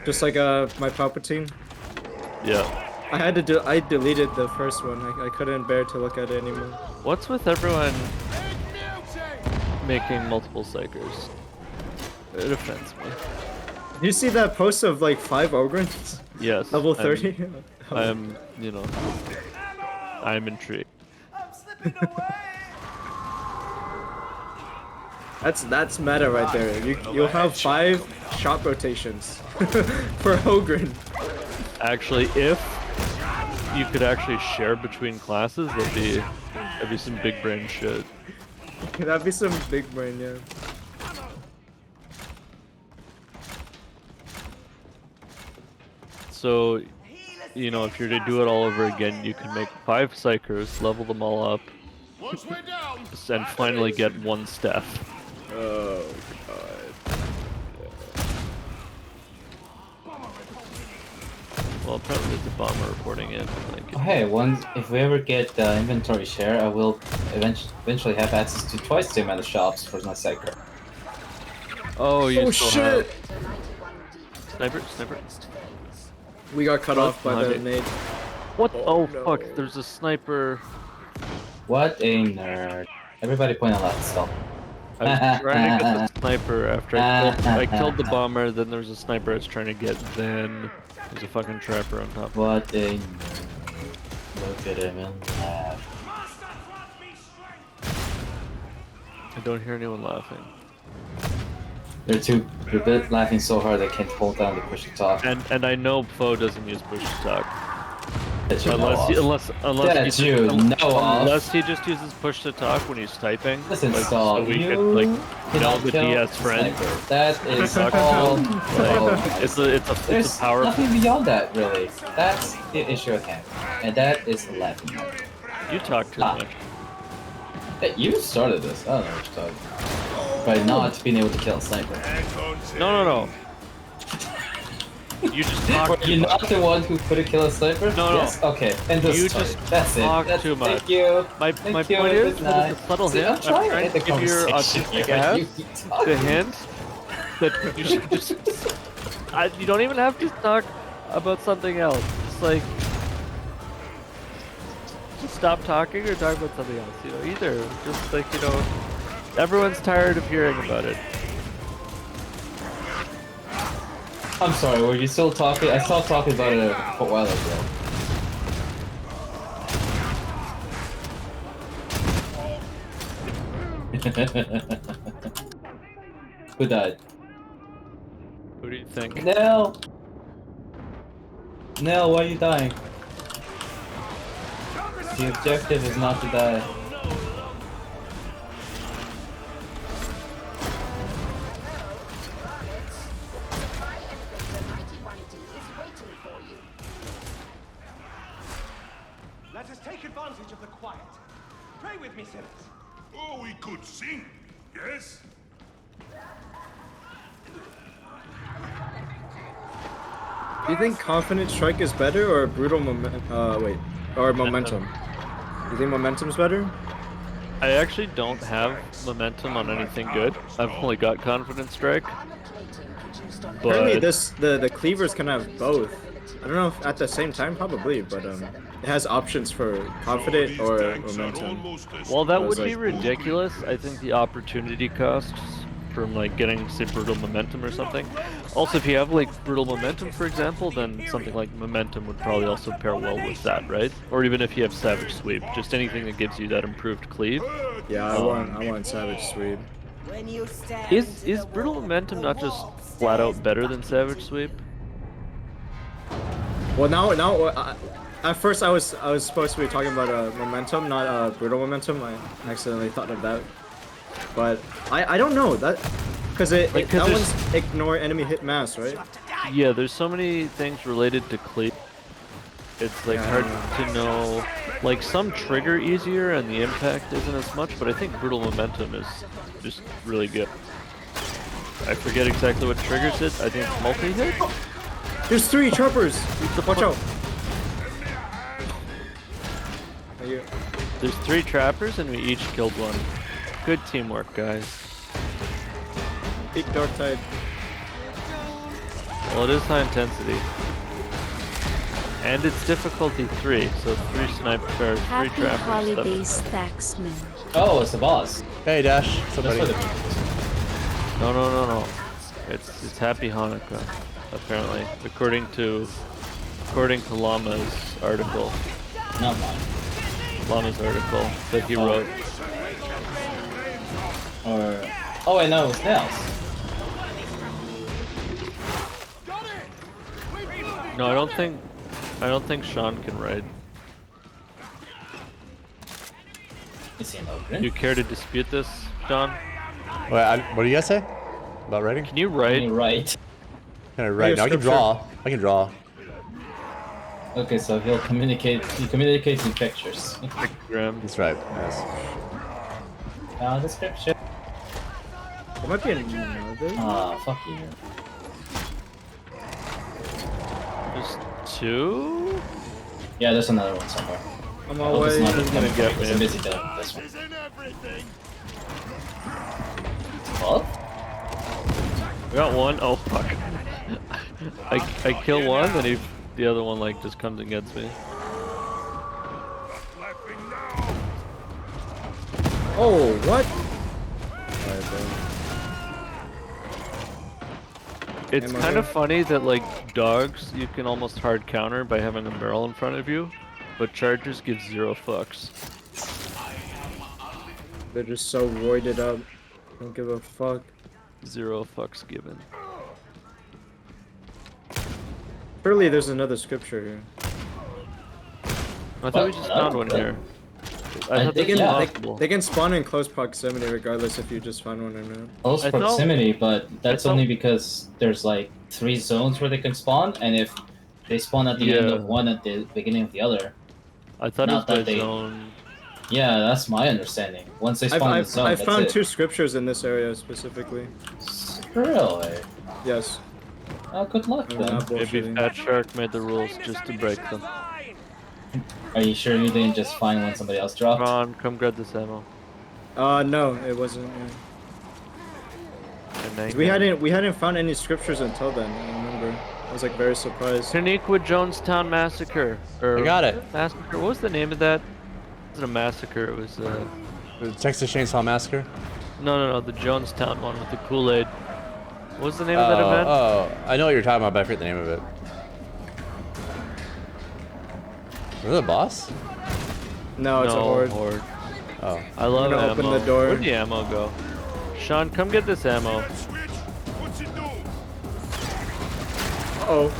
just like my Palpatine. Yeah. I deleted the first one. I couldn't bear to look at it anymore. What's with everyone making multiple psychers? It offends me. Did you see that post of like 5 Ogrins? Yes. Level 30? I'm intrigued. That's meta right there. You'll have 5 shot rotations for Ogren. Actually, if you could actually share between classes, that'd be some big brain shit. That'd be some big brain, yeah. So, you know, if you're to do it all over again, you can make 5 psychers, level them all up, and finally get 1 staff. Oh god. Well, apparently there's a bomber reporting in. Like, hey, if we ever get inventory share, I will eventually have access to twice the amount of shops for my psyker. Oh, you still shit! Sniper. We got cut off by the nade. What? Oh, fuck, there's a sniper. What a nerd. Everybody point at left still. I was trying to get the sniper after I killed the bomber, then there was a sniper I was trying to get, then there's a fucking trapper on top. What a nerd. Look at him and laugh. I don't hear anyone laughing. They're laughing so hard they can't hold down the push to talk. And I know Poe doesn't use push to talk. Unless he just uses push to talk when he's typing. Listen, like, so we you could like know the DS friend. That is all. It's a power. Nothing beyond that, really. That's the issue at hand, and that is the laughing matter. You talk too much. Hey, you started this. I don't know what you're talking about. By not being able to kill a sniper. No. You just talk Were you not the one who couldn't kill a sniper? No. Yes? Okay. And this You just That's talk it. too much. Thank you. My point is, that it's a subtle hint. I'm trying to give your autistic ass the hint that you should just. You don't even have to talk about something else. Just like. Just stop talking or talk about something else. You know, either. Just like, you know. Everyone's tired of hearing about it. I'm sorry, were you still talking? I stopped talking about it a while ago. Who died? Who do you think? Nell! Nell, why are you dying? The objective is not to die. Let us take advantage of the quiet. Pray with me, sinners. Oh, we could sing, yes? Do you think Confident Strike is better or Brutal Momentum? Momentum. You think Momentum's better? I actually don't have momentum on anything good. I've only got Confident Strike. Apparently the cleavers can have both. I don't know if at the same time, probably, but it has options for Confident or Momentum. Well, that would be ridiculous. I think the opportunity costs from like getting, say, Brutal Momentum or something. Also, if you have like Brutal Momentum, for example, then something like Momentum would probably also pair well with that, right? Or even if you have Savage Sweep, just anything that gives you that improved cleave. Yeah, I want Savage Sweep. When you stare Is Brutal Momentum not just flat out better than Savage Sweep? Well, now, at first I was supposed to be talking about momentum, not brutal momentum. I accidentally thought of that, but I don't know that because that one's ignore enemy hit mass, right? Yeah, there's so many things related to cleave. It's like hard to know. Like some trigger easier and the impact isn't as much, but I think Brutal Momentum is just really good. I forget exactly what triggers it. I think multi-hit? There's 3 choppers! Watch out! There's 3 trappers and we each killed one. Good teamwork, guys. Big Dark Tide. Well, it is high intensity. And it's difficulty 3, so 3 sniper cars, 3 Happy trappers. holidays, Taxman. Oh, it's the boss. Hey, Dash. Somebody. No. It's Happy Hanukkah, apparently, according to Llama's article. Not mine. Llama's article that he wrote. Or oh, I know, it's Nails. No, I don't think Sean can ride. Is he an ogre? You care to dispute this, Sean? Wait, what do you guys say about writing? Can you write? Can you write? Can I write? No, I can draw. I can draw. Okay, so he'll communicate. He communicates in pictures. That's right. Yes. Description. There might be another. Ah, fuck you. There's 2? Yeah, there's another one somewhere. I'm always gonna get me. It's a busy day. This one. What? We got one. Oh fuck! I kill one, and the other one like just comes and gets me. Oh, what? It's kind of funny that like dogs you can almost hard counter by having a barrel in front of you, but chargers give 0 fucks. They're just so roided up. Don't give a fuck. 0 fucks given. Surely there's another scripture here. I thought we just found one here. I thought they this was possible. they can spawn in close proximity regardless if you just find one or not. Close proximity, but that's only because there's like 3 zones where they can spawn, and if they spawn at the end of one at the beginning of the other. I thought not it was that by zone. Yeah, that's my understanding. Once they spawn in the zone, I that's found it. 2 scriptures in this area specifically. Really? Yes. Oh, good luck then. Maybe Fat Shark made the rules just to break them. Are you sure you didn't just find one somebody else dropped? Ron, come grab this ammo. No, it wasn't. Yeah. We hadn't found any scriptures until then. I remember. I was like very surprised. Taniqua Jonestown Massacre. I got it. Massacre. What was the name of that? It wasn't a massacre. It was The Texas Chainsaw Massacre. No, the Jonestown one with the Kool-Aid. What was the name of that event? Oh, I know what you're talking about, but I forget the name of it. Was it a boss? No, it's a horde. Oh. I love ammo. Open the door. Where'd the ammo go? Sean, come get this ammo. Oh,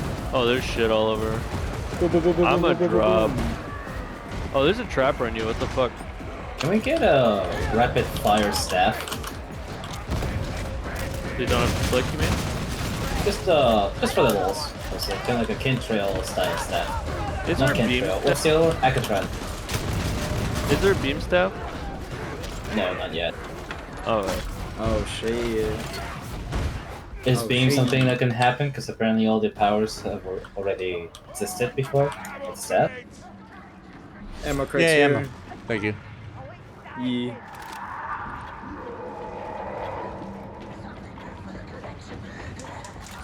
there's shit all over. I'm a drop. Oh, there's a trapper in you. What the fuck? Can we get a rapid fire staff? You don't have to flick, you mean? Just for the walls. Kind of like a Kintrail style staff. Is Not there a beam? Kintrail. What's the other one? Akatran. Is there a beam staff? No, not yet. Oh, right. Oh shit. Is beam something that can happen? Because apparently all the powers have already existed before. What's that? Ammo crates Yeah, here. ammo. Thank you. Yeah.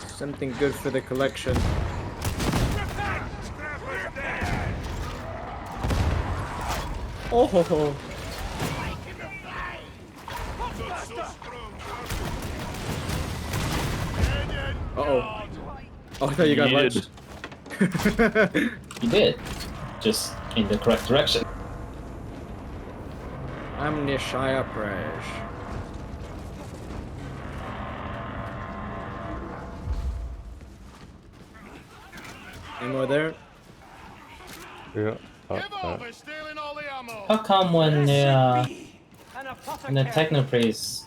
Something good for the collection. Oh ho ho. Uh-oh. Oh, I thought you got lunched. You did. Just in the correct direction. I'm near Shire Prash. Any more there? Yeah. How come when the Techno praises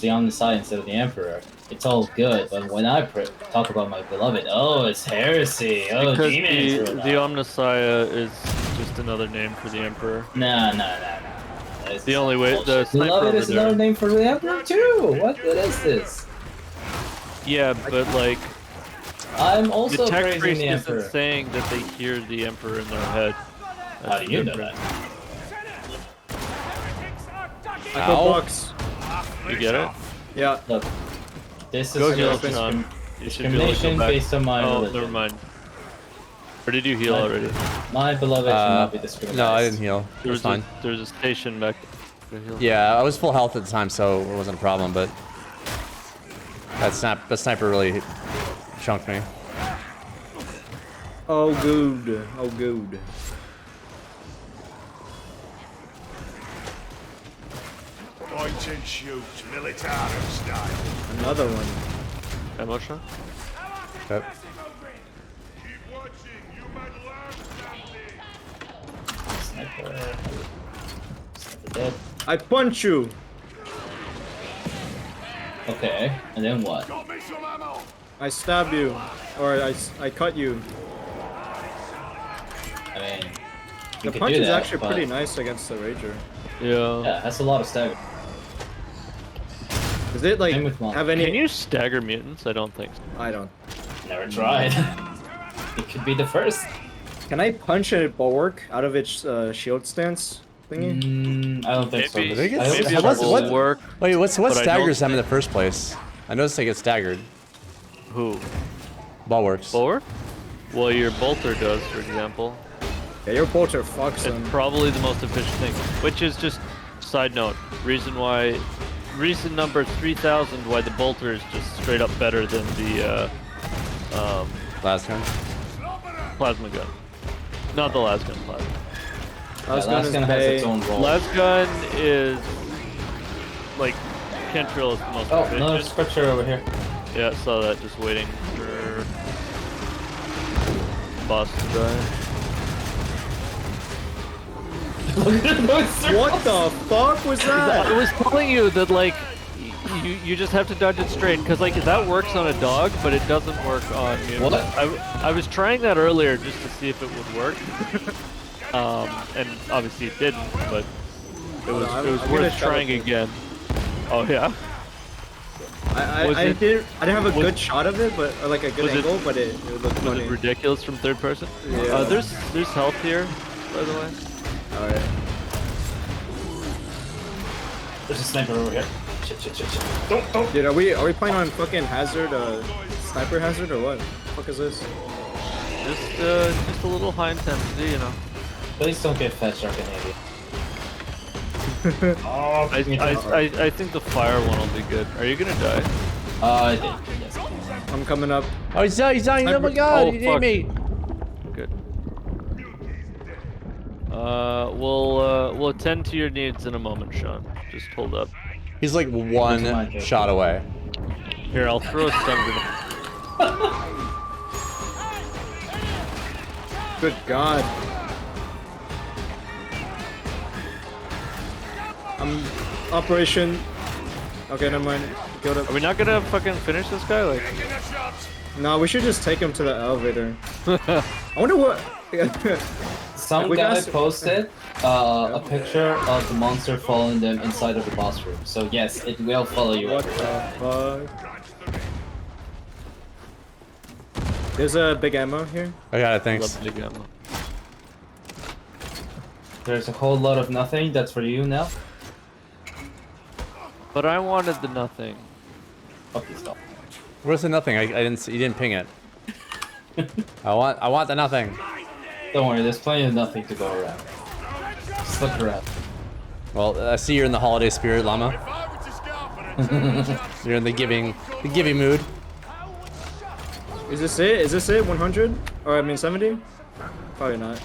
the Omnissiah instead of the Emperor, it's all good, but when I talk about my beloved, oh, it's heresy. Oh, Because demons. the Omnissiah is just another name for the Emperor. No. It's the only way. The sniper Beloved over is there. another name for the Emperor too. What is this? Yeah, but like. I'm also the tech praising priest the isn't Emperor. saying that they hear the Emperor in their head. How do you know that? Box. You get it? Yeah. Look, this Go is heal, Sean. You should be able to go discrimination back. based on my Oh, religion. never mind. Or did you heal already? My beloved should not be discriminated. No, I didn't heal. It was fine. There's a station back there. Heal. Yeah, I was full health at the time, so it wasn't a problem. But that sniper really chunked me. Oh, good. Oh, good. Point and shoot, military style. Another one. Emotion? Yep. Sniper dead. I punch you. Okay, and then what? I stab you, or I cut you. I mean, The could punch do is that, actually but- pretty nice against the Rager. Yeah. Yeah, that's a lot of stagger. Does it like Same with mine. have any? Can you stagger mutants? I don't think so. I don't. Never tried. It could be the first. Can I punch a bulwark out of its shield stance thingy? I don't think so. Maybe- I hope maybe it's it not will work. Wait, what but I staggers don't them in the first place? I noticed they get staggered. Who? Bulwarks. Bulwark? Well, your bolter does, for example. Yeah, your bolter fucks them. It's probably the most efficient thing. Which is just, side note, reason number 3000 why the bolter is just straight up better than the Last gun. Plasma gun. Not the last gun, plasma. Last last gun has its own role. Last gun is like Kentrill is the most Oh, efficient. another scripture over here. Yeah, saw that, just waiting for boss to die. What the fuck was that? I was telling you that like you just have to dodge it straight because like that works on a dog, but it doesn't work on you. What? I was trying that earlier just to see if it would work, and obviously it didn't, but it was I'm worth gonna try trying to- again. Oh yeah. I didn't have a good shot of it, but or like a good was it- angle, but it looked Was funny. it ridiculous from third person? Yeah. There's health here, by the way. All right. There's a sniper over here. Shit. Don't. Dude, are we playing on fucking hazard, sniper hazard or what? The fuck is this? Just a little high intensity, you know. Please don't get fast shark in Oh, I think the fire one will be good. Are you gonna die? I did. Yes. I'm coming up. Oh, he's dying. Oh my god, he hit fuck. me. Good. We'll attend to your needs in a moment, Sean. Just hold up. He's like one shot away. Here, I'll throw a stun grenade. Good God. Operation. Okay, never mind. Killed it. Are we not gonna fucking finish this guy? Like, No, we should just take him to the elevator. I wonder what. Some We guy gotta- posted a picture of the monster following them inside of the boss room. So yes, it will follow you. What the fuck? There's a big ammo here. I got it, thanks. love big ammo. There's a whole lot of nothing. That's for you now. But I wanted the nothing. Fuck yourself. Where's the nothing? I didn't see, you didn't ping it. I want the nothing. Don't worry, there's plenty of nothing to go around. Just look around. Well, I see you're in the holiday spirit, Llama. You're in the giving mood. Is this it? Is this it? 100? Or I mean 70? Probably not.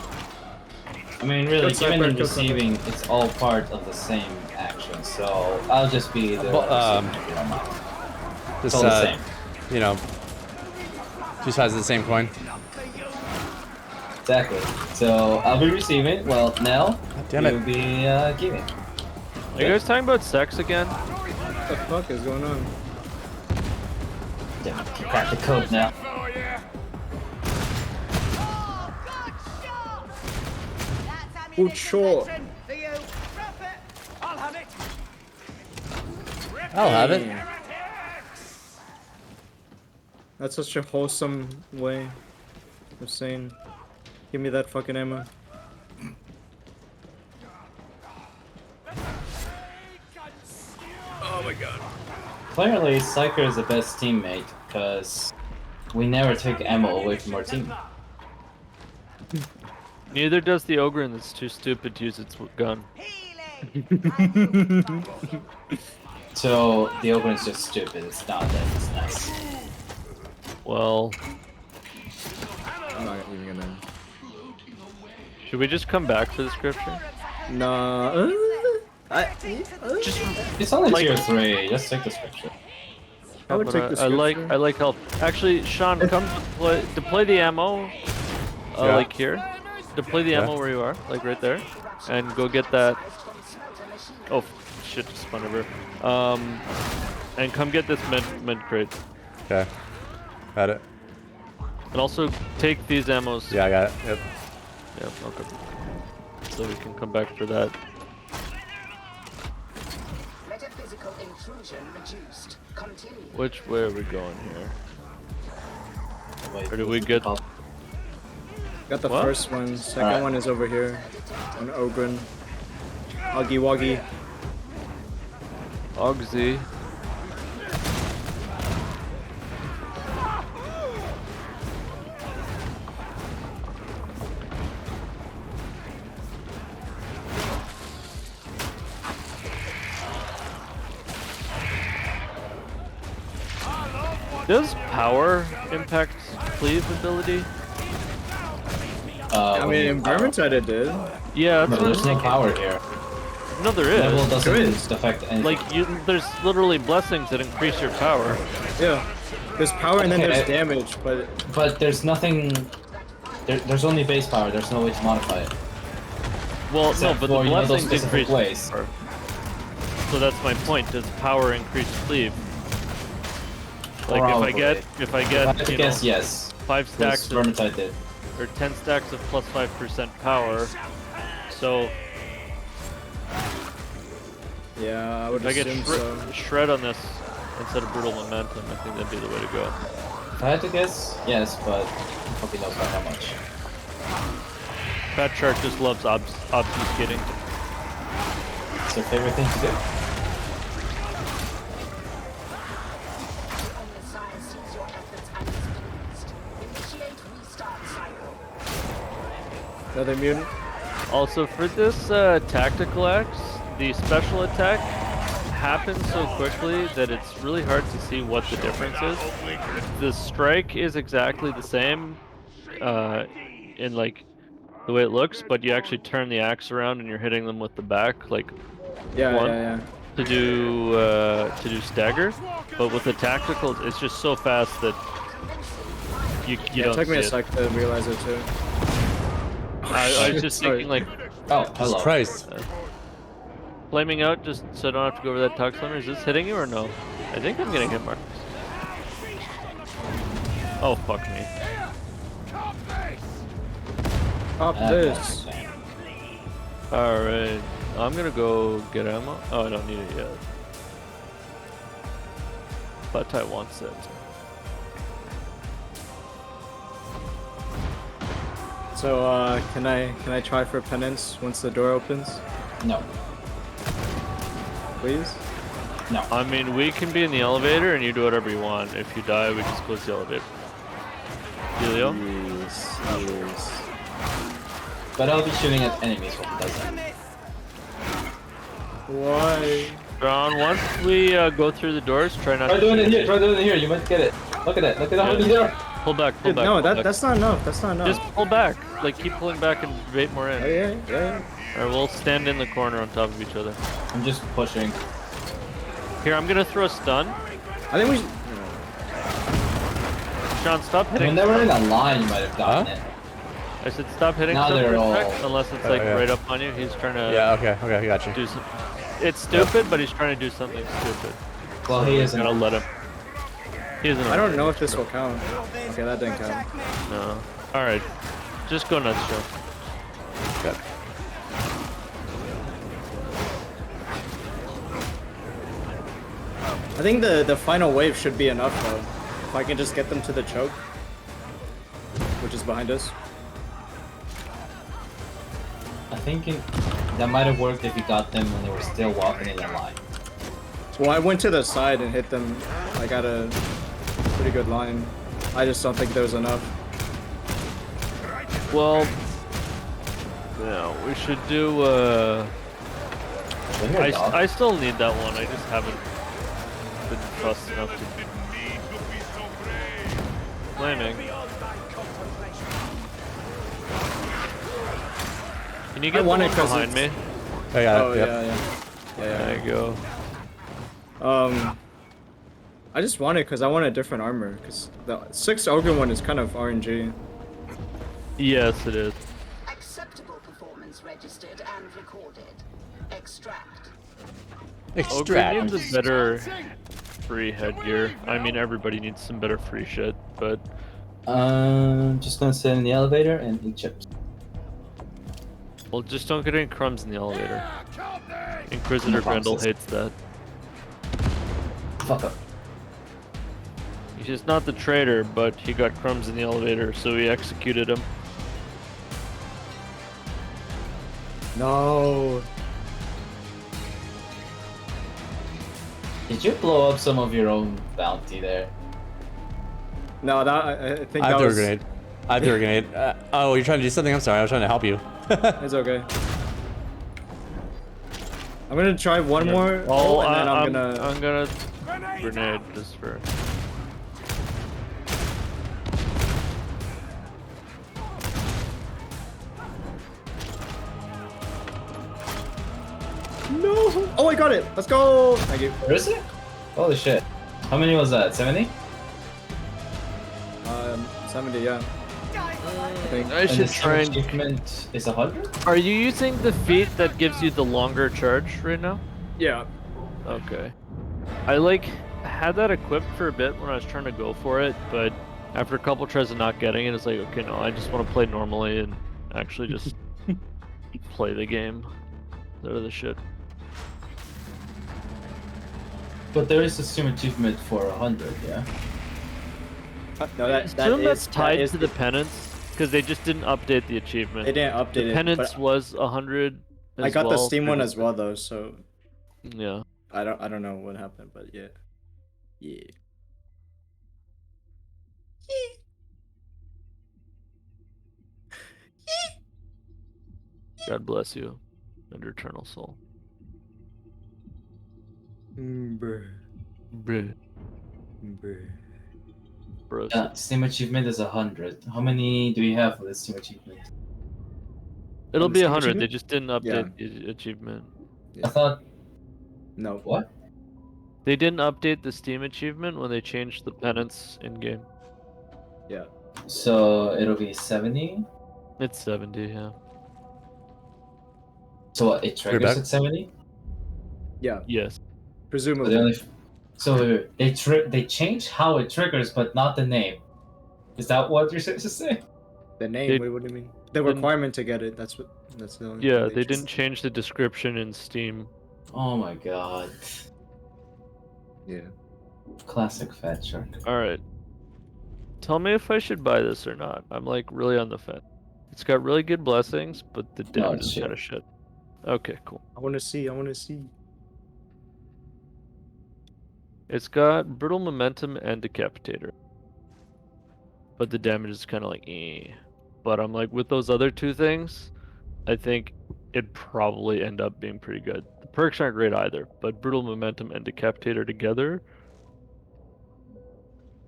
I mean, really, Good giving sniper, and good sniper. receiving, it's all part of the same action. So I'll just be the recipient if you don't mind. It's Just all the same. you know, two sides of the same coin. Exactly. So I'll be receiving. Well, Nell, damn you'll it. be giving. Are you guys talking about sex again? What the fuck is going on? Damn it. Crack the code now. Good shot. I'll have it. I'll have it. That's such a wholesome way of saying, give me that fucking ammo. Oh my god. Clearly, Psyker is the best teammate, because we never take ammo away from our team. Neither does the ogre, and it's too stupid to use its gun. So, the Ogre is just stupid, it's not that it's nice. Well, I'm not even gonna. should we just come back for the scripture? Nah. Just It's only like- tier 3, just take the scripture. I would take the I like scripture. help. Actually, Sean, come deploy the ammo, Yeah. like here. Deploy the ammo where you are, like right there, and go get that. Oh shit! Just spun over. And come get this med crate. Okay. Got it. And also take these ammos. Yeah, I got it. Yep. Yep. Okay. So we can come back for that. Metaphysical intrusion reduced. Continue. Which way are we going here? Wait, Or did we get? Got the What? first one. Second Alright. one is over here. On Ogren. Huggy Wuggy. Ogsy. Does power impact cleave ability? I mean, in Vermintide it did. Yeah, No, that's what there's no I'm power here. No, there is. Level There is. doesn't affect anything. Like there's literally blessings that increase your power. Yeah. There's power and then Okay, there's damage, but But there's nothing... there's only base power, there's no way to modify it. Well, no, Except but for, the you know, those blessings specific increase ways. power. So that's my point. Does power increase cleave? Like Probably. if I If I get had to you guess, know, yes. 5 stacks Because of, Vermintide did. or 10 stacks of plus 5% power. So yeah, I would if I get assume so. shred on this instead of brutal momentum, I think that'd be the way to go. If I had to guess, yes, but probably knows by how much. Fat Shark just loves obfuscating. It's their favorite thing to do. Omnissiah sees your efforts and is pleased. Initiate restart cycle. Another mutant. Also, for this tactical axe, the special attack happens so quickly that it's really hard to see what the difference is. The strike is exactly the same in like the way it looks, but you actually turn the axe around and you're hitting them with the back, like Yeah. to do stagger. But with the tactical, it's just so fast that you Yeah, don't it took me see a sec to realize it too. I was just thinking like, oh, hello. Christ. Flaming out just so I don't have to go over that tug slimmer. Is this hitting you or no? I think I'm getting hit marks. Oh, fuck me. Pop this. Alright. I'm gonna go get ammo. Oh, I don't need it yet. But I want it. So, can I try for penance once the door opens? No. Please? No. I mean, we can be in the elevator and you do whatever you want. If you die, we just close the elevator. Dealio? Yes. But I'll be shooting at enemies when he does that. Why? John, once we go through the doors, try not Try to doing it shoot. here, try doing it here, you might get it. Look at that, look at how many there are. Pull back, pull Dude, back. no, pull back. that's not enough. That's not enough. Just pull back. Like, keep pulling back and bait more in. Oh, yeah. Alright, we'll stand in the corner on top of each other. I'm just pushing. Here, I'm gonna throw a stun. I think we should... Sean, stop hitting. When they were in a line, you might have gotten it. I said stop hitting Now stuff they're for a all- sec, unless it's like yeah. right up on you. He's trying to. Yeah. Okay. I got you. Do some. It's stupid, but he's trying to do something stupid. Well, so he we're isn't. gonna let him. He isn't. I don't know if this will count. Okay, that didn't count. No. All right. Just go nuts, Joe. Good. I think the final wave should be enough though. If I can just get them to the choke, which is behind us. I think that might have worked if you got them when they were still walking in a line. Well, I went to the side and hit them. I got a pretty good line. I just don't think there was enough. Well, yeah, we should do. I still need that one. I just haven't been trust enough to. Flaming. Can you get the one behind me? Oh yeah. Oh yep. yeah. There you go. I just want it because I want a different armor. Because the 6 ogre one is kind of RNG. Yes, it is. Acceptable performance registered and recorded. Extract. Ogre needs a better free headgear. I mean, everybody needs some better free shit, but. Just gonna sit in the elevator and eat chips. Well, just don't get any crumbs in the elevator. Inquisitor Grendel hates that. Fuck up. He's just not the traitor, but he got crumbs in the elevator, so he executed him. No. Did you blow up some of your own bounty there? No, that I think I that threw a was. grenade. I threw a grenade. Oh, you're trying to do something? I'm sorry. I was trying to help you. It's okay. I'm gonna try one more. Oh, and then I'm gonna grenade just for. No! Oh, I got it! Let's go! Thank you. Where is it? Holy shit. How many was that? 70? 70, yeah. I should try and. Achievement is 100? Are you using the feat that gives you the longer charge right now? Yeah. Okay. I had that equipped for a bit when I was trying to go for it, but after a couple tries of not getting it, it's like, okay, no, I just want to play normally and actually just play the game. That other shit. But there is a Steam achievement for 100, yeah? No, that Assume that's is tied to the penance, because they just didn't update the achievement. They didn't update the it, penance but was 100. I got the Steam one as previously. well though, so Yeah. I don't know what happened, but yeah. Yeah. God bless you, and your eternal soul. Bruh. Bruh. Bro. Yeah, Steam achievement is 100. How many do you have for the Steam achievement? It'll the be Steam 100. They achievement? just didn't update the achievement. I thought. No. What? They didn't update the Steam achievement when they changed the penance in game. Yeah. So it'll be 70? It's 70, yeah. So what, it triggers at 70? Yeah. Yes. Presumably. So they changed how it triggers, but not the name. Is that what you're supposed to say? The name? Wait, what do you mean? The requirement to get it. That's the only Yeah, thing they didn't change the description in Steam. Oh my god. Yeah. Classic Fat Shark. Alright. Tell me if I should buy this or not. I'm like really on the fence. It's got really good blessings, but the damage it's is shit. kind of shit. Okay, cool. I want to see. It's got brutal momentum and decapitator. But the damage is kind of like eh. But I'm like, with those other two things, I think it'd probably end up being pretty good. The perks aren't great either, but brutal momentum and decapitator together,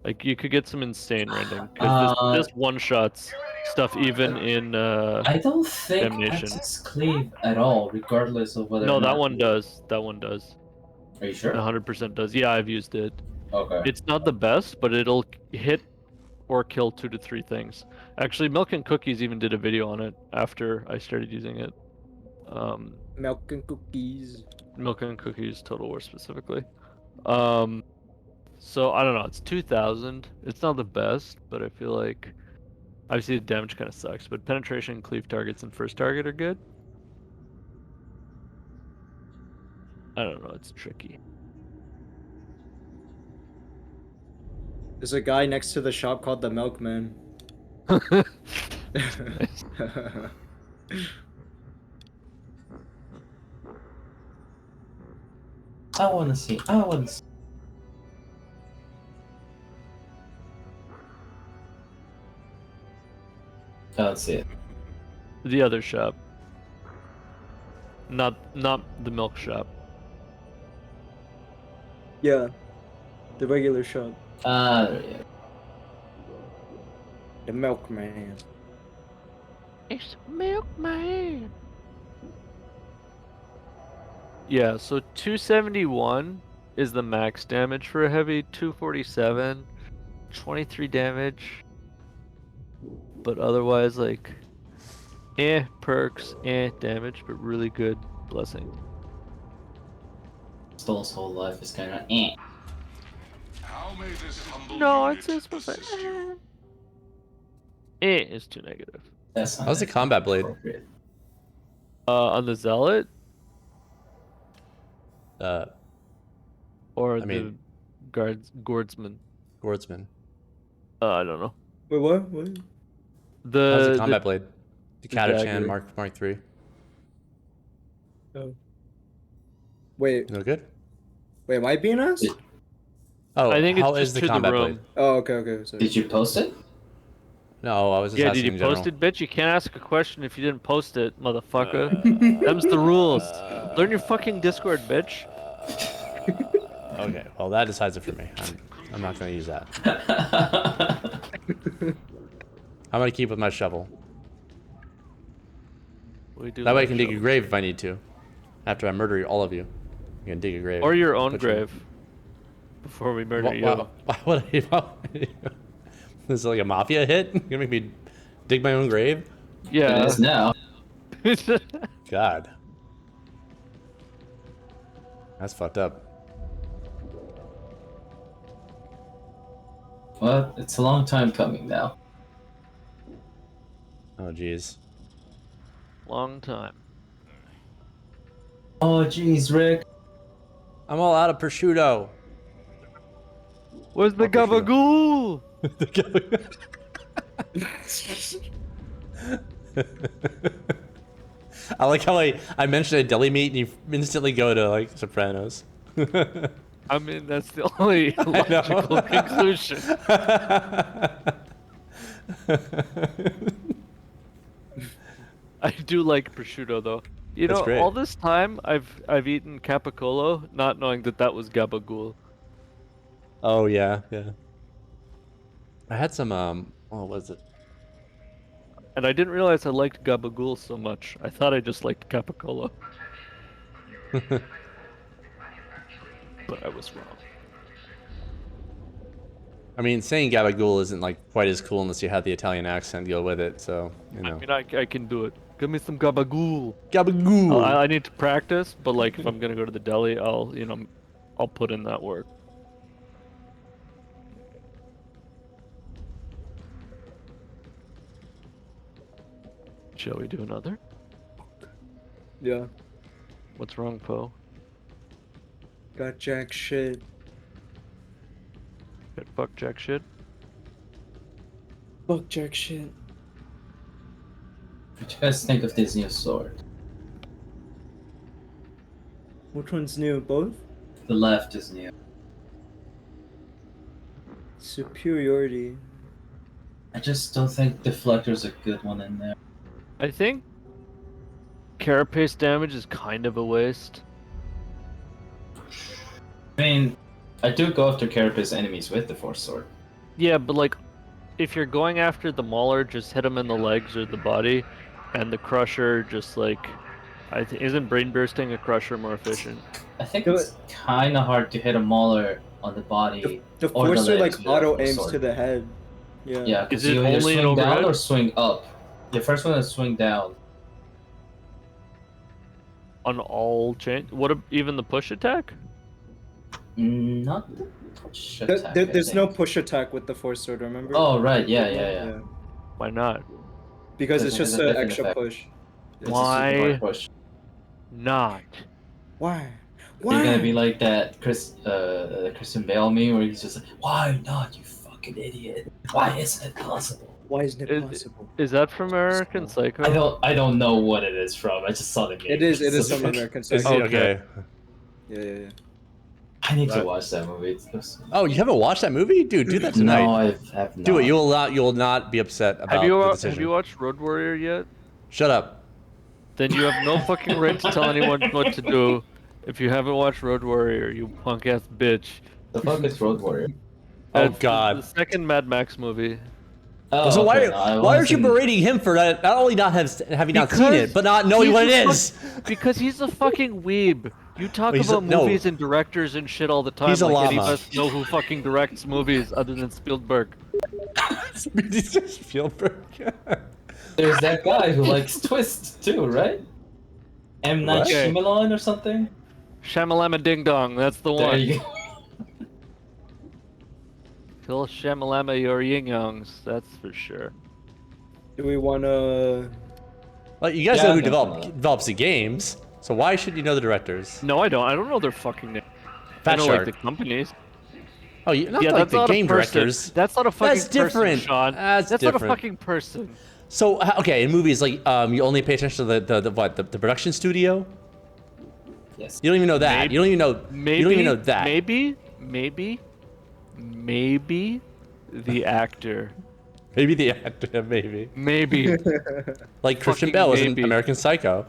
like you could get some insane rending. Because this one-shots stuff even in I don't think Damnation. Access Cleave at all, regardless of whether No, or that not one does. That one does. Are you sure? 100% does. Yeah, I've used it. Okay. It's not the best, but it'll hit or kill 2 to 3 things. Actually, Milk and Cookies even did a video on it after I started using it. Milk and cookies. Milk and Cookies Total War specifically. So I don't know. It's 2,000. It's not the best, but I feel like obviously the damage kind of sucks. But penetration, cleave targets, and first target are good. I don't know. It's tricky. There's a guy next to the shop called the Milkman. I want to see. I want to see. I don't see it. The other shop. Not the milk shop. Yeah. The regular shop. Yeah. The Milkman. It's Milkman. Yeah, so 271 is the max damage for a heavy, 247, 23 damage. But otherwise, like, perks, damage, but really good blessing. Stole's whole life is kind of No, it's just is too negative. How's the combat blade? On the Zealot? Or I mean, the Guardsman? Guardsman. I don't know. Wait, what? How's the combat blade? The Katachan dagger. Mark III. Oh. Wait. No good? Wait, am I being asked? Oh, I think it's how just is the to the combat room. blade? Oh, okay. Sorry. Did you post it? No, I was just Yeah, asking did you in general. post it, bitch? You can't ask a question if you didn't post it, motherfucker. Them's the rules. Learn your fucking Discord, bitch. Okay, well that decides it for me. I'm not gonna use that. I'm gonna keep with my shovel. That way I can dig a grave if I need to. After I murder all of you, I can dig a grave. Or your own Put grave. Before we murder you. Why would I? This is like a mafia hit? You're gonna make me dig my own grave? Yeah. It is now. God. That's fucked up. Well, it's a long time coming now. Oh, jeez. Long time. Oh, jeez, Rick. I'm all out of prosciutto. Where's the gabagool? I like how I mentioned a deli meat and you instantly go to like Sopranos. I mean, that's the only logical conclusion. I do like prosciutto though. You That's know, great. all this time I've eaten capicolo, not knowing that was gabagool. Oh yeah. I had some what was it? And I didn't realize I liked gabagool so much. I thought I just liked capicolo. But I was wrong. I mean, saying gabagool isn't like quite as cool unless you have the Italian accent go with it. So you know. I mean, I can do it. Give me some gabagool. Gabagool. I need to practice, but like if I'm gonna go to the deli, I'll put in that work. Shall we do another? Yeah. What's wrong, Poe? Got jack shit. Got fuck jack shit? Fuck jack shit. What do you guys think of this new sword? Which one's new? Both? The left is new. Superiority. I just don't think Deflector's a good one in there. I think carapace damage is kind of a waste. I mean, I do go after Carapace enemies with the Force Sword. Yeah, but like, if you're going after the Mauler, just hit him in the legs or the body, and the Crusher just like, isn't brain bursting a Crusher more efficient? I think it's kind of hard to hit a Mauler on the body. The or Force Sword legs like with a auto Force aims Sword. to the head. Yeah. Yeah, because Is it you either only an swing down overhead? or swing up. The first one is swing down. On all chain? Even the push attack? Not the push attack. There's no push attack with the Force Sword, remember? Oh, right, yeah. Why not? Because it's just a an different extra effect. push. It's a super Why hard push. not? Why? You're gonna be like that Christian Bale meme where he's just like, why not, you fucking idiot? Why isn't it possible? Why isn't it possible? Is that from American Psycho? I don't know what it is from. I just saw the meme. It is It's so from funny. American Is he Psycho. okay? Yeah. I need to watch that movie. Oh, you haven't watched that movie, dude? Do that tonight. No, I have not. Do it. You will not be upset about the decision. Have you watched Road Warrior yet? Shut up. Then you have no fucking right to tell anyone what to do. If you haven't watched Road Warrior, you punk ass bitch. The fuck is Road Warrior? Oh It's God. The second Mad Max movie. Oh, So okay, why aren't you berating him for not only not having not seen it, but not knowing what it is? Because he's a fucking weeb. You talk He's about no. movies and directors and shit all the time. He's a like any of llama. us know who fucking directs movies other than Spielberg. Spielberg. There's that guy who likes Twist too, right? M. Night What? Shyamalan or something? Shamalama Ding Dong, that's the There one. you go. Kill Shamalama your yin yangs, that's for sure. Do we wanna? Well, you guys Yeah, know who definitely. develops the games, so why should you know the directors? No, I don't. I don't know their fucking name. Fat I know Shark. like the companies. Oh, not Yeah, like that's the not a game person. directors. That's not a fucking That's different. person, Sean. That's not a different. fucking person. So okay, in movies like you only pay attention to the production studio. Yes. You don't even know that. You don't even know. Maybe, you don't even know that. Maybe the actor. Maybe the actor. Maybe. Maybe. Like Christian Fucking Bale was in maybe. American Psycho.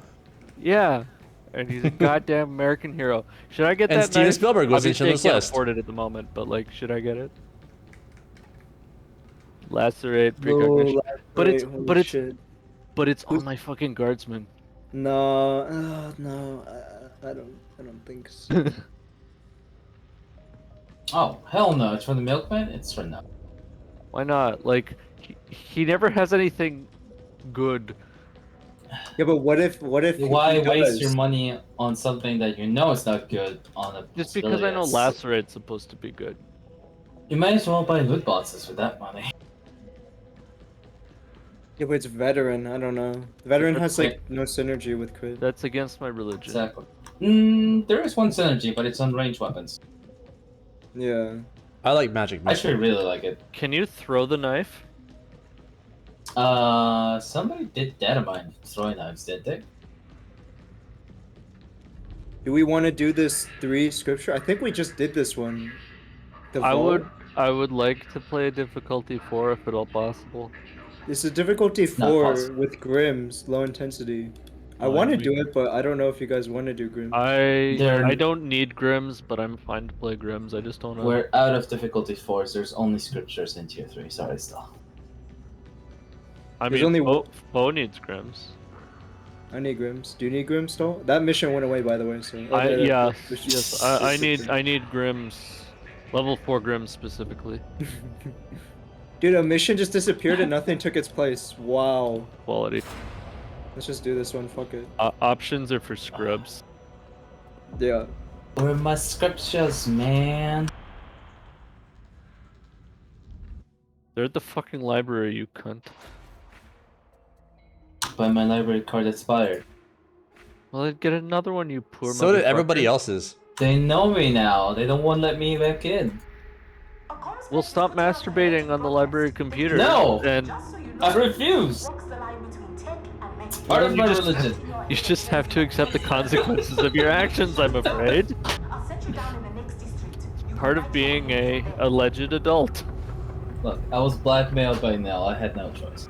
Yeah. And he's a goddamn American hero. Should I get And that Steven knife? Spielberg was in Obviously, I Schindler's can't List. afford it at the moment, but like, should I get it? Lacerate, Bro, precognition. But it's holy but it's shit. but it's on my fucking guardsman. No, no, I don't think so. Oh, hell no. It's for the milkman? It's for no. Why not? Like, he never has anything good. Yeah, but what if Why he waste does? your money on something that you know is not good on a Just because I know possibility Lacerate's supposed to be good. You might as well buy loot boxes with that money. Yeah, but it's veteran. I don't know. Veteran has Okay. like no synergy with crit. That's against my religion. Exactly. There is one synergy, but it's on ranged weapons. Yeah. I like Magic I Missile. actually really like it. Can you throw the knife? Somebody did data mine throwing knives, did they? Do we want to do this 3 scripture? I think we just did this one. The vault? I would like to play a difficulty 4 if at all possible. This is difficulty not 4 possible. with Grims, low intensity. I Oh, want to I do mean- it, but I don't know if you guys want to do Grims. I don't need Grims, but I'm fine to play Grims. I just don't know. We're out of difficulty 4s. There's only scriptures in tier 3. Sorry, still. I There's mean, only Bo needs Grims. I need Grims. Do you need Grims still? That mission went away, by the way. So Yes, I need Grims. Level 4 Grims specifically. Dude, a mission just disappeared and nothing took its place. Wow. Quality. Let's just do this one. Fuck it. Options are for scrubs. Yeah. Where are my scriptures, man? They're at the fucking library, you cunt. But my library card expired. Well, then get another one, you poor So did motherfucker. everybody else's. They know me now. They don't want to let me back in. Well, stop masturbating on the library computer. No! And I refuse! Part of my religion. You just have to accept the consequences of your actions, I'm afraid. Part of being a alleged adult. Look, I was blackmailed by Nell. I had no choice.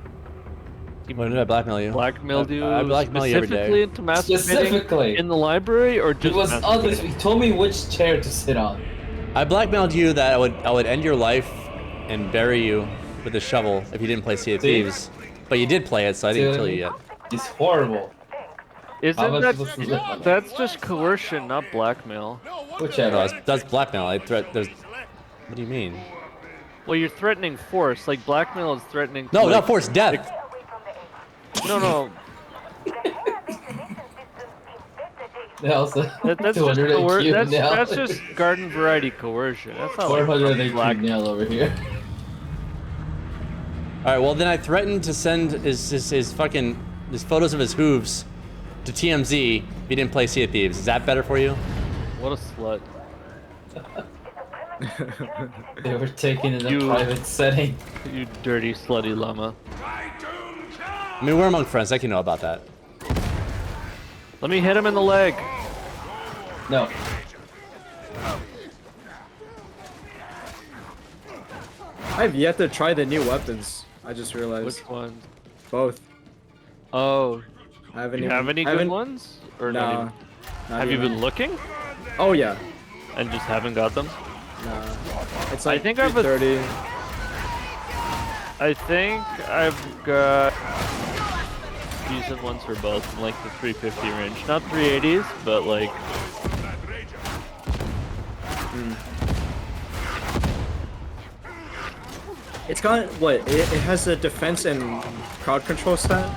When did I blackmail you? Blackmailed you I blackmail you every specifically day. into masturbating Specifically. in the library, or It just was others. masturbating? He told me which chair to sit on. I blackmailed you that I would end your life and bury you with a shovel if you didn't play Sea of See? Thieves. But you did play it, so I didn't See? kill you yet. It's horrible. Isn't How am I that supposed to live on that? that's just coercion, not blackmail? Whichever. No, that's blackmail. That's what do you mean? Well, you're threatening force. Like blackmail is threatening. No, like, not force, death. No, no. Nelson, That's just 200 IQ that's now. just garden variety coercion. That's not 400 like IQ black. nail over here. All right, well then I threatened to send his photos of his hooves to TMZ if he didn't play Sea of Thieves. Is that better for you? What a slut. They were taken in a private setting. You dirty, slutty llama. I mean, we're among friends. I can know about that. Let me hit him in the leg. No. I've yet to try the new weapons. I just realized. Which ones? Both. Oh. I haven't You even, have any good ones? Or nah, not even? not Have you even. been looking? Oh yeah. And just haven't got them? Nah. It's like I think I've 330. I think I've got decent ones for both in like the 350 range. Not 380s, but like. It's got what? It has a defense and crowd control stat.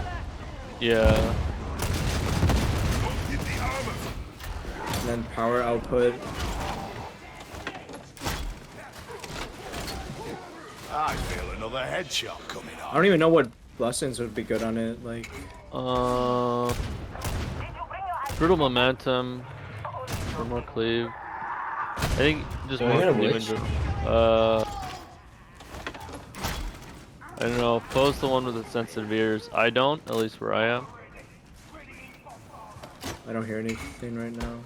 Yeah. And then power output. I feel another headshot coming I don't even know what lessons would be good on it. Like. Brutal momentum. One more cleave. I think just Do I more hear a cleave witch? I don't know. Poe's the one with the sensitive ears. I don't, at least where I am. I don't hear anything right now.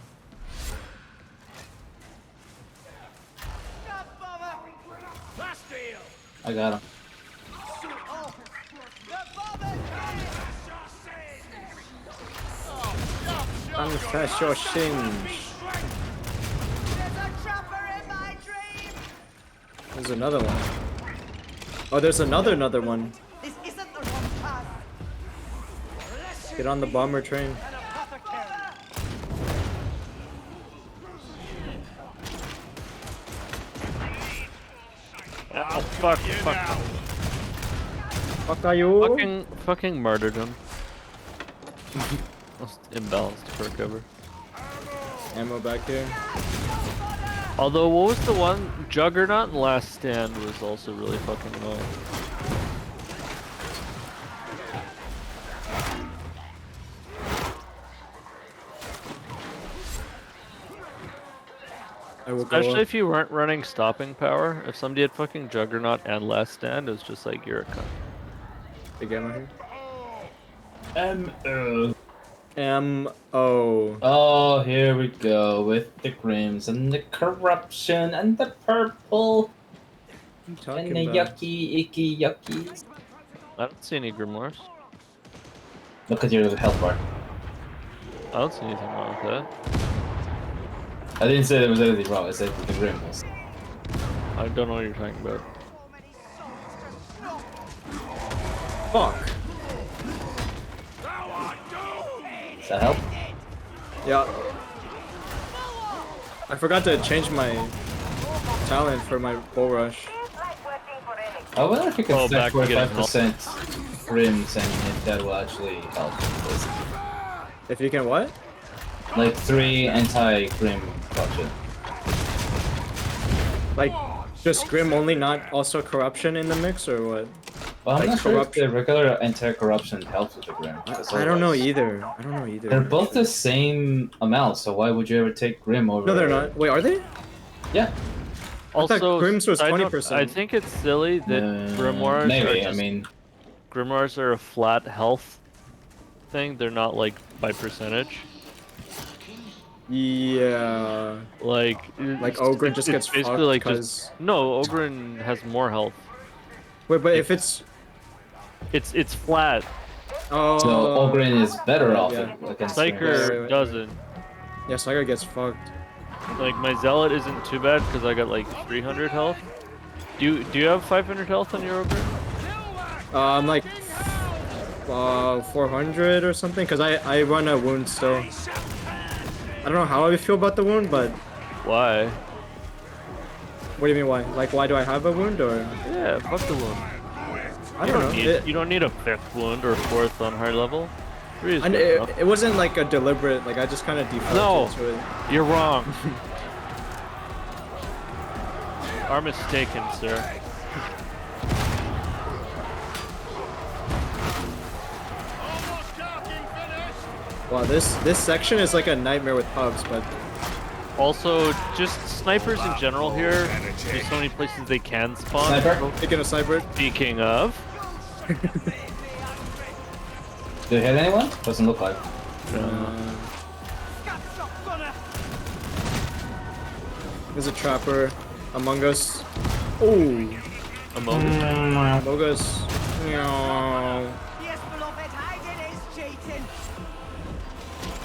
I got him. Confess your sins. There's another one. Oh, there's another one. This isn't the wrong path. Get on the bomber train. Oh, fuck. Fuck are you? Fucking martyrdom. Most imbalanced for cover. Ammo back here. Although, what was the one? Juggernaut and Last Stand was also really fucking low. I will go Especially up. if you weren't running stopping power. If somebody had fucking Juggernaut and Last Stand, it was just like, you're a cunt. Big ammo here. M-O. M-O. Oh, here we go with the Grims and the corruption and the purple and the yucky, icky, yuckies. I don't see any grimoires. Look at your health bar. I don't see anything wrong with that. I didn't say there was anything wrong, I said that the Grim was. I don't know what you're talking about. Fuck. Does that help? Yeah. I forgot to change my talent for my bull rush. I wonder if you can stack back to getting 45% Grims and if that will actually help this. If you can what? Like 3 anti-Grim corruption. Like, just Grim only, not also corruption in the mix, or what? Well, I'm Like not sure if the regular anti-corruption helps with the Grim. I don't know either. I don't know either. They're both the same amount, so why would you ever take Grim over? No, they're not. Wait, are they? Yeah. Also, Grim's was I don't- 20%. I think it's silly that grimoires maybe, are I just, mean... grimoires are a flat health thing. They're not like by percentage. Yeah. Like Ogren just gets basically fucked like 'cause- just no. Ogren has more health. Wait, but if it's flat. Oh. So Ogren is better off yeah. against Psyker Grim. doesn't. Yeah, Psyker gets fucked. Like my zealot isn't too bad because I got like 300 health. Do you have 500 health on your Ogren? I'm like 400 or something, because I run a wound still. I don't know how I feel about the wound, but why? What do you mean why? Like why do I have a wound or? Yeah, fuck the wound. I don't know. You don't need a 5th wound or 4th on high level. 3 is And good enough. it wasn't like a deliberate. Like I just kind of defaulted No, to it. you're wrong. Are mistaken, sir. Wow, this section is like a nightmare with pubs, but Also, just snipers in general here. There's so many places they can spawn. Sniper? Speaking of sniper. Speaking of. Did it hit anyone? Doesn't look like. There's a trapper among us. Oh, Among Us. Among Us. Meow. Yes, beloved, hiding is cheating.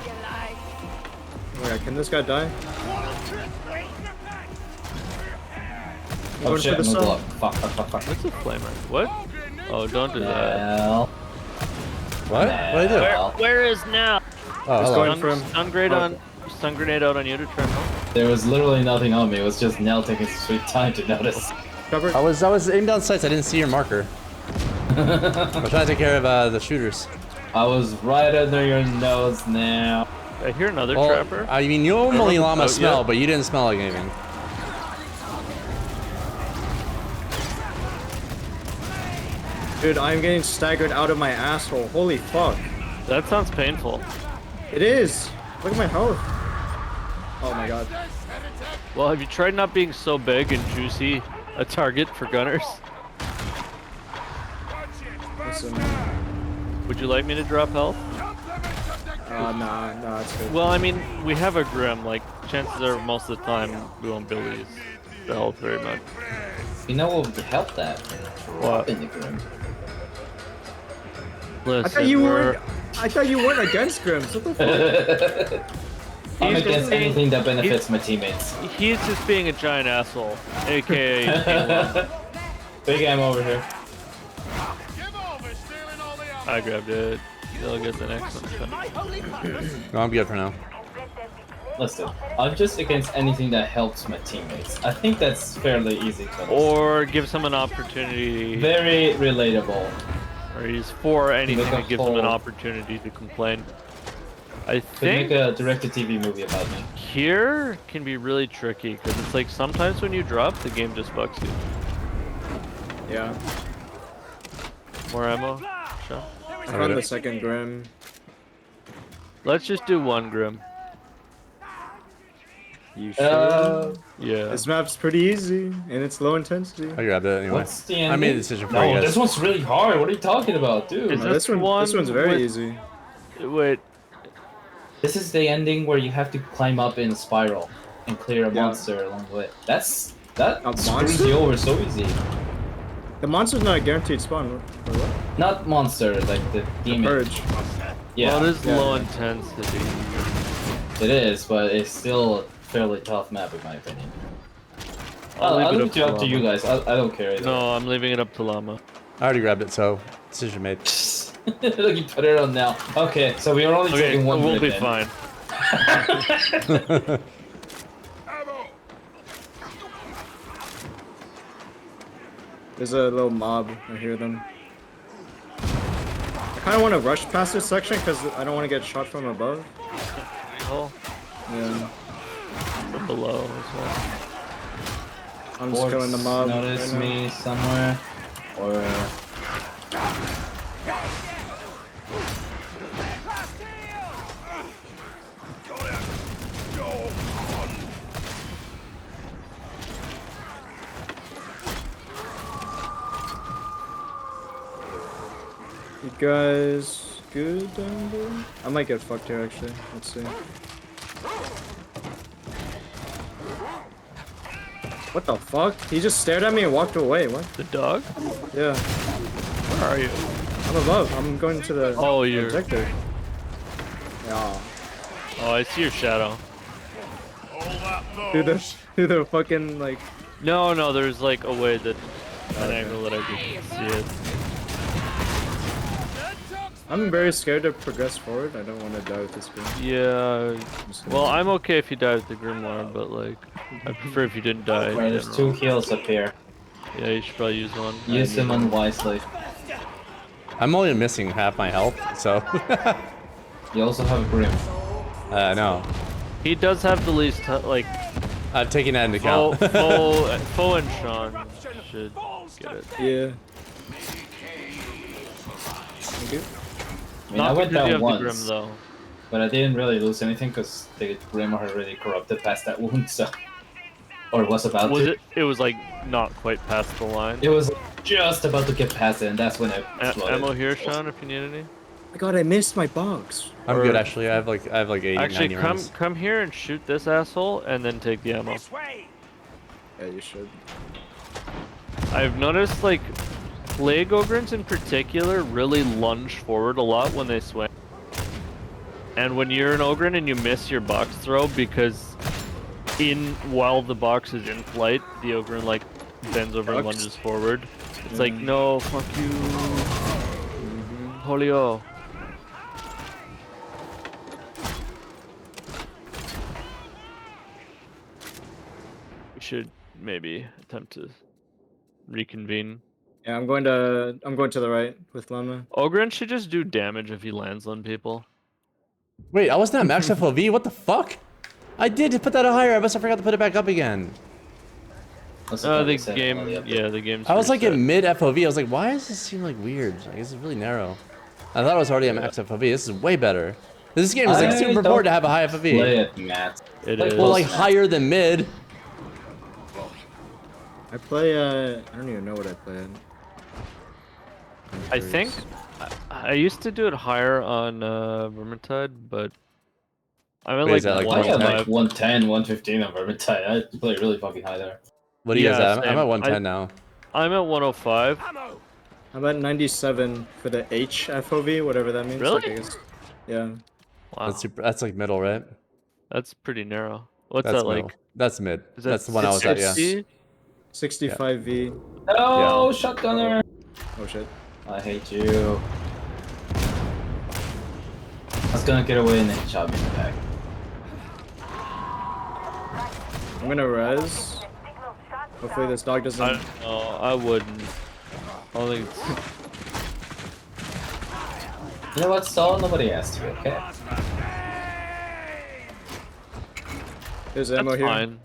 You like? Oh yeah, can this guy die? Oh Going shit, for the move sun. up. Fuck. What's a flamer? What? Oh, don't do that. Well. What? What did I do? Where is now? Oh, hello. going for him. Stun grenade out on you to try. There was literally nothing on me. It was just Nell taking some sweet time to notice. Cover. I was aiming down sights. I didn't see your marker. I'm trying to take care of the shooters. I was right under your nose now. I hear another Well, trapper. I mean, you normally llama out smell, yet. but you didn't smell like anything. Dude, I'm getting staggered out of my asshole. Holy fuck. That sounds painful. It is. Look at my health. Oh my god. Well, have you tried not being so big and juicy a target for gunners? Listen. Would you like me to drop health? Nah, it's good. Well, I mean, we have a Grim. Like, chances are most of the time we won't be able to use the health very much. You know what would help that? What? In the grim. Listen, I thought you weren't against Grims. What the fuck? I'm He's against just being- anything that benefits my teammates. He's just being a giant asshole, aka Elon. Big ammo over here. I grabbed it. They'll get the next one. No, I'm good for now. Listen, I'm just against anything that helps my teammates. I think that's fairly easy to understand. Or give some an opportunity. Very relatable. Or he's for anything Make a that gives him an whole- opportunity to complain. I Could think make a direct-to-TV movie about me. here can be really tricky because it's like sometimes when you drop, the game just fucks you. Yeah. More ammo? Sure. I found the second Grim. Let's just do one Grim. You sure? Yeah. This map's pretty easy, and it's low intensity. I grabbed it anyway. What's the ending? I made a decision for No, you guys. this one's really hard. What are you talking about, dude? Is No, this one's very with- easy. Wait, This is the ending where you have to climb up in a spiral and clear a Yeah. monster along the way. That A screws monster? you over so easy. The monster's not a guaranteed spawn. Or what? Not monster, like the demon. Purge. Yeah, well, it is Yeah. low intensity. it is, but it's still a fairly tough map in my opinion. I'll leave I'll it leave up it up to Llama. you guys. I don't care either. No, I'm leaving it up to Llama. I already grabbed it, so decision made. Look, you put it on now. Okay, so we are only Okay, taking one we'll minute be then. fine. There's a little mob. I hear them. I kind of want to rush past this section because I don't want to get shot from above. Oh, Yeah. from below as well. I'm just killing the mob. Notice right now. me somewhere, or You guys good down there? I might get fucked here actually. Let's see. What the fuck? He just stared at me and walked away. What? The dog? Yeah. Where are you? I'm above. I'm going to the Oh, you're. objective. Yeah. Oh, I see your shadow. Through the fucking like. No, there's like a way that an angle that I can see it. I'm very scared to progress forward. I don't want to die with this game. Yeah. Well, I'm okay if you die with the Grimoire, but like, I prefer if you didn't die. in Right, there's general. 2 heals up here. Yeah, you should probably use one. Use them unwisely. I'm only missing half my health, so. You also have a Grim. No. He does have the least, like... I've taken that into account. Fo and Sean should get it. Yeah. Thank you. I mean, Not I went because you down have the Grim, once, though. but I didn't really lose anything because the Grim are already corrupted past that wound, so... Or was about Was to. it? It was like not quite past the line. It was just about to get past it, and that's when it exploded. Ammo here, Sean, if you need any. Oh my god, I missed my box. I'm good actually. I have like 80, Actually, 90 come rounds. come here and shoot this asshole, and then take the ammo. Yeah, you should. I've noticed like Plague Ogrins in particular really lunge forward a lot when they swing. And when you're an Ogrin and you miss your box throw because while the box is in flight, the Ogrin like bends over and lunges forward. It's like, no, fuck you. Polio. We should maybe attempt to reconvene. Yeah, I'm going to the right with Llama. Ogrin should just do damage if he lands on people. Wait, I wasn't at max FOV? What the fuck? I did put that higher. I must have forgot to put it back up again. The game, yeah, the game's I was like reset. in mid FOV. I was like, why does this seem like weird? I guess it's really narrow. I thought I was already at max FOV. This is way better. This game is like super important to have a high FOV. Play it, Matt. It like, is. well, like higher than mid. I play, I don't even know what I play at. I think I used to do it higher on Vermintide, but I'm at Wait, like, is that like 110, 115 on Vermintide. I play really fucking high there. What are you guys at? same. I'm at 110 now. I'm at 105. I'm at 97 for the H FOV, whatever that means. Really? Like, I guess, yeah. Wow. That's like middle, right? That's pretty narrow. What's That's that middle. like? That's mid. Is that That's the one I was at, yeah. 65V. Oh, shotgunner! Oh shit. I hate you. I was gonna get away and then he shot me in the back. I'm gonna res. Hopefully this dog doesn't... I wouldn't. I don't think it's... You know what, Saul? Nobody asked you, okay? There's ammo That's here. fine.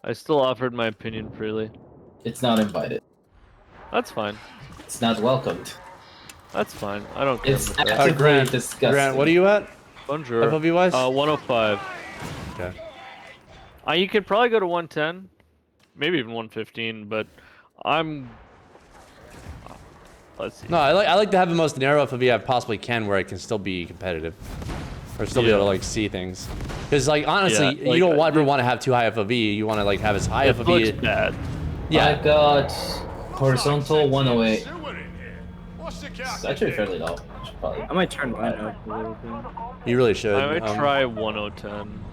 I still offered my opinion freely. It's not invited. That's fine. It's not welcomed. That's fine. I don't care. It's about that. actively Grant, disgusting. Grant, what are you at? Bonjour. FOV wise? 105. Okay. You could probably go to 110, maybe even 115, but I'm. Let's see. No, I like to have the most narrow FOV I possibly can, where I can still be competitive, or still be able to like see things. Because like honestly, Yeah, you like, don't ever want to have too high FOV. You want to like have as high It FOV. looks bad. Yeah. I got horizontal 108. It's actually fairly low. I should probably... I might turn mine up a little bit. You really should. I might try 1010.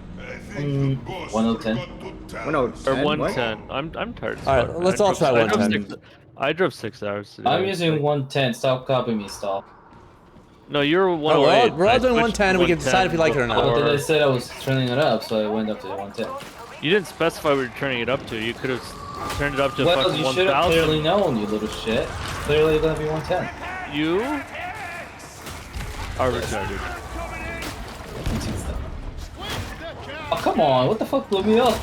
110? 110? Or What? 110. I'm tired. as All right, fuck. let's all try 110. I drove 6 hours today. I'm using 110. Stop copying me, stop. No, you're Oh, 108. we're all I doing switched 110. to We can decide if you like it or not. Well, then I said I was turning it up, so I went up to 110. You didn't specify what you're turning it up to. You could have turned it up to Well, fucking you should have 1000. clearly known, you little shit. Clearly it's gonna be 110. You are retarded. Oh, come on, what the fuck blew me up?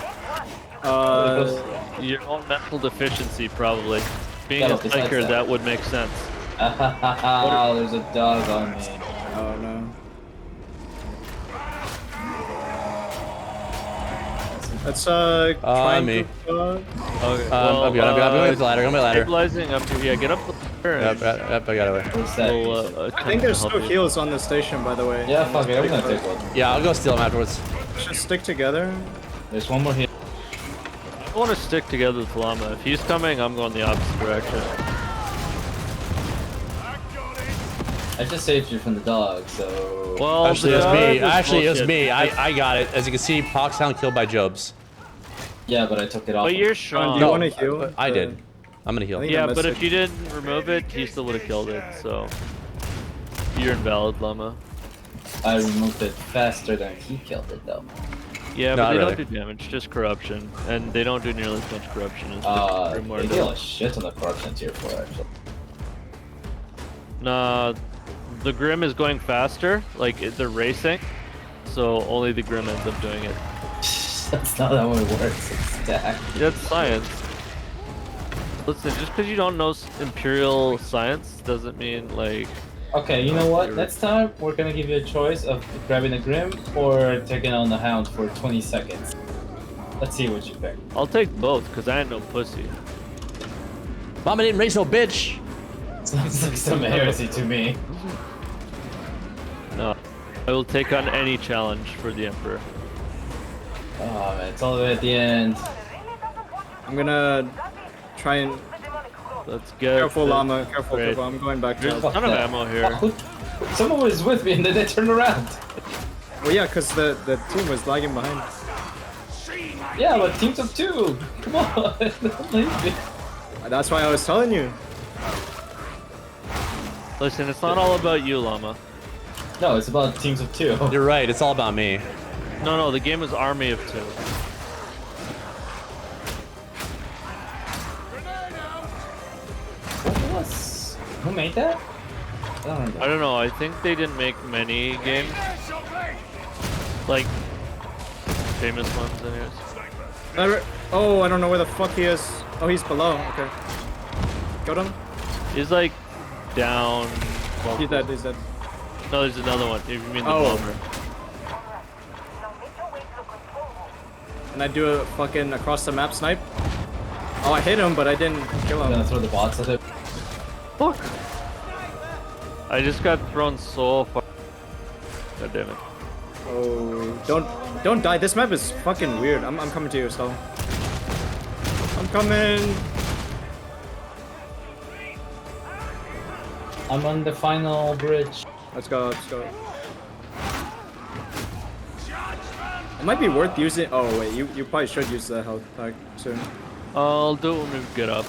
Your own mental deficiency, probably. Being Yeah, a but besides biker, that would make sense. Oh, there's a dog on me. Oh no. Let's try and me. move, Okay. I'm going with the ladder. I'm going with the ladder. Stabilizing up here. Yeah, get up the ladder. Yep, I got away. What's that? I think there's still heals on the station, by the way. Yeah, fuck it, I'm gonna take one. Yeah, I'll go steal them afterwards. Just stick together. There's one more here. I want to stick together with Llama. If he's coming, I'm going the opposite direction. I just saved you from the dog, so... Well, Actually, it was me. was Actually, it was bullshit. me. I got it. As you can see, Poxhound killed by Jobs. Yeah, but I took it off. But you're Do Sean. you want to heal? I did. I'm gonna heal. I think Yeah, I but if messaged- you didn't remove it, he still would have killed it, so... You're invalid, Llama. I removed it faster than he killed it, though. Yeah, Not but they really. don't do damage, just corruption. And they don't do nearly as much corruption as the They Grimoire deal a does. shit on the corruption tier 4, actually. Nah, the Grim is going faster, like they're racing, so only the Grim ends up doing it. That's not how it works. It's stacked. That's science. Listen, just because you don't know Imperial science doesn't mean, like... Okay, you know what? Next time, we're gonna give you a choice of grabbing a Grim or taking on the Hound for 20 seconds. Let's see what you pick. I'll take both, because I ain't no pussy. Mama didn't raise no bitch! Sounds like some heresy to me. No, I will take on any challenge for the Emperor. Oh man, it's all the way at the end. I'm gonna try and... Let's get... Careful, the- Llama. Careful, Great. careful. I'm going back There's to... a ton of ammo here. Someone was with me and then they turned around. Well, yeah, because the team was lagging behind. Yeah, but teams of 2. Come on, don't leave me. That's why I was telling you. Listen, it's not all about you, Llama. No, it's about teams of 2. You're right, it's all about me. No, the game is Army of 2. Who made that? I don't know, I think they didn't make many games. Like, famous ones anyways. Oh, I don't know where the fuck he is. Oh, he's below. Okay. Got him? He's like down. He's dead, he's dead. No, there's another one. If you mean the Oh. bomber. And I do a fucking across the map snipe. Oh, I hit him, but I didn't kill I'm him. gonna throw the bots at it. Fuck! I just got thrown so far. God damn it. Oh, don't die. This map is fucking weird. I'm coming to you, so. I'm coming. I'm on the final bridge. Let's go, let's go. It might be worth using. Oh wait, you probably should use the health pack soon. I'll do it when we get up.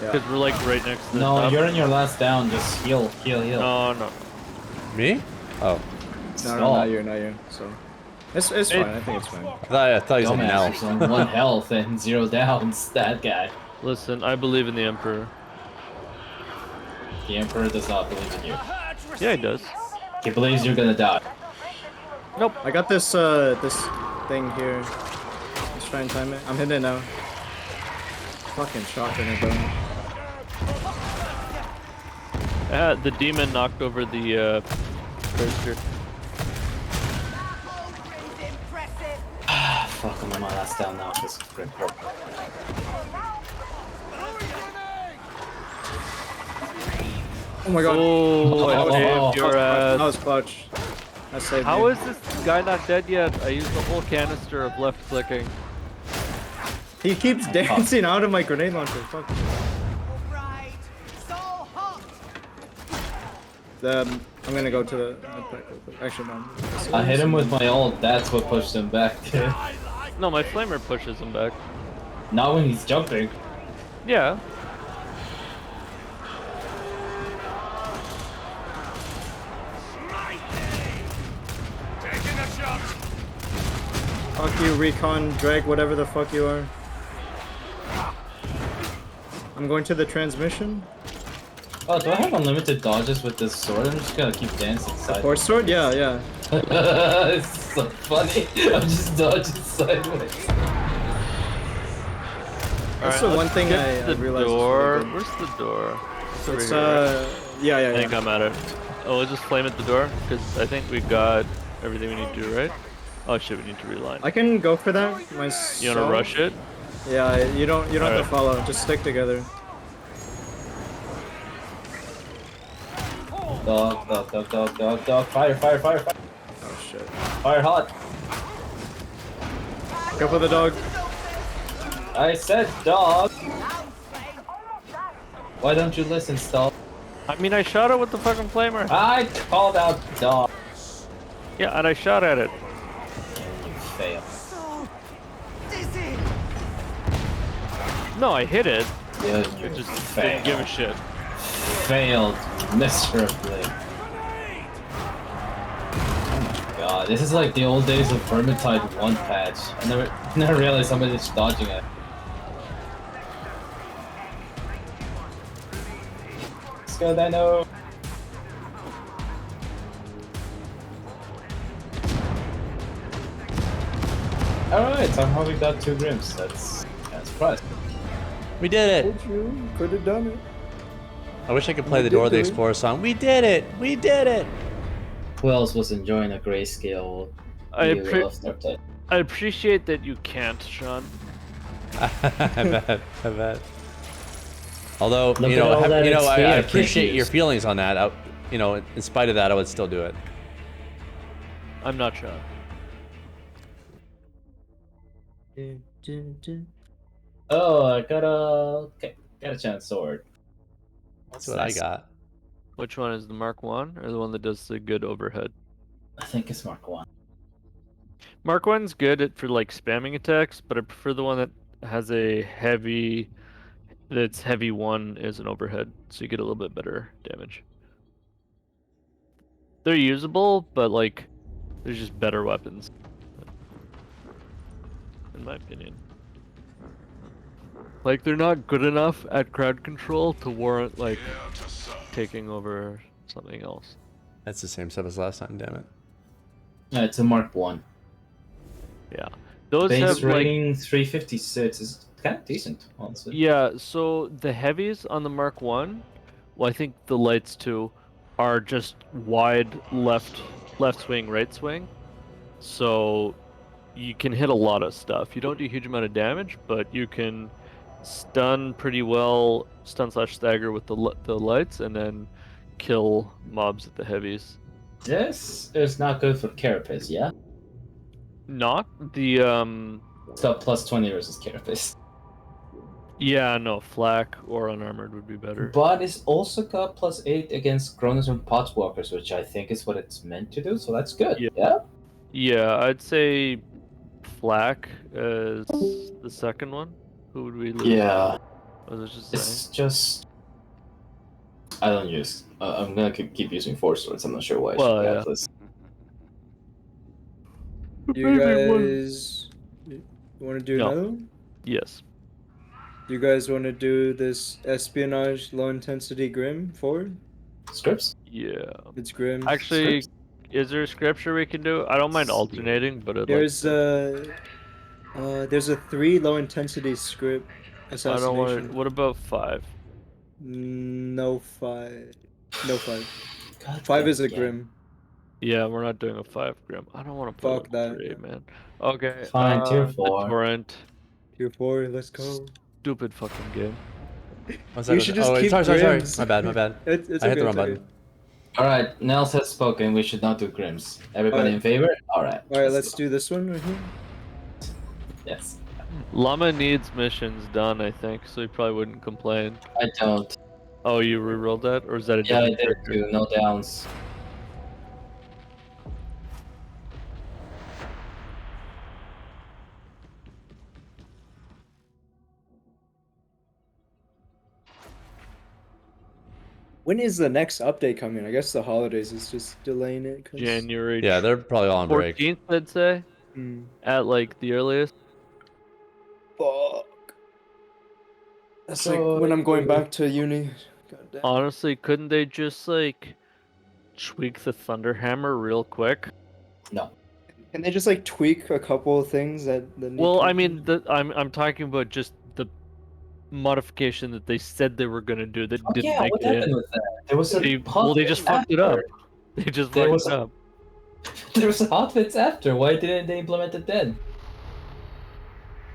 Yeah. Because we're like right next to the No, top. you're in your last down. Just heal. No. Me? Oh. No, not you. So, it's fine. I think it's fine. I thought you said Dumbass who's on 1 health and 0 downs. That guy. Listen, I believe in the Emperor. The Emperor does not believe in you. Yeah, he does. He believes you're gonna die. Nope. I got this this thing here. Let's try and time it. I'm hitting it now. Fucking shotgun it though. The demon knocked over the Berserker. Fuck, I'm on my last down now. This is great. Oh my god. Oh, I saved your That ass. was clutch. I saved How you. is this guy not dead yet? I used the whole canister of left clicking. He keeps dancing out of my grenade launcher. Fuck. I'm gonna go to the. Actually, no. I hit him with my ult. That's what pushed him back. Dude. No, my flamer pushes him back. Not when he's jumping. Yeah. Fuck you, Recon, Drag, whatever the fuck you are. I'm going to the transmission. Oh, do I have unlimited dodges with this sword? I'm just gonna keep dancing sideways. Force sword? Yeah, yeah. It's so funny. I'm just dodging sideways. That's the one thing I realized. Door. Where's the door? It's over It's, here, right? yeah. I think I'm at it. Oh, we'll just flame at the door? Because I think we got everything we need to do, right? Oh shit, we need to reline. I can go for that. You wanna rush it? Yeah, you don't have to Alright. follow. Just stick together. Dog. Fire. Oh shit. Fire hot. Go for the dog. I said dog. Why don't you listen, Stall? I mean, I shot it with the fucking flamer. I called out dog. Yeah, and I shot at it. You fail. No, I hit it. Yeah, It just failed. didn't give a shit. Failed miserably. this is like the old days of Vermintide 1 patch. I never realized somebody's dodging it. Let's go, Dino! Alright, somehow we got 2 Grims. That's surprising. We did it! Could have done it. I wish I could play the Dora the Explorer song. We did it! We did it! Who else was enjoying a grayscale video of Star Trek? I appreciate that you can't, Sean. I bet. Although, Look you at know, all that I XP appreciate your previews. feelings on that. You know, in spite of that, I would still do it. I'm not Sean. Oh, I got a chance sword. That's what I got. Which one is the Mark 1 or the one that does the good overhead? I think it's Mark 1. Mark 1's good for like spamming attacks, but I prefer the one that has a heavy. That's heavy 1 is an overhead, so you get a little bit better damage. They're usable, but like, there's just better weapons, in my opinion. Like, they're not good enough at crowd control to warrant like taking over something else. That's the same stuff as last time, damn it. Yeah, it's a Mark 1. Yeah. Those Base have rating 356 is kind of decent, honestly. Yeah, so the heavies on the Mark 1, well, I think the lights too, are just wide left swing, right swing. So you can hit a lot of stuff. You don't do a huge amount of damage, but you can stun pretty well, stun/stagger with the lights, and then kill mobs at the heavies. This is not good for Carapace, yeah? Not the It's got plus 20 versus Carapace. Yeah, no, flak or unarmored would be better. But it's also got plus 8 against Cronus and Potswalkers, which I think is what it's meant to do, so that's good. Yeah? Yeah, I'd say flak as the second one. Who would we lose? Yeah. Was it just It's just... I don't use... I'm gonna keep using Force Swords, I'm not sure why I Well, should yeah. have this. You guys want to do No. another one? Yes. Do you guys want to do this espionage low intensity Grim 4? Scripts? Yeah. It's Grim. Actually, Scripts? is there a scripture we can do? I don't mind alternating, but There's a 3 low intensity script I assassination. don't want to. What about 5? No 5. No 5. God 5 is a damn. Grim. Yeah, we're not doing a 5 Grim. I don't want to put Fuck that. 3, man. Okay. Fine, tier the 4. Torrent. Tier 4, let's go. Stupid fucking game. You should just keep sorry. Grims. My bad. It's I hit okay, the wrong it's okay. button. Alright, Nels has spoken, we should not do Grims. Everybody Alright. in favor? Alright. Alright, let's do this one right here. Yes. Llama needs missions done, I think, so he probably wouldn't complain. I don't. Oh, you rerolled that? Or is that a Yeah, I different did character? too, no downs. When is the next update coming? I guess the holidays is just delaying it. 'Cause... January Yeah, they're probably all on break. 14th, I'd say. Hmm. At like the earliest. Fuck. That's like when I'm going back to uni. God damn. Honestly, couldn't they just like tweak the Thunderhammer real quick? No. Can they just like tweak a couple of things that need Well, I tweaking? mean, I'm talking about just the modification that they said they were gonna do that didn't Yeah, make what it in. happened with that? There was a They just fucked it up. They just There fucked was it a- up. There was outfits after. Why didn't they implement it then?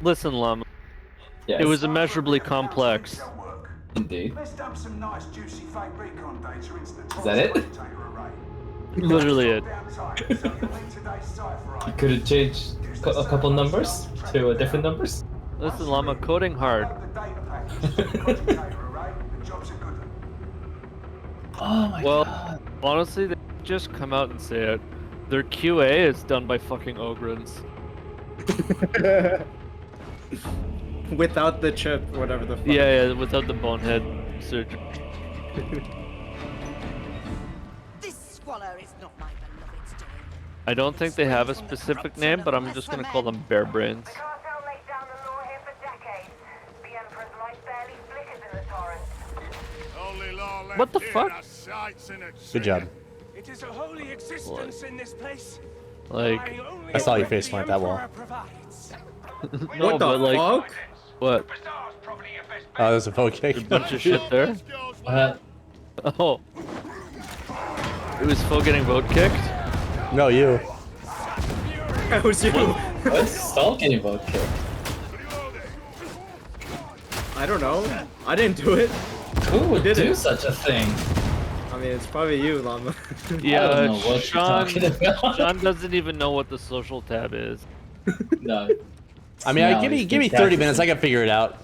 Listen, Llama. Yes. It was immeasurably complex. Indeed. Let's dump some nice juicy fake recon data into the Is that it? data array. Literally it. You could have changed a couple numbers to different numbers. Listen, Llama, coding hard. Oh my Well, god. honestly, they just come out and say it. Their QA is done by fucking Ogrins. Without the chip, whatever the fuck. Yeah, without the bonehead surgery. This squalor is not my beloved's doing. I don't think they have a specific name, but I'm just gonna call them bear brains. What the fuck? Good job. It is a holy existence in this place. Like, I saw your face plant that wall. No, What the but like, fuck? what? Oh, there's a vote kick. A bunch of shit there. Oh, it was Fo getting vote kicked. No, you. That was you. What's Stall getting vote kicked? I don't know. I didn't do it. Who would did do it? such a thing? I mean, it's probably you, Llama. Yeah, know what you're Sean. talking about. Sean doesn't even know what the social tab is. No. I mean, No, give he's me been 30 minutes. practicing. I can figure it out.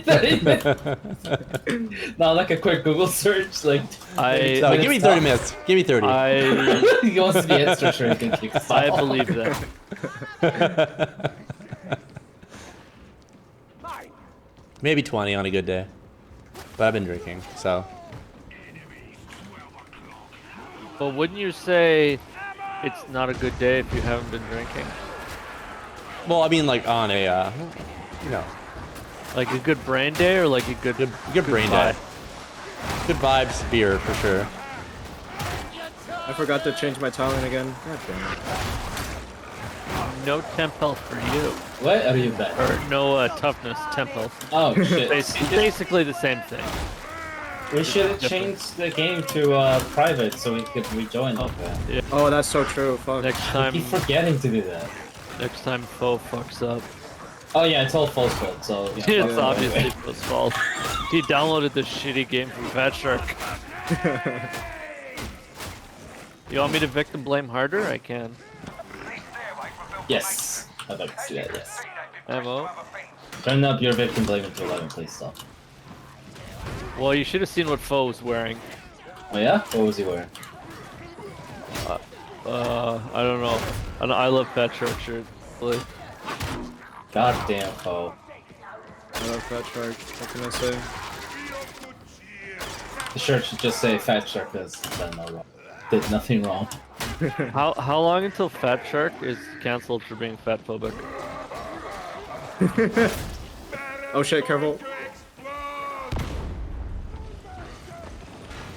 30 minutes. Not like a quick Google search, like. No, give me 30 minutes. Give me 30. He wants to be extra sure he can kick I Stall. believe that. Maybe 20 on a good day. But I've been drinking, so. But wouldn't you say it's not a good day if you haven't been drinking? Well, I mean, like on a, you know, like a good brain day or like a good brain day. Good vibes, beer for sure. I forgot to change my tiling again. God damn it. No temp health for you. What are you bet? Or no toughness, temp health. Oh shit. Basically the same thing. We should have changed the game to private so we could rejoin like that. Yeah. Oh, that's so true. Fuck. Next I time, keep forgetting to do that. next time Fo fucks up. Oh yeah, it's all Fo's fault, so yeah. It's obviously Fo's fault. He downloaded this shitty game from Fat Shark. You want me to victim blame harder? I can. Yes. I'd like to see that, yes. Ammo. Turn up your victim blaming to 11, please stop. Well, you should have seen what Fo was wearing. Oh yeah? What was he wearing? I don't know. I love Fat Shark shirt. Really. God damn, Fo. I love Fat Shark. What can I say? The shirt should just say Fat Shark has done no wrong. Did nothing wrong. How long until Fat Shark is cancelled for being fat phobic? Oh shit, careful.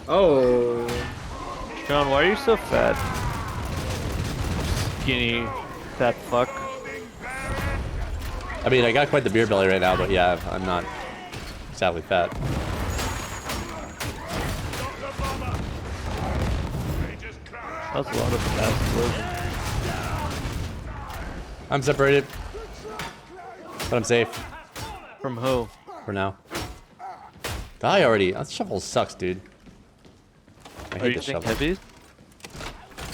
Oh. Sean, why are you so fat? Skinny, fat fuck. I mean, I got quite the beer belly right now, but yeah, I'm not exactly fat. That's a lot of fast. I'm separated, but I'm safe. From who? For now. Die already. That shovel sucks, dude. I Are hate you this using shovel. heavies?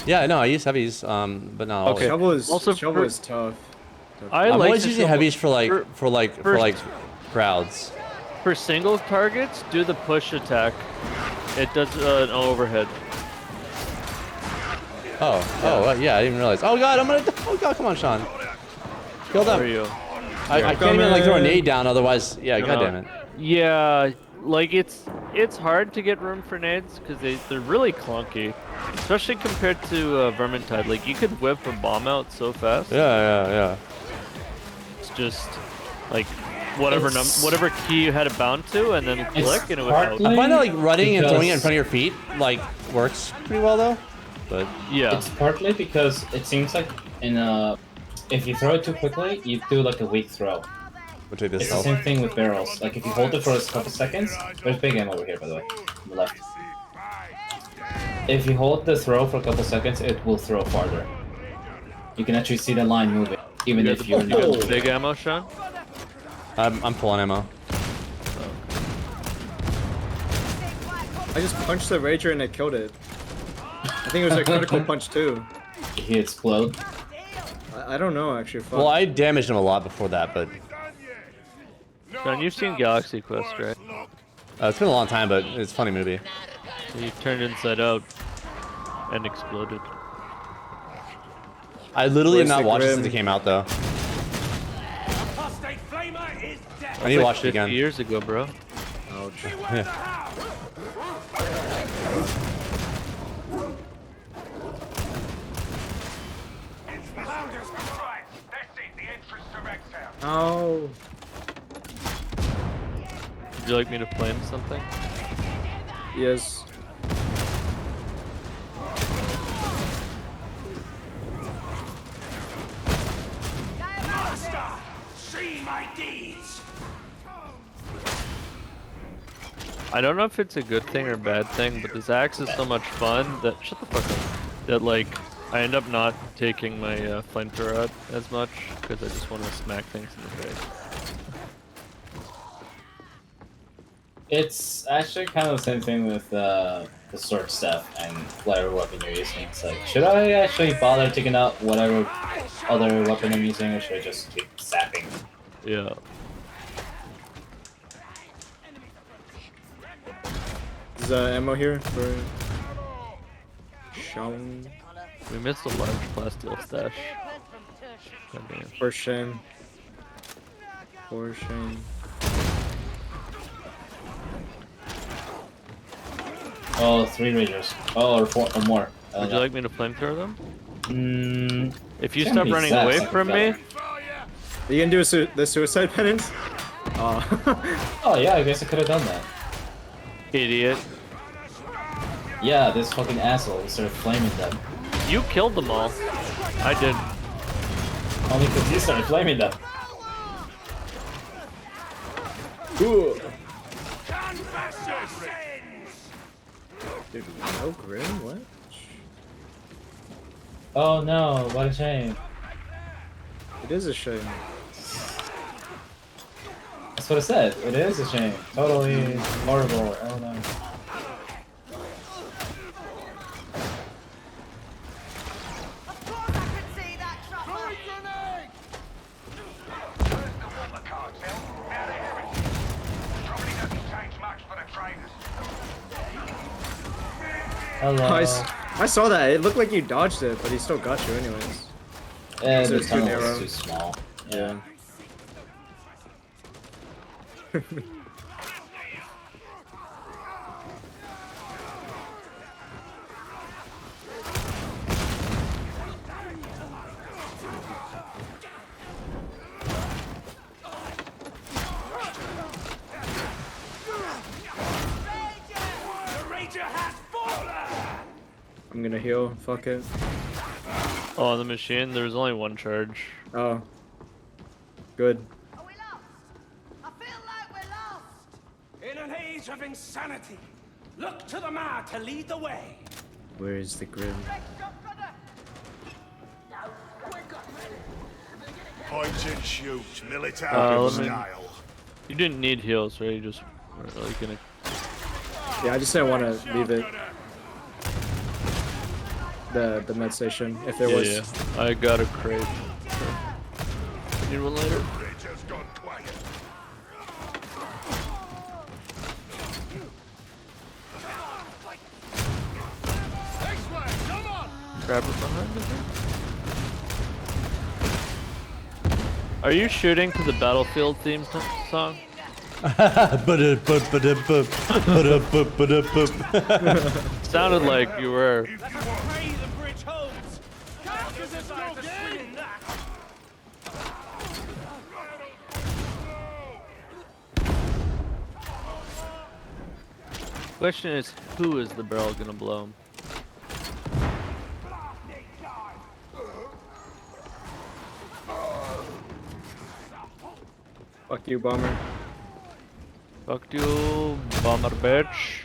Yeah, no, I use heavies, but not always. Shovel is Also, shovel is tough. I I'm like always the using shovel- heavies for like crowds. For single targets, do the push attack. It does an overhead. Oh, yeah, I didn't even realize. Oh god, oh god, come on, Sean. Kill them. Where are you? I can't even like throw a nade down, otherwise, yeah, god damn it. Yeah, like it's hard to get room for nades because they're really clunky, especially compared to Vermintide. Like you could whip a bomb out so fast. Yeah. It's just like whatever whatever key you had it bound to, and then click and it would out. I find that like running and throwing it in front of your feet like works pretty well though. But yeah, it's partly because it seems like if you throw it too quickly, you do like a weak throw. We'll take this It's the same thing with barrels. Like if you hold it for a couple seconds, there's big ammo over here, by the way, on the left. If you hold the throw for a couple seconds, it will throw farther. You can actually see the line moving, even if you're not. You got the big ammo, Sean? I'm full on ammo. I just punched the Rager and I killed it. I think it was a critical punch too. Did he explode? I don't know actually. Fuck. Well, I damaged him a lot before that, but Sean, you've seen Galaxy Quest, right? it's been a long time, but it's a funny movie. So you turned inside out and exploded. I literally have not watched it Grim. since it came out though. Apostate flamer is dead. I need to watch it again. 50 years ago, bro. Ouch. Yeah. Oh. Would you like me to flame something? Yes. Master, see my deeds. I don't know if it's a good thing or bad thing, but this axe is so much fun that shut the fuck up. That like I end up not taking my flamethrower out as much because I just want to smack things in the face. It's actually kind of the same thing with the sword stuff and whatever weapon you're using. It's like, should I actually bother taking out whatever other weapon I'm using, or should I just keep sapping? Yeah. Is ammo here for Shawn? We missed a large plasteel stash. Goddamn. For shame. For shame. Oh, 3 ragers. Oh, or 4 or more. Would you like me to flamethrower them? If you Can't stop be running saps, away I can from me, Are you gonna do the suicide penance? Oh yeah, I guess I could have done that. idiot. Yeah, this fucking asshole started flaming them. You killed them all. I didn't. Only because you started flaming them. Cool. Dude, no grim? What? Oh no, what a shame. It is a shame. That's what I said. It is a shame. Totally horrible. Oh no. Hello. I saw that. It looked like you dodged it, but he still got you anyways. Yeah, So the it's too tunnel narrow. is too small. Yeah. I'm gonna heal. Fuck it. Oh, on the machine, there's only one charge. Oh. Good. In an age of insanity, look to the man to lead the way. Where is the grim? Point and shoot, military let me- style. You didn't need heals, right? You just weren't really gonna. Yeah, I just didn't want to leave it. The med station, if there was. Yeah, I got a crate. Need one later? Grab it behind me. Are you shooting to the Battlefield theme song? Sounded like you were. Question is, who is the barrel gonna blow him? Fuck you, bomber. Fuck you, bomber bitch.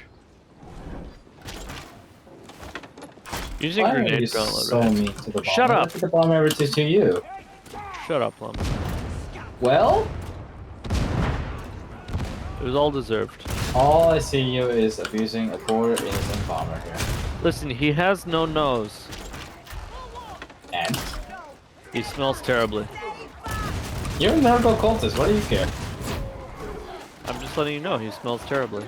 Using Why are grenade you gauntlet, so right? mean to the bomber? Shut up! What did the bomber ever do to you? Shut up, Plum. Well, It was all deserved. all I see you is abusing a poor innocent bomber here. Listen, he has no nose. And? He smells terribly. You're a miracle cultist, what do you care? I'm just letting you know, he smells terribly.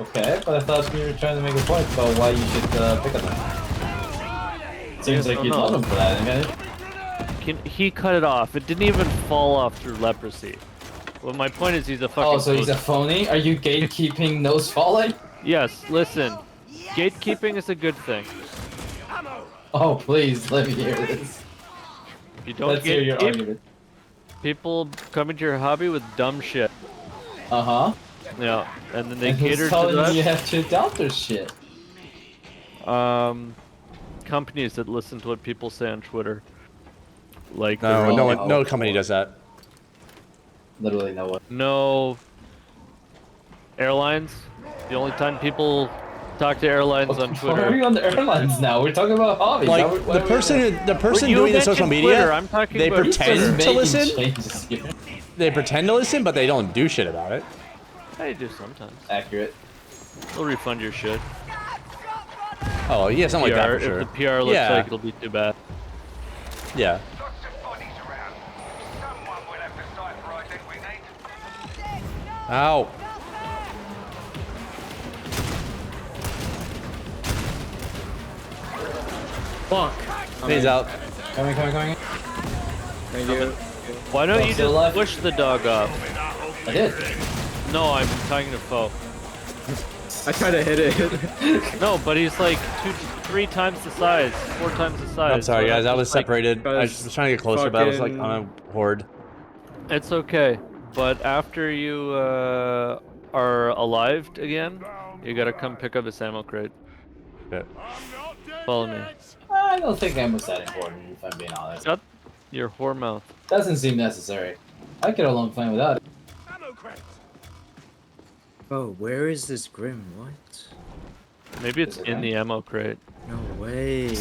Okay, but I thought you were trying to make a point about why you should pick on him. Seems like you love him for that, okay? He cut it off. It didn't even fall off through leprosy. Well, my point is he's a fucking... Oh, so he's a phony? Are you gatekeeping nose falling? Yes, listen. Gatekeeping is a good thing. Oh, please, let me hear this. You don't Let's hear your gatekeep. argument. people coming to your hobby with dumb shit. Uh-huh. Yeah, and then they And who's cater to telling that. you have to adopt their shit? Companies that listen to what people say on Twitter. Like No, their own- no company does that. Literally no one. No airlines. The only time people talk to airlines on Twitter. Why are we on the airlines now? We're talking about hobbies. Like Why the are we person You doing the social mentioned media, Twitter, I'm talking they about- pretend Just to making listen. changes here. They pretend to listen, but they don't do shit about it. I do sometimes. Accurate. They'll refund your shit. Oh yeah, something like that for sure. If the PR looks Yeah. like it'll be too bad. Yeah. Ow. Fuck. He's out. Coming. Thank you. Why don't you still just alive? push the dog off? I did. No, I'm talking to Foe. I tried to hit it. No, but he's like 3 times the size, 4 times the size. I'm sorry, so guys. I that's was just, like, separated. I was trying to get closer, but I was like on a horde. It's okay, but after you are alive again, you gotta come pick up this ammo crate. Yeah. Follow me. I don't think that was that important, if I'm being honest. Shut your whore mouth. Doesn't seem necessary. I get along fine without it. Oh, where is this Grim? What? Maybe it's in the ammo crate. No way.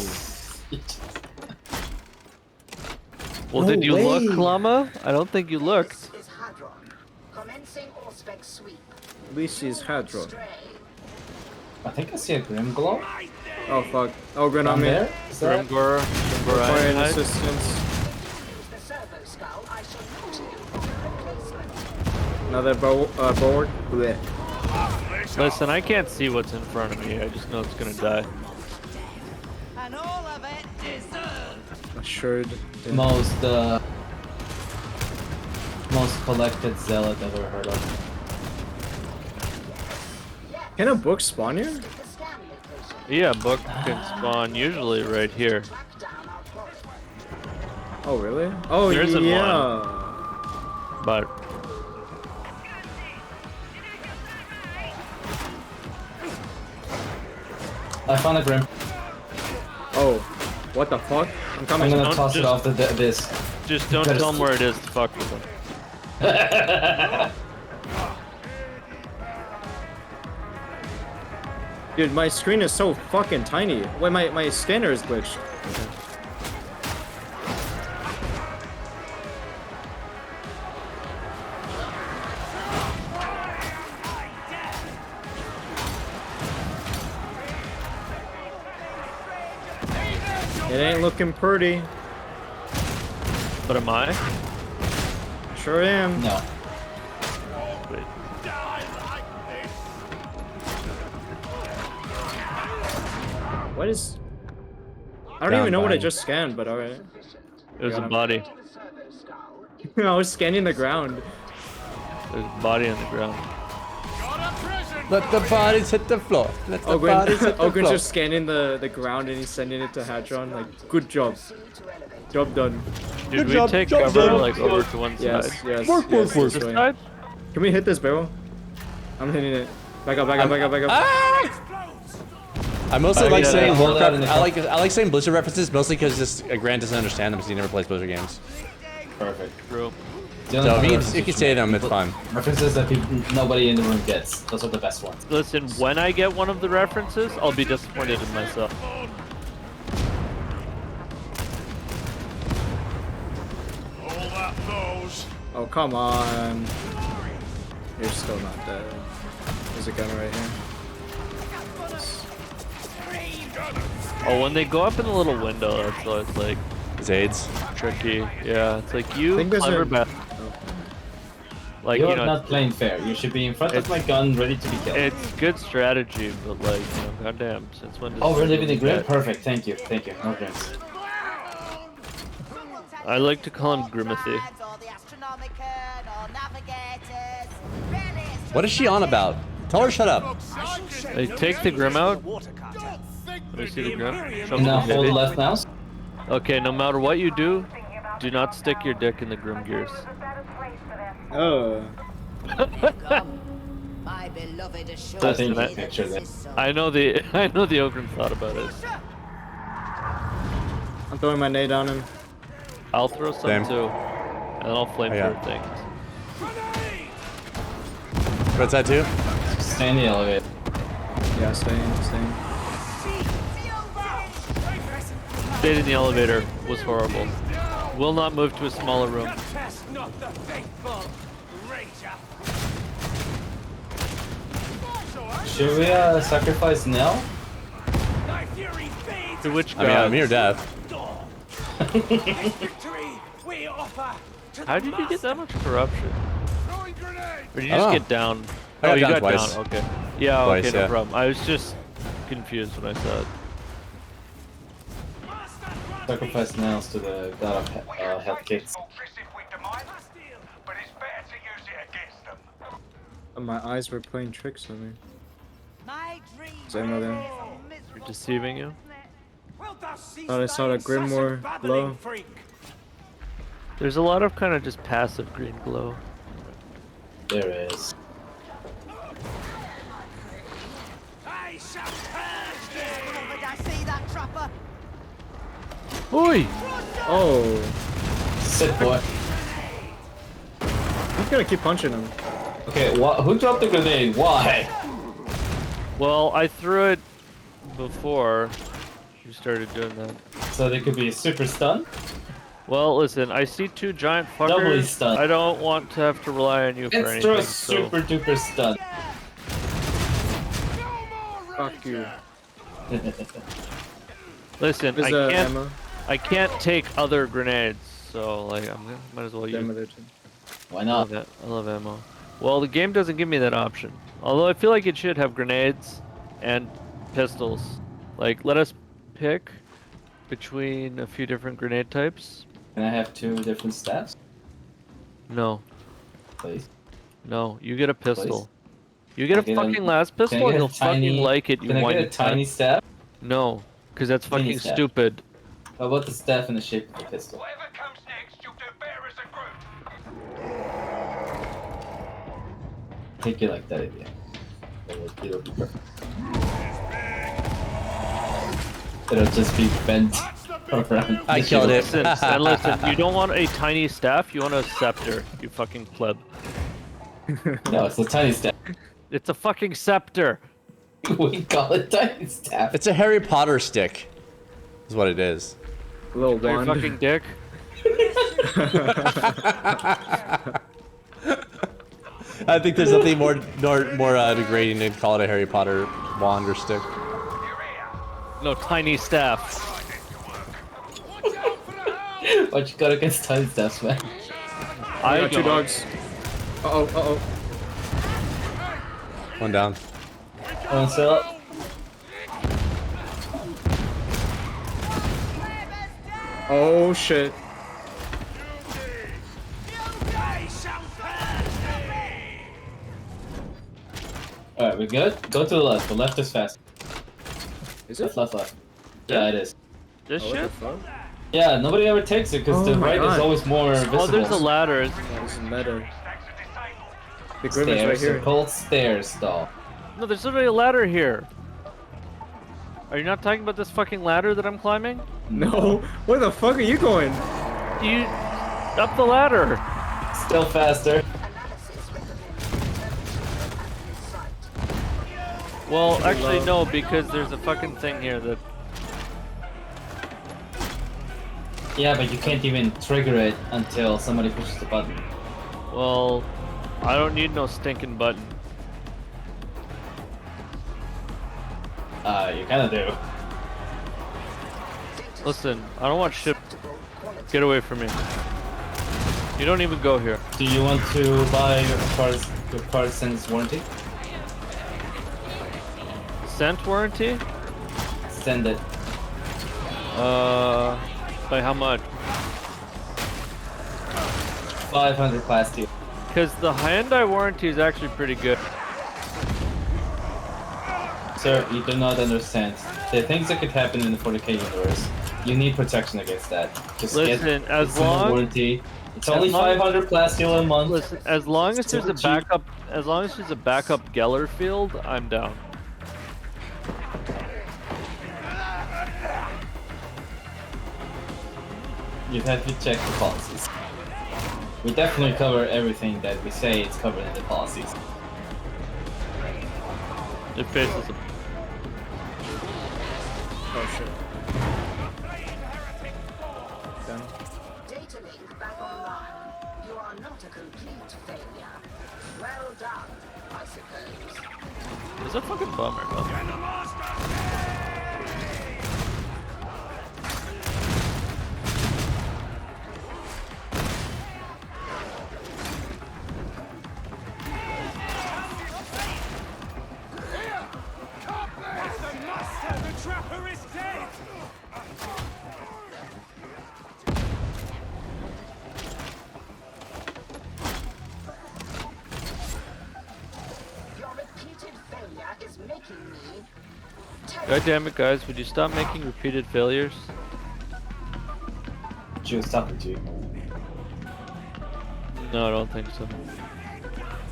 Well, No did you way. look, Llama? I don't think you looked. This is Hadron. Commencing Auspex sweep. At least he's Hadron. I think I see a Grim glow. Oh fuck. Oh, Grim on Down me. there? Is that- Grimgor, Requiring Grimgor, assistance. Use the servo skull. I shall put you on replacement. Another bulwark. Blech. Listen, I can't see what's in front of me. I just know it's gonna die. And all of it deserved. Assured. Most collected zealot I've ever heard of. Can a book spawn here? Yeah, book can spawn usually right here. Oh really? Oh There isn't yeah. one. But I found a Grim. Oh, what the fuck? I'm I'm coming. gonna Don't toss it off the abyss. just don't Better tell him where it is to fuck with him. Dude, my screen is so fucking tiny. Wait, my scanner is glitched. It ain't looking pretty. But am I? Sure am. No. Wait. What is... I don't Down even know what I by- just scanned, but alright. It was Got a him. body. I was scanning the ground. There's a body on the ground. Let the bodies hit the floor. Let the Ogren, bodies hit the Ogren's floor. just scanning the ground and he's sending it to Hadron. Like, good job. Job done. Did Good we job, take job cover done. like over to one Yes, side? yes, Work, yes. work, work. this This way. side? Can we hit this barrel? I'm hitting it. Back up, back up, back up, back up. I mostly like yeah, saying hold out in the I like saying Blizzard references mostly because just Grant doesn't understand them because he never plays Blizzard games. Perfect. True. The only So other if you references can say them, it's fun. References that nobody in the room gets. Those are the best ones. Listen, when I get one of the references, I'll be disappointed in myself. Oh, come on. You're still not dead. There's a gun right here. Oh, when they go up in the little window, that's always like Zades. tricky. Yeah, it's like you think there's clever a- bat. Like You're you know, not playing fair. You should be in front of my gun, ready to be killed. it's good strategy, but like, you know, goddamn, since when? Does Oh, we're it living the really grid? get- Perfect. Thank you. Thank you. No grims. I like to call him Grimathy. What is she on about? Tell her shut up. Hey, take the Grim out. Let me see the Grim. Show me And now the hold baby. left mouse. Okay, no matter what you do, Do not stick your dick in the Grim Gears. Oh. My beloved assures I think me you that picture this that. is so. I know the Ogren thought about it. I'm throwing my nade on him. I'll throw some Same. too, and then I'll flamethrower things. Red side too? Stay in the elevator. Yeah, staying. Stayed in the elevator was horrible. Will not move to a smaller room. Test not the faithful, Ranger. Should we sacrifice Nell? Thy fury fades. To which I mean, god? I'm here, death. This victory we offer to How the did you get that master. much corruption? Or did you just Oh. get down? I got you down got twice. down. Okay. Yeah. Twice, Okay. No yeah. problem. I was just confused when I saw it. Sacrifice Nels to the god of health kits. My eyes were playing tricks on me. My dream Is ammo there? You're deceiving you. Thought I saw the Grimoire glow. There's a lot of kind of just passive green glow. There is. I shall purge thee. Did I see that trapper? Oi! Oh. Sit, boy. I'm gonna keep punching him. Okay, who dropped the grenade? Why? Well, I threw it before you started doing that. So they could be super stunned? Well, listen, I see two giant fuckers. Doubly stunned. I don't want to have to rely on you for Let's anything. throw a so- super duper stun. Fuck you. Listen, There's ammo. I can't take other grenades, so like might as well use. Ammo there too. Why not? I love ammo. Well, the game doesn't give me that option. Although I feel like it should have grenades and pistols. Like, let us pick between a few different grenade types. Can I have 2 different staffs? No. Please. No, you get a pistol. You get Can a I get fucking a- last can I pistol get and a you'll tiny- fucking like it, you Can I whiny get a tiny cunt. staff? No, because that's Mini fucking staff. stupid. How about the staff in the shape of the pistol? I think you like that idea. It'll be perfect. It'll just be bent around. I killed it. Listen, and listen, you don't want a tiny staff, you want a scepter, you fucking pleb. No, it's a tiny staff. It's a fucking scepter. We call it tiny staff. It's a Harry Potter stick. Is what it is. Little Your wand. fucking dick. I think there's nothing more degrading than call it a Harry Potter wand or stick. No, tiny staff. What you got against tiny staffs, man? I got 2 don't. dogs. Uh-oh. One down. One still up. Oh shit. Alright, we good? Go to the left. The left is fast. Is it? Left. Yeah, it is. This Oh, what shit? the fuck? Yeah, nobody ever takes it because Oh the my right is God. always more visible. Oh, there's a ladder, isn't there? This is meta. The Grim is right Stairs, here. cold stairs, though. No, there's literally a ladder here. Are you not talking about this fucking ladder that I'm climbing? No. Where the fuck are you going? You up the ladder. Still faster. Well, actually no, because there's a fucking thing here that. Yeah, but you can't even trigger it until somebody pushes the button. Well, I don't need no stinking button. You kinda do. Listen, I don't want shit. Get away from me. You don't even go here. Do you want to buy your car's sense warranty? Scent warranty? Send it. By how much? 500 class deal. Because the Hyundai warranty is actually pretty good. Sir, you do not understand. The things that could happen in the 40k universe You need protection against that. Just Listen, get as it's in the long warranty. It's as only long- 500 plasteel a month. Listen, as long as there's a Super cheap. backup, as long as there's a backup Geller field, I'm down. You have to check the policies. We definitely cover everything that we say is covered in the policies. It faces a... Oh shit. Done. Data link back online. You are not a complete failure. Well done, I suppose. It's a fucking bummer, though. The master, the trapper is dead! Your repeated failure is making me... God damn it, guys! Would you stop making repeated failures? She was talking to you. No, I don't think so.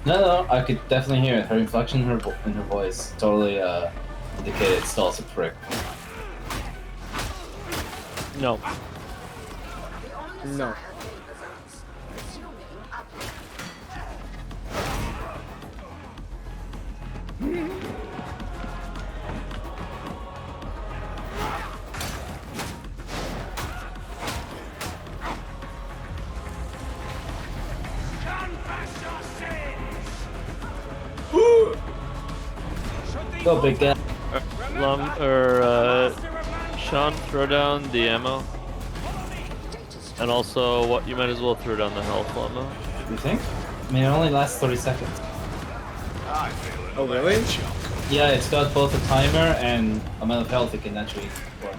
No, I could definitely hear it. Her inflection in her voice totally indicated Stall's a prick. No. No. Go big guy. Sean, throw down the ammo. And also, what you might as well throw down the health ammo. You think? I mean, it only lasts 30 seconds. Oh really? Yeah, it's got both a timer and amount of health it can actually work.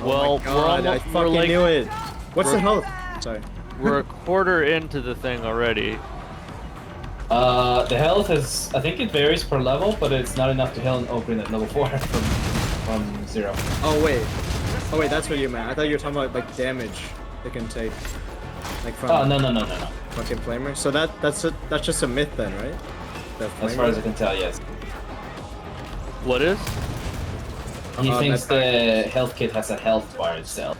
Well, oh my God, I fucking like, knew it. What's the health? Sorry. We're a quarter into the thing already. The health is, I think it varies per level, but it's not enough to heal an open at level 4 from 0. Oh wait, that's what you meant. I thought you were talking about like damage it can take. Like from Oh, no. fucking flamer. So that's just a myth then, right? The As far as flamer? I can tell, yes. What is? He thinks the health kit has a health bar itself.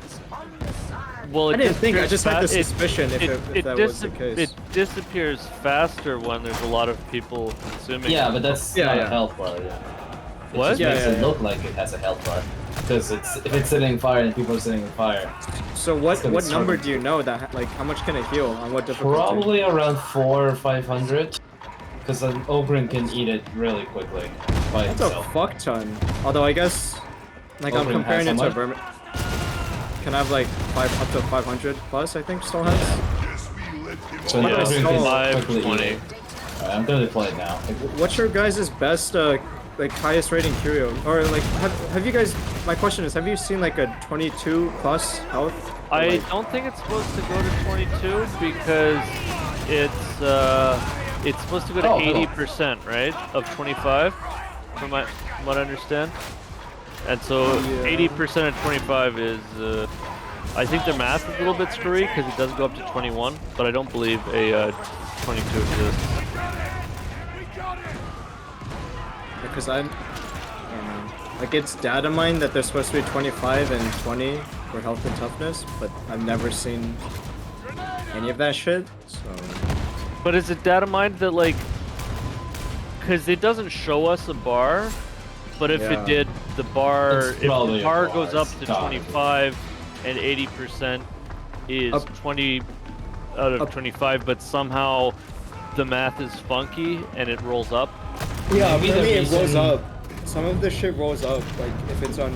Well, I it didn't think. I disappears just had the fa- it- suspicion if it that was the case. It disappears faster when there's a lot of people consuming. Yeah, it. but that's not a health bar. Yeah. It What? just makes it look like it has a health bar. Because if it's sitting in fire and people are sitting in fire. So what number do you know that like how much can it heal on what difficulty? Probably around 400 or 500. Because an Ogren can eat it really quickly by That's himself. a fuck ton. Although I guess like I'm Ogren comparing has it how to much? Vermin. Can I have like up to 500 plus? I think still has. So an What Ogren is can Five, quickly eat 20. it. Alright, I'm gonna play it now. What's your guys' best like highest rating curio? Or like have you guys? My question is, have you seen like a 22 plus health? Or, I like, don't think it's supposed to go to 22 because it's supposed to go to 80%, right? Of 25, from what I understand. And so 80% of 25 is, I think the math is a little bit screwy because it does go up to 21, but I don't believe a 22 exists. Because I don't know. Like it's data mined that they're supposed to be 25 and 20 for health and toughness, but I've never seen any of that shit. So. But is it data mined that like, because it doesn't show us a bar, but if Yeah. it did, the bar, It's if the probably a bar bar, goes up it's to gotta be. 25 and 80% is 20 out of 25, but somehow the math is funky and it rolls up. Yeah, Maybe for the me it rolls reason- up. Some of the shit rolls up, like if it's on.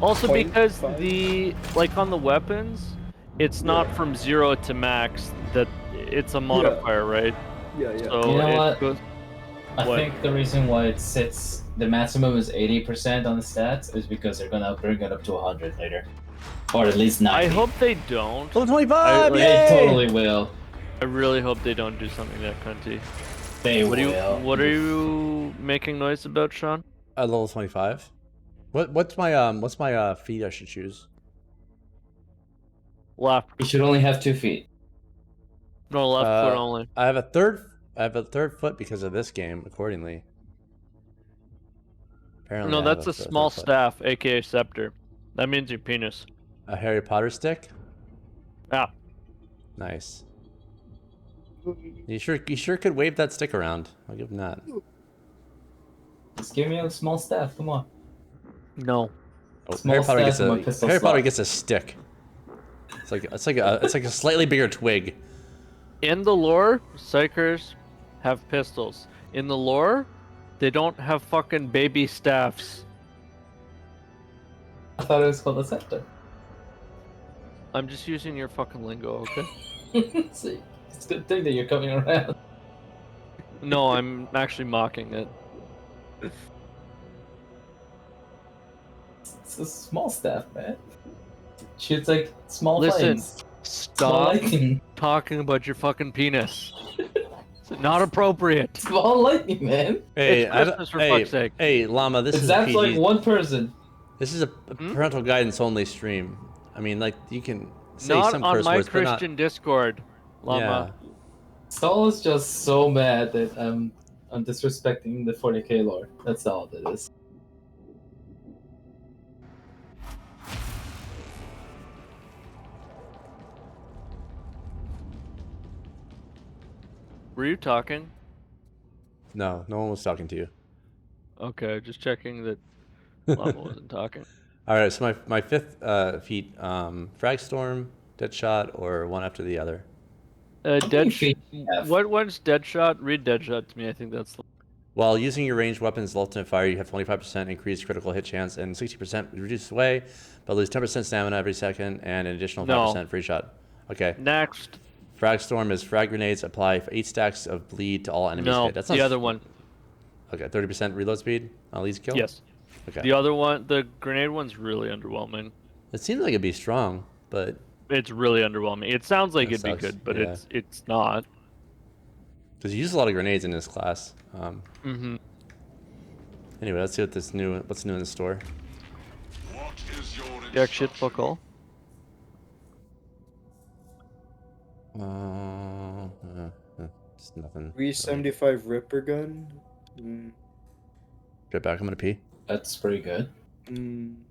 Also because 0.5. the, like on the weapons, it's not from 0 to max, that it's a modifier, right? Yeah, yeah. So You know it what? goes, I What? think the reason why it sits, the maximum is 80% on the stats is because they're gonna bring it up to 100 later. Or at least 90. I hope they don't. Level 25, They totally will. I really hope they don't do something that cunty. They What will. What are you making noise about, Sean? Level 25. What's my feat I should choose? Left. You should only have 2 feet. No, left foot only. I have a third foot because of this game. Accordingly, apparently, No, I have that's a third small foot. staff, aka scepter. That means your penis. A Harry Potter stick. Yeah. Nice. You sure could wave that stick around. I'll give him that. Just give me a small staff. Come on. No. Oh, Small Harry Potter staff gets and my a pistol Harry Potter slot. gets a stick. It's like a slightly bigger twig. In the lore, psychers have pistols. In the lore, they don't have fucking baby staffs. I thought it was called a scepter. I'm just using your fucking lingo, okay? See, it's a good thing that you're coming around. No, I'm actually mocking it. It's a small staff, man. Shoots like small Listen, flames. stop lightning. talking about your fucking penis. It's not appropriate. Small lightning, man. Hey, It's Christmas, for hey, fuck's sake. hey, Llama, this It's is a that's like PG. one person. This is a parental guidance only stream. I mean, like you can say Not some on curse my words, but not. Christian Discord, Llama. Saul is just so mad that I'm disrespecting the 40k lore. That's all it is. Were you talking? No, no one was talking to you. Okay, just checking that Llama wasn't talking. All right, so my fifth feat, frag storm, dead shot, or one after the other. What one's dead shot? Read dead shot to me. I think that's the... While using your ranged weapons ultimate fire, you have 25% increased critical hit chance and 60% reduced away, but lose 10% stamina every second and an additional 5% free shot. Okay. Next. Frag storm is frag grenades apply 8 stacks of bleed to all enemies. No, hit. That's the other one. Okay, 30% reload speed on Lee's kill? Yes. Okay. The other one, the grenade one's really underwhelming. It seems like it'd be strong, but it's really underwhelming. It sounds like That it'd be sucks, good, but yeah. it's not. Because you use a lot of grenades in this class. Mm-hmm. Anyway, let's see what's new in the store. Jack shit fuck all. Just nothing. 375 Ripper gun. Get back. I'm gonna pee. That's pretty good.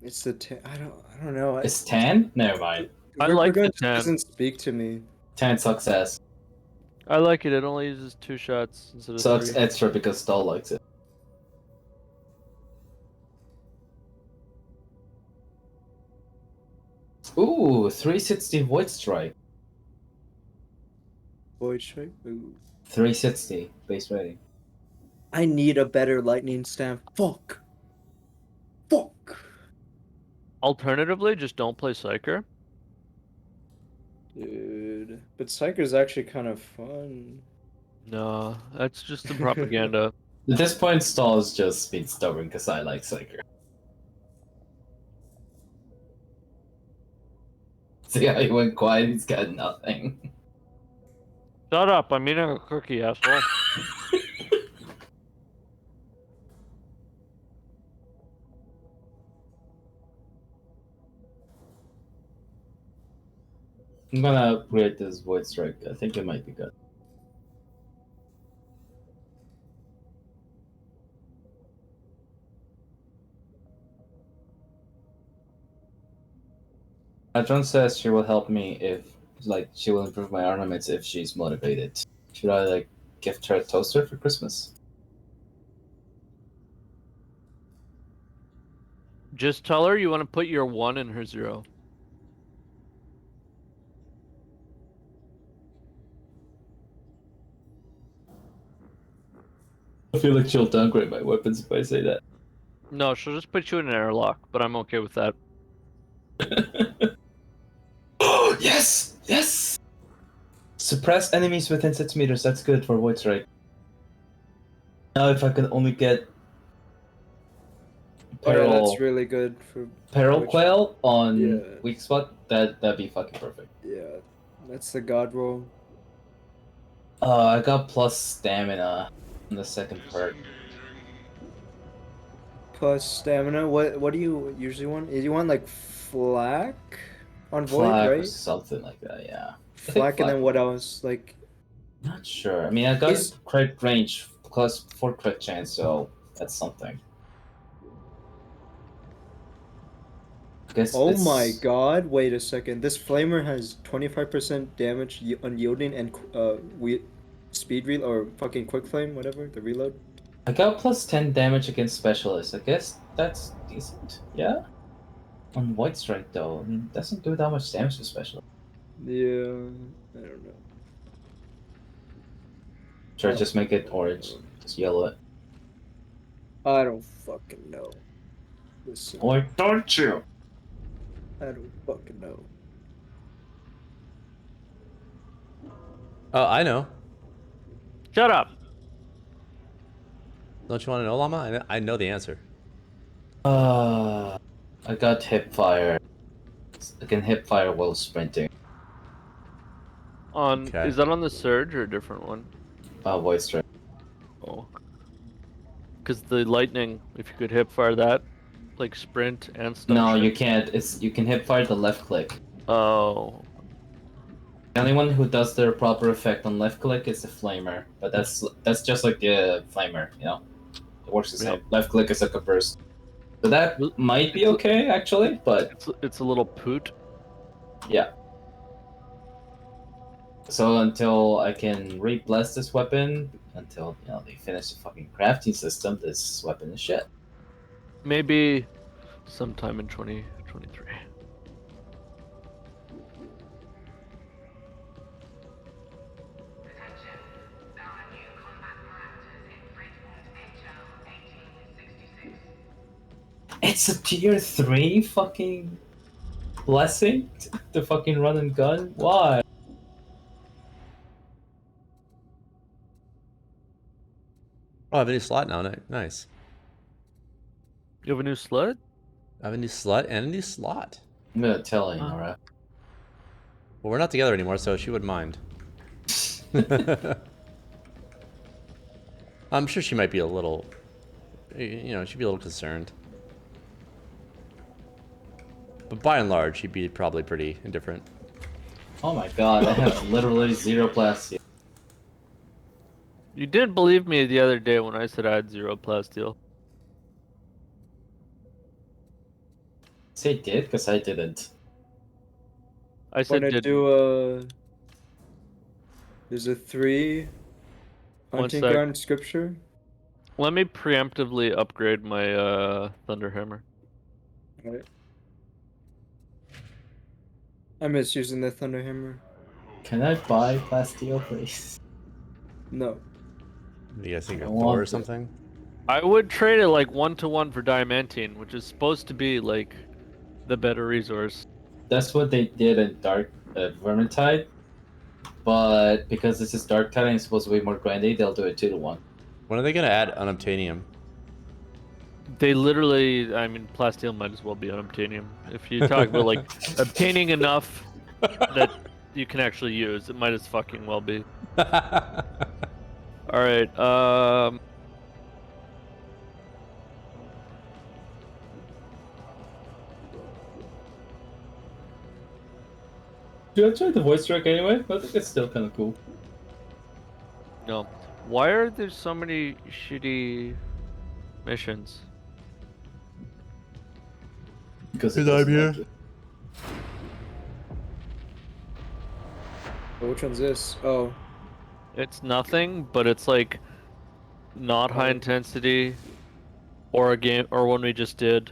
It's the I don't know. It's 10? Never mind. I Ripper like gun the just 10. doesn't speak to me. 10 success. I like it. It only uses 2 shots instead of Sucks 3. extra because Stall likes it. Ooh, 360 Void Strike. Void Strike? Ooh. 360 base rating. I need a better lightning staff. Fuck. Alternatively, just don't play Psyker. Dude. But Psyker's actually kind of fun. No, that's just the propaganda. At this point, Stall is just being stubborn because I like Psyker. See how he went quiet? He's got nothing. Shut up! I'm eating a cookie, asshole. I'm gonna upgrade this Void Strike. I think it might be good. John says she will help me if, like, she will improve my ornaments if she's motivated. Should I, like, gift her a toaster for Christmas? Just tell her you want to put your 1 in her 0. I feel like she'll downgrade my weapons if I say that. No, she'll just put you in an airlock, but I'm okay with that. Oh, yes! Yes! Suppress enemies within 6 meters. That's good for Void Strike. Now if I could only get Peril, that's really good for Peril Quail on weak spot, that'd be fucking perfect. Yeah, that's the god roll. I got plus stamina in the second part. Plus stamina. What do you usually want? You want like flak On Void, Flak or right? something like that. Yeah. I think Flak, and then what else? Like, Not sure. I mean, I got He's- correct range plus 4 crit chance, so that's something. I guess oh it's... my god! Wait a second. This flamer has 25% damage, unyielding, and speed reload or fucking quick flame, whatever the reload. I got plus 10 damage against specialists. I guess that's decent. Yeah. On White Strike though, I mean, it doesn't do that much damage to specialists. Yeah, I don't know. Sure, I just don't make it orange. Just yellow it. I don't fucking know. Listen, Why don't you? I don't fucking know. Oh, I know. Shut up. Don't you want to know, Llama? I know the answer. I got hip fire. I can hip fire while sprinting. Okay. Is that on the Surge or a different one? Voice Strike. Oh. Because the lightning, if you could hip fire that, like sprint and stuff. No, you can't. You can hip fire the left click. Oh. The only one who does their proper effect on left click is the flamer, but that's just like the flamer, you know. It works the same. Yeah. Left click is like a burst. So that might be okay actually, but it's a little poot. Yeah. So until I can re-bless this weapon, until they finish the fucking crafting system, this weapon is shit. Maybe sometime in 2023. It's a tier 3 fucking blessing to fucking run and gun? Why? Oh, I have a new slot now. Nice. You have a new slut? I have a new slut and a new slot. I'm gonna tell you, Nora. Well, we're not together anymore, so she wouldn't mind. I'm sure she might be a little, she'd be a little concerned. But by and large, she'd be probably pretty indifferent. Oh my god, I have literally 0 plasteel. You didn't believe me the other day when I said I had 0 plasteel. Say did, because I didn't. I said Wanna did. do there's a 3 hunting sec. ground scripture. Let me preemptively upgrade my Thunder Hammer. Alright. I miss using the thunder hammer. Can I buy plasteel, please? No. You guys think I of want Thor or to. something? I would trade it like 1-to-1 for Diamantine, which is supposed to be like the better resource. That's what they did in Dark Vermintide, but because this is Dark Tide and it's supposed to be more grindy, they'll do it 2-to-1. When are they gonna add unobtainium? They literally, I mean, plasteel might as well be unobtainium. If you talk about like obtaining enough that you can actually use, it might as fucking well be. All right. Should I try the voice track anyway? I think it's still kind of cool. No. Why are there so many shitty missions? Because I'm here. Oh, which one's this? Oh. It's nothing, but it's like not high intensity, or a game, or one we just did,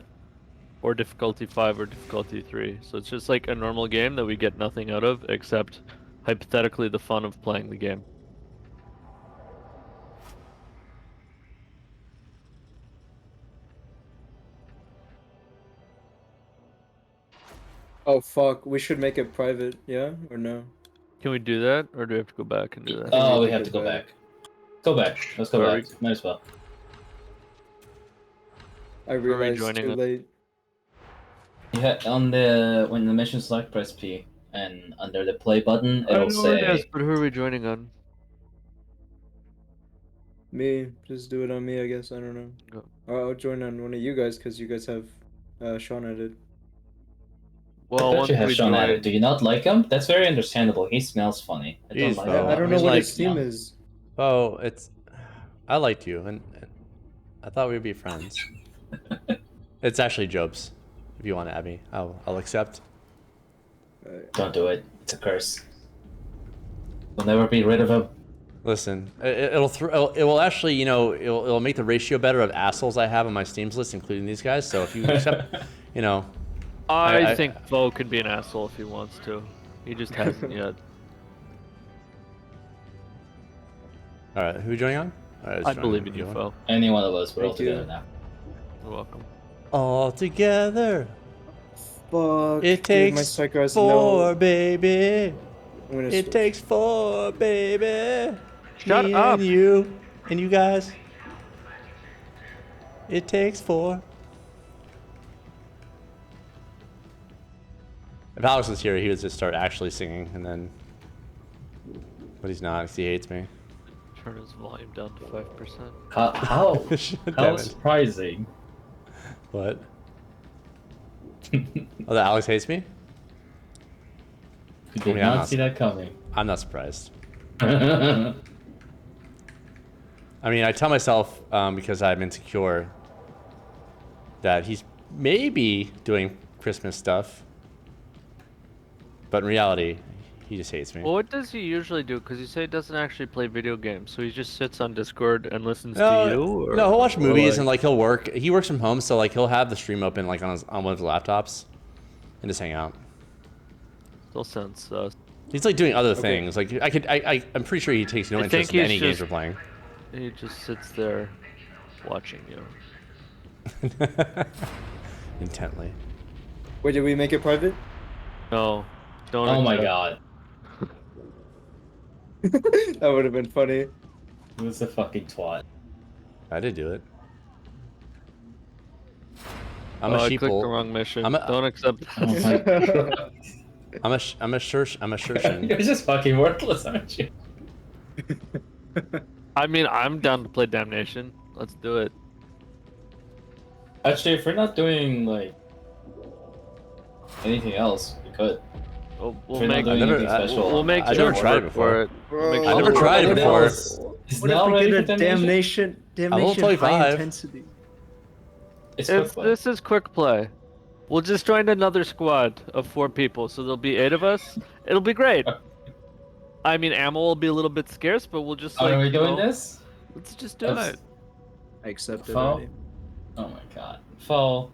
or difficulty 5 or difficulty 3. So it's just like a normal game that we get nothing out of except hypothetically the fun of playing the game. Oh fuck, we should make it private, yeah? Or no? Can we do that, or do we have to go back and do that? Oh, we have to go back. Go back. Let's go Are back. Might as well. I realized joining too it? late. Yeah, when the mission select, press P, and under the play button, I it'll know it is, say. but who are we joining on? Me, just do it on me, I guess. I don't know. Go. Or I'll join on one of you guys because you guys have Sean at it. Well, Bet once you have we shown at join, it. Do you not like him? That's very understandable. He smells funny. I don't Jeez, like Bo. him. I don't know mean, what like, his theme is. Bo, I liked you, and I thought we'd be friends. It's actually Jobs. If you want to add me, I'll accept. Don't do it. It's a curse. We'll never be rid of him. Listen, it will actually, you know, it'll make the ratio better of assholes I have on my Steams list, including these guys. So if you accept, you know, I think Bo can be an asshole if he wants to. He just hasn't yet. All right, who are you joining on? I believe in you, Bo. Any one of us. We're all Thank you. together now. You're welcome. All together. Fuck. It dude, my takes striker has four, no. baby. I'm gonna It switch. takes four, baby. Shut Me up. and you guys. It takes four. If Alex was here, he would just start actually singing, and then. But he's not, because he hates me. Turn his volume down to 5%. How Damn it. surprising. What? Oh, that Alex hates me? You did not see that coming. I'm not surprised. I mean, I tell myself, because I'm insecure, that he's maybe doing Christmas stuff. But in reality, he just hates me. Well, what does he usually do? Because you say he doesn't actually play video games, so he just sits on Discord and listens to you? Or, no, he'll watch movies like... and like he'll work. He works from home, so like he'll have the stream open like on one of his laptops, and just hang out. Still sounds He's like doing other things. Like I'm pretty sure he takes no interest in any games we're playing. He just sits there, watching you. Intently. Wait, did we make it private? No. Don't. Oh my god. That would have been funny. He was a fucking twat. I did do it. I'm Oh, a I sheeple. clicked the wrong mission. I'm a, Don't accept Oh my that. god. I'm a Shershin. You're just fucking worthless, aren't you? I mean, I'm down to play Damnation. Let's do it. Actually, if we're not doing like anything else, we could. We'll make. We'll make. I never tried it before. I never tried it before. What if we did a damnation high intensity? This is quick play. We'll just join another squad of 4 people, so there'll be 8 of us. It'll be great. I mean, ammo will be a little bit scarce, but we'll just like. Are we doing this? Let's just do it. I accept it. Foe? Oh my god. Foe.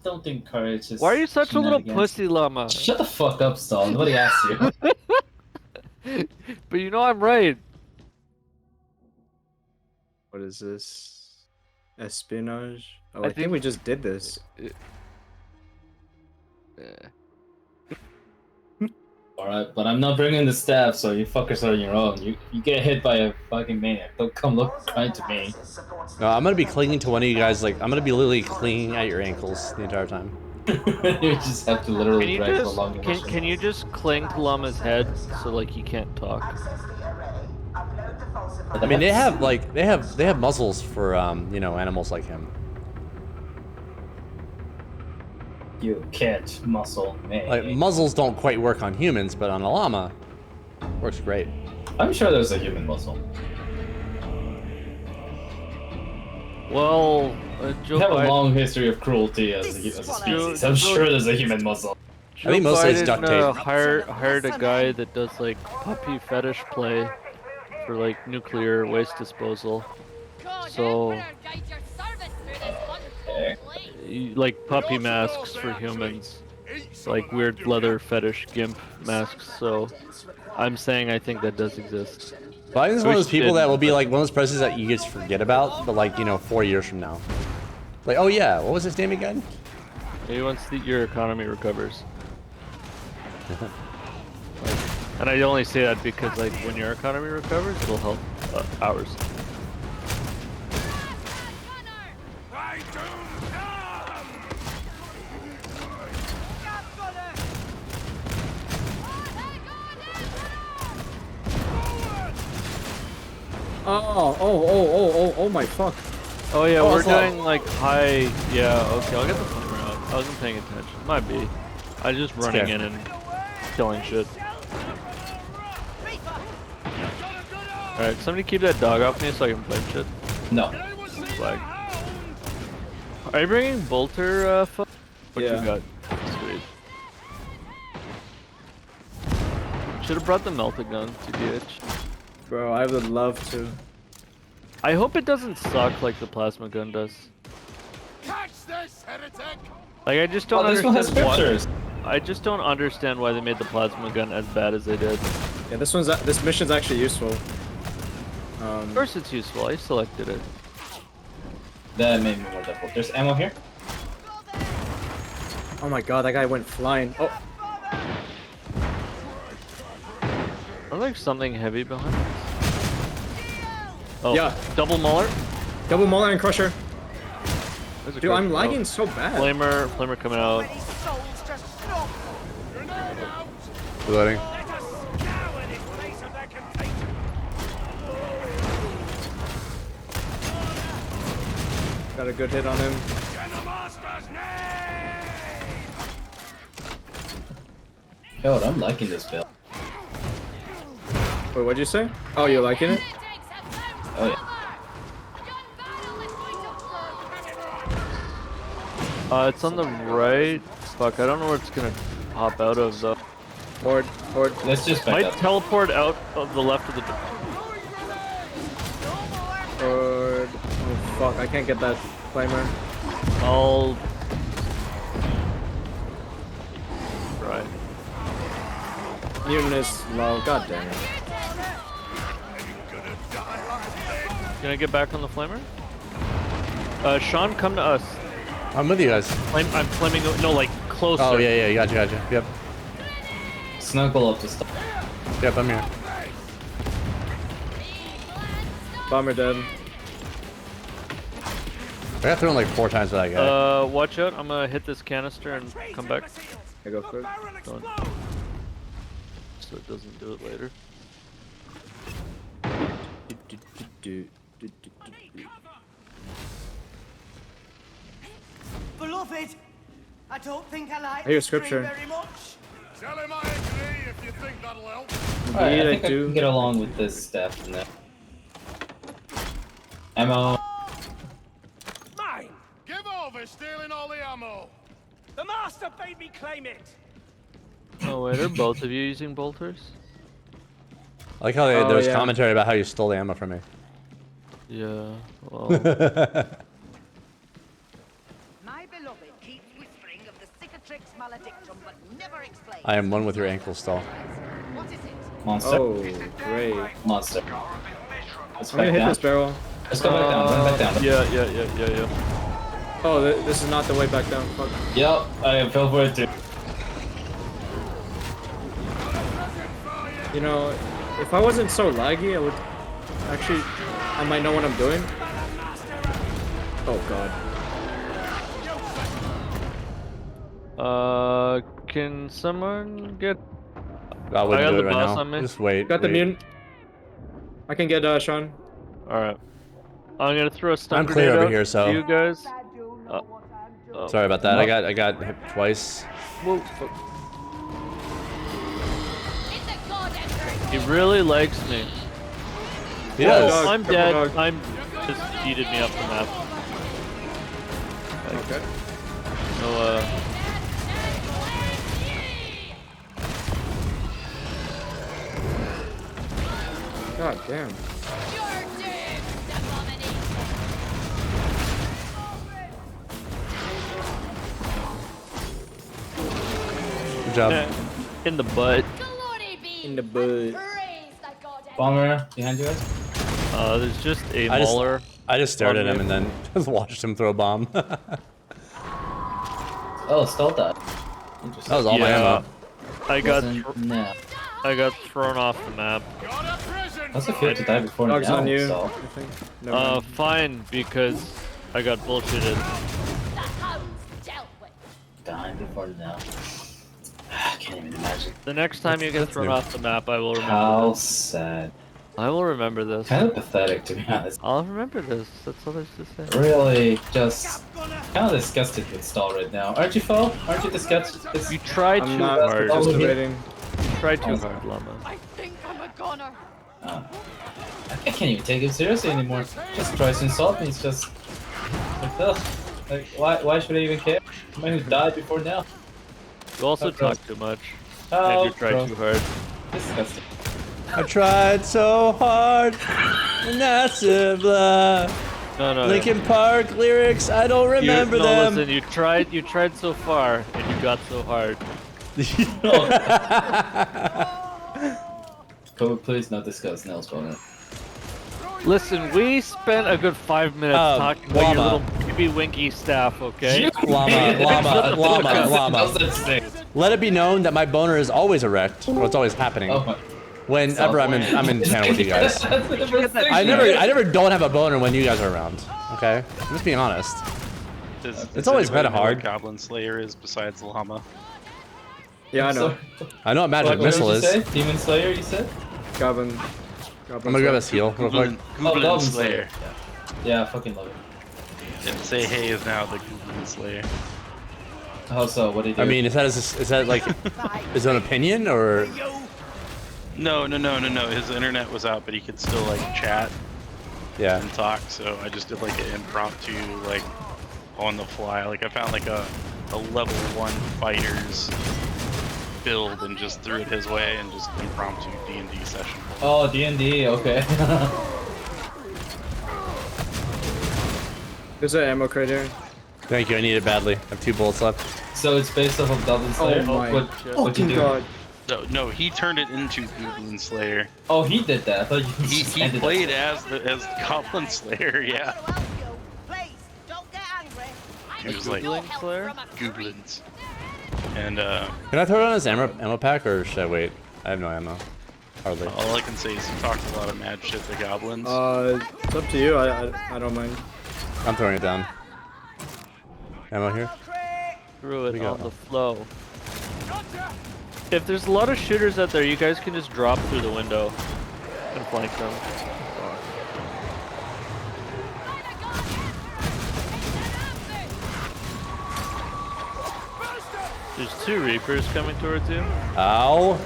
Don't encourage this. Why are you such a little shenanigans. pussy, llama? Shut the fuck up, Stall. Nobody asked you. But you know I'm right. What is this? Espionage? Oh, I I think we just did this. Alright, but I'm not bringing the staff, so you fuckers are on your own. You get hit by a fucking maniac. Don't come look kind to me. No, I'm gonna be clinging to one of you guys. Like I'm gonna be literally clinging at your ankles the entire time. You just have to literally drag along the mission. Can you just cling to Llama's head so like he can't talk? I mean, they have muzzles for you know, animals like him. You can't muscle me. Like muzzles don't quite work on humans, but on a llama, works great. I'm sure there's a human muscle. Well, We have a long history of cruelty as a species. I'm sure there's a human muscle. I think mostly it's duct tape. Hired a guy that does like puppy fetish play for like nuclear waste disposal. So, like puppy masks for humans, like weird leather fetish gimp masks. So, I'm saying I think that does exist. But I think it's one of those people that will be like one of those presidents that you just forget about, but like, you know, 4 years from now. Like, oh yeah, what was his name again? He wants your economy recovers. And I only say that because like when your economy recovers, it'll help ours. Oh my fuck. Oh yeah, we're Oslo. doing like high. Yeah, okay, I'll get the flame out. I wasn't paying attention. Might be. I just running Okay. in and killing shit. Alright, somebody keep that dog off me so I can play shit. No. Flag. Are you bringing Bolter, what Yeah. you got? Sweet. Should've brought the melted gun, TBH. Bro, I would love to. I hope it doesn't suck like the plasma gun does. Catch this, heretic! Like, I just don't this one has understand scriptures. I just don't understand why they made the plasma gun as bad as they did. Yeah, this mission's actually useful. Of course it's useful, I selected it. That made me more difficult. There's ammo here. Oh my god, that guy went flying. Oh, Or like something heavy behind us. Oh, yeah. Double Mauler? Double Mauler and Crusher. There's a Dude, I'm Crusher. lagging so bad. Flamer coming out. Reloading. Got a good hit on him. God, I'm liking this build. Wait, what'd you say? Oh, you're liking it? Oh yeah. It's on the right. Fuck, I don't know where it's gonna pop out of though. Horde. Let's just back Might up. teleport out of the left of the door. Horde. Oh fuck, I can't get that flamer. I'll... Right. Mutant is low. God damn it. Can I get back on the flamer? Sean, come to us. I'm with you guys. I'm flaming. No, like closer. Oh yeah, gotcha. Yep. Snuggle up to stuff. Yep, I'm here. Bomber dead. I got thrown like 4 times by that guy. Watch out. I'm gonna hit this canister and come back. I go for it. Done. So it doesn't do it later. Beloved, I don't think I like I hear this dream scripture. very much. Tell him I agree if you think that'll help. Alright, Indeed, I I think I do. can get along with this stuff and that. Ammo. Mine! Give over stealing all the ammo. The master bade me claim it! Oh wait, are both of you using bolters? I like how there was commentary about how you stole the ammo from me. Yeah. Well. My beloved keeps whispering of the cicatrix maledictum, but never explains. I am one with your ankle stall. What is it? Monster. Oh, great. Monster. Let's I'm gonna back hit down. this barrel. Let's go back down. Run back down. Yeah. Oh, this is not the way back down. Fuck. Yep, I fell for it too. You know, if I wasn't so laggy, I would actually. I might know what I'm doing. Oh god. Can someone get? I wouldn't got do the it right boss now. on me. Just wait. Got the wait. mutant. I can get Sean. All right. I'm gonna throw a stun I'm clear grenade over out here, so. to you guys. Sorry about that. No. I got hit twice. Whoa. He really likes me. He does. Oh, I'm Couple dead. dog. I'm just cheated me up the map. Okay. No, God damn. Good job. in the butt. In the butt. Bomber behind you guys. There's just a I mauler. just stared on at him me. and then just watched him throw a bomb. Oh, stole that. That was all my ammo. I got No. I got thrown off the map. How's it feel to die before Dog's now? on you. So. I think. Never mind. Fine, because I got bullshitted. Dying before now. I can't even imagine. The next time you get thrown new. off the map, I will remember. How sad. I will remember this. Kind of pathetic, to be honest. I'll remember this. That's all there's to say. Really, just kind of disgusted with stall right now. Aren't you, Fo? Aren't you disgusted? You tried I'm too not hard. participating. You tried too hard, Llama. I think I'm a goner. I can't even take him seriously anymore. Just tries to insult me. It's just like, ugh. Like, why should I even care? Somebody who died before now. You also talk too much. And you tried too hard. Disgusting. I tried so hard, and that's it, blah. No. Linkin Park lyrics, I don't remember them. Listen, you tried so far, and you got so hard. Can we please not discuss Nell's boner? Listen, we spent a good 5 minutes talking about your little baby winky staff, okay? Llama. Let it be known that my boner is always erect, or it's always happening. Whenever I'm in channel with you guys. I never don't have a boner when you guys are around. Okay? I'm just being honest. It's always been hard. Goblin Slayer is besides Llama. Yeah, I know. I know what Magic Missile is. Say? Demon Slayer, you said? Goblin. I'm gonna grab this heal real quick. Goblin Slayer. Yeah, I fucking love it. And Say Hey is now the Goblin Slayer. How so? What do you do? I mean, is that like his own opinion or? No. His internet was out, but he could still like chat. Yeah. And talk. So I just did like an impromptu, like on the fly. Like I found like a level 1 fighters build and just threw it his way and just impromptu D&D session. Oh, D&D, okay. There's an ammo crate here. Thank you, I need it badly. I have 2 bullets left. So it's based off of Goblin Slayer? Oh my what you do? god. No, he turned it into Goblin Slayer. Oh, he did that. I thought you He played as Goblin Slayer, yeah. He was like Goblins. And Can I throw it on his ammo pack or should I wait? I have no ammo. Hardly. all I can say is he talked a lot of mad shit to goblins. It's up to you. I don't mind. I'm throwing it down. Ammo here? Threw it on the flow. If there's a lot of shooters out there, you guys can just drop through the window and flank them. There's 2 Reapers coming towards you. Ow.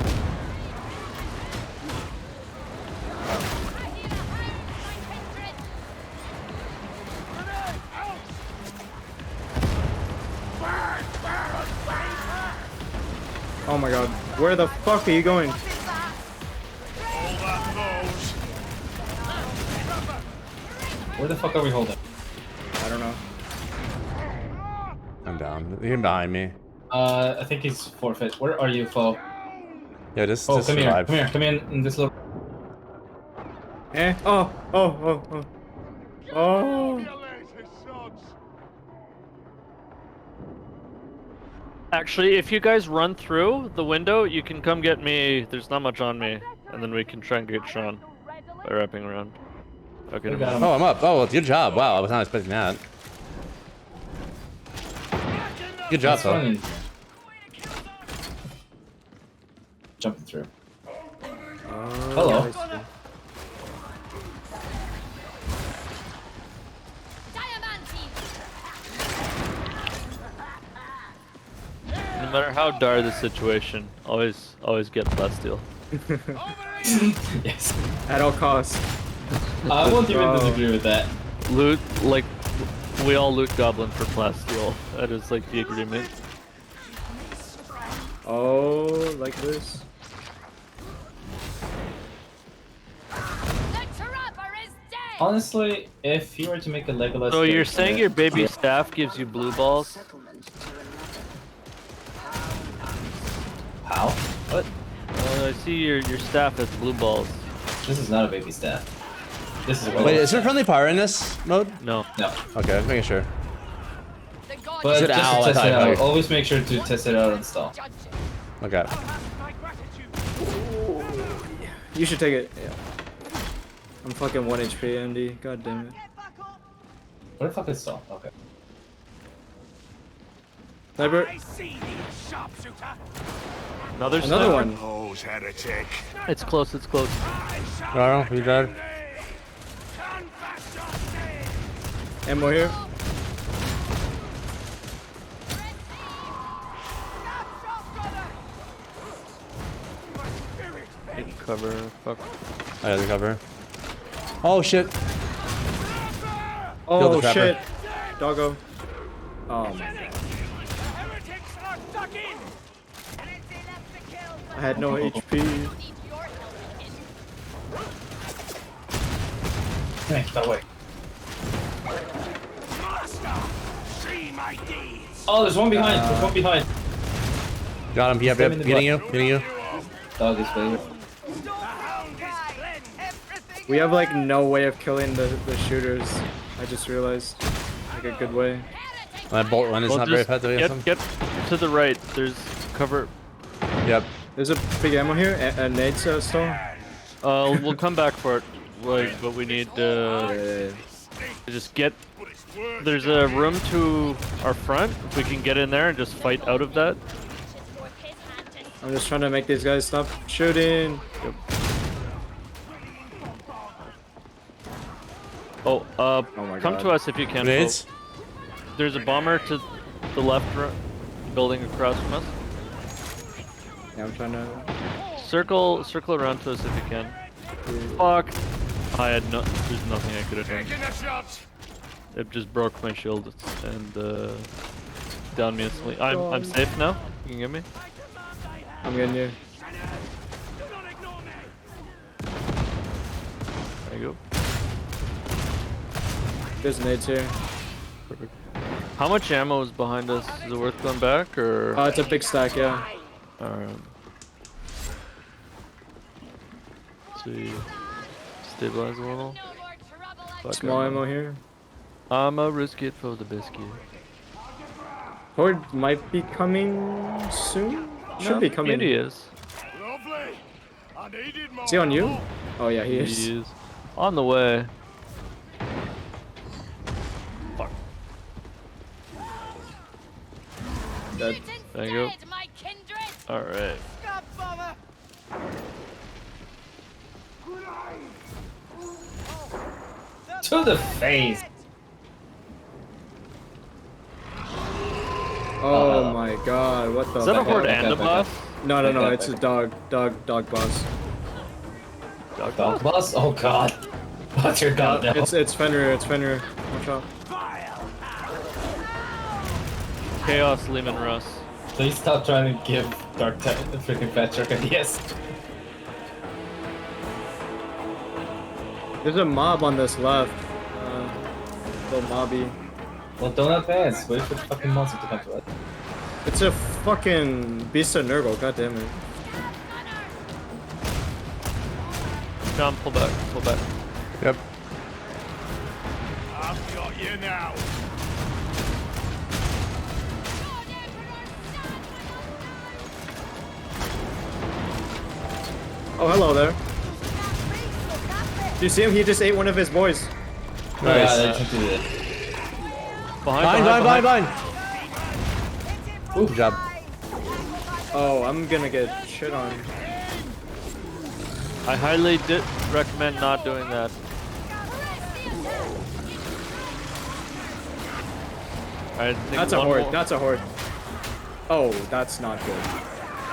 Oh my god. Where the fuck are you going? Where the fuck are we holding? I don't know. I'm down. He's behind me. I think he's forfeit. Where are you, Fo? Yeah, just come survive. here. Come in this little... Eh? Oh. Actually, if you guys run through the window, you can come get me. There's not much on me. And then we can try and get Sean by wrapping around. Okay. Oh, I'm up. Oh, good job. Wow, I was not expecting that. Good job, though. Jumping through. Hello. No matter how dire the situation, always get plasteel. Yes. At all costs. I won't even disagree with that. Loot, like, we all loot Goblin for plasteel. That is like the agreement. Oh, like this? Honestly, if you were to make a Legolas... So you're saying your baby staff gives you blue balls? How? What? I see your staff has blue balls. This is not a baby staff. This is a Wait, is there friendly fire in this mode? No. No. Okay, just making sure. But Is it just owl? to test I it thought out, always make sure to test it out and install. Okay. You should take it. Yeah. I'm fucking 1 HP, MD. God damn it. What the fuck is install? Okay. Sniper. Another Another sniper. one. Those heretic. It's close. It's close. Raro, you dead? Ammo here. Take cover. Fuck. I got the cover. Oh shit! Killed Oh the trapper. shit. Doggo. Oh my god. I had no HP. Thanks, that way. See my deeds. Oh, there's one behind. There's one behind. Got him. Yep, Stab yep. in the Getting you. butt. Getting you. Dog is favorite. We have like no way of killing the shooters. I just realized. Like a good way. My bolt run is Well, not very just effective. get to the right. There's cover. Yep. There's a big ammo here. A nade still. We'll come back for it. Like, but we need to just get. There's a room to our front. If we can get in there and just fight out of that. I'm just trying to make these guys stop shooting. Yep. Oh, my come God. to us if you can. Grenades? There's a bomber to the left building across from us. Yeah, I'm trying to. Circle around to us if you can. Fuck. I had no. There's nothing I could have done. It just broke my shield and downed me instantly. I'm safe now. You can get me. I'm getting you. There you go. There's nades here. Perfect. How much ammo is behind us? Is it worth going back or? It's a big stack, yeah. Alright. Let's see. Stabilize a little. Fuck, Small ammo here. I'ma risk it for the biscuit. Horde might be coming soon. Should be coming. He is. Is he on you? Oh yeah, he is. He is. On the way. Fuck. Dead. There you go. Alright. To the face. Oh my god, what the Is that a fuck? horde and a boss? No, it's a dog boss. Dog boss? Oh god. What's your god now? It's Fenrir, Watch out. Chaos Lehman Russ. Please stop trying to give Dark the freaking fat truck ideas. There's a mob on this left. Little mobby. Well, don't advance. Wait for the fucking monster to come to us. It's a fucking beast of Nurgle, god damn it. John, pull back. Pull back. Yep. I've got you now. Oh, hello there. Do you see him? He just ate one of his boys. Nice. Yeah, they can do it. Behind. Good job. Oh, I'm gonna get shit on. I highly recommend not doing that. I think That's a one horde. more- That's a horde. Oh, that's not good.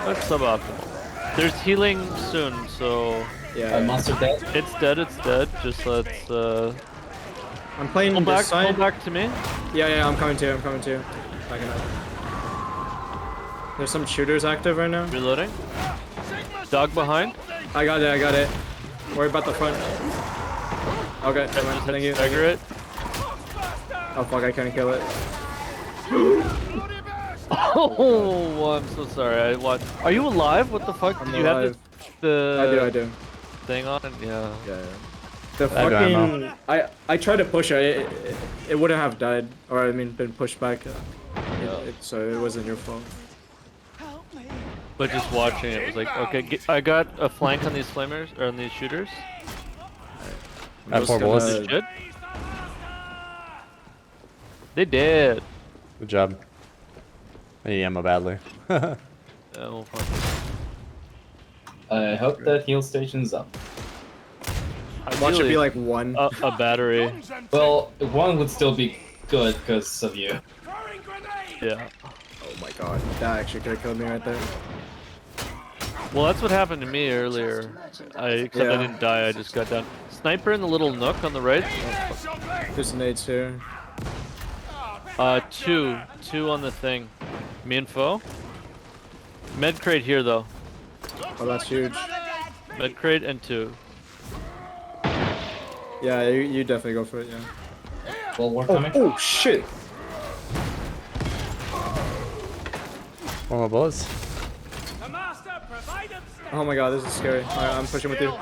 That's suboptimal. There's healing soon, so Yeah. Monster dead? it's dead. It's dead. Just let's I'm playing pull this back. side. Pull back to me. Yeah, I'm coming to you. Backing up. There's some shooters active right now. Reloading. Dog behind. I got it. Worry about the front. Okay, never mind. Thank you. Stagger it. Oh fuck, I can't kill it. Oh, I'm so sorry. I watched. Are you alive? What the fuck? I'm Did you have alive. the I do. thing on? Yeah. The I got ammo. fucking I tried to push it. It wouldn't have died, or I mean, been pushed back. So it wasn't your fault. But just watching it was like, okay, I got a flank on these flamers or on these shooters. That poor boss. They did. They did. Good job. I need ammo badly. We'll find I hope that heal station's up. Watch it be like one. A battery. Well, one would still be good because of you. Yeah. Oh my god, that actually could have killed me right there. Well, that's what happened to me earlier. Except I didn't die, I just got down. Sniper in the little nook on the right. There's nades here. Two on the thing. Me and foe. Med crate here though. Oh, that's huge. Med crate and 2. Yeah, you definitely go for it, yeah. Well, we're coming. Oh shit! One more bullets. Oh my god, this is scary. Alright, I'm pushing with you.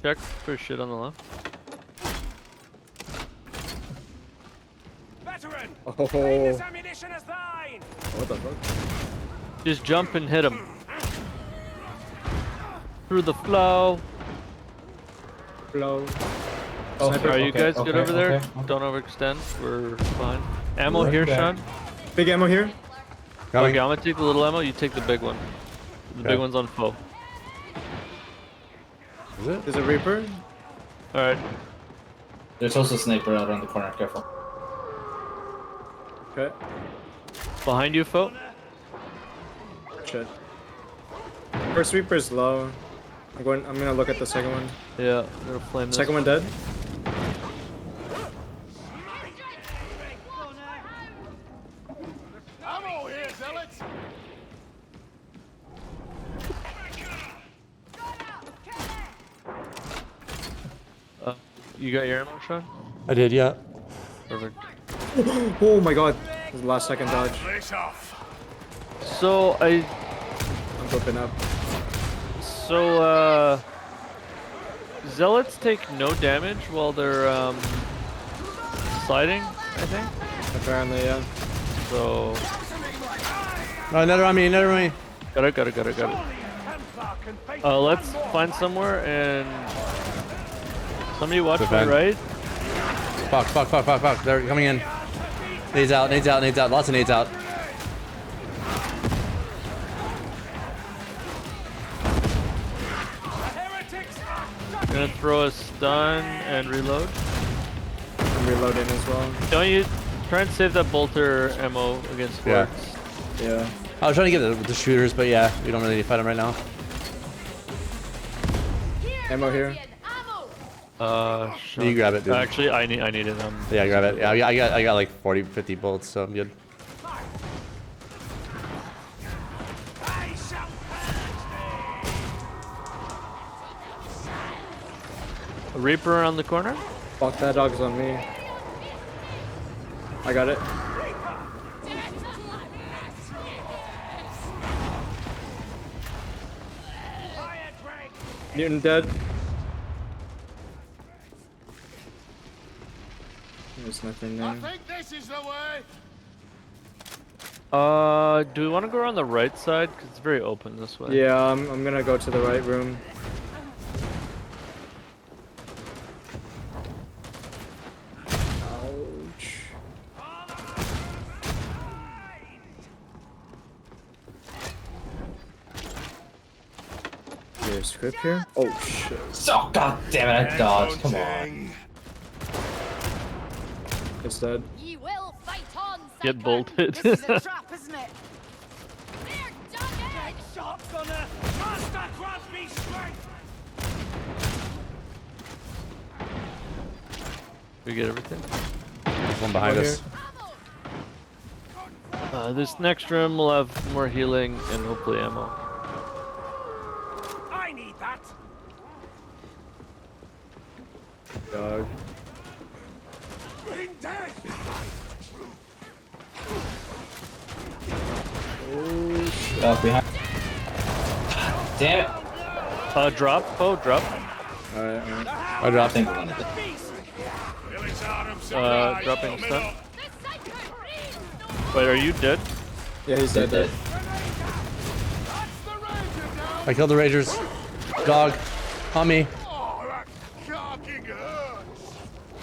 Check for shit on the left. Oh. What the fuck? Just jump and hit him. Through the flow. Flow. Oh, are you guys okay, good over there? okay. Don't overextend. We're fine. Ammo We're here, okay. Sean. Big ammo here. Coming. Okay, I'm gonna take the little ammo. You take the big one. The Okay. big one's on foe. Is it? There's a Reaper. All right. There's also a sniper out on the corner. Careful. Okay. Behind you, foe. Shit. First Reaper's low. I'm gonna look at the second one. Yeah, I'm gonna flame this. Second one dead. You got your ammo, Sean? I did, yeah. Perfect. Oh my god. This is the last second dodge. So I'm flipping up. So Zealots take no damage while they're sliding, I think. Apparently, yeah. So Oh, another on me, another on me. got it. Let's find somewhere and somebody watch my right. Fuck. They're coming in. Nades out. Lots of nades out. I'm gonna throw a stun and reload. I'm reloading as well. Don't you try and save that bolter ammo against Yeah. forts. Yeah. I was trying to get the shooters, but yeah, we don't really need to fight them right now. Ammo here. You grab it, dude. Actually, I need it. Yeah, grab it. Yeah, I got like 40, 50 bullets, so I'm good. A Reaper around the corner. Fuck, that dog's on me. I got it. Mutant dead. There's nothing there. This is the way. Do we want to go around the right side? Because it's very open this way. Yeah, I'm gonna go to the right room. Ouch. There's a script here? Oh shit. Oh god damn it, I dodged. Come on. It's dead. You will fight on, Get bolted. This is a trap, isn't it? Sharp gunner, Master grant me strength. We get everything. There's one behind us. This next room will have more healing and hopefully ammo. I need that. Dog. Bring death. Oh, behind. Damn it. Drop. Oh, drop. Alright. I dropped. Dropping stun. Wait, are you dead? Yeah, he's dead. I killed the Ragers. Dog. On me.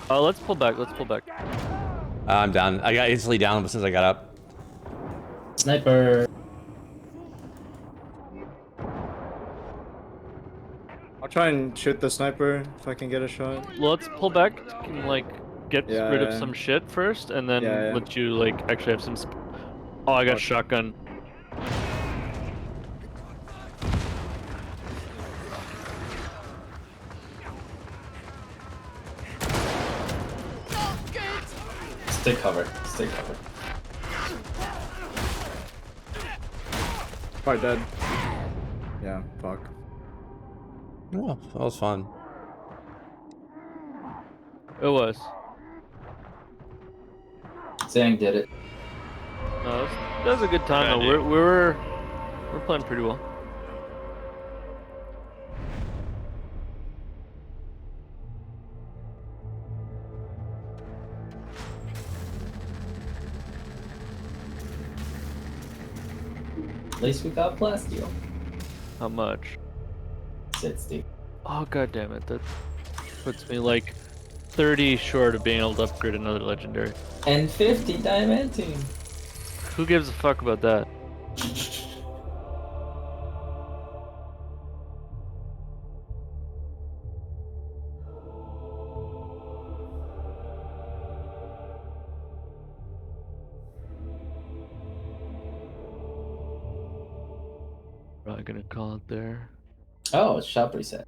Let's pull back. I'm down. I got instantly down as soon as I got up. Sniper. I'll try and shoot the sniper if I can get a shot. Let's pull back and like get Yeah, rid of yeah. some shit first, and then Yeah, yeah. let you like actually have some. Oh, I got Okay. shotgun. Stay covered. Stay covered. Probably dead. Yeah, fuck. Oh, that was fun. It was. Zhang did it. No, that was a good time though. We're playing pretty well. At least we got Plasteel. How much? 60. Oh god damn it! That puts me like 30 short of being able to upgrade another legendary. And 50 diamantine. Who gives a fuck about that? Probably gonna call it there. Oh, it's shop reset.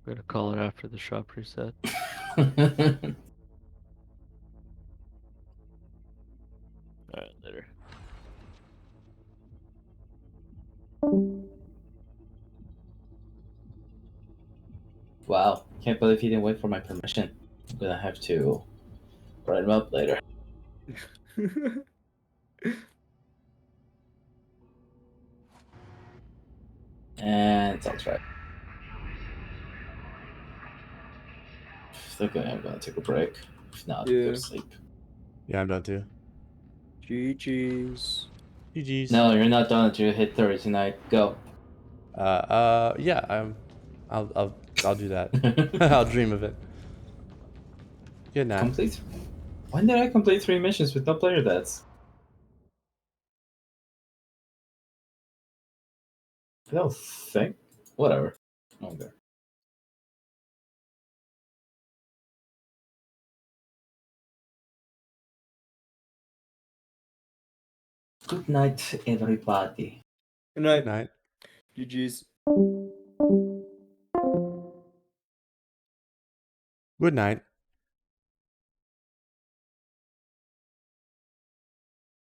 We're gonna call it after the shop reset. Alright, later. Wow, can't believe he didn't wait for my permission. I'm gonna have to write him up later. And it's all right. I think I'm gonna take a break. If not, go to sleep. Yeah, I'm done too. GG's. GG's. No, you're not done until you hit 30 tonight. Go. Yeah, I'll do that. I'll dream of it. Good night. Complete. When did I complete 3 missions with no player deaths? I don't think. Whatever. Okay. Good night, everybody. Good night. Good night. GG's. Good night.